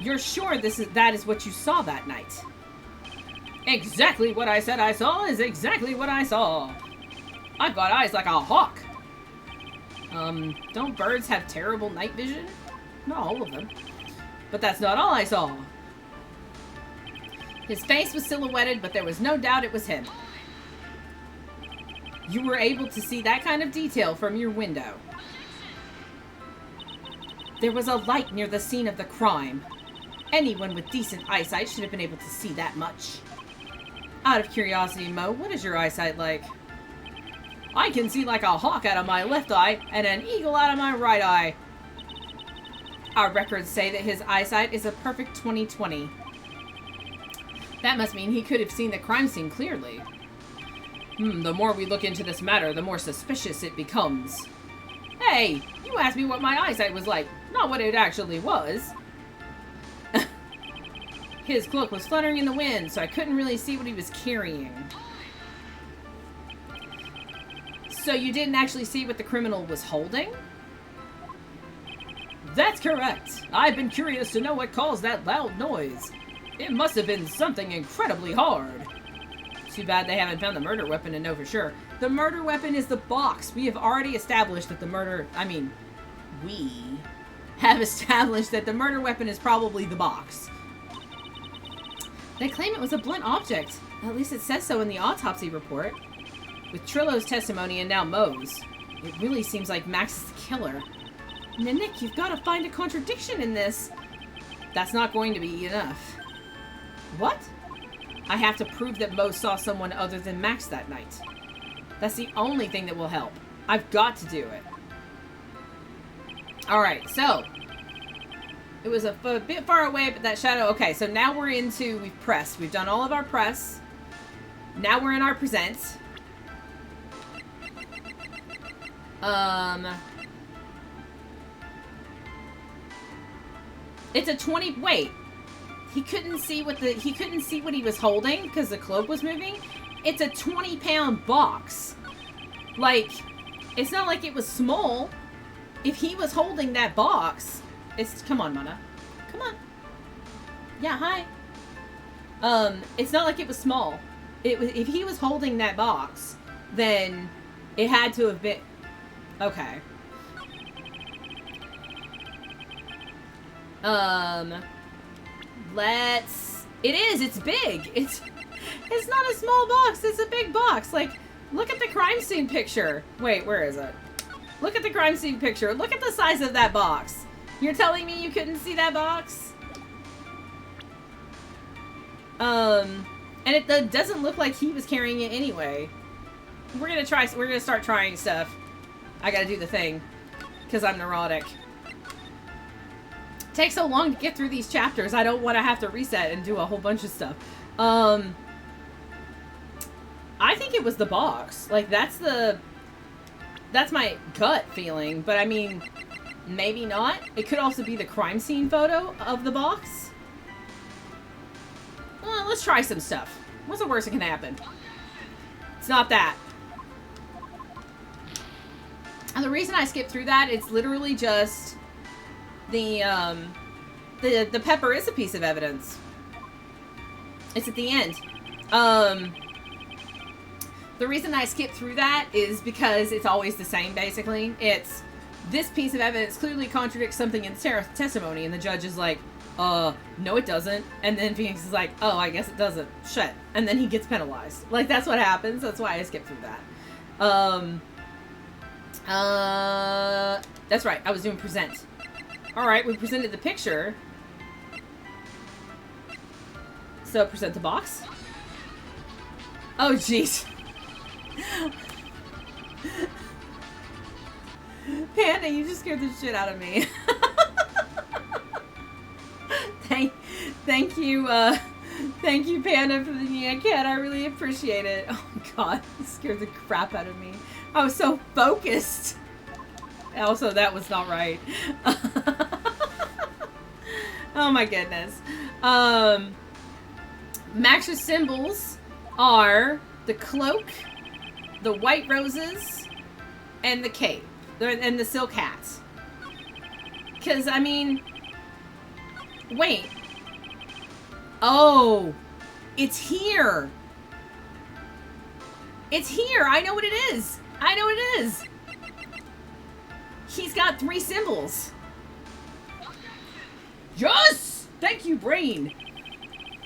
You're sure that is what you saw that night? Exactly what I said I saw is exactly what I saw. I've got eyes like a hawk. Don't birds have terrible night vision? Not all of them. But that's not all I saw. His face was silhouetted, but there was no doubt it was him. You were able to see that kind of detail from your window. There was a light near the scene of the crime. Anyone with decent eyesight should have been able to see that much. Out of curiosity, Mo, what is your eyesight like? I can see like a hawk out of my left eye and an eagle out of my right eye. Our records say that his eyesight is a perfect 20/20. That must mean he could have seen the crime scene clearly. The more we look into this matter, the more suspicious it becomes. Hey, you asked me what my eyesight was like, not what it actually was. His cloak was fluttering in the wind, so I couldn't really see what he was carrying. So you didn't actually see what the criminal was holding? That's correct. I've been curious to know what caused that loud noise. It must have been something incredibly hard. Too bad they haven't found the murder weapon to know for sure. The murder weapon is the box. We have already established that we have established that the murder weapon is probably the box. They claim it was a blunt object. At least it says so in the autopsy report. With Trillo's testimony and now Mo's, it really seems like Max is the killer. Nick, you've got to find a contradiction in this. That's not going to be enough. What? I have to prove that Mo saw someone other than Max that night. That's the only thing that will help. I've got to do it. Alright, so. It was a bit far away, but that shadow... Okay, so now we're into... We've pressed. We've done all of our press. Now we're in our present. It's a 20... Wait. He couldn't see what he was holding because the cloak was moving. It's a 20-pound box. Like, it's not like it was small. If he was holding that box... Come on, Mana. Come on. Yeah, hi. It's not like it was small. If he was holding that box, then it had to have been... Okay. It's big. It's not a small box. It's a big box. Like, look at the crime scene picture. Wait, where is it? Look at the crime scene picture. Look at the size of that box. You're telling me you couldn't see that box? And it doesn't look like he was carrying it anyway. We're gonna start trying stuff. I gotta do the thing. Because I'm neurotic. It takes so long to get through these chapters, I don't want to have to reset and do a whole bunch of stuff. I think it was the box. Like, that's my gut feeling. But, I mean... Maybe not. It could also be the crime scene photo of the box. Well, let's try some stuff. What's the worst that can happen? It's not that. And the reason I skipped through that, it's literally just the pepper is a piece of evidence. It's at the end. The reason I skipped through that is because it's always the same, basically. It's... This piece of evidence clearly contradicts something in Sarah's testimony, and the judge is like, no it doesn't. And then Phoenix is like, oh, I guess it doesn't. Shit. And then he gets penalized. Like, that's what happens. That's why I skipped through that. That's right. I was doing present. Alright, we presented the picture. So, present the box. Oh, jeez. Panda, you just scared the shit out of me. Thank you, Panda, for the Nia Cat. I really appreciate it. Oh my god, you scared the crap out of me. I was so focused. Also, that was not right. Oh my goodness. Max's symbols are the cloak, the white roses, and the cape. And the silk hats. Because, I mean... Wait. Oh. It's here. It's here. I know what it is. I know what it is. He's got 3 symbols. Yes! Thank you, brain.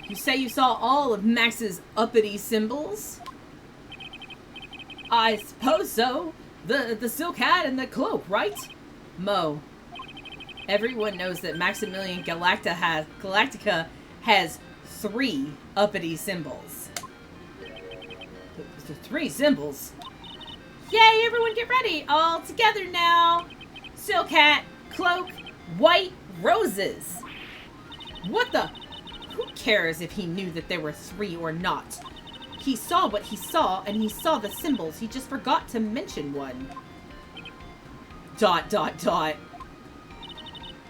You say you saw all of Max's uppity symbols? I suppose so. The silk hat and the cloak, right? Mo. Everyone knows that Maximilian Galactica has 3 uppity symbols. The 3 symbols? Yay, everyone get ready! All together now! Silk hat, cloak, white roses! What the? Who cares if he knew that there were 3 or not? He saw what he saw, and he saw the symbols. He just forgot to mention one. ...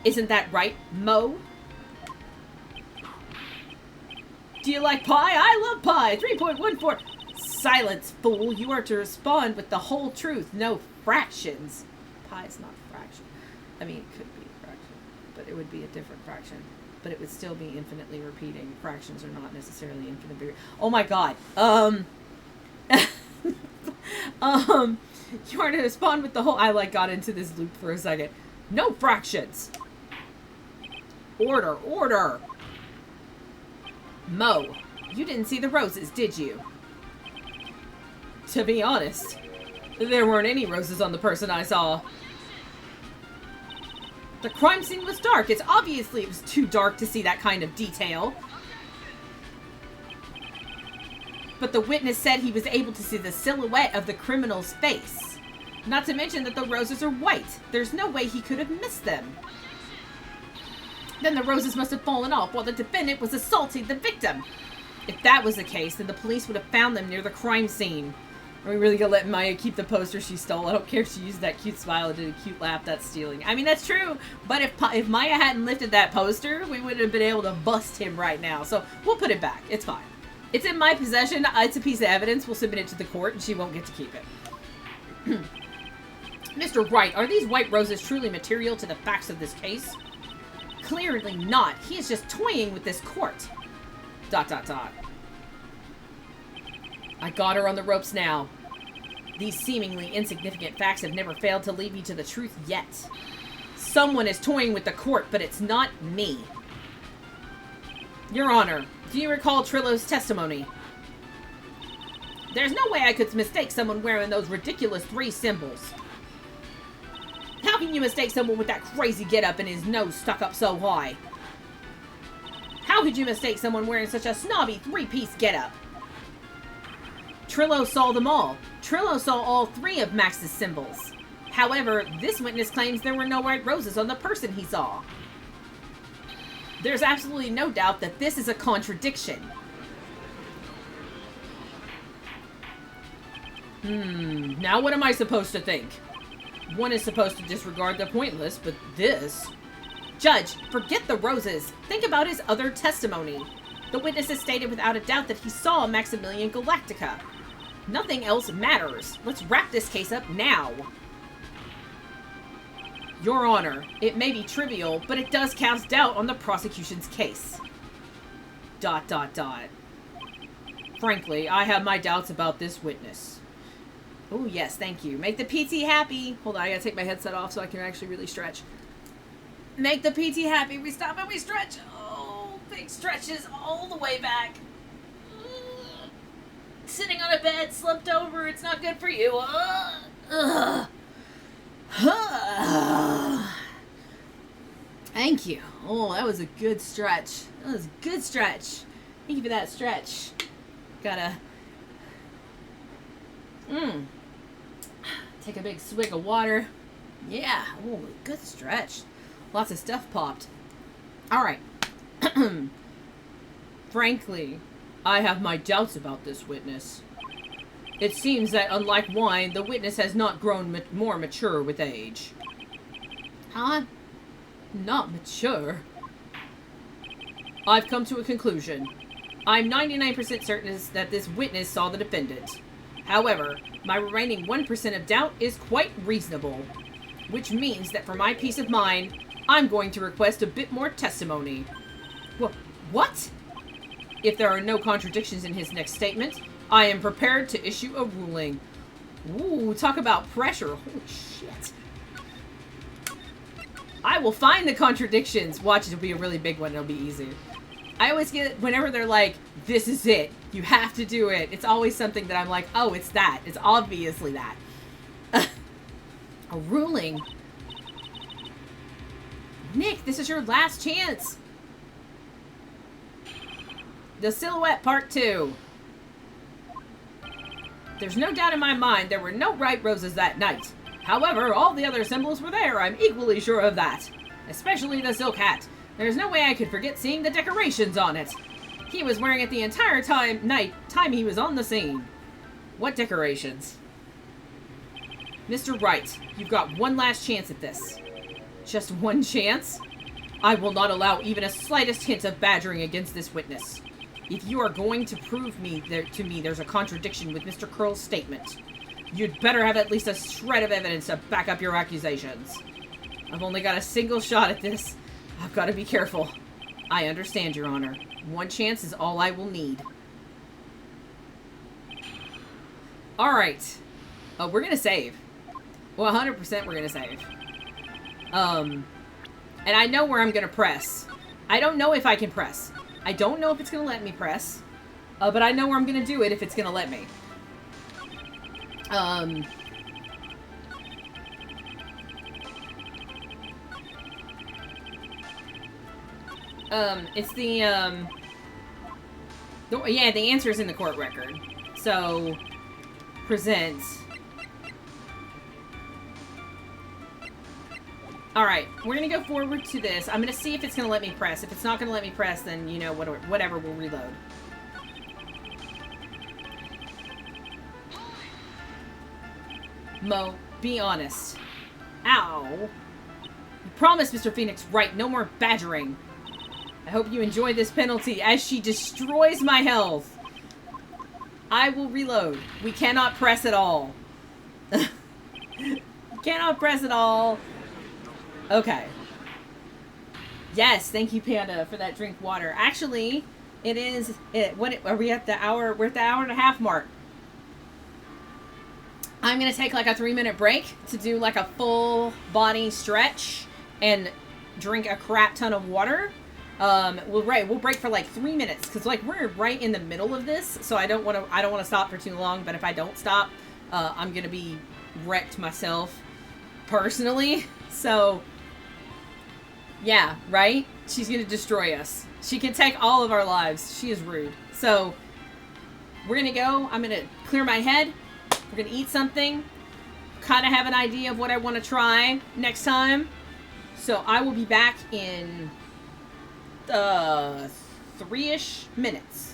Isn't that right, Mo? Do you like pie? I love pie! 3.14... Silence, fool. You are to respond with the whole truth, no fractions. Pi is not a fraction. I mean, it could be a fraction, but it would be a different fraction. But it would still be infinitely repeating. Fractions are not necessarily infinitely... Oh my god. You are to respond with the whole... I, like, got into this loop for a second. No fractions! Order, order! Mo, you didn't see the roses, did you? To be honest, there weren't any roses on the person I saw. The crime scene was dark. It's obviously it was too dark to see that kind of detail. But the witness said he was able to see the silhouette of the criminal's face. Not to mention that the roses are white. There's no way he could have missed them. Then the roses must have fallen off while the defendant was assaulting the victim. If that was the case, then the police would have found them near the crime scene. Are we really gonna let Maya keep the poster she stole? I don't care if she used that cute smile and did a cute laugh. That's stealing. I mean, that's true. But if Maya hadn't lifted that poster, we wouldn't have been able to bust him right now. So we'll put it back. It's fine. It's in my possession. It's a piece of evidence. We'll submit it to the court, and she won't get to keep it. Mr. Wright, are these white roses truly material to the facts of this case? Clearly not. He is just toying with this court. ... I got her on the ropes now. These seemingly insignificant facts have never failed to lead me to the truth yet. Someone is toying with the court, but it's not me. Your Honor, do you recall Trillo's testimony? There's no way I could mistake someone wearing those ridiculous 3 symbols. How can you mistake someone with that crazy getup and his nose stuck up so high? How could you mistake someone wearing such a snobby 3-piece getup? Trillo saw them all. Trillo saw all 3 of Max's symbols. However, this witness claims there were no white roses on the person he saw. There's absolutely no doubt that this is a contradiction. Now what am I supposed to think? One is supposed to disregard the pointless, but this... Judge, forget the roses. Think about his other testimony. The witness has stated without a doubt that he saw Maximilian Galactica. Nothing else matters. Let's wrap this case up now. Your Honor, it may be trivial, but it does cast doubt on the prosecution's case. ... Frankly, I have my doubts about this witness. Oh, yes, thank you. Make the PT happy. Hold on, I gotta take my headset off so I can actually really stretch. Make the PT happy. We stop and we stretch. Oh, big stretches all the way back. Sitting on a bed, slumped over. It's not good for you. Thank you. Oh, that was a good stretch. That was a good stretch. Thank you for that stretch. Gotta... Take a big swig of water. Yeah. Oh, good stretch. Lots of stuff popped. Alright. Frankly, I have my doubts about this witness. It seems that, unlike wine, the witness has not grown more mature with age. Huh? Not mature? I've come to a conclusion. I'm 99% certain that this witness saw the defendant. However, my remaining 1% of doubt is quite reasonable. Which means that for my peace of mind, I'm going to request a bit more testimony. What? If there are no contradictions in his next statement, I am prepared to issue a ruling. Ooh, talk about pressure. Holy shit. I will find the contradictions. Watch, it'll be a really big one. It'll be easy. I always get, whenever they're like, this is it. You have to do it. It's always something that I'm like, oh, it's that. It's obviously that. A ruling. Nick, this is your last chance. The Silhouette Part 2. There's no doubt in my mind there were no Wright roses that night. However, all the other symbols were there. I'm equally sure of that. Especially the silk hat. There's no way I could forget seeing the decorations on it. He was wearing it the entire time he was on the scene. What decorations? Mr. Wright, you've got one last chance at this. Just one chance? I will not allow even a slightest hint of badgering against this witness. If you are going to prove to me there's a contradiction with Mr. Curl's statement, you'd better have at least a shred of evidence to back up your accusations. I've only got a single shot at this. I've got to be careful. I understand, Your Honor. One chance is all I will need. Alright. We're gonna save. Well, 100% we're gonna save. And I know where I'm gonna press. I don't know if I can press. I don't know if it's gonna let me press. But I know where I'm gonna do it if it's gonna let me. It's the, Yeah, the answer is in the court record. So, present. Alright, we're gonna go forward to this. I'm gonna see if it's gonna let me press. If it's not gonna let me press, then, you know, whatever, we'll reload. Mo, be honest. Ow. You promised Mr. Phoenix right, no more badgering. I hope you enjoy this penalty as she destroys my health. I will reload. We cannot press at all. Cannot press at all. Okay. Yes, thank you, Panda, for that drink water. Actually, it is... are we at the hour? We're at the hour and a half mark. I'm going to take like a 3-minute break to do like a full body stretch and drink a crap ton of water. We'll break for like 3 minutes because like we're right in the middle of this, so I don't want to stop for too long. But if I don't stop, I'm going to be wrecked myself personally. So yeah, right? She's going to destroy us. She can take all of our lives. She is rude. So we're going to go. I'm going to clear my head. We're going to eat something. Kind of have an idea of what I want to try next time. So I will be back in 3-ish minutes.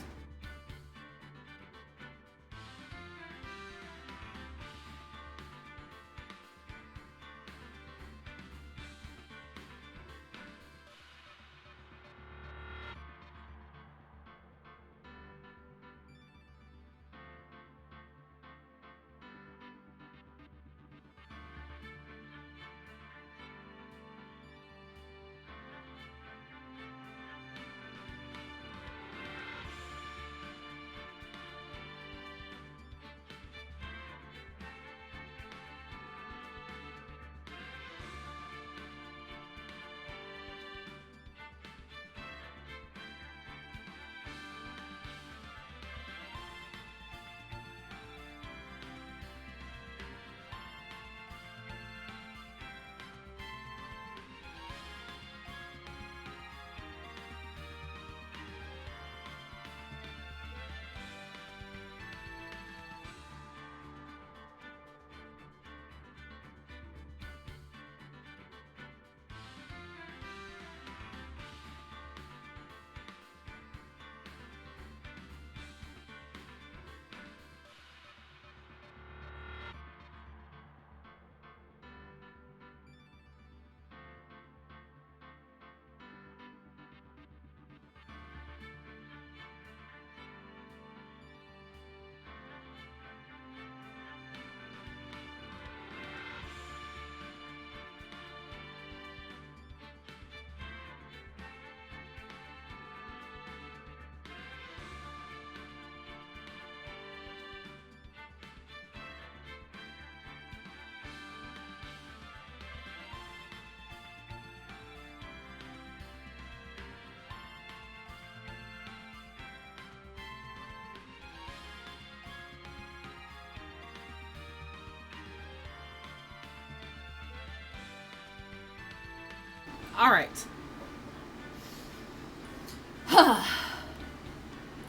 All right.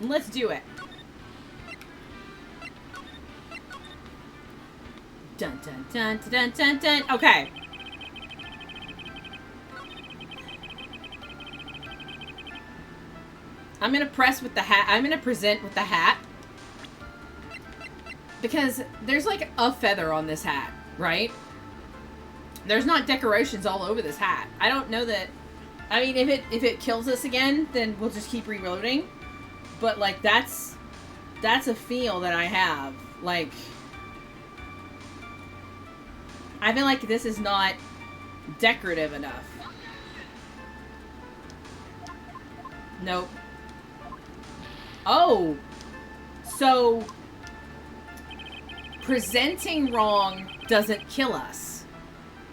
Let's do it. Dun dun dun dun dun dun. Okay. I'm gonna press with the hat. I'm gonna present with the hat. Because there's like a feather on this hat, right? There's not decorations all over this hat. I don't know that... I mean, if it kills us again, then we'll just keep reloading. But, like, that's a feel that I have. Like... I feel like this is not decorative enough. Nope. Oh! So... presenting wrong doesn't kill us.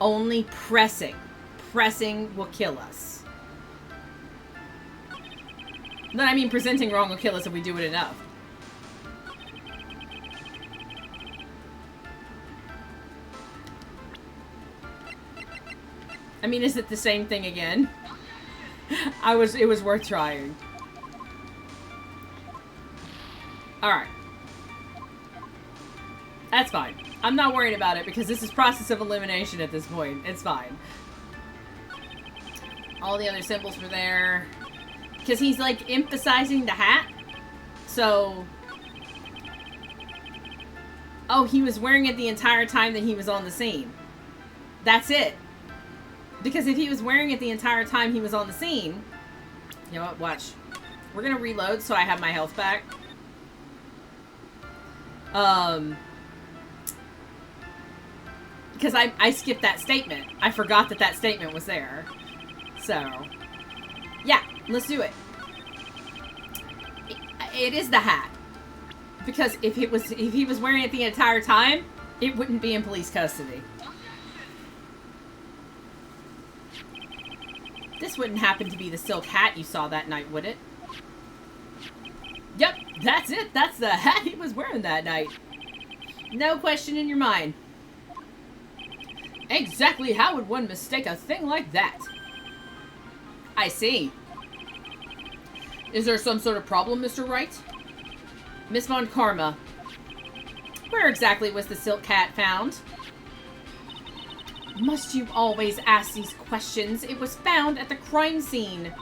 Only pressing. Pressing will kill us. No, I mean presenting wrong will kill us if we do it enough. I mean, is it the same thing again? It was worth trying. Alright. That's fine. I'm not worried about it because this is process of elimination at this point. It's fine. All the other symbols were there. Because he's, like, emphasizing the hat. So... Oh, he was wearing it the entire time that he was on the scene. That's it. Because if he was wearing it the entire time he was on the scene... You know what? Watch. We're gonna reload so I have my health back. Because I skipped that statement. I forgot that that statement was there. So... Yeah, let's do it. It is the hat. Because if he was wearing it the entire time, it wouldn't be in police custody. This wouldn't happen to be the silk hat you saw that night, would it? Yep, that's it. That's the hat he was wearing that night. No question in your mind. Exactly how would one mistake a thing like that? I see. Is there some sort of problem, Mr. Wright? Miss Von Karma, where exactly was the silk hat found? Must you always ask these questions? It was found at the crime scene. ...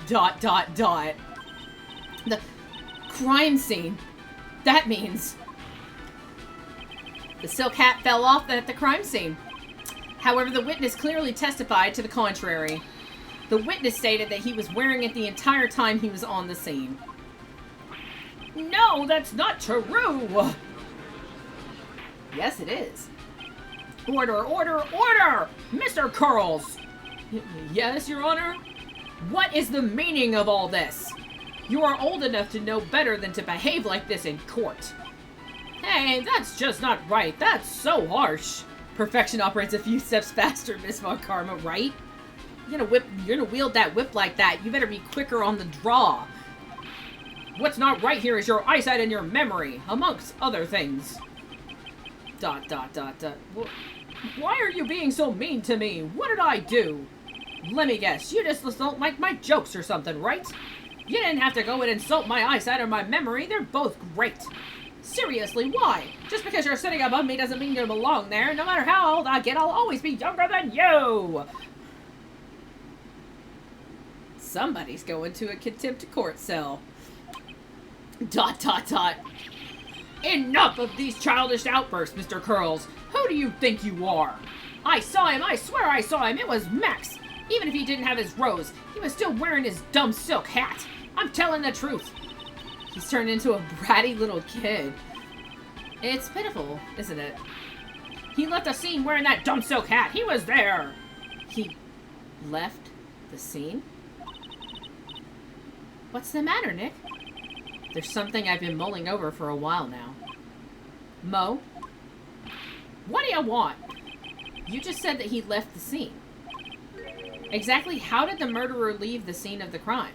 The crime scene. That means... The silk hat fell off at the crime scene. However, the witness clearly testified to the contrary. The witness stated that he was wearing it the entire time he was on the scene. No, that's not true! Yes, it is. Order, order, order! Mr. Curls! Yes, Your Honor? What is the meaning of all this? You are old enough to know better than to behave like this in court. Hey, that's just not right. That's so harsh. Perfection operates a few steps faster, Miss Von Karma, right? You're gonna wield that whip like that. You better be quicker on the draw. What's not right here is your eyesight and your memory, amongst other things. ... Why are you being so mean to me? What did I do? Let me guess, you just don't like my jokes or something, right? You didn't have to go and insult my eyesight or my memory. They're both great. Seriously, why? Just because you're sitting above me doesn't mean you belong there. No matter how old I get, I'll always be younger than you. Somebody's going to a contempt of court cell. ... Enough of these childish outbursts, Mr. Curls. Who do you think you are? I saw him. I swear I saw him. It was Max. Even if he didn't have his rose, he was still wearing his dumb silk hat. I'm telling the truth. He's turned into a bratty little kid. It's pitiful, isn't it? He left the scene wearing that dumb silk hat. He was there. He left the scene? What's the matter, Nick? There's something I've been mulling over for a while now. Mo? What do you want? You just said that he left the scene. Exactly how did the murderer leave the scene of the crime?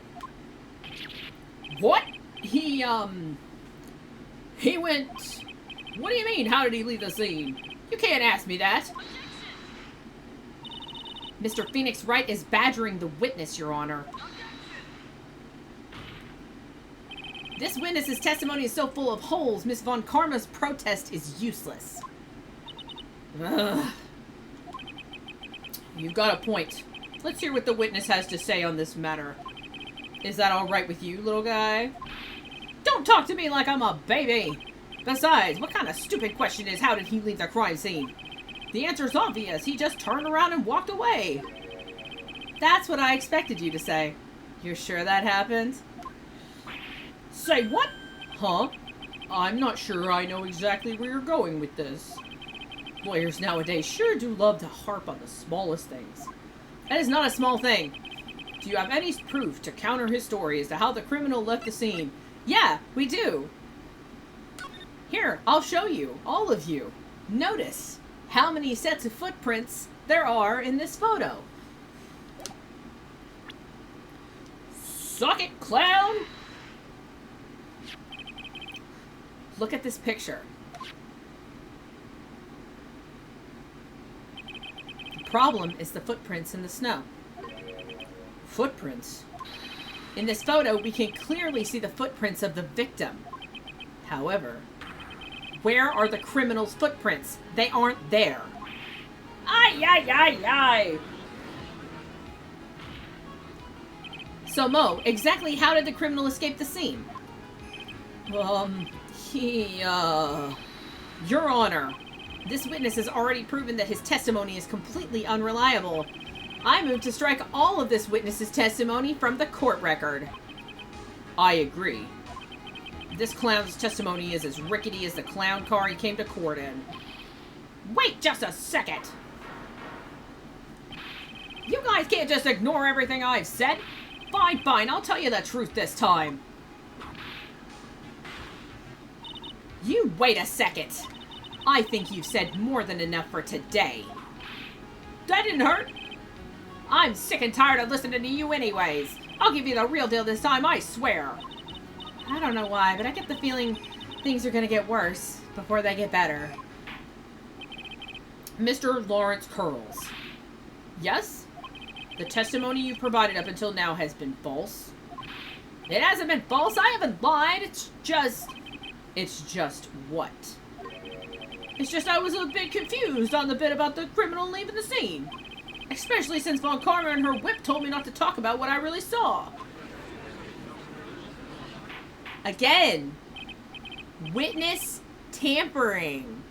What? He went... What do you mean, how did he leave the scene? You can't ask me that. Mr. Phoenix Wright is badgering the witness, Your Honor. This witness's testimony is so full of holes, Miss Von Karma's protest is useless. Ugh. You've got a point. Let's hear what the witness has to say on this matter. Is that all right with you, little guy? Don't talk to me like I'm a baby! Besides, what kind of stupid question is how did he leave the crime scene? The answer's obvious. He just turned around and walked away. That's what I expected you to say. You're sure that happened? Say what? Huh? I'm not sure I know exactly where you're going with this. Lawyers nowadays sure do love to harp on the smallest things. That is not a small thing. Do you have any proof to counter his story as to how the criminal left the scene? Yeah, we do. Here, I'll show you. All of you. Notice how many sets of footprints there are in this photo. Suck it, clown! Look at this picture. The problem is the footprints in the snow. Footprints? In this photo, we can clearly see the footprints of the victim. However, where are the criminals' footprints? They aren't there. Ay, ay, ay, ay. So, Mo, exactly how did the criminal escape the scene? Your Honor, this witness has already proven that his testimony is completely unreliable. I move to strike all of this witness's testimony from the court record. I agree. This clown's testimony is as rickety as the clown car he came to court in. Wait just a second! You guys can't just ignore everything I've said. Fine, fine, I'll tell you the truth this time. You wait a second. I think you've said more than enough for today. That didn't hurt. I'm sick and tired of listening to you anyways. I'll give you the real deal this time, I swear. I don't know why, but I get the feeling things are gonna get worse before they get better. Mr. Lawrence Curls. Yes? The testimony you provided up until now has been false. It hasn't been false. I haven't lied. It's just what? It's just I was a bit confused on the bit about the criminal leaving the scene. Especially since Von Karma and her whip told me not to talk about what I really saw. Again. Witness tampering.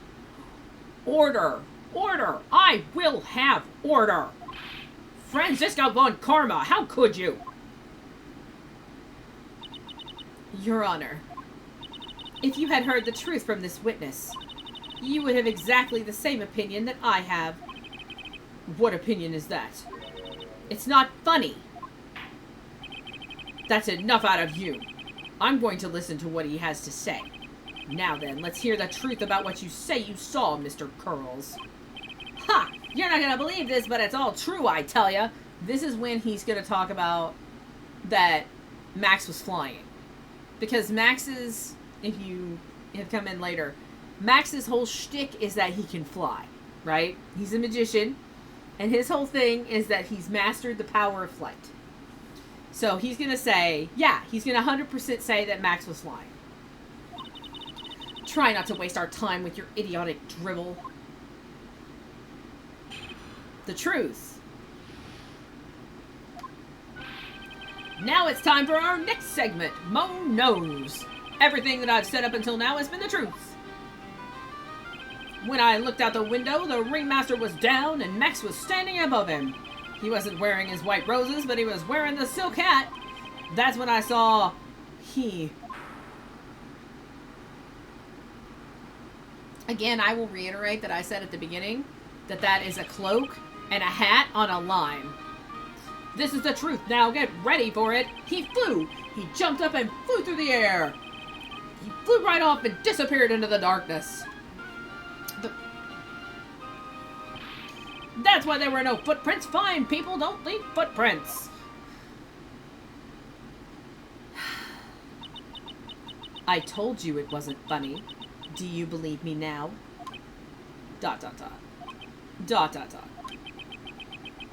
Order. Order. I will have order. Franziska Von Karma, how could you? Your Honor, if you had heard the truth from this witness, you would have exactly the same opinion that I have. What opinion is that? It's not funny. That's enough out of you. I'm going to listen to what he has to say. Now then, let's hear the truth about what you say you saw, Mr. Curls. Ha! You're not gonna believe this, but it's all true, I tell ya. This is when he's gonna talk about that Max was flying. Because Max's, if you have come in later, Max's whole shtick is that he can fly, right? He's a magician, and his whole thing is that he's mastered the power of flight. So he's gonna say, yeah, he's gonna 100% say that Max was flying. Try not to waste our time with your idiotic dribble. The truth. Now it's time for our next segment, Mo Knows. Everything that I've said up until now has been the truth. When I looked out the window, the ringmaster was down and Max was standing above him. He wasn't wearing his white roses, but he was wearing the silk hat. That's when I saw he... Again, I will reiterate that I said at the beginning that that is a cloak and a hat on a line. This is the truth. Now get ready for it. He flew. He jumped up and flew through the air. He flew right off and disappeared into the darkness. That's why there were no footprints. Fine, people, don't leave footprints. I told you it wasn't funny. Do you believe me now? ...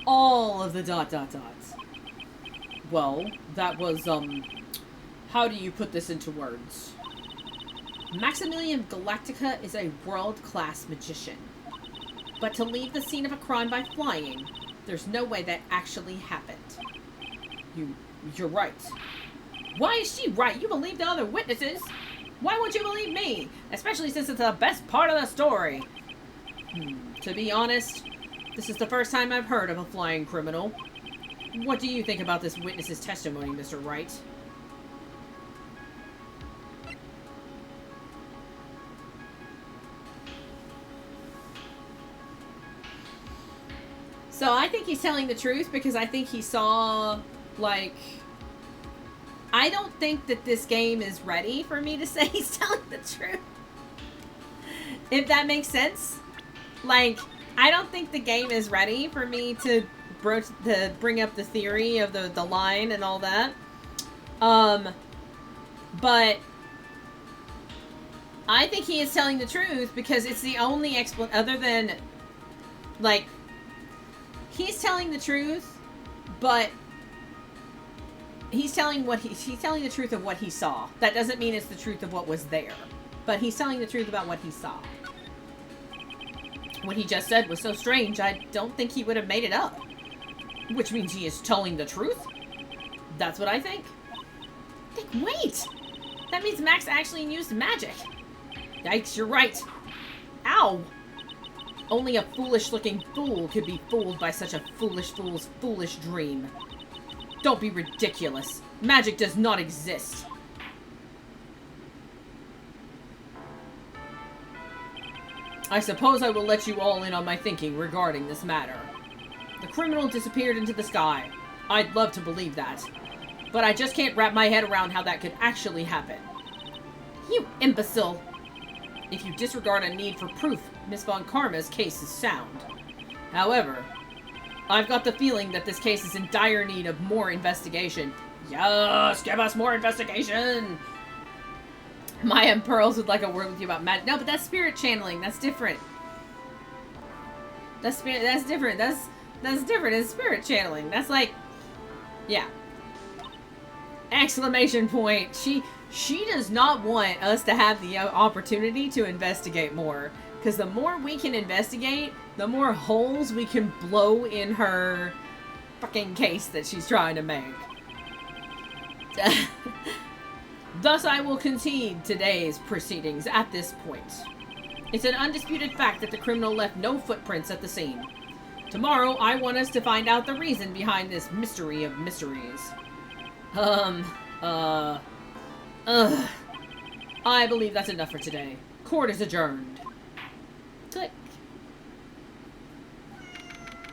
All of the ... Well, that was, how do you put this into words? Maximilian Galactica is a world-class magician. But to leave the scene of a crime by flying, there's no way that actually happened. You're right. Why is she right? You believe the other witnesses? Why won't you believe me? Especially since it's the best part of the story. To be honest, this is the first time I've heard of a flying criminal. What do you think about this witness's testimony, Mr. Wright? So I think he's telling the truth because I think he saw, like... I don't think that this game is ready for me to say he's telling the truth. If that makes sense. Like, I don't think the game is ready for me to bring up the theory of the line and all that. But I think he is telling the truth because it's the only other than, like, he's telling the truth, but he's telling the truth of what he saw. That doesn't mean it's the truth of what was there. but he's telling the truth about what he saw. What he just said was so strange, I don't think he would have made it up. Which means he is telling the truth? That's what I think. Wait! That means Max actually used magic. Yikes, you're right. Ow! Only a foolish-looking fool could be fooled by such a foolish fool's foolish dream. Don't be ridiculous. Magic does not exist. I suppose I will let you all in on my thinking regarding this matter. The criminal disappeared into the sky. I'd love to believe that. But I just can't wrap my head around how that could actually happen. You imbecile! If you disregard a need for proof, Miss Von Karma's case is sound. However, I've got the feeling that this case is in dire need of more investigation. Yes! Give us more investigation! Maya and Pearls would like a word with you about magic. No, but that's spirit channeling. That's different. That's different. That's different. It's spirit channeling. That's like, yeah. Exclamation point. She does not want us to have the opportunity to investigate more. Because the more we can investigate, the more holes we can blow in her fucking case that she's trying to make. Thus, I will concede today's proceedings at this point. It's an undisputed fact that the criminal left no footprints at the scene. Tomorrow, I want us to find out the reason behind this mystery of mysteries. I believe that's enough for today. Court is adjourned. Click.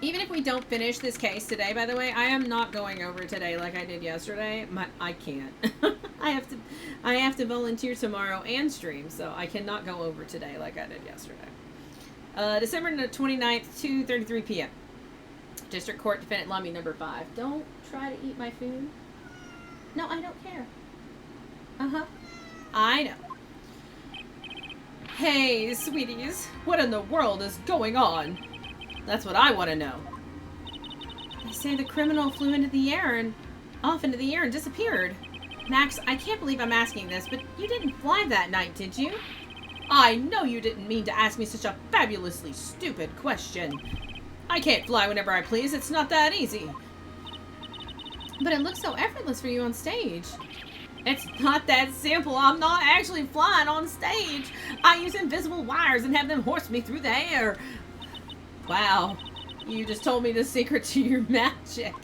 Even if we don't finish this case today, by the way, I am not going over today like I did yesterday. I can't. I have to volunteer tomorrow and stream, so I cannot go over today like I did yesterday. December 29th, 2:33 p.m. District Court Defendant Lummy number 5. Don't try to eat my food. No, I don't care. Uh-huh. I know. Hey, sweeties. What in the world is going on? That's what I want to know. They say the criminal flew off into the air and disappeared. Max, I can't believe I'm asking this, but you didn't fly that night, did you? I know you didn't mean to ask me such a fabulously stupid question. I can't fly whenever I please. It's not that easy. But it looks so effortless for you on stage. It's not that simple. I'm not actually flying on stage. I use invisible wires and have them horse me through the air. Wow. You just told me the secret to your magic.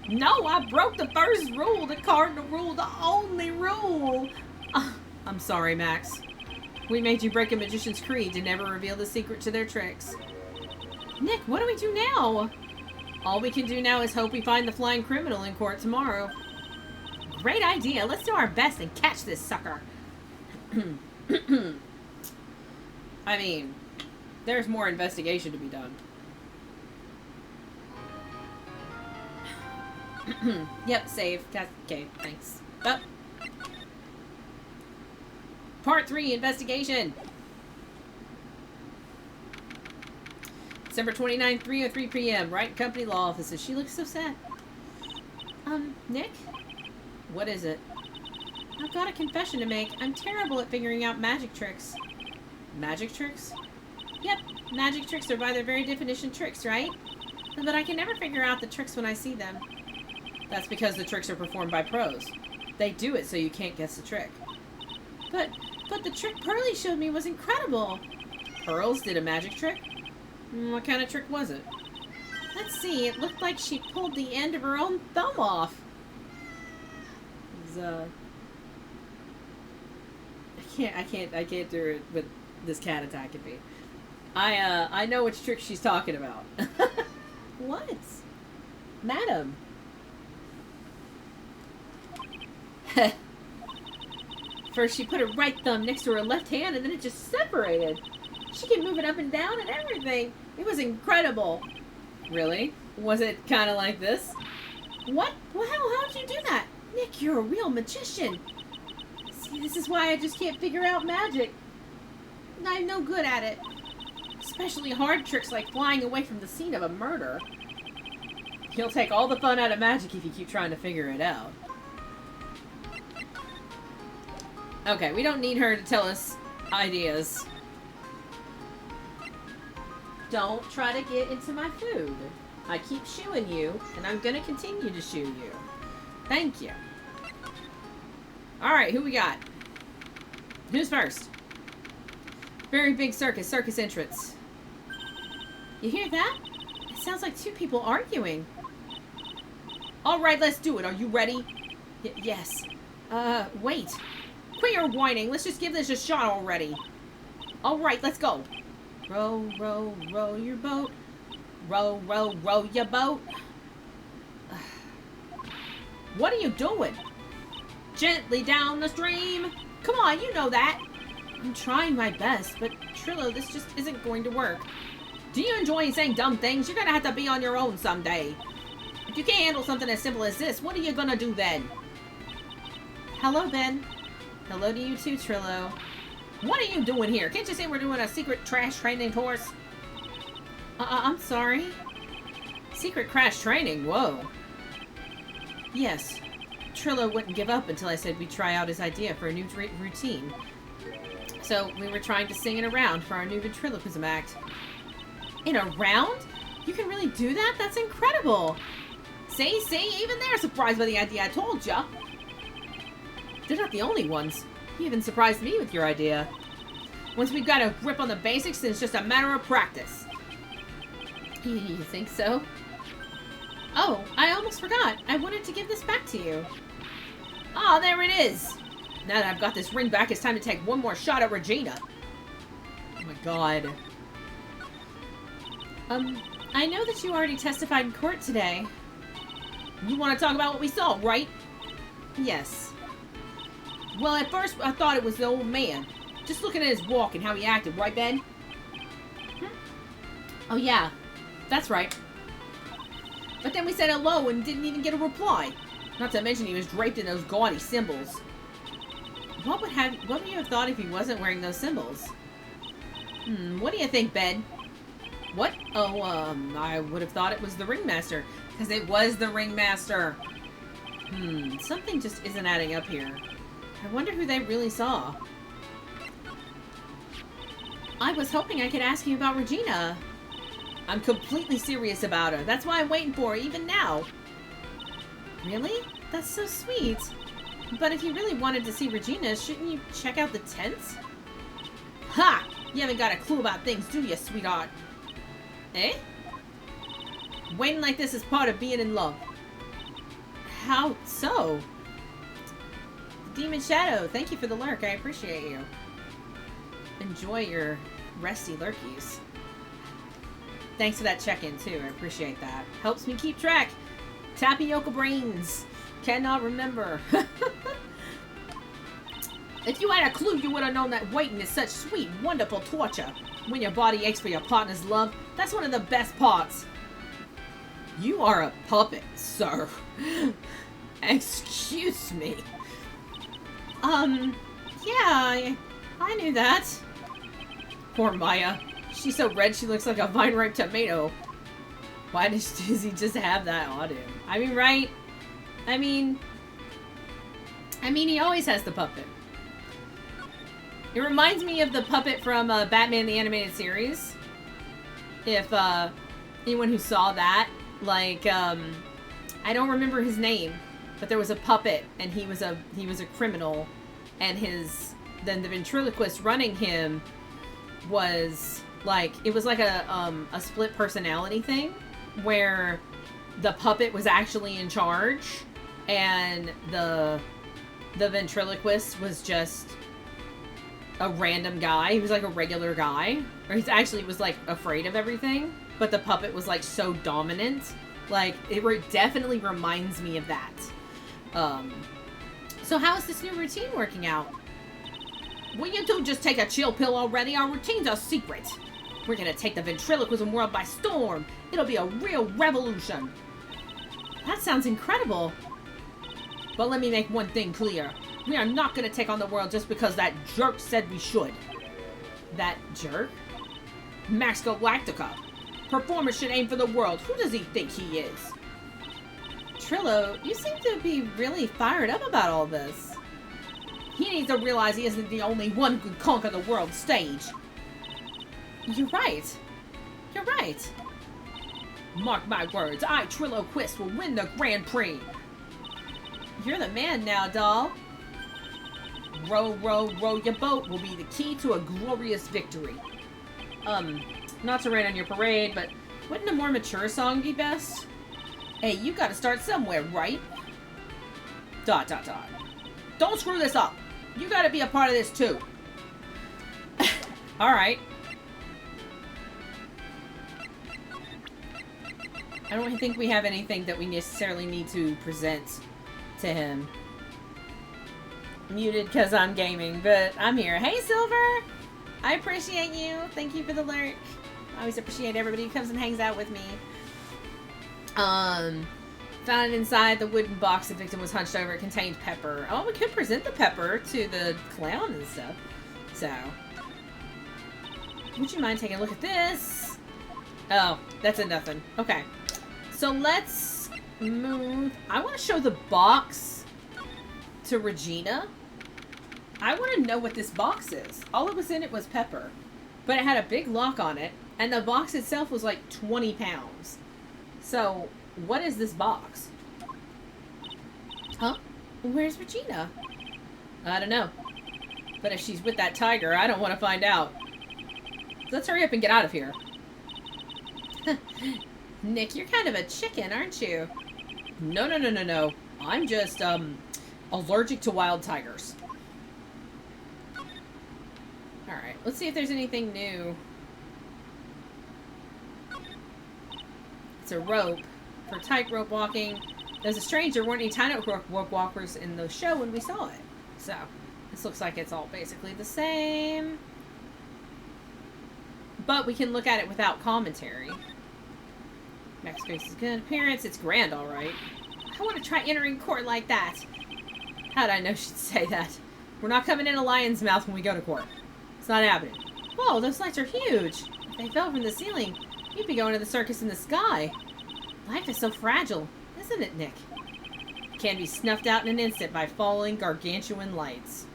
No, I broke the first rule, the cardinal rule, the only rule. I'm sorry, Max. We made you break a magician's creed to never reveal the secret to their tricks. Nick, what do we do now? All we can do now is hope we find the flying criminal in court tomorrow. Great idea. Let's do our best and catch this sucker. I mean, there's more investigation to be done. Yep, save. Okay, thanks. Oh. Part 3, investigation. December 29th, 3:03 p.m. Wright Company Law Offices. She looks so sad. Nick? What is it? I've got a confession to make. I'm terrible at figuring out magic tricks. Magic tricks? Yep, magic tricks are by their very definition tricks, right? But I can never figure out the tricks when I see them. That's because the tricks are performed by pros. They do it so you can't guess the trick. But the trick Pearly showed me was incredible. Pearls did a magic trick? What kind of trick was it? Let's see, it looked like she pulled the end of her own thumb off. I can't do it with this cat attacking me. I know which trick she's talking about. What? Madam. First she put her right thumb next to her left hand and then it just separated. She could move it up and down and everything. It was incredible. Really? Was it kind of like this? What? Well, how'd you do that? Nick, you're a real magician. See, this is why I just can't figure out magic. I'm no good at it. Especially hard tricks like flying away from the scene of a murder. You'll take all the fun out of magic if you keep trying to figure it out. Okay, we don't need her to tell us ideas. Don't try to get into my food. I keep shooing you, and I'm gonna continue to shoot you. Thank you. Alright, who we got? Who's first? Very big circus entrance. You hear that? It sounds like two people arguing. Alright, let's do it. Are you ready? Yes. Wait. Quit your whining. Let's just give this a shot already. Alright, let's go. Row, row, row your boat. Row, row, row your boat. What are you doing? Gently down the stream. Come on, you know that. I'm trying my best, but Trillo, this just isn't going to work. Do you enjoy saying dumb things? You're gonna have to be on your own someday. If you can't handle something as simple as this, what are you gonna do then? Hello, Ben. Hello to you too, Trillo. What are you doing here? Can't you say we're doing a secret trash training course? I'm sorry. Secret crash training? Whoa. Yes. Trillo wouldn't give up until I said we'd try out his idea for a new routine. So we were trying to sing in a round for our new ventriloquism act. In a round? You can really do that? That's incredible. See, even they're surprised by the idea I told ya. They're not the only ones. You even surprised me with your idea. Once we've got a grip on the basics, then it's just a matter of practice. You think so? Oh, I almost forgot. I wanted to give this back to you. Oh, there it is. Now that I've got this ring back, it's time to take one more shot at Regina. Oh my god. I know that you already testified in court today. You want to talk about what we saw, right? Yes. Well, at first I thought it was the old man. Just looking at his walk and how he acted, right, Ben? Oh, yeah. That's right. But then we said hello and didn't even get a reply. Not to mention he was draped in those gaudy symbols. What would you have thought if he wasn't wearing those symbols? What do you think, Ben? What? Oh, I would have thought it was the ringmaster. Because it was the ringmaster. Something just isn't adding up here. I wonder who they really saw. I was hoping I could ask you about Regina. I'm completely serious about her. That's why I'm waiting for her, even now. Really? That's so sweet. But if you really wanted to see Regina, shouldn't you check out the tents? Ha! You haven't got a clue about things, do you, sweetheart? Eh? Waiting like this is part of being in love. How so? Demon Shadow, thank you for the lurk. I appreciate you. Enjoy your resty lurkies. Thanks for that check-in, too. I appreciate that. Helps me keep track. Tapioca brains. Cannot remember. If you had a clue, you would have known that waiting is such sweet, wonderful torture. When your body aches for your partner's love, that's one of the best parts. You are a puppet, sir. Excuse me. Yeah, I knew that. Poor Maya. She's so red she looks like a vine-ripe tomato. Why does he just have that on him? I mean, right? I mean, he always has the puppet. It reminds me of the puppet from Batman the Animated Series. If anyone who saw that, like, I don't remember his name, but there was a puppet, and he was a criminal, and then the ventriloquist running him was like, it was like a split personality thing, where the puppet was actually in charge, and the ventriloquist was just a random guy. He was like a regular guy, or he actually was like afraid of everything, but the puppet was like so dominant. Like, it definitely reminds me of that. So how is this new routine working out? Will you two just take a chill pill already? Our routine's a secret. We're gonna take the ventriloquism world by storm. It'll be a real revolution. That sounds incredible. But let me make one thing clear. We are not gonna take on the world just because that jerk said we should. That jerk? Max Galactica. Performer should aim for the world. Who does he think he is? Trillo, you seem to be really fired up about all this. He needs to realize he isn't the only one who can conquer the world stage. You're right. You're right. Mark my words, I, Trillo Quist, will win the Grand Prix. You're the man now, doll. Row, row, row your boat will be the key to a glorious victory. Not to rain on your parade, but wouldn't a more mature song be best? Hey, you gotta start somewhere, right? ... Don't screw this up. You gotta be a part of this too. Alright. I don't think we have anything that we necessarily need to present to him. Muted because I'm gaming, but I'm here. Hey, Silver! I appreciate you. Thank you for the lurk. I always appreciate everybody who comes and hangs out with me. Found inside the wooden box the victim was hunched over. It contained pepper. Oh, we could present the pepper to the clown and stuff. So, would you mind taking a look at this? Oh, that's a nothing. Okay. So let's move. I want to show the box to Regina. I want to know what this box is. All that was in it was pepper. But it had a big lock on it. And the box itself was like 20 pounds. So, what is this box? Huh? Where's Regina? I don't know. But if she's with that tiger, I don't want to find out. Let's hurry up and get out of here. Nick, you're kind of a chicken, aren't you? No. I'm just, allergic to wild tigers. Alright, let's see if there's anything new. It's a rope for tightrope walking. There's a strange, there weren't any tightrope walkers in the show when we saw it. So, this looks like it's all basically the same. But we can look at it without commentary. Max face is good appearance. It's grand, alright. I want to try entering court like that. How'd I know she'd say that? We're not coming in a lion's mouth when we go to court. It's not happening. Whoa, those lights are huge. If they fell from the ceiling, you'd be going to the circus in the sky. Life is so fragile, isn't it, Nick? It can be snuffed out in an instant by falling gargantuan lights.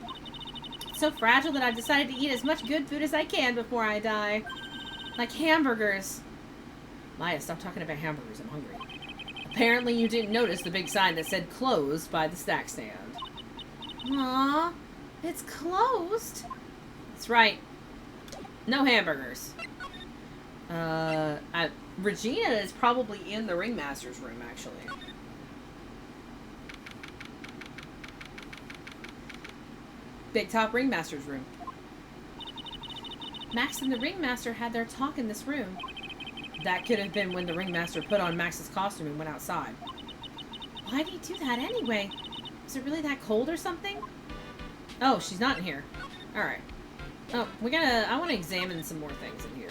It's so fragile that I've decided to eat as much good food as I can before I die. Like hamburgers. Maya, stop talking about hamburgers. I'm hungry. Apparently you didn't notice the big sign that said closed by the snack stand. Aww, it's closed. That's right. No hamburgers. Regina is probably in the ringmaster's room, actually. Big top ringmaster's room. Max and the ringmaster had their talk in this room. That could have been when the ringmaster put on Max's costume and went outside. Why did he do that anyway? Was it really that cold or something? Oh, she's not in here. Alright. Oh, I want to examine some more things in here.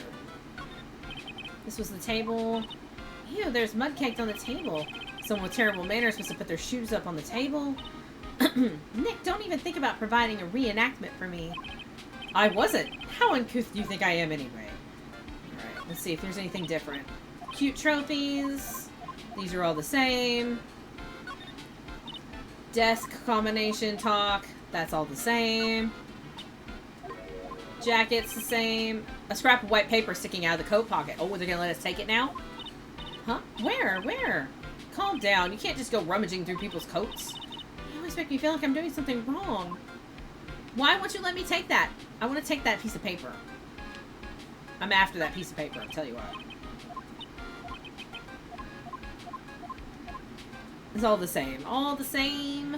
This was the table. Ew, there's mud caked on the table. Someone with terrible manners must have put their shoes up on the table. Nick, don't even think about providing a reenactment for me. I wasn't. How uncouth do you think I am anyway? Alright, let's see if there's anything different. Cute trophies. These are all the same. Desk combination talk. That's all the same. Jacket's the same. A scrap of white paper sticking out of the coat pocket. Oh, they're gonna let us take it now? Huh? Where? Calm down. You can't just go rummaging through people's coats. You always make me feel like I'm doing something wrong. Why won't you let me take that? I want to take that piece of paper. I'm after that piece of paper, I'll tell you what. It's all the same. All the same.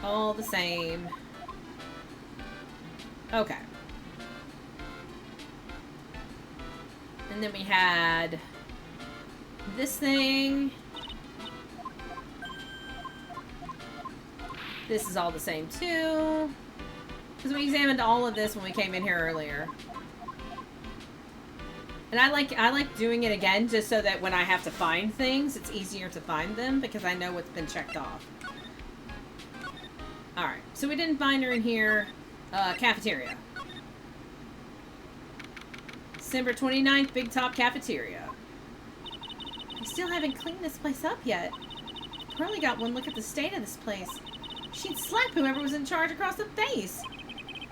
All the same. Okay. And then we had this thing. This is all the same too. Because we examined all of this when we came in here earlier. And I like doing it again just so that when I have to find things, it's easier to find them because I know what's been checked off. Alright, so we didn't find her in here. Cafeteria. December 29th, Big Top Cafeteria. I still haven't cleaned this place up yet. Probably got one look at the state of this place. She'd slap whoever was in charge across the face.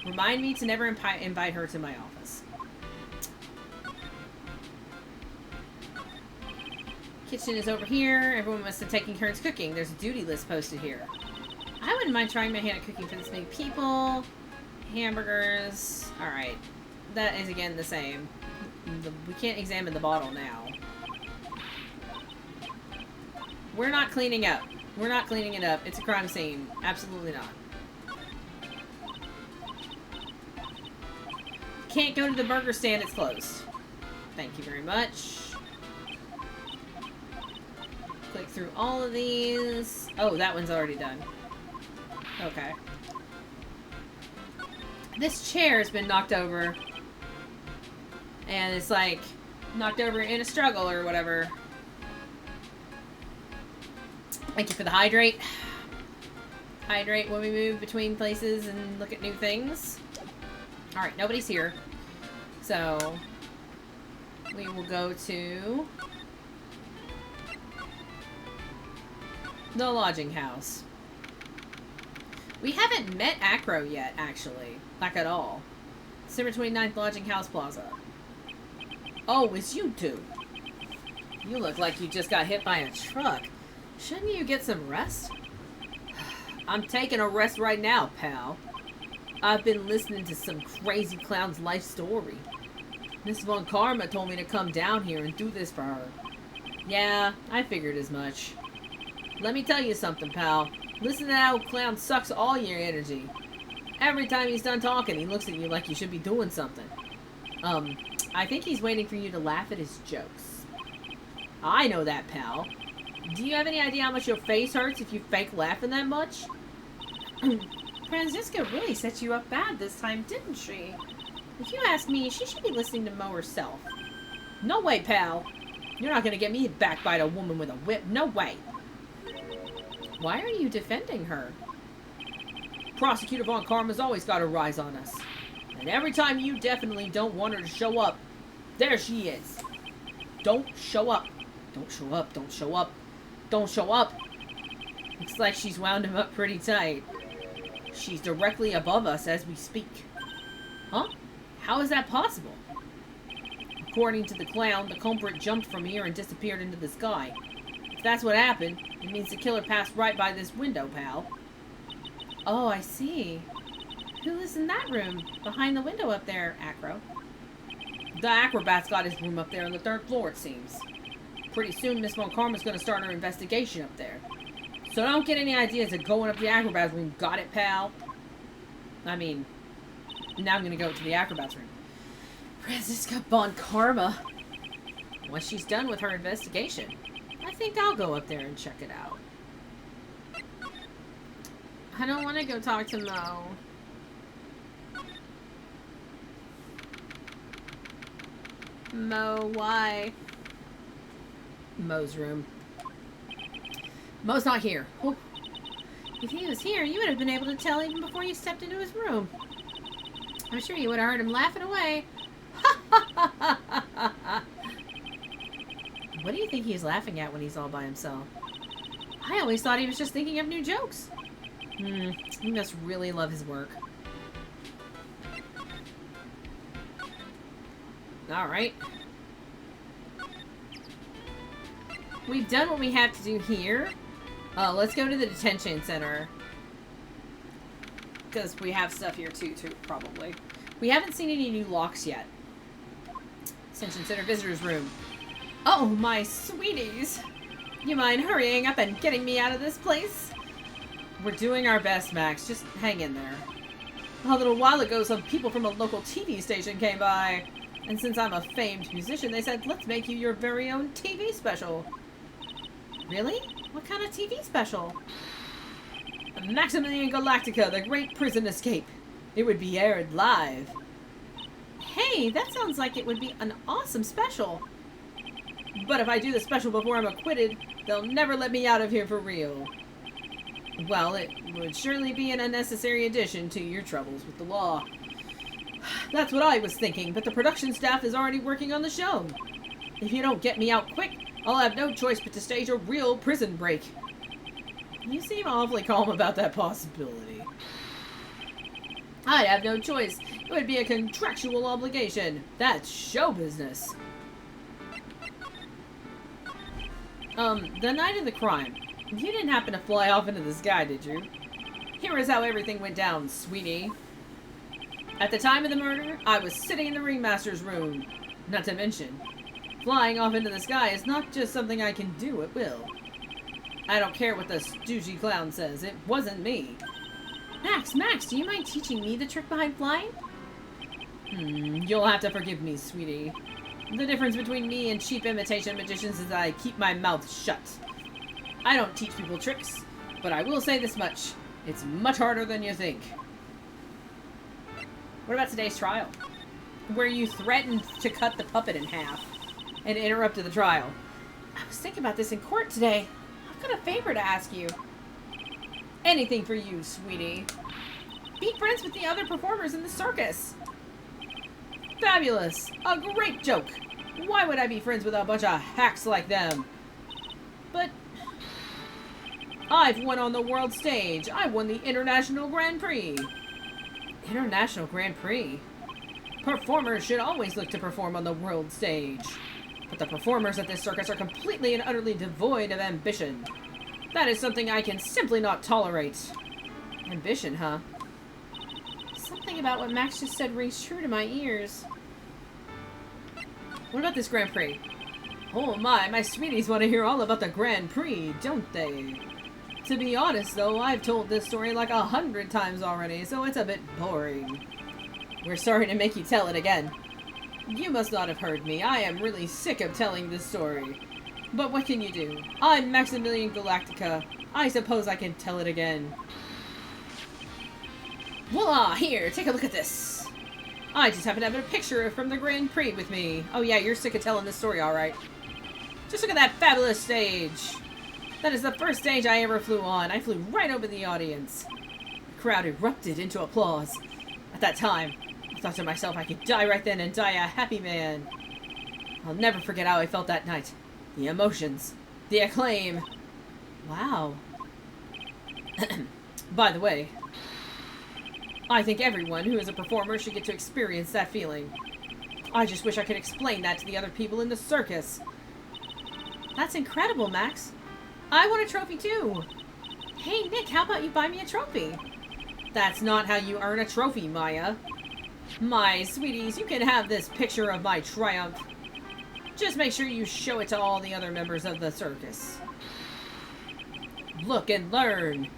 Remind me to never invite her to my office. Kitchen is over here. Everyone must have taken turns cooking. There's a duty list posted here. I wouldn't mind trying my hand at cooking for this many people. Hamburgers. Alright. That is again the same. We can't examine the bottle now. We're not cleaning up. We're not cleaning it up. It's a crime scene. Absolutely not. Can't go to the burger stand. It's closed. Thank you very much. Click through all of these. Oh, that one's already done. Okay. This chair has been knocked over. And it's like, knocked over in a struggle or whatever. Thank you for the hydrate. Hydrate when we move between places and look at new things. Alright, nobody's here. So, we will go to the lodging house. We haven't met Acro yet, actually. Like, at all. December 29th, Lodging House Plaza. Oh, it's you two. You look like you just got hit by a truck. Shouldn't you get some rest? I'm taking a rest right now, pal. I've been listening to some crazy clown's life story. Miss Von Karma told me to come down here and do this for her. Yeah, I figured as much. Let me tell you something, pal. Listen to how clown sucks all your energy. Every time he's done talking, he looks at you like you should be doing something. I think he's waiting for you to laugh at his jokes. I know that, pal. Do you have any idea how much your face hurts if you fake laughing that much? Franziska really set you up bad this time, didn't she? If you ask me, she should be listening to Mo herself. No way, pal. You're not gonna get me back by a woman with a whip. No way. Why are you defending her? Prosecutor Von Karma's always got her rise on us. And every time you definitely don't want her to show up, there she is. Don't show up. Don't show up. Don't show up. Don't show up. Looks like she's wound him up pretty tight. She's directly above us as we speak. Huh? How is that possible? According to the clown, the culprit jumped from here and disappeared into the sky. If that's what happened, it means the killer passed right by this window, pal. Oh, I see. Who is in that room? Behind the window up there, Acro. The acrobat's got his room up there on the 3rd floor, it seems. Pretty soon, Miss Von Karma's gonna start her investigation up there. So don't get any ideas of going up the acrobat's room. Got it, pal? I mean, now I'm gonna go to the acrobat's room. Franziska Von Karma. Once she's done with her investigation, I think I'll go up there and check it out. I don't want to go talk to Mo. Mo, why? Mo's room. Mo's not here. Whew. If he was here, you would have been able to tell even before you stepped into his room. I'm sure you would have heard him laughing away. What do you think he's laughing at when he's all by himself? I always thought he was just thinking of new jokes. He must really love his work. Alright. We've done what we have to do here. Let's go to the detention center. Because we have stuff here too, probably. We haven't seen any new locks yet. Detention center visitor's room. Oh, my sweeties. You mind hurrying up and getting me out of this place? We're doing our best, Max. Just hang in there. A little while ago, some people from a local TV station came by. And since I'm a famed musician, they said, let's make you your very own TV special. Really? What kind of TV special? Maximilian Galactica, the Great Prison Escape. It would be aired live. Hey, that sounds like it would be an awesome special. But if I do the special before I'm acquitted, they'll never let me out of here for real. Well, it would surely be an unnecessary addition to your troubles with the law. That's what I was thinking, but the production staff is already working on the show. If you don't get me out quick, I'll have no choice but to stage a real prison break. You seem awfully calm about that possibility. I'd have no choice. It would be a contractual obligation. That's show business. The night of the crime, you didn't happen to fly off into the sky, did you? Here is how everything went down, sweetie. At the time of the murder, I was sitting in the ringmaster's room. Not to mention, flying off into the sky is not just something I can do at will. I don't care what the stoogey clown says. It wasn't me. Max, do you mind teaching me the trick behind flying? You'll have to forgive me, sweetie. The difference between me and cheap imitation magicians is that I keep my mouth shut. I don't teach people tricks, but I will say this much. It's much harder than you think. What about today's trial? Where you threatened to cut the puppet in half and interrupted the trial. I was thinking about this in court today. I've got a favor to ask you. Anything for you, sweetie. Be friends with the other performers in the circus. Fabulous. A great joke. Why would I be friends with a bunch of hacks like them? But I've won on the world stage. I won the International Grand Prix. International Grand Prix? Performers should always look to perform on the world stage. But the performers at this circus are completely and utterly devoid of ambition. That is something I can simply not tolerate. Ambition, huh? Something about what Max just said rings true to my ears. What about this Grand Prix? Oh my sweeties want to hear all about the Grand Prix, don't they? To be honest though, I've told this story like 100 times already, so it's a bit boring. We're sorry to make you tell it again. You must not have heard me. I am really sick of telling this story. But what can you do? I'm Maximilian Galactica. I suppose I can tell it again. Voila! Here, take a look at this. I just happen to have a picture from the Grand Prix with me. Oh yeah, you're sick of telling this story, alright. Just look at that fabulous stage. That is the first stage I ever flew on. I flew right over the audience. The crowd erupted into applause. At that time, I thought to myself I could die right then and die a happy man. I'll never forget how I felt that night. The emotions. The acclaim. Wow. By the way, I think everyone who is a performer should get to experience that feeling. I just wish I could explain that to the other people in the circus. That's incredible, Max. I want a trophy too. Hey, Nick, how about you buy me a trophy? That's not how you earn a trophy, Maya. My sweeties, you can have this picture of my triumph. Just make sure you show it to all the other members of the circus. Look and learn.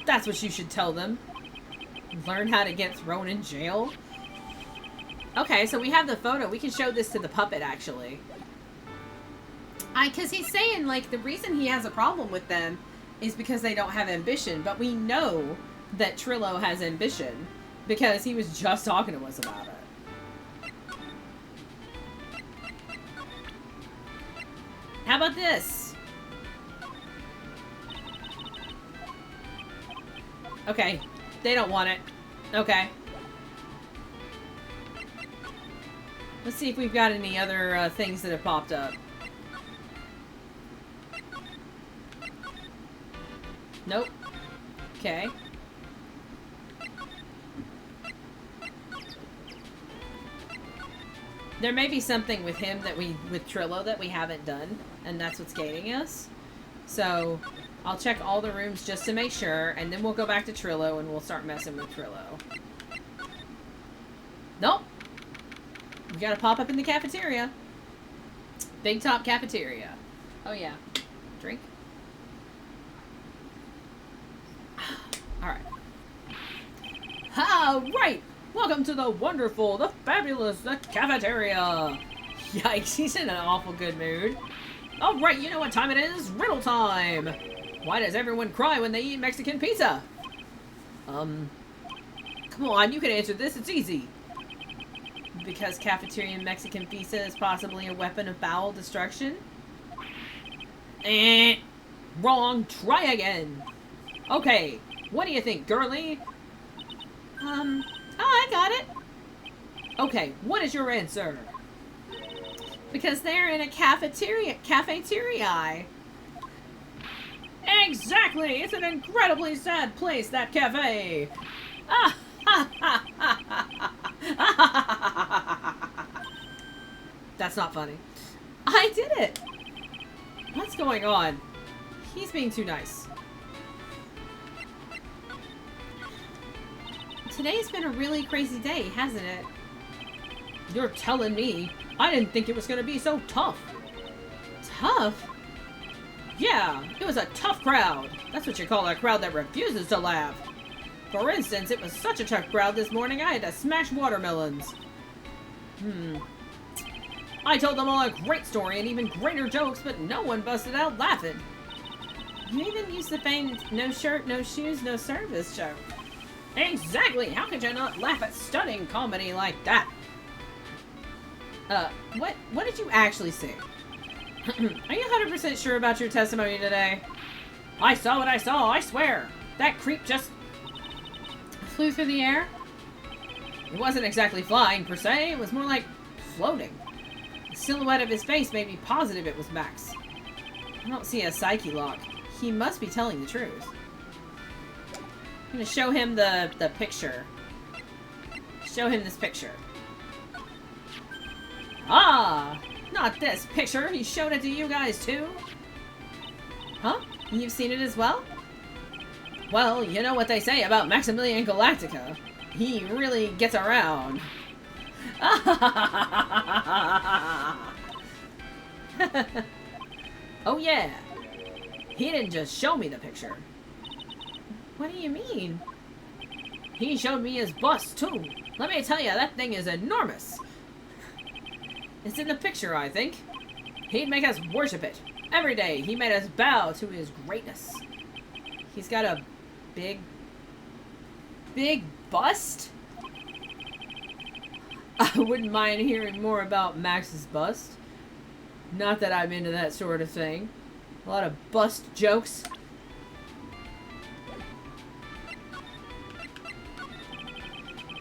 That's what you should tell them. Learn how to get thrown in jail? Okay, so we have the photo. We can show this to the puppet, actually. Because he's saying, like, the reason he has a problem with them is because they don't have ambition. But we know that Trillo has ambition because he was just talking to us about it. How about this? Okay. They don't want it. Okay. Let's see if we've got any other things that have popped up. Nope. Okay. There may be something with him that with Trillo that we haven't done, and that's what's gating us. So, I'll check all the rooms just to make sure, and then we'll go back to Trillo and we'll start messing with Trillo. Nope. We gotta pop up in the cafeteria. Big Top Cafeteria. Oh yeah. Drink. Alright. Ah, right! Welcome to the wonderful, the fabulous, the cafeteria! Yikes, he's in an awful good mood. Alright, you know what time it is? Riddle time! Why does everyone cry when they eat Mexican pizza? Come on, you can answer this, it's easy. Because cafeteria Mexican pizza is possibly a weapon of bowel destruction? Wrong, try again! Okay, what do you think, girlie? Oh, I got it. Okay, what is your answer? Because they're in a cafeteria. Exactly! It's an incredibly sad place, that cafe! Ah, ha, ha, ha, ha, ha. That's not funny. I did it! What's going on? He's being too nice. Today's been a really crazy day, hasn't it? You're telling me. I didn't think it was gonna be so tough. Tough? Yeah, it was a tough crowd. That's what you call a crowd that refuses to laugh. For instance, it was such a tough crowd this morning I had to smash watermelons. I told them all a great story and even greater jokes, but no one busted out laughing. You even used the famed no shirt, no shoes, no service joke. Exactly! How could you not laugh at stunning comedy like that? What did you actually say? Are you 100% sure about your testimony today? I saw what I saw, I swear! That creep just flew through the air? It wasn't exactly flying, per se. It was more like floating. The silhouette of his face made me positive it was Max. I don't see a psyche lock. He must be telling the truth. I'm gonna show him the picture. Show him this picture. Ah! Not this picture! He showed it to you guys too? Huh? You've seen it as well? Well, you know what they say about Maximilian Galactica. He really gets around. Oh yeah! He didn't just show me the picture. What do you mean? He showed me his bust too. Let me tell you, that thing is enormous. It's in the picture, I think. He'd make us worship it. Every day, he made us bow to his greatness. He's got a big bust? I wouldn't mind hearing more about Max's bust. Not that I'm into that sort of thing. A lot of bust jokes.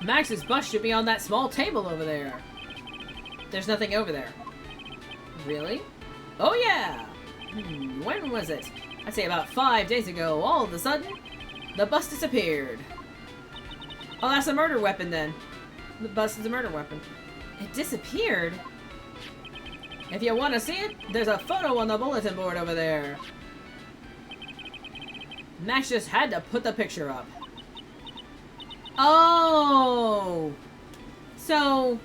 Max's bust should be on that small table over there. There's nothing over there. Really? Oh yeah! When was it? I'd say about 5 days ago. All of a sudden, the bust disappeared. Oh, that's a murder weapon then. The bust is a murder weapon. It disappeared? If you want to see it, there's a photo on the bulletin board over there. Max just had to put the picture up. Oh! So,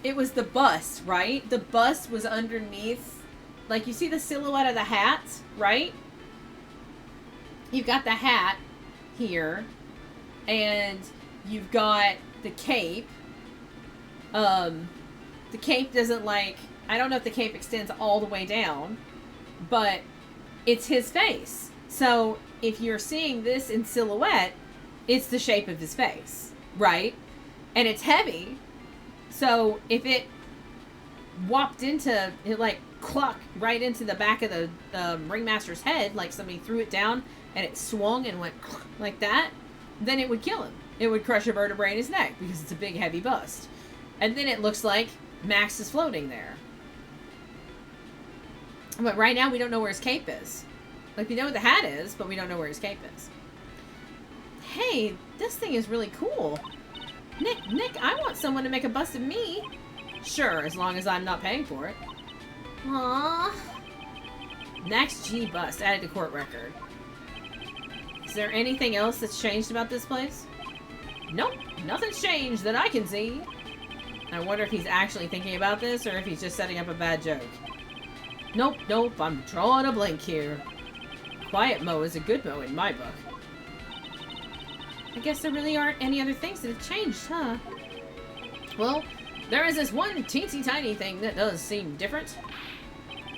it was the bust, right? The bust was underneath. Like, you see the silhouette of the hat, right? You've got the hat here. And you've got the cape. The cape doesn't, like... I don't know if the cape extends all the way down. But it's his face. So, if you're seeing this in silhouette, it's the shape of his face, right? And it's heavy. So, if it whopped into... It, like, cluck right into the back of the ringmaster's head, like somebody threw it down, and it swung and went like that, then it would kill him. It would crush a vertebrae in his neck, because it's a big, heavy bust. And then it looks like Max is floating there. But right now, we don't know where his cape is. Like, we know what the hat is, but we don't know where his cape is. Hey, this thing is really cool. Nick, I want someone to make a bust of me. Sure, as long as I'm not paying for it. Aww. Next G bust added to court record. Is there anything else that's changed about this place? Nope, nothing's changed that I can see. I wonder if he's actually thinking about this or if he's just setting up a bad joke. Nope, I'm drawing a blank here. Quiet Mo is a good Mo in my book. I guess there really aren't any other things that have changed, huh? Well, there is this one teensy tiny thing that does seem different.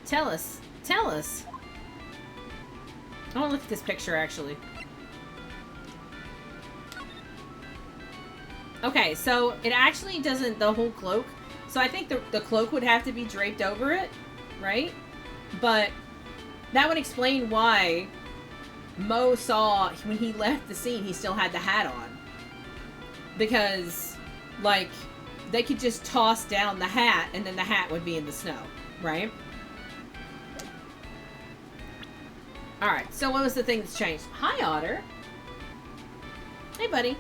Tell us. I want to look at this picture, actually. Okay, so it actually doesn't, the whole cloak. So I think the cloak would have to be draped over it, right? But that would explain why Mo saw, when he left the scene, he still had the hat on. Because, like, they could just toss down the hat, and then the hat would be in the snow, right? Alright, so what was the thing that's changed? Hi, Otter. Hey, buddy.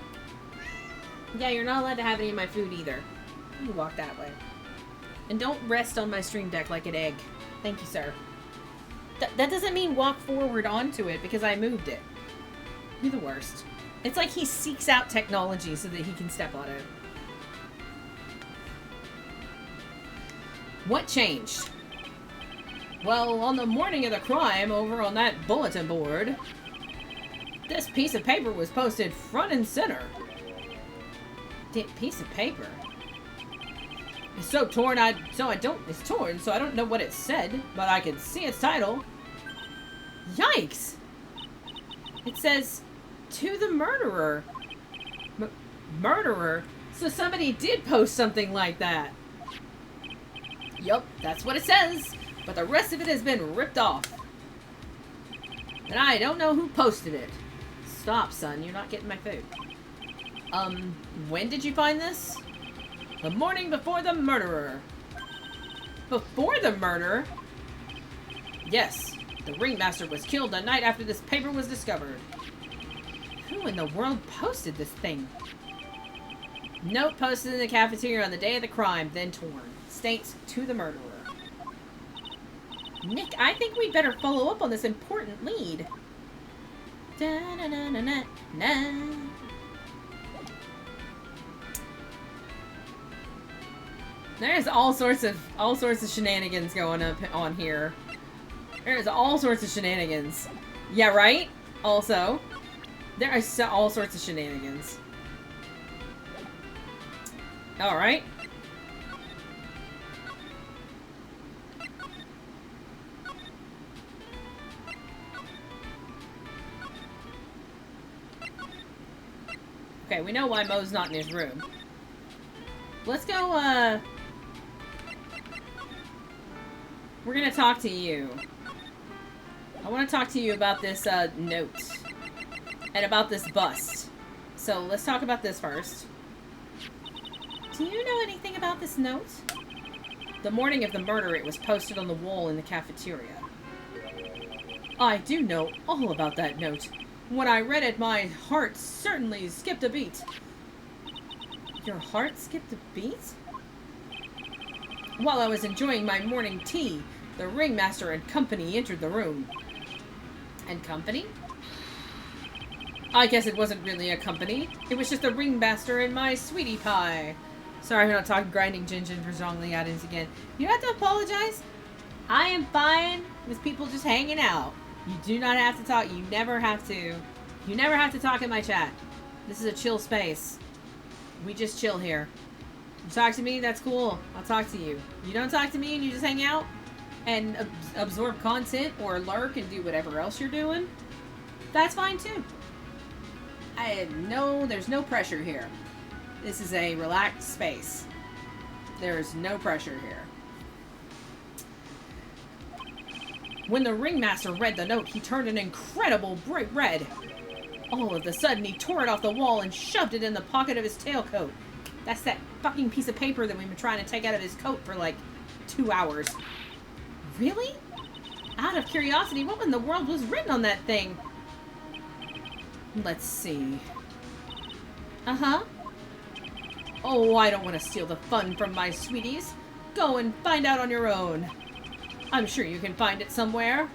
Yeah, you're not allowed to have any of my food either. You walk that way. And don't rest on my stream deck like an egg. Thank you, sir. That doesn't mean walk forward onto it because I moved it. You're the worst. It's like he seeks out technology so that he can step on it. What changed? Well, on the morning of the crime, over on that bulletin board, this piece of paper was posted front and center. Piece of paper? It's so torn, it's torn, so I don't know what it said, but I can see its title. Yikes! It says, to the murderer. Murderer? So somebody did post something like that. Yup, that's what it says, but the rest of it has been ripped off. And I don't know who posted it. Stop, son, you're not getting my food. When did you find this? The morning before the murderer. Before the murder? Yes. The ringmaster was killed the night after this paper was discovered. Who in the world posted this thing? Note posted in the cafeteria on the day of the crime, then torn. States, to the murderer. Nick, I think we'd better follow up on this important lead. Da-na-na-na-na-na. There's all sorts of shenanigans going up on here. There's all sorts of shenanigans. Yeah, right? Also, there are all sorts of shenanigans. Alright. Okay, we know why Mo's not in his room. Let's go, we're gonna talk to you. I want to talk to you about this, note. And about this bust. So, let's talk about this first. Do you know anything about this note? The morning of the murder, it was posted on the wall in the cafeteria. I do know all about that note. When I read it, my heart certainly skipped a beat. Your heart skipped a beat? While I was enjoying my morning tea, the ringmaster and company entered the room. And company? I guess it wasn't really a company. It was just the ringmaster and my sweetie pie. Sorry, I'm not talking grinding ginger for Zhongli items again. You don't have to apologize. I am fine with people just hanging out. You do not have to talk. You never have to. You never have to talk in my chat. This is a chill space. We just chill here. You talk to me, that's cool. I'll talk to you. You don't talk to me and you just hang out and absorb content or lurk and do whatever else you're doing. That's fine too. There's no pressure here. This is a relaxed space. There's no pressure here. When the ringmaster read the note, he turned an incredible bright red. All of a sudden, he tore it off the wall and shoved it in the pocket of his tailcoat. That's that fucking piece of paper that we've been trying to take out of his coat for like 2 hours. Really? Out of curiosity, what in the world was written on that thing? Let's see. Uh-huh. Oh, I don't want to steal the fun from my sweeties. Go and find out on your own. I'm sure you can find it somewhere.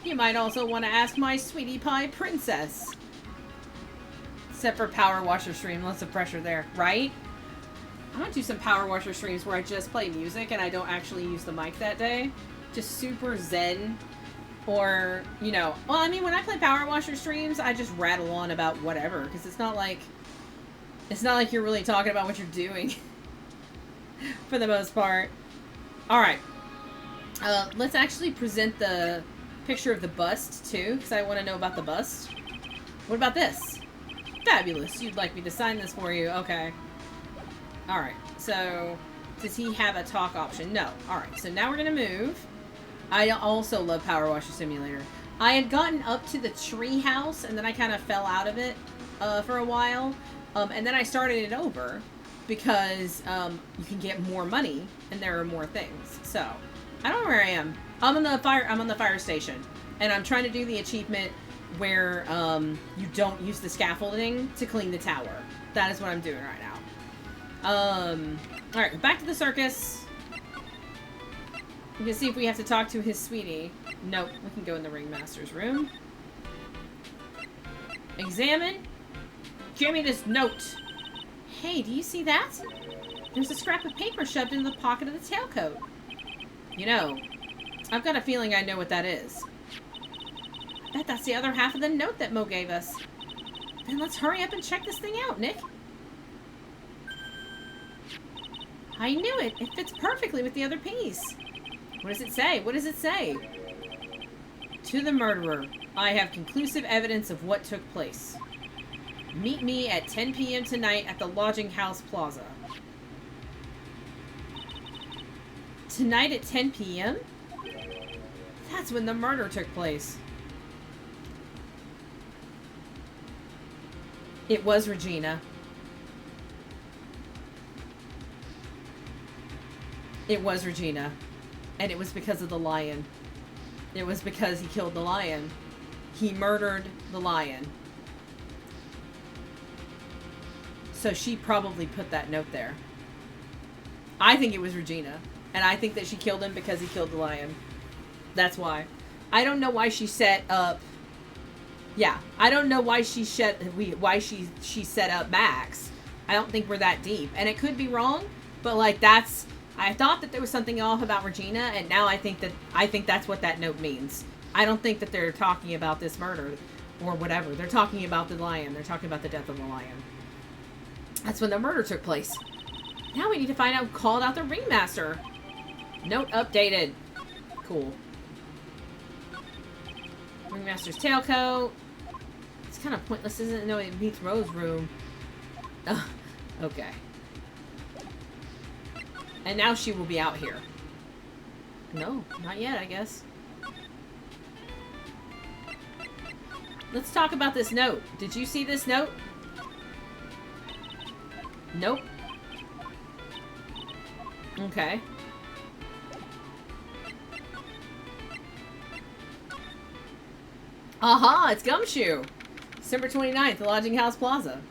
You might also want to ask my sweetie pie princess. Except for power washer stream, lots of pressure there, right? I want to do some power washer streams where I just play music and I don't actually use the mic that day. Just super zen. Or, you know, well, I mean, when I play power washer streams, I just rattle on about whatever. Because it's not like you're really talking about what you're doing. For the most part. Alright. Let's actually present the picture of the bust, too. Because I want to know about the bust. What about this? Fabulous. You'd like me to sign this for you. Okay. Alright. So, does he have a talk option? No. Alright. So now we're going to move. I also love Power Washer Simulator. I had gotten up to the tree house, and then I kind of fell out of it for a while. And then I started it over because you can get more money, and there are more things. So, I don't know where I am. I'm on the fire station. And I'm trying to do the achievement where you don't use the scaffolding to clean the tower. That is what I'm doing right now. Alright, back to the circus. We can see if we have to talk to his sweetie. Nope, we can go in the ringmaster's room. Examine. Give me this note. Hey, do you see that? There's a scrap of paper shoved in the pocket of the tailcoat. You know, I've got a feeling I know what that is. I bet that's the other half of the note that Mo gave us. Then let's hurry up and check this thing out, Nick. I knew it. It fits perfectly with the other piece. What does it say? What does it say? To the murderer, I have conclusive evidence of what took place. Meet me at 10 p.m. tonight at the Lodging House Plaza. Tonight at 10 p.m.? That's when the murder took place. It was Regina. It was Regina. And it was because of the lion. It was because he killed the lion. He murdered the lion. So she probably put that note there. I think it was Regina. And I think that she killed him because he killed the lion. That's why. I don't know why she set up... Yeah, I don't know why she set up Max. I don't think we're that deep. And it could be wrong, but like that's... I thought that there was something off about Regina, and now I think that's what that note means. I don't think that they're talking about this murder or whatever. They're talking about the lion. They're talking about the death of the lion. That's when the murder took place. Now we need to find out who called out the ringmaster. Note updated. Cool. Ringmaster's tailcoat. It's kind of pointless, isn't it? No, it meets Rose's room. Okay. And now she will be out here. No, not yet, I guess. Let's talk about this note. Did you see this note? Nope. Okay. Aha, it's Gumshoe. December 29th, Lodging House Plaza.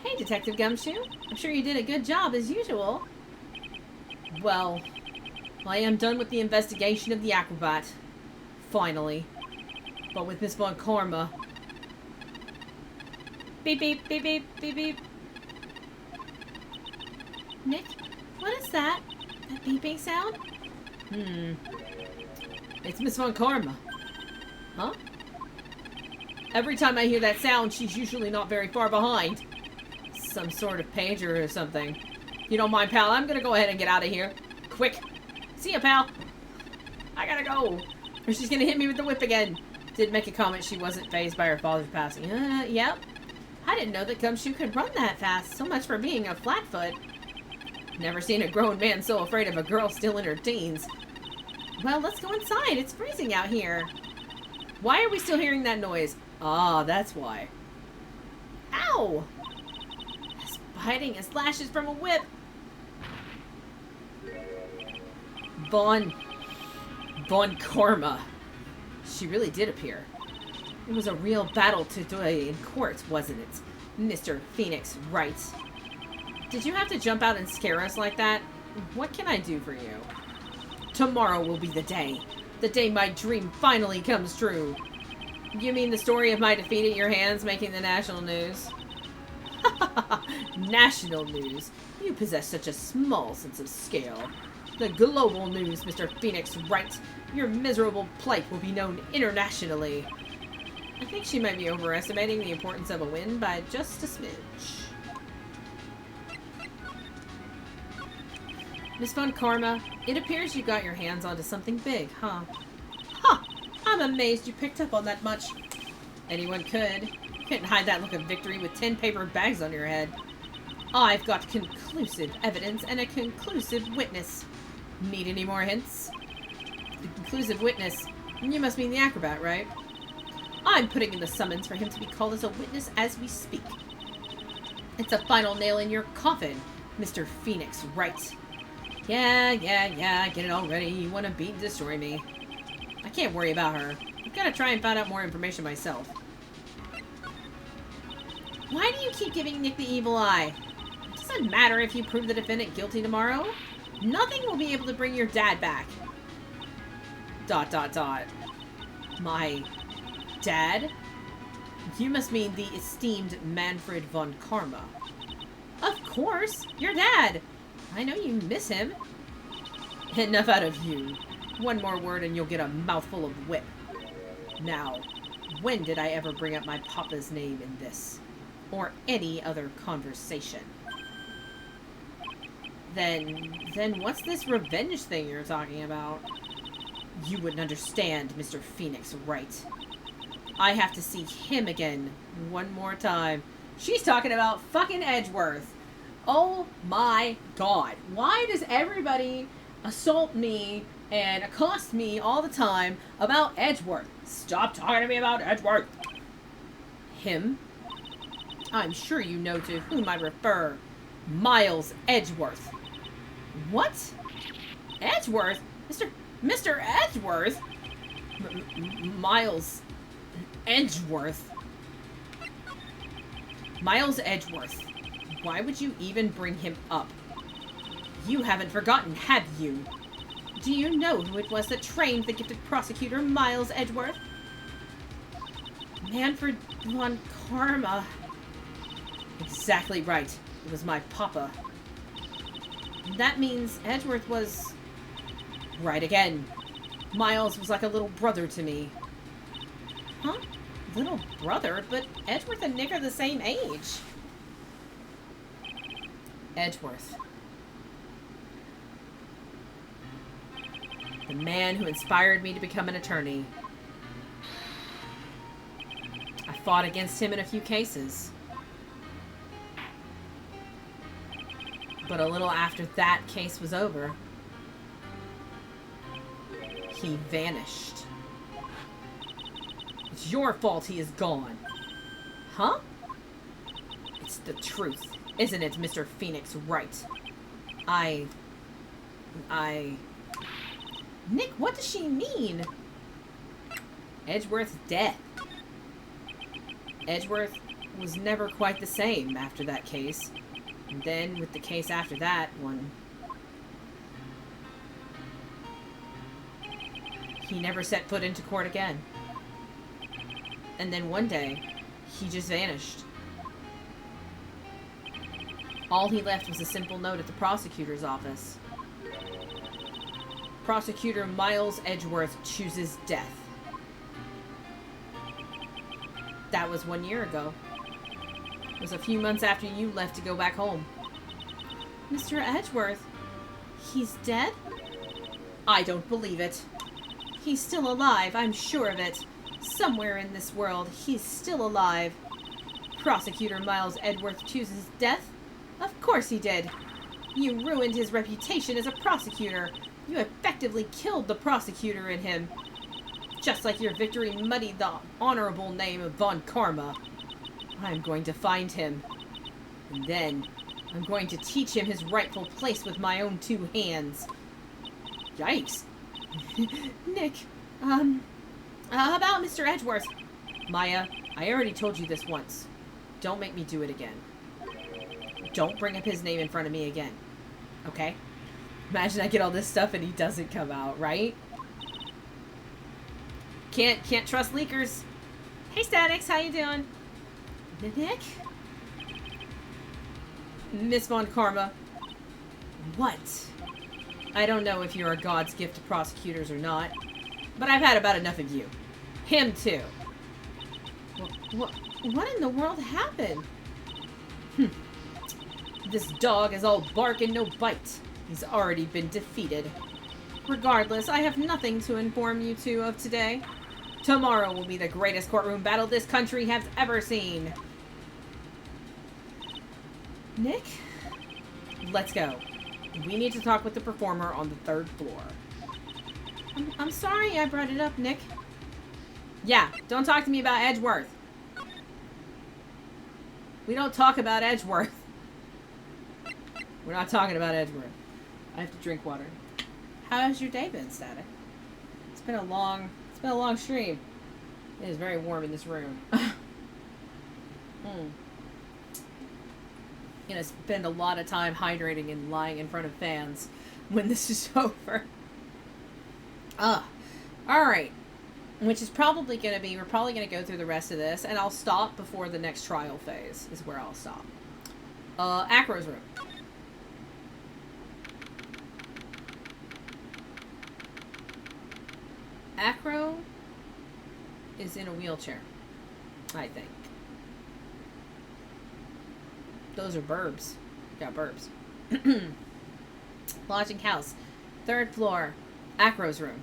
Hey, Detective Gumshoe. I'm sure you did a good job as usual. Well, I am done with the investigation of the acrobat. Finally. But with Miss Von Karma. Beep, beep, beep, beep, beep, beep. Nick, what is that? That beeping sound? It's Miss Von Karma. Huh? Every time I hear that sound, she's usually not very far behind. Some sort of pager or something. You don't mind, pal? I'm gonna go ahead and get out of here. Quick. See ya, pal. I gotta go. Or she's gonna hit me with the whip again. Did make a comment she wasn't fazed by her father's passing. Yep. I didn't know that Gumshoe could run that fast. So much for being a flatfoot. Never seen a grown man so afraid of a girl still in her teens. Well, let's go inside. It's freezing out here. Why are we still hearing that noise? Ah, that's why. Ow! It's biting as lashes from a whip. Von Karma. She really did appear. It was a real battle today in court, wasn't it, Mr. Phoenix Wright? Did you have to jump out and scare us like that? What can I do for you? Tomorrow will be the day. The day my dream finally comes true. You mean the story of my defeat at your hands making the national news? National news? You possess such a small sense of scale. The global news, Mr. Phoenix Wright. Your miserable plight will be known internationally. I think she might be overestimating the importance of a win by just a smidge. Miss Von Karma, it appears you got your hands onto something big, huh? Huh! I'm amazed you picked up on that much. Anyone could. You couldn't hide that look of victory with 10 paper bags on your head. I've got conclusive evidence and a conclusive witness. Need any more hints? The conclusive witness. You must mean the acrobat, right? I'm putting in the summons for him to be called as a witness as we speak. It's a final nail in your coffin, Mr. Phoenix Wright. Yeah, get it already. You want to beat and destroy me. I can't worry about her. I've got to try and find out more information myself. Why do you keep giving Nick the evil eye? It doesn't matter if you prove the defendant guilty tomorrow. Nothing will be able to bring your dad back. ... My dad? You must mean the esteemed Manfred von Karma. Of course, your dad. I know you miss him. Enough out of you. One more word and you'll get a mouthful of whip. Now, when did I ever bring up my papa's name in this? Or any other conversation? Then what's this revenge thing you're talking about? You wouldn't understand, Mr. Phoenix Wright. I have to see him again one more time. She's talking about fucking Edgeworth. Oh my god. Why does everybody assault me and accost me all the time about Edgeworth? Stop talking to me about Edgeworth. Him? I'm sure you know to whom I refer. Miles Edgeworth. What? Edgeworth? Mr. Edgeworth? Miles Edgeworth? Miles Edgeworth. Why would you even bring him up? You haven't forgotten, have you? Do you know who it was that trained the gifted prosecutor Miles Edgeworth? Manfred von Karma. Exactly right. It was my papa. That means Edgeworth was... Right again. Miles was like a little brother to me. Huh? Little brother? But Edgeworth and Nick are the same age. Edgeworth. The man who inspired me to become an attorney. I fought against him in a few cases. But a little after that case was over, he vanished. It's your fault he is gone. Huh? It's the truth, isn't it, Mr. Phoenix Wright? Nick, what does she mean? Edgeworth's dead. Edgeworth was never quite the same after that case. And then, with the case after that one, he never set foot into court again. And then one day, he just vanished. All he left was a simple note at the prosecutor's office. Prosecutor Miles Edgeworth chooses death. That was 1 year ago. It was a few months after you left to go back home. Mr. Edgeworth? He's dead? I don't believe it. He's still alive, I'm sure of it. Somewhere in this world, he's still alive. Prosecutor Miles Edgeworth chooses death? Of course he did. You ruined his reputation as a prosecutor. You effectively killed the prosecutor in him. Just like your victory muddied the honorable name of Von Karma. I'm going to find him. And then, I'm going to teach him his rightful place with my own 2 hands. Yikes. Nick, about Mr. Edgeworth. Maya, I already told you this once. Don't make me do it again. Don't bring up his name in front of me again. Okay? Imagine I get all this stuff and he doesn't come out, right? Can't trust leakers. Hey, Statics, how you doing? Nick? Miss Von Karma. What? I don't know if you're a god's gift to prosecutors or not, but I've had about enough of you. Him, too. What in the world happened? This dog is all bark and no bite. He's already been defeated. Regardless, I have nothing to inform you two of today. Tomorrow will be the greatest courtroom battle this country has ever seen. Nick? Let's go. We need to talk with the performer on the 3rd floor. I'm sorry I brought it up, Nick. Yeah, don't talk to me about Edgeworth. We don't talk about Edgeworth. We're not talking about Edgeworth. I have to drink water. How's your day been, Static? It's been a long stream. It is very warm in this room. Gonna spend a lot of time hydrating and lying in front of fans when this is over. Alright. Which is probably gonna be, we're probably gonna go through the rest of this, and I'll stop before the next trial phase, is where I'll stop. Acro's room. Acro is in a wheelchair, I think. Those are burbs. Got burbs. Lodging house. 3rd floor. Acro's room.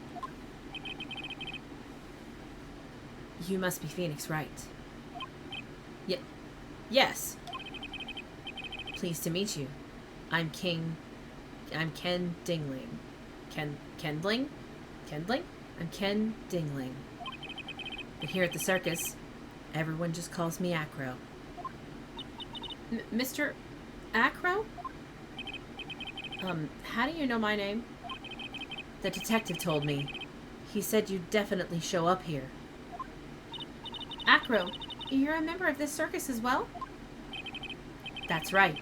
You must be Phoenix Wright. Yes. Pleased to meet you. I'm Ken Dingling. Kendling? I'm Ken Dingling. But here at the circus, everyone just calls me Acro. Mr. Acro? How do you know my name? The detective told me. He said you'd definitely show up here. Acro, you're a member of this circus as well? That's right.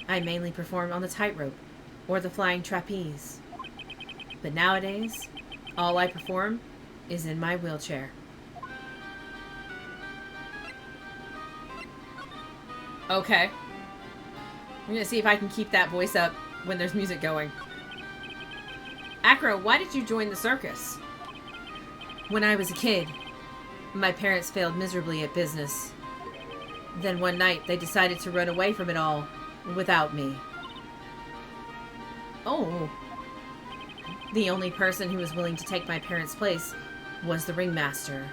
I mainly perform on the tightrope, or the flying trapeze. But nowadays, all I perform is in my wheelchair. Okay. I'm gonna see if I can keep that voice up when there's music going. Acro, why did you join the circus? When I was a kid, my parents failed miserably at business. Then one night, they decided to run away from it all, without me. Oh. The only person who was willing to take my parents' place was the ringmaster.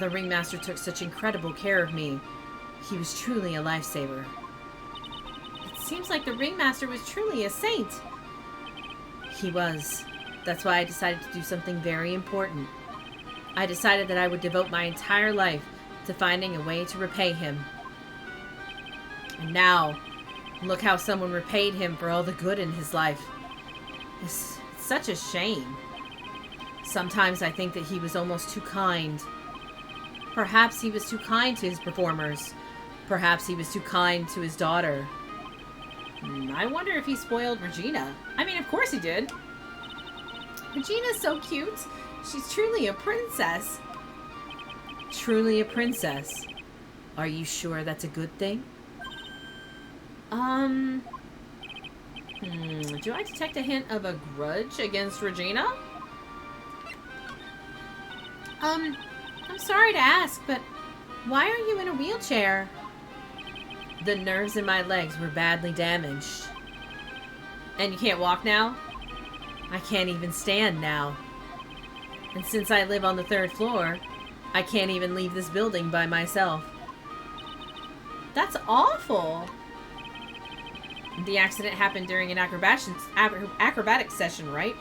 The ringmaster took such incredible care of me. He was truly a lifesaver. It seems like the ringmaster was truly a saint. He was. That's why I decided to do something very important. I decided that I would devote my entire life to finding a way to repay him. And now, look how someone repaid him for all the good in his life. It's such a shame. Sometimes I think that he was almost too kind. Perhaps he was too kind to his performers. Perhaps he was too kind to his daughter. I wonder if he spoiled Regina. I mean, of course he did. Regina's so cute. She's truly a princess. Truly a princess? Are you sure that's a good thing? Do I detect a hint of a grudge against Regina? I'm sorry to ask, but why are you in a wheelchair? The nerves in my legs were badly damaged. And you can't walk now? I can't even stand now. And since I live on the 3rd floor, I can't even leave this building by myself. That's awful. The accident happened during an acrobatic session, right?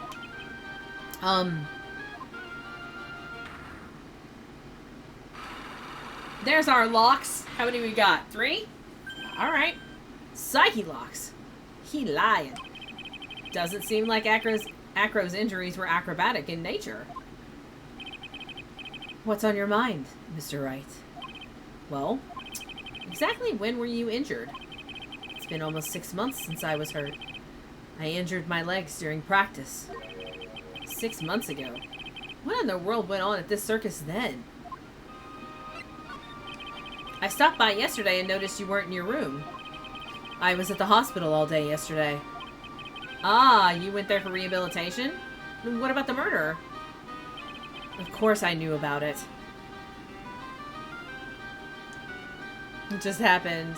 There's our locks. How many we got? 3? Alright. Psyche locks. He lying. Doesn't seem like Acro's injuries were acrobatic in nature. What's on your mind, Mr. Wright? Well, exactly when were you injured? It's been almost 6 months since I was hurt. I injured my legs during practice. 6 months ago? What in the world went on at this circus then? I stopped by yesterday and noticed you weren't in your room. I was at the hospital all day yesterday. Ah, you went there for rehabilitation? What about the murder? Of course I knew about it. It just happened.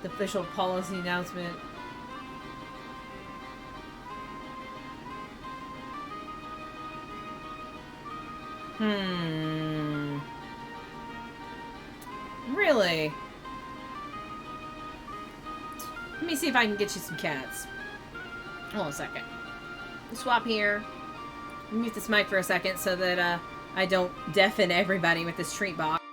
The official policy announcement. Really? Let me see if I can get you some cats. Hold on a second. Swap here. Mute this mic for a second so that I don't deafen everybody with this treat box.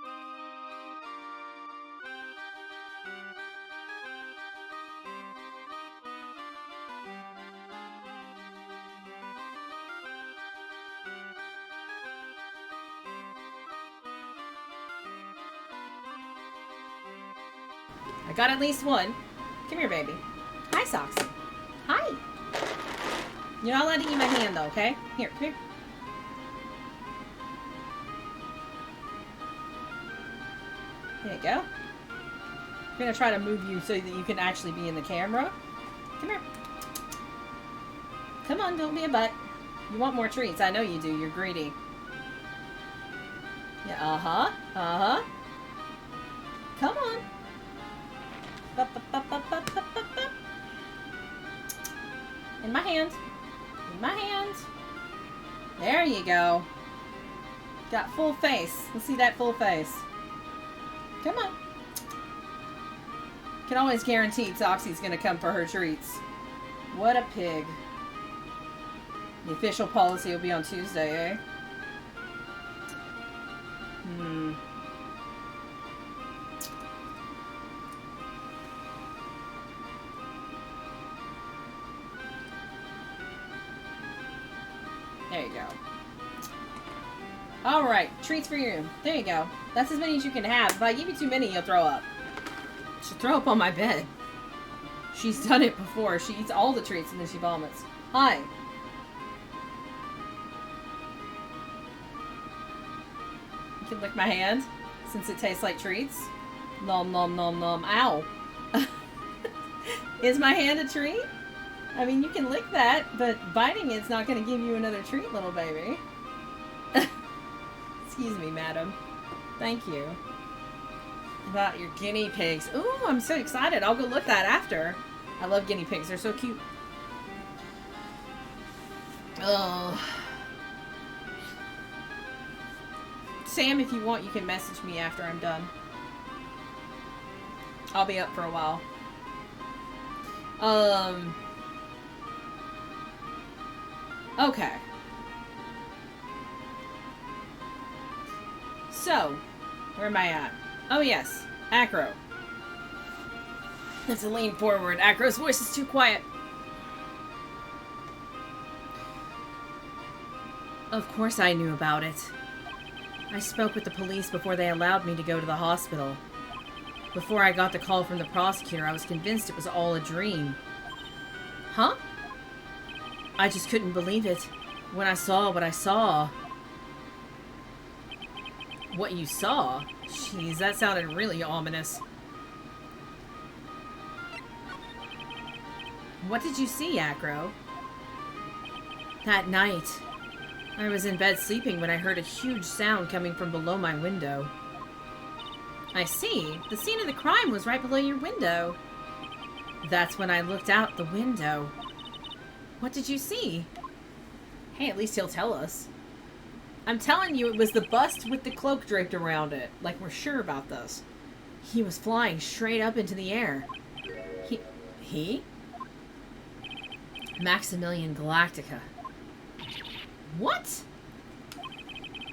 I got at least one. Come here, baby. Hi, Soxy. Hi. You're not allowed to eat my hand, though, okay? Here, come here. There you go. I'm gonna try to move you so that you can actually be in the camera. Come here. Come on, don't be a butt. You want more treats. I know you do. You're greedy. Yeah, uh-huh. Uh-huh. Come on. In my hand. In my hand. There you go. Got full face. Let's see that full face. Come on. Can always guarantee Toxie's gonna come for her treats. What a pig. The official policy will be on Tuesday, eh? There you go. Alright, treats for you. There you go. That's as many as you can have. If I give you too many, you'll throw up. She'll throw up on my bed. She's done it before. She eats all the treats and then she vomits. Hi. You can lick my hand, since it tastes like treats. Nom nom nom nom. Ow. Is my hand a treat? I mean, you can lick that, but biting it's not going to give you another treat, little baby. Excuse me, madam. Thank you. About your guinea pigs. Ooh, I'm so excited. I'll go look that after. I love guinea pigs. They're so cute. Oh. Sam, if you want, you can message me after I'm done. I'll be up for a while. Okay. So, where am I at? Oh yes, Acro. Let's lean forward. Acro's voice is too quiet. Of course I knew about it. I spoke with the police before they allowed me to go to the hospital. Before I got the call from the prosecutor, I was convinced it was all a dream. Huh? I just couldn't believe it when I saw what I saw. What you saw? Jeez, that sounded really ominous. What did you see, Acro? That night, I was in bed sleeping when I heard a huge sound coming from below my window. I see. The scene of the crime was right below your window. That's when I looked out the window. What did you see? Hey, at least he'll tell us. I'm telling you, it was the bust with the cloak draped around it. Like, we're sure about this. He was flying straight up into the air. He? Maximilian Galactica. What?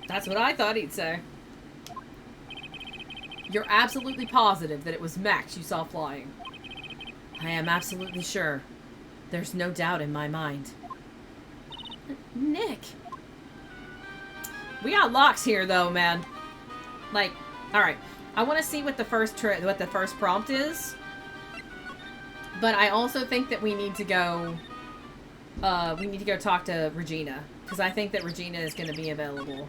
That's what I thought he'd say. You're absolutely positive that it was Max you saw flying? I am absolutely sure. There's no doubt in my mind. Nick. We got locks here, though, man. Like, all right. I want to see what the first prompt is. But I also think that we need to go. We need to go talk to Regina, because I think that Regina is going to be available.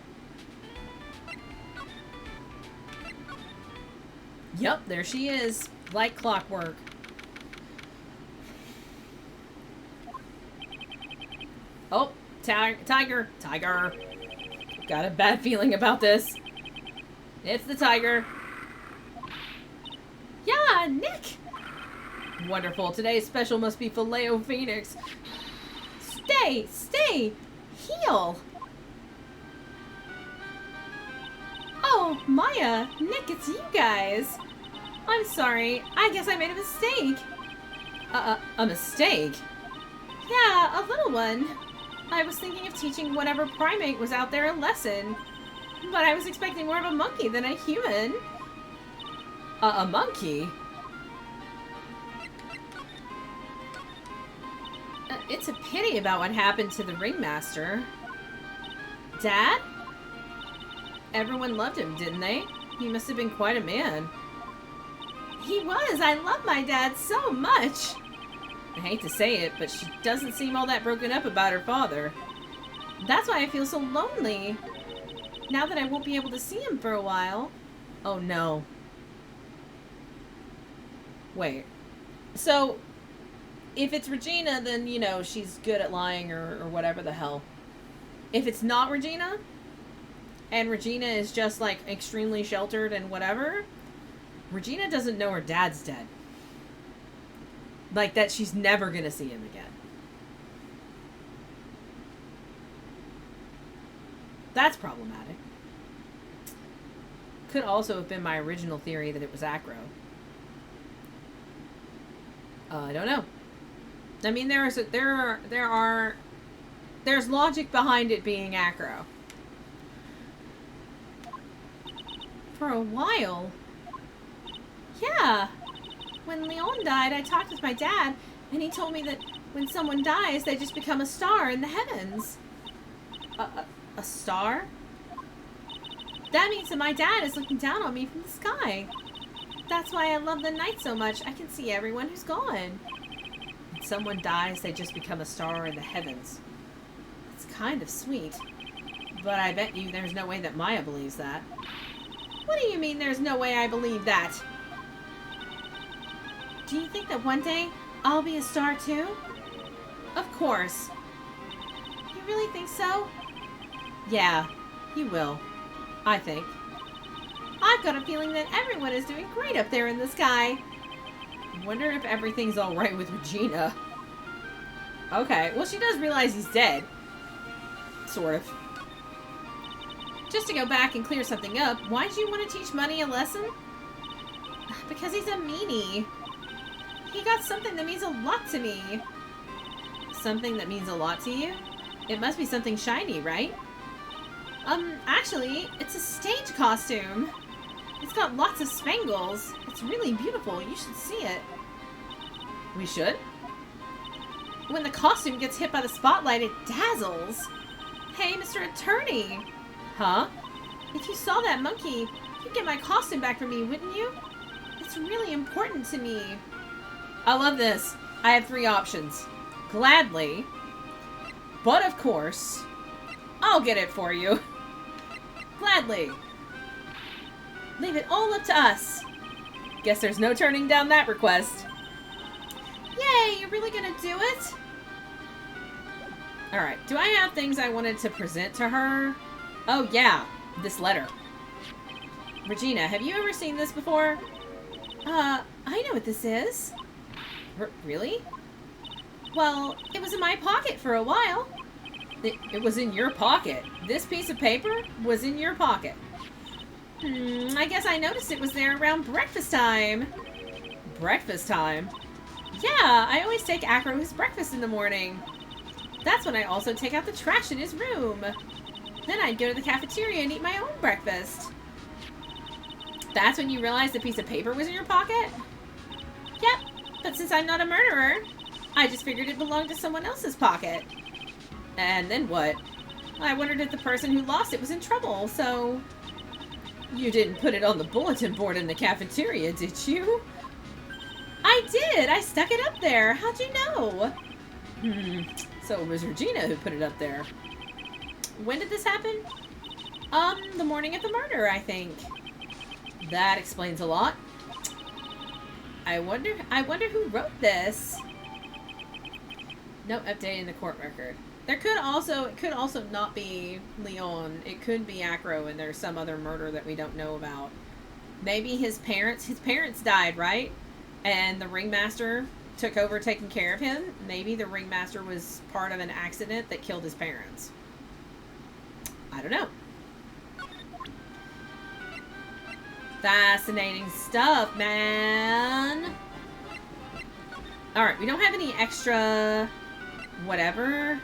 Yep, there she is, like clockwork. Oh, tiger. Got a bad feeling about this. It's the tiger. Yeah, Nick. Wonderful. Today's special must be Filet-O-Phoenix. Stay. Heal. Oh, Maya, Nick, it's you guys. I'm sorry. I guess I made a mistake. A mistake? Yeah, a little one. I was thinking of teaching whatever primate was out there a lesson. But I was expecting more of a monkey than a human. A monkey? It's a pity about what happened to the ringmaster. Dad? Everyone loved him, didn't they? He must have been quite a man. He was. I love my dad so much. I hate to say it, but she doesn't seem all that broken up about her father. That's why I feel so lonely. Now that I won't be able to see him for a while. Oh no. Wait. So, if it's Regina, then, you know, she's good at lying or whatever the hell. If it's not Regina, and Regina is just, like, extremely sheltered and whatever, Regina doesn't know her dad's dead. Like, that she's never gonna see him again. That's problematic. Could also have been my original theory that it was Acro. I don't know. I mean, there's logic behind it being Acro. For a while? Yeah. When Leon died, I talked with my dad, and he told me that when someone dies, they just become a star in the heavens. A star? That means that my dad is looking down on me from the sky. That's why I love the night so much. I can see everyone who's gone. When someone dies, they just become a star in the heavens. It's kind of sweet. But I bet you there's no way that Maya believes that. What do you mean there's no way I believe that? Do you think that one day I'll be a star too? Of course. You really think so? Yeah, you will. I think. I've got a feeling that everyone is doing great up there in the sky. I wonder if everything's alright with Regina. Okay, well she does realize he's dead. Sort of. Just to go back and clear something up, why'd you want to teach Money a lesson? Because he's a meanie. He got something that means a lot to me. Something that means a lot to you? It must be something shiny, right? Actually, it's a stage costume. It's got lots of spangles. It's really beautiful. You should see it. We should? When the costume gets hit by the spotlight, it dazzles. Hey, Mr. Attorney. Huh? If you saw that monkey, you'd get my costume back for me, wouldn't you? It's really important to me. I love this. I have 3 options. Gladly. But of course, I'll get it for you. Gladly. Leave it all up to us. Guess there's no turning down that request. Yay, you're really gonna do it? Alright, do I have things I wanted to present to her? Oh yeah, this letter. Regina, have you ever seen this before? I know what this is. Really? Well, it was in my pocket for a while. It was in your pocket? This piece of paper was in your pocket? I guess I noticed it was there around breakfast time. Breakfast time? Yeah, I always take Acro his breakfast in the morning. That's when I also take out the trash in his room. Then I'd go to the cafeteria and eat my own breakfast. That's when you realized the piece of paper was in your pocket? Yep, but since I'm not a murderer, I just figured it belonged to someone else's pocket. And then what? I wondered if the person who lost it was in trouble, so... You didn't put it on the bulletin board in the cafeteria, did you? I did! I stuck it up there! How'd you know? So it was Regina who put it up there. When did this happen? The morning of the murder, I think. That explains a lot. I wonder who wrote this. No update in the court record. It could also not be Leon. It could be Acro and there's some other murder that we don't know about. Maybe his parents died, right? And the ringmaster took over taking care of him. Maybe the ringmaster was part of an accident that killed his parents. I don't know. Fascinating stuff, man. Alright, we don't have any extra whatever.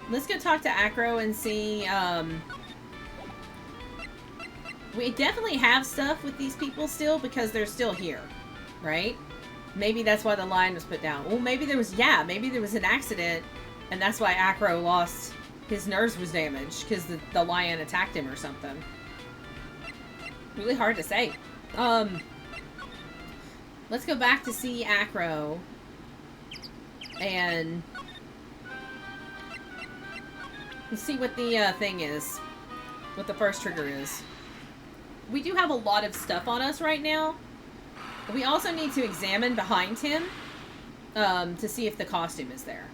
Let's go talk to Acro and see, we definitely have stuff with these people still because they're still here, right? Maybe that's why the line was put down. Well, maybe there was an accident and that's why Acro lost, his nerves was damaged because the lion attacked him or something. Really hard to say. Let's go back to see Acro. And let's see what the thing is. What the first trigger is. We do have a lot of stuff on us right now. We also need to examine behind him to see if the costume is there.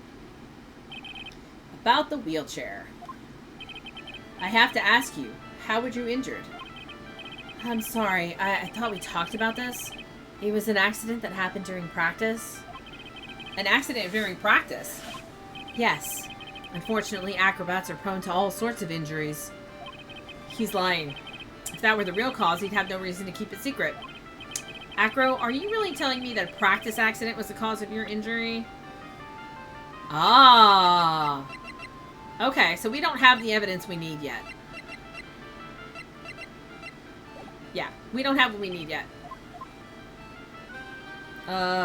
About the wheelchair. I have to ask you, how were you injured? I'm sorry, I thought we talked about this. It was an accident that happened during practice. An accident during practice? Yes. Unfortunately, acrobats are prone to all sorts of injuries. He's lying. If that were the real cause, he'd have no reason to keep it secret. Acro, are you really telling me that a practice accident was the cause of your injury? Ah. Okay, so we don't have the evidence we need yet. Yeah, we don't have what we need yet.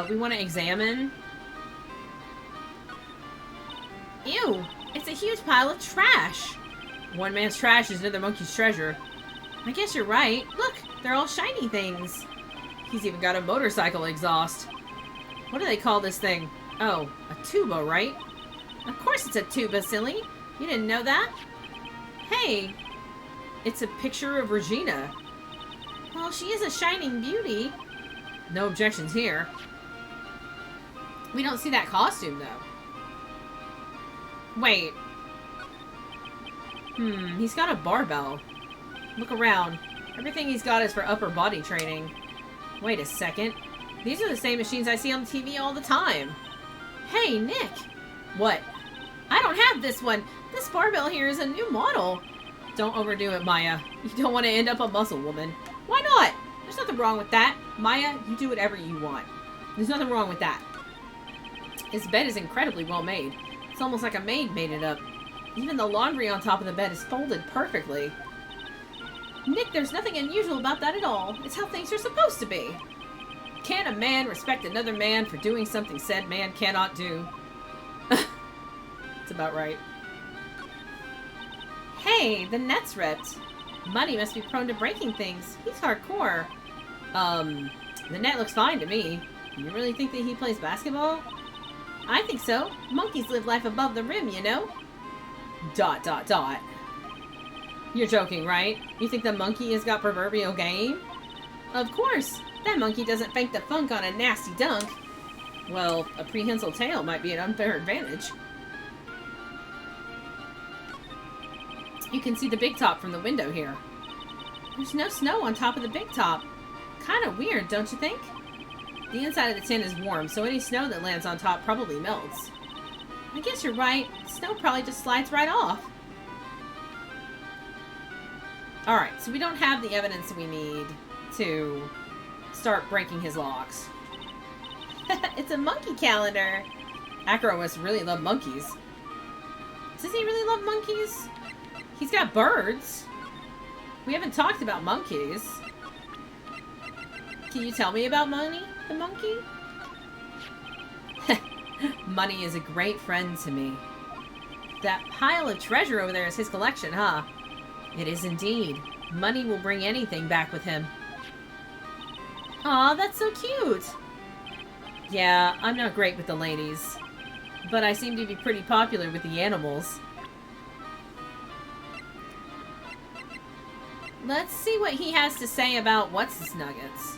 We want to examine. Ew, it's a huge pile of trash. One man's trash is another monkey's treasure. I guess you're right. Look, they're all shiny things. He's even got a motorcycle exhaust. What do they call this thing? Oh, a tuba, right? Of course it's a tuba, silly. You didn't know that? Hey, it's a picture of Regina. Well, she is a shining beauty. No objections here. We don't see that costume, though. Wait. He's got a barbell. Look around. Everything he's got is for upper body training. Wait a second. These are the same machines I see on TV all the time. Hey, Nick. What? I don't have this one. This barbell here is a new model. Don't overdo it, Maya. You don't want to end up a muscle woman. Why not? There's nothing wrong with that. Maya, you do whatever you want. There's nothing wrong with that. His bed is incredibly well made. It's almost like a maid made it up. Even the laundry on top of the bed is folded perfectly. Nick, there's nothing unusual about that at all. It's how things are supposed to be. Can a man respect another man for doing something said man cannot do? It's about right. Hey, the net's ripped. Money must be prone to breaking things. He's hardcore. The net looks fine to me. You really think that he plays basketball? I think so. Monkeys live life above the rim, you know? ... You're joking, right? You think the monkey has got proverbial game? Of course. That monkey doesn't fake the funk on a nasty dunk. Well, a prehensile tail might be an unfair advantage. You can see the big top from the window here. There's no snow on top of the big top. Kind of weird, don't you think? The inside of the tin is warm, so any snow that lands on top probably melts. I guess you're right. Snow probably just slides right off. Alright, so we don't have the evidence we need to start breaking his locks. It's a monkey calendar. Acro must really love monkeys. Does he really love monkeys? He's got birds. We haven't talked about monkeys. Can you tell me about Money, the monkey? Money is a great friend to me. That pile of treasure over there is his collection, huh? It is indeed. Money will bring anything back with him. Aw, that's so cute. Yeah, I'm not great with the ladies. But I seem to be pretty popular with the animals. Let's see what he has to say about What's-His-Nuggets.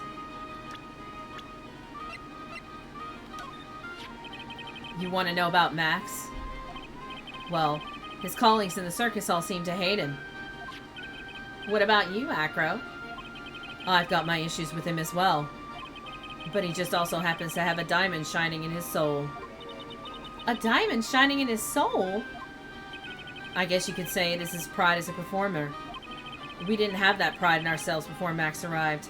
You want to know about Max? Well, his colleagues in the circus all seem to hate him. What about you, Acro? I've got my issues with him as well. But he just also happens to have a diamond shining in his soul. A diamond shining in his soul? I guess you could say it is his pride as a performer. We didn't have that pride in ourselves before Max arrived.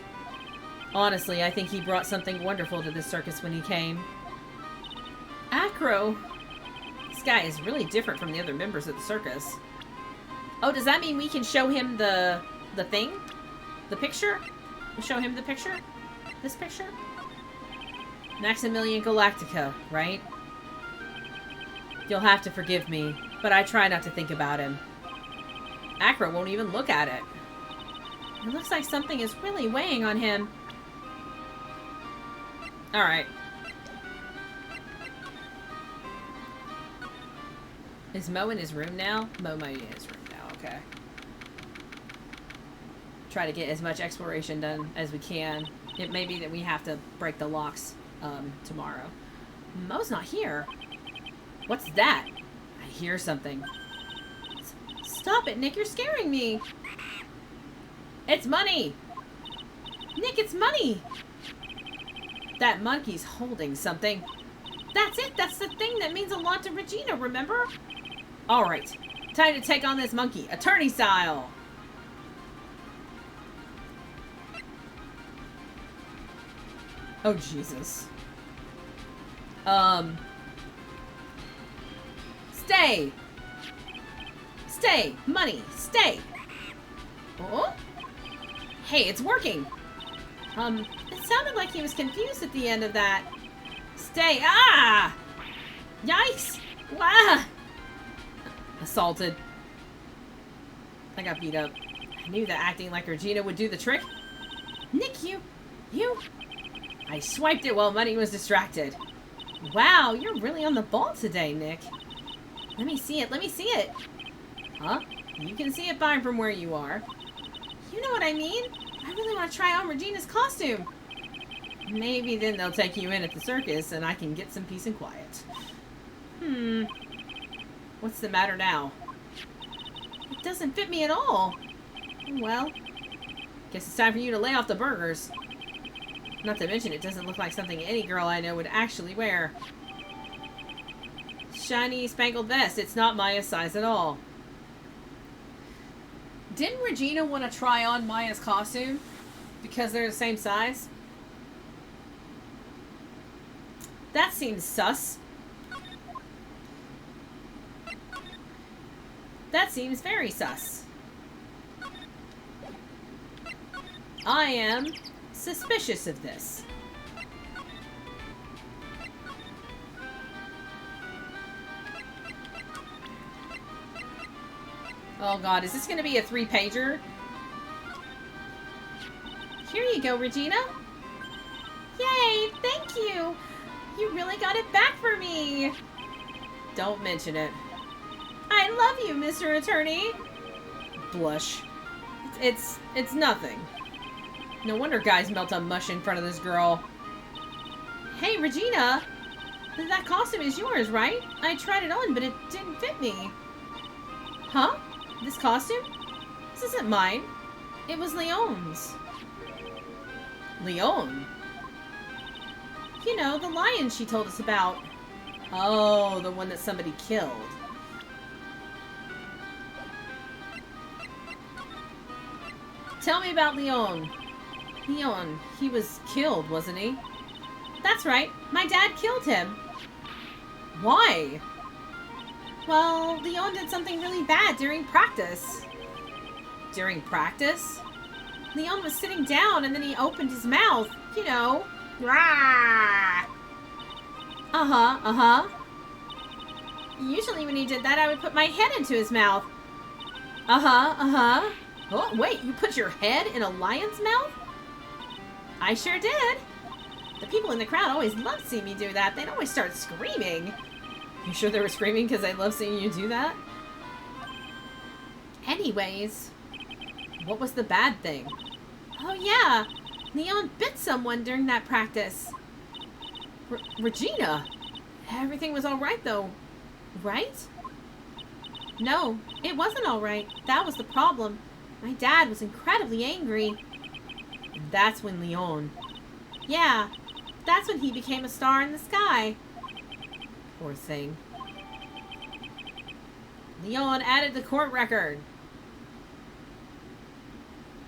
Honestly, I think he brought something wonderful to this circus when he came. Acro! This guy is really different from the other members of the circus. Oh, does that mean we can show him the thing? The picture? We'll show him the picture? This picture? Maximilian Galactica, right? You'll have to forgive me, but I try not to think about him. Acro won't even look at it. It looks like something is really weighing on him. Alright. Is Mo in his room now? Mo might be in his room now, okay. Try to get as much exploration done as we can. It may be that we have to break the locks tomorrow. Mo's not here. What's that? I hear something. Stop it, Nick. You're scaring me. It's money. Nick, it's money. That monkey's holding something. That's it. That's the thing that means a lot to Regina, remember? All right. Time to take on this monkey, attorney style. Oh, Jesus. Stay. Stay. Money. Stay. Oh? Hey, it's working. It sounded like he was confused at the end of that. Stay. Ah! Yikes! Wow! Assaulted. I got beat up. I knew that acting like Regina would do the trick. Nick, you... I swiped it while Money was distracted. Wow, you're really on the ball today, Nick. Let me see it. Let me see it. Huh? You can see it fine from where you are. You know what I mean? I really want to try on Regina's costume. Maybe then they'll take you in at the circus and I can get some peace and quiet. What's the matter now? It doesn't fit me at all. Well, guess it's time for you to lay off the burgers. Not to mention, it doesn't look like something any girl I know would actually wear. Shiny spangled vest. It's not Maya's size at all. Didn't Regina want to try on Maya's costume? Because they're the same size? That seems sus. That seems very sus. I am suspicious of this. Oh god, is this going to be a 3-pager? Here you go, Regina. Yay, thank you. You really got it back for me. Don't mention it. I love you, Mr. Attorney. Blush. It's nothing. No wonder guys melt on mush in front of this girl. Hey, Regina. That costume is yours, right? I tried it on, but it didn't fit me. Huh? This costume? This isn't mine. It was Leon's. Leon? You know, the lion she told us about. Oh, the one that somebody killed. Tell me about Leon. Leon, he was killed, wasn't he? That's right. My dad killed him. Why? Well, Leon did something really bad during practice. During practice? Leon was sitting down and then he opened his mouth. You know. Rah! Uh-huh. Usually when he did that, I would put my head into his mouth. Uh-huh. Oh, wait, you put your head in a lion's mouth? I sure did. The people in the crowd always loved seeing me do that. They'd always start screaming. You sure they were screaming because they love seeing you do that? Anyways, what was the bad thing? Oh yeah, Leon bit someone during that practice. Regina, everything was alright though, right? No, it wasn't alright. That was the problem. My dad was incredibly angry. And that's when Leon... Yeah, that's when he became a star in the sky. Poor thing. Leon added the court record.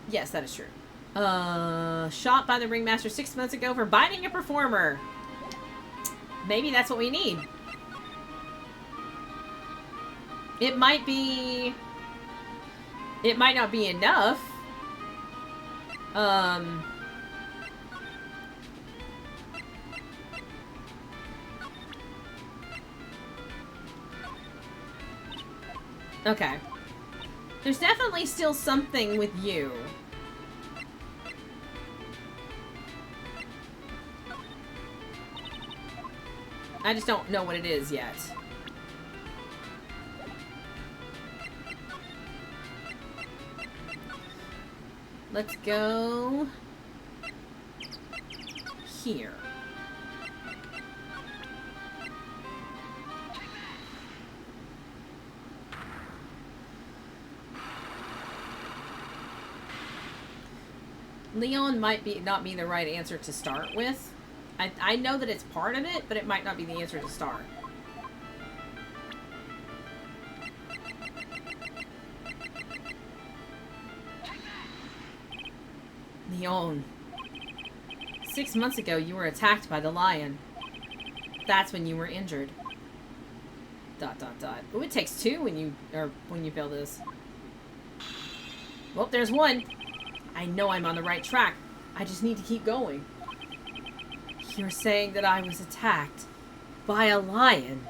Yes, that is true. Shot by the ringmaster 6 months ago for biting a performer. Maybe that's what we need. It might be... It might not be enough. Okay. There's definitely still something with you. I just don't know what it is yet. Let's go here. Leon might not be the right answer to start with. I know that it's part of it, but it might not be the answer to start. Leon. 6 months ago, you were attacked by the lion. That's when you were injured. ... Oh, it takes two when you fail this. Well, there's one. I know I'm on the right track. I just need to keep going. You're saying that I was attacked by a lion.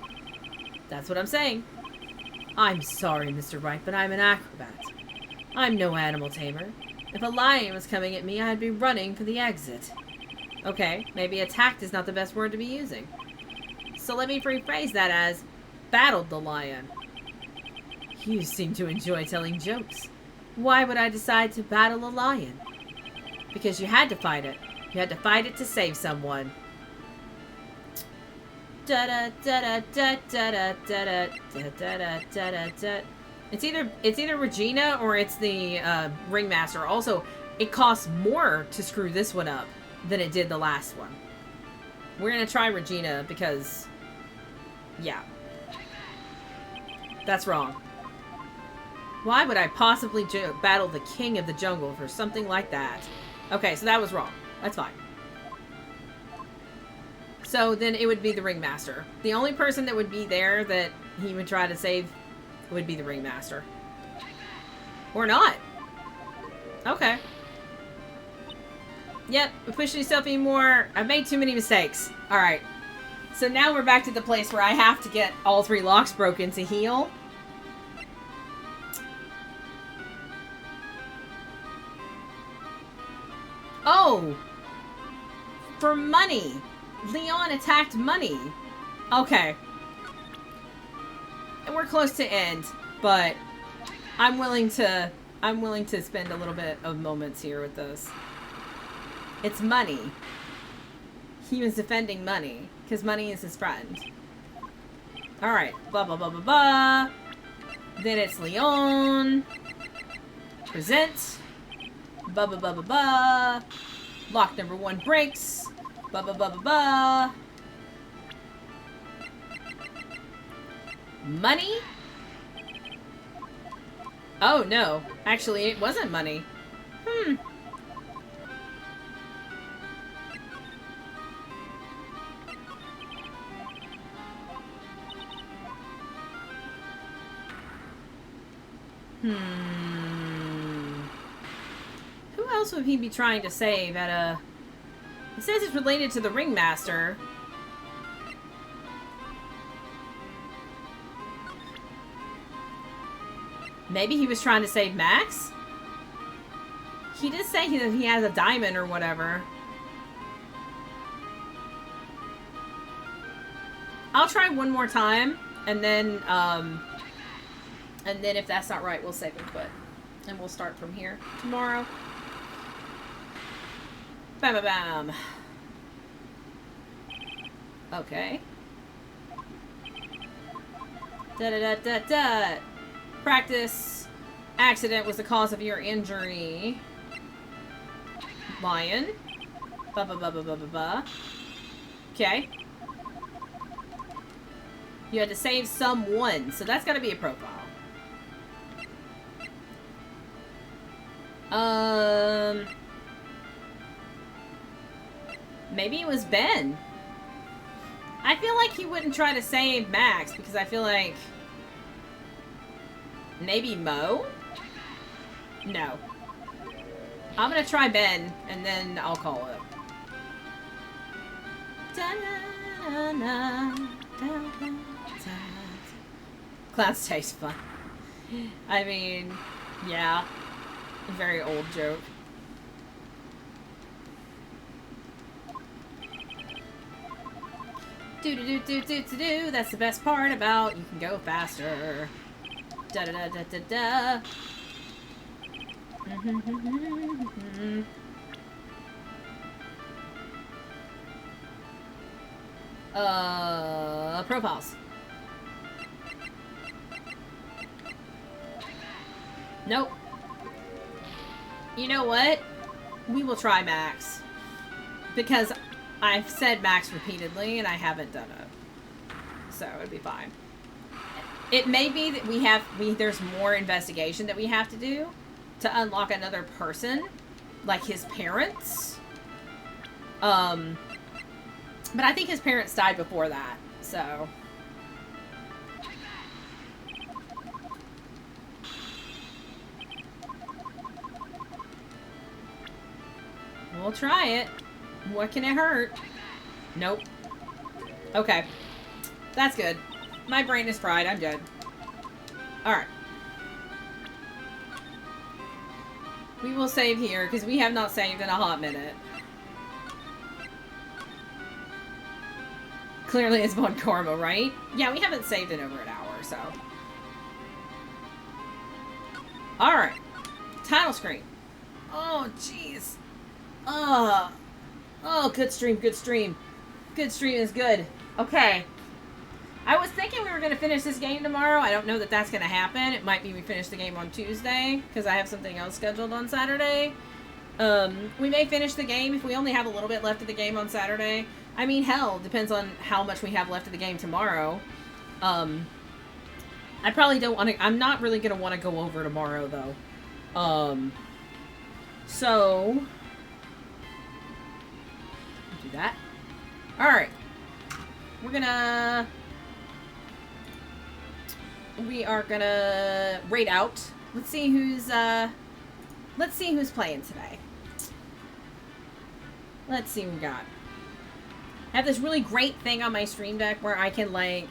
That's what I'm saying. I'm sorry, Mr. Wright, but I'm an acrobat. I'm no animal tamer. If a lion was coming at me, I'd be running for the exit. Okay, maybe attacked is not the best word to be using. So let me rephrase that as battled the lion. You seem to enjoy telling jokes. Why would I decide to battle a lion? Because you had to fight it. You had to fight it to save someone. It's either Regina or it's the Ringmaster. Also, it costs more to screw this one up than it did the last one. We're gonna try Regina because, yeah, that's wrong. Why would I possibly battle the king of the jungle for something like that? Okay, so that was wrong. That's fine. So then it would be the Ringmaster. The only person that would be there that he would try to save would be the Ringmaster. Or not. Okay. Yep, push yourself anymore. I've made too many mistakes. Alright. So now we're back to the place where I have to get all 3 locks broken to heal. Oh! For money! Leon attacked money. Okay. And we're close to end, but I'm willing to spend a little bit of moments here with this. It's money. He was defending money, because money is his friend. Alright, blah blah blah blah blah. Then it's Leon. Present. Blah blah blah blah blah. Lock number 1 breaks. Blah blah blah blah blah. Money? Oh no, actually it wasn't money. Who else would he be trying to save at a... It says it's related to the Ringmaster. Maybe he was trying to save Max? He did say that he has a diamond or whatever. I'll try one more time, and then if that's not right, we'll save and quit. And we'll start from here tomorrow. Bam, bam, bam. Okay. Da-da-da-da-da. Practice. Accident was the cause of your injury. Lion. Ba-ba-ba-ba-ba-ba-ba. Okay. You had to save someone, so that's gotta be a profile. Maybe it was Ben. I feel like he wouldn't try to save Max because I feel like... Maybe Mo? No. I'm gonna try Ben, and then I'll call it. Clown's taste fun. I mean, yeah. A very old joke. Do. That's the best part about you can go faster. Da da da da da da. Profiles. Nope. You know what? We will try Max. Because I've said Max repeatedly and I haven't done it. So it'd be fine. It may be that there's more investigation that we have to do to unlock another person, like his parents. But I think his parents died before that, so. We'll try it. What can it hurt? Nope. Okay. That's good. My brain is fried. I'm good. Alright. We will save here, because we have not saved in a hot minute. Clearly it's VoD Karma, right? Yeah, we haven't saved in over an hour, so. Alright. Title screen. Oh, jeez. Oh, good stream, good stream. Good stream is good. Okay. I was thinking we were going to finish this game tomorrow. I don't know that that's going to happen. It might be we finish the game on Tuesday, because I have something else scheduled on Saturday. We may finish the game if we only have a little bit left of the game on Saturday. I mean, hell, depends on how much we have left of the game tomorrow. I probably don't want to... I'm not really going to want to go over tomorrow, though. So... do that. Alright. We are gonna rate out. Let's see who's playing today. Let's see what we got. I have this really great thing on my stream deck where I can, like,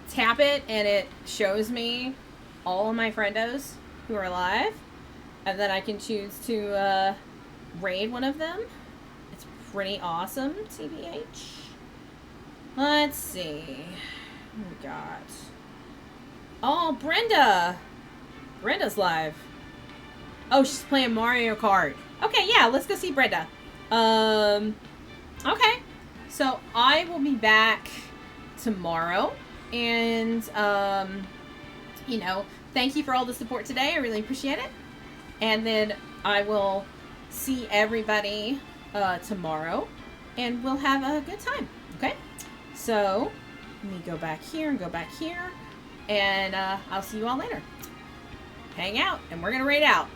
tap it and it shows me all of my friendos who are alive. And then I can choose to raid one of them. It's pretty awesome, TBH. Let's see. What we got? Oh, Brenda! Brenda's live. Oh, she's playing Mario Kart. Okay, yeah, let's go see Brenda. Okay. So, I will be back tomorrow. And, you know, thank you for all the support today. I really appreciate it. And then I will see everybody tomorrow. And we'll have a good time. Okay? So, let me go back here and go back here. And I'll see you all later. Hang out, and we're going to raid out.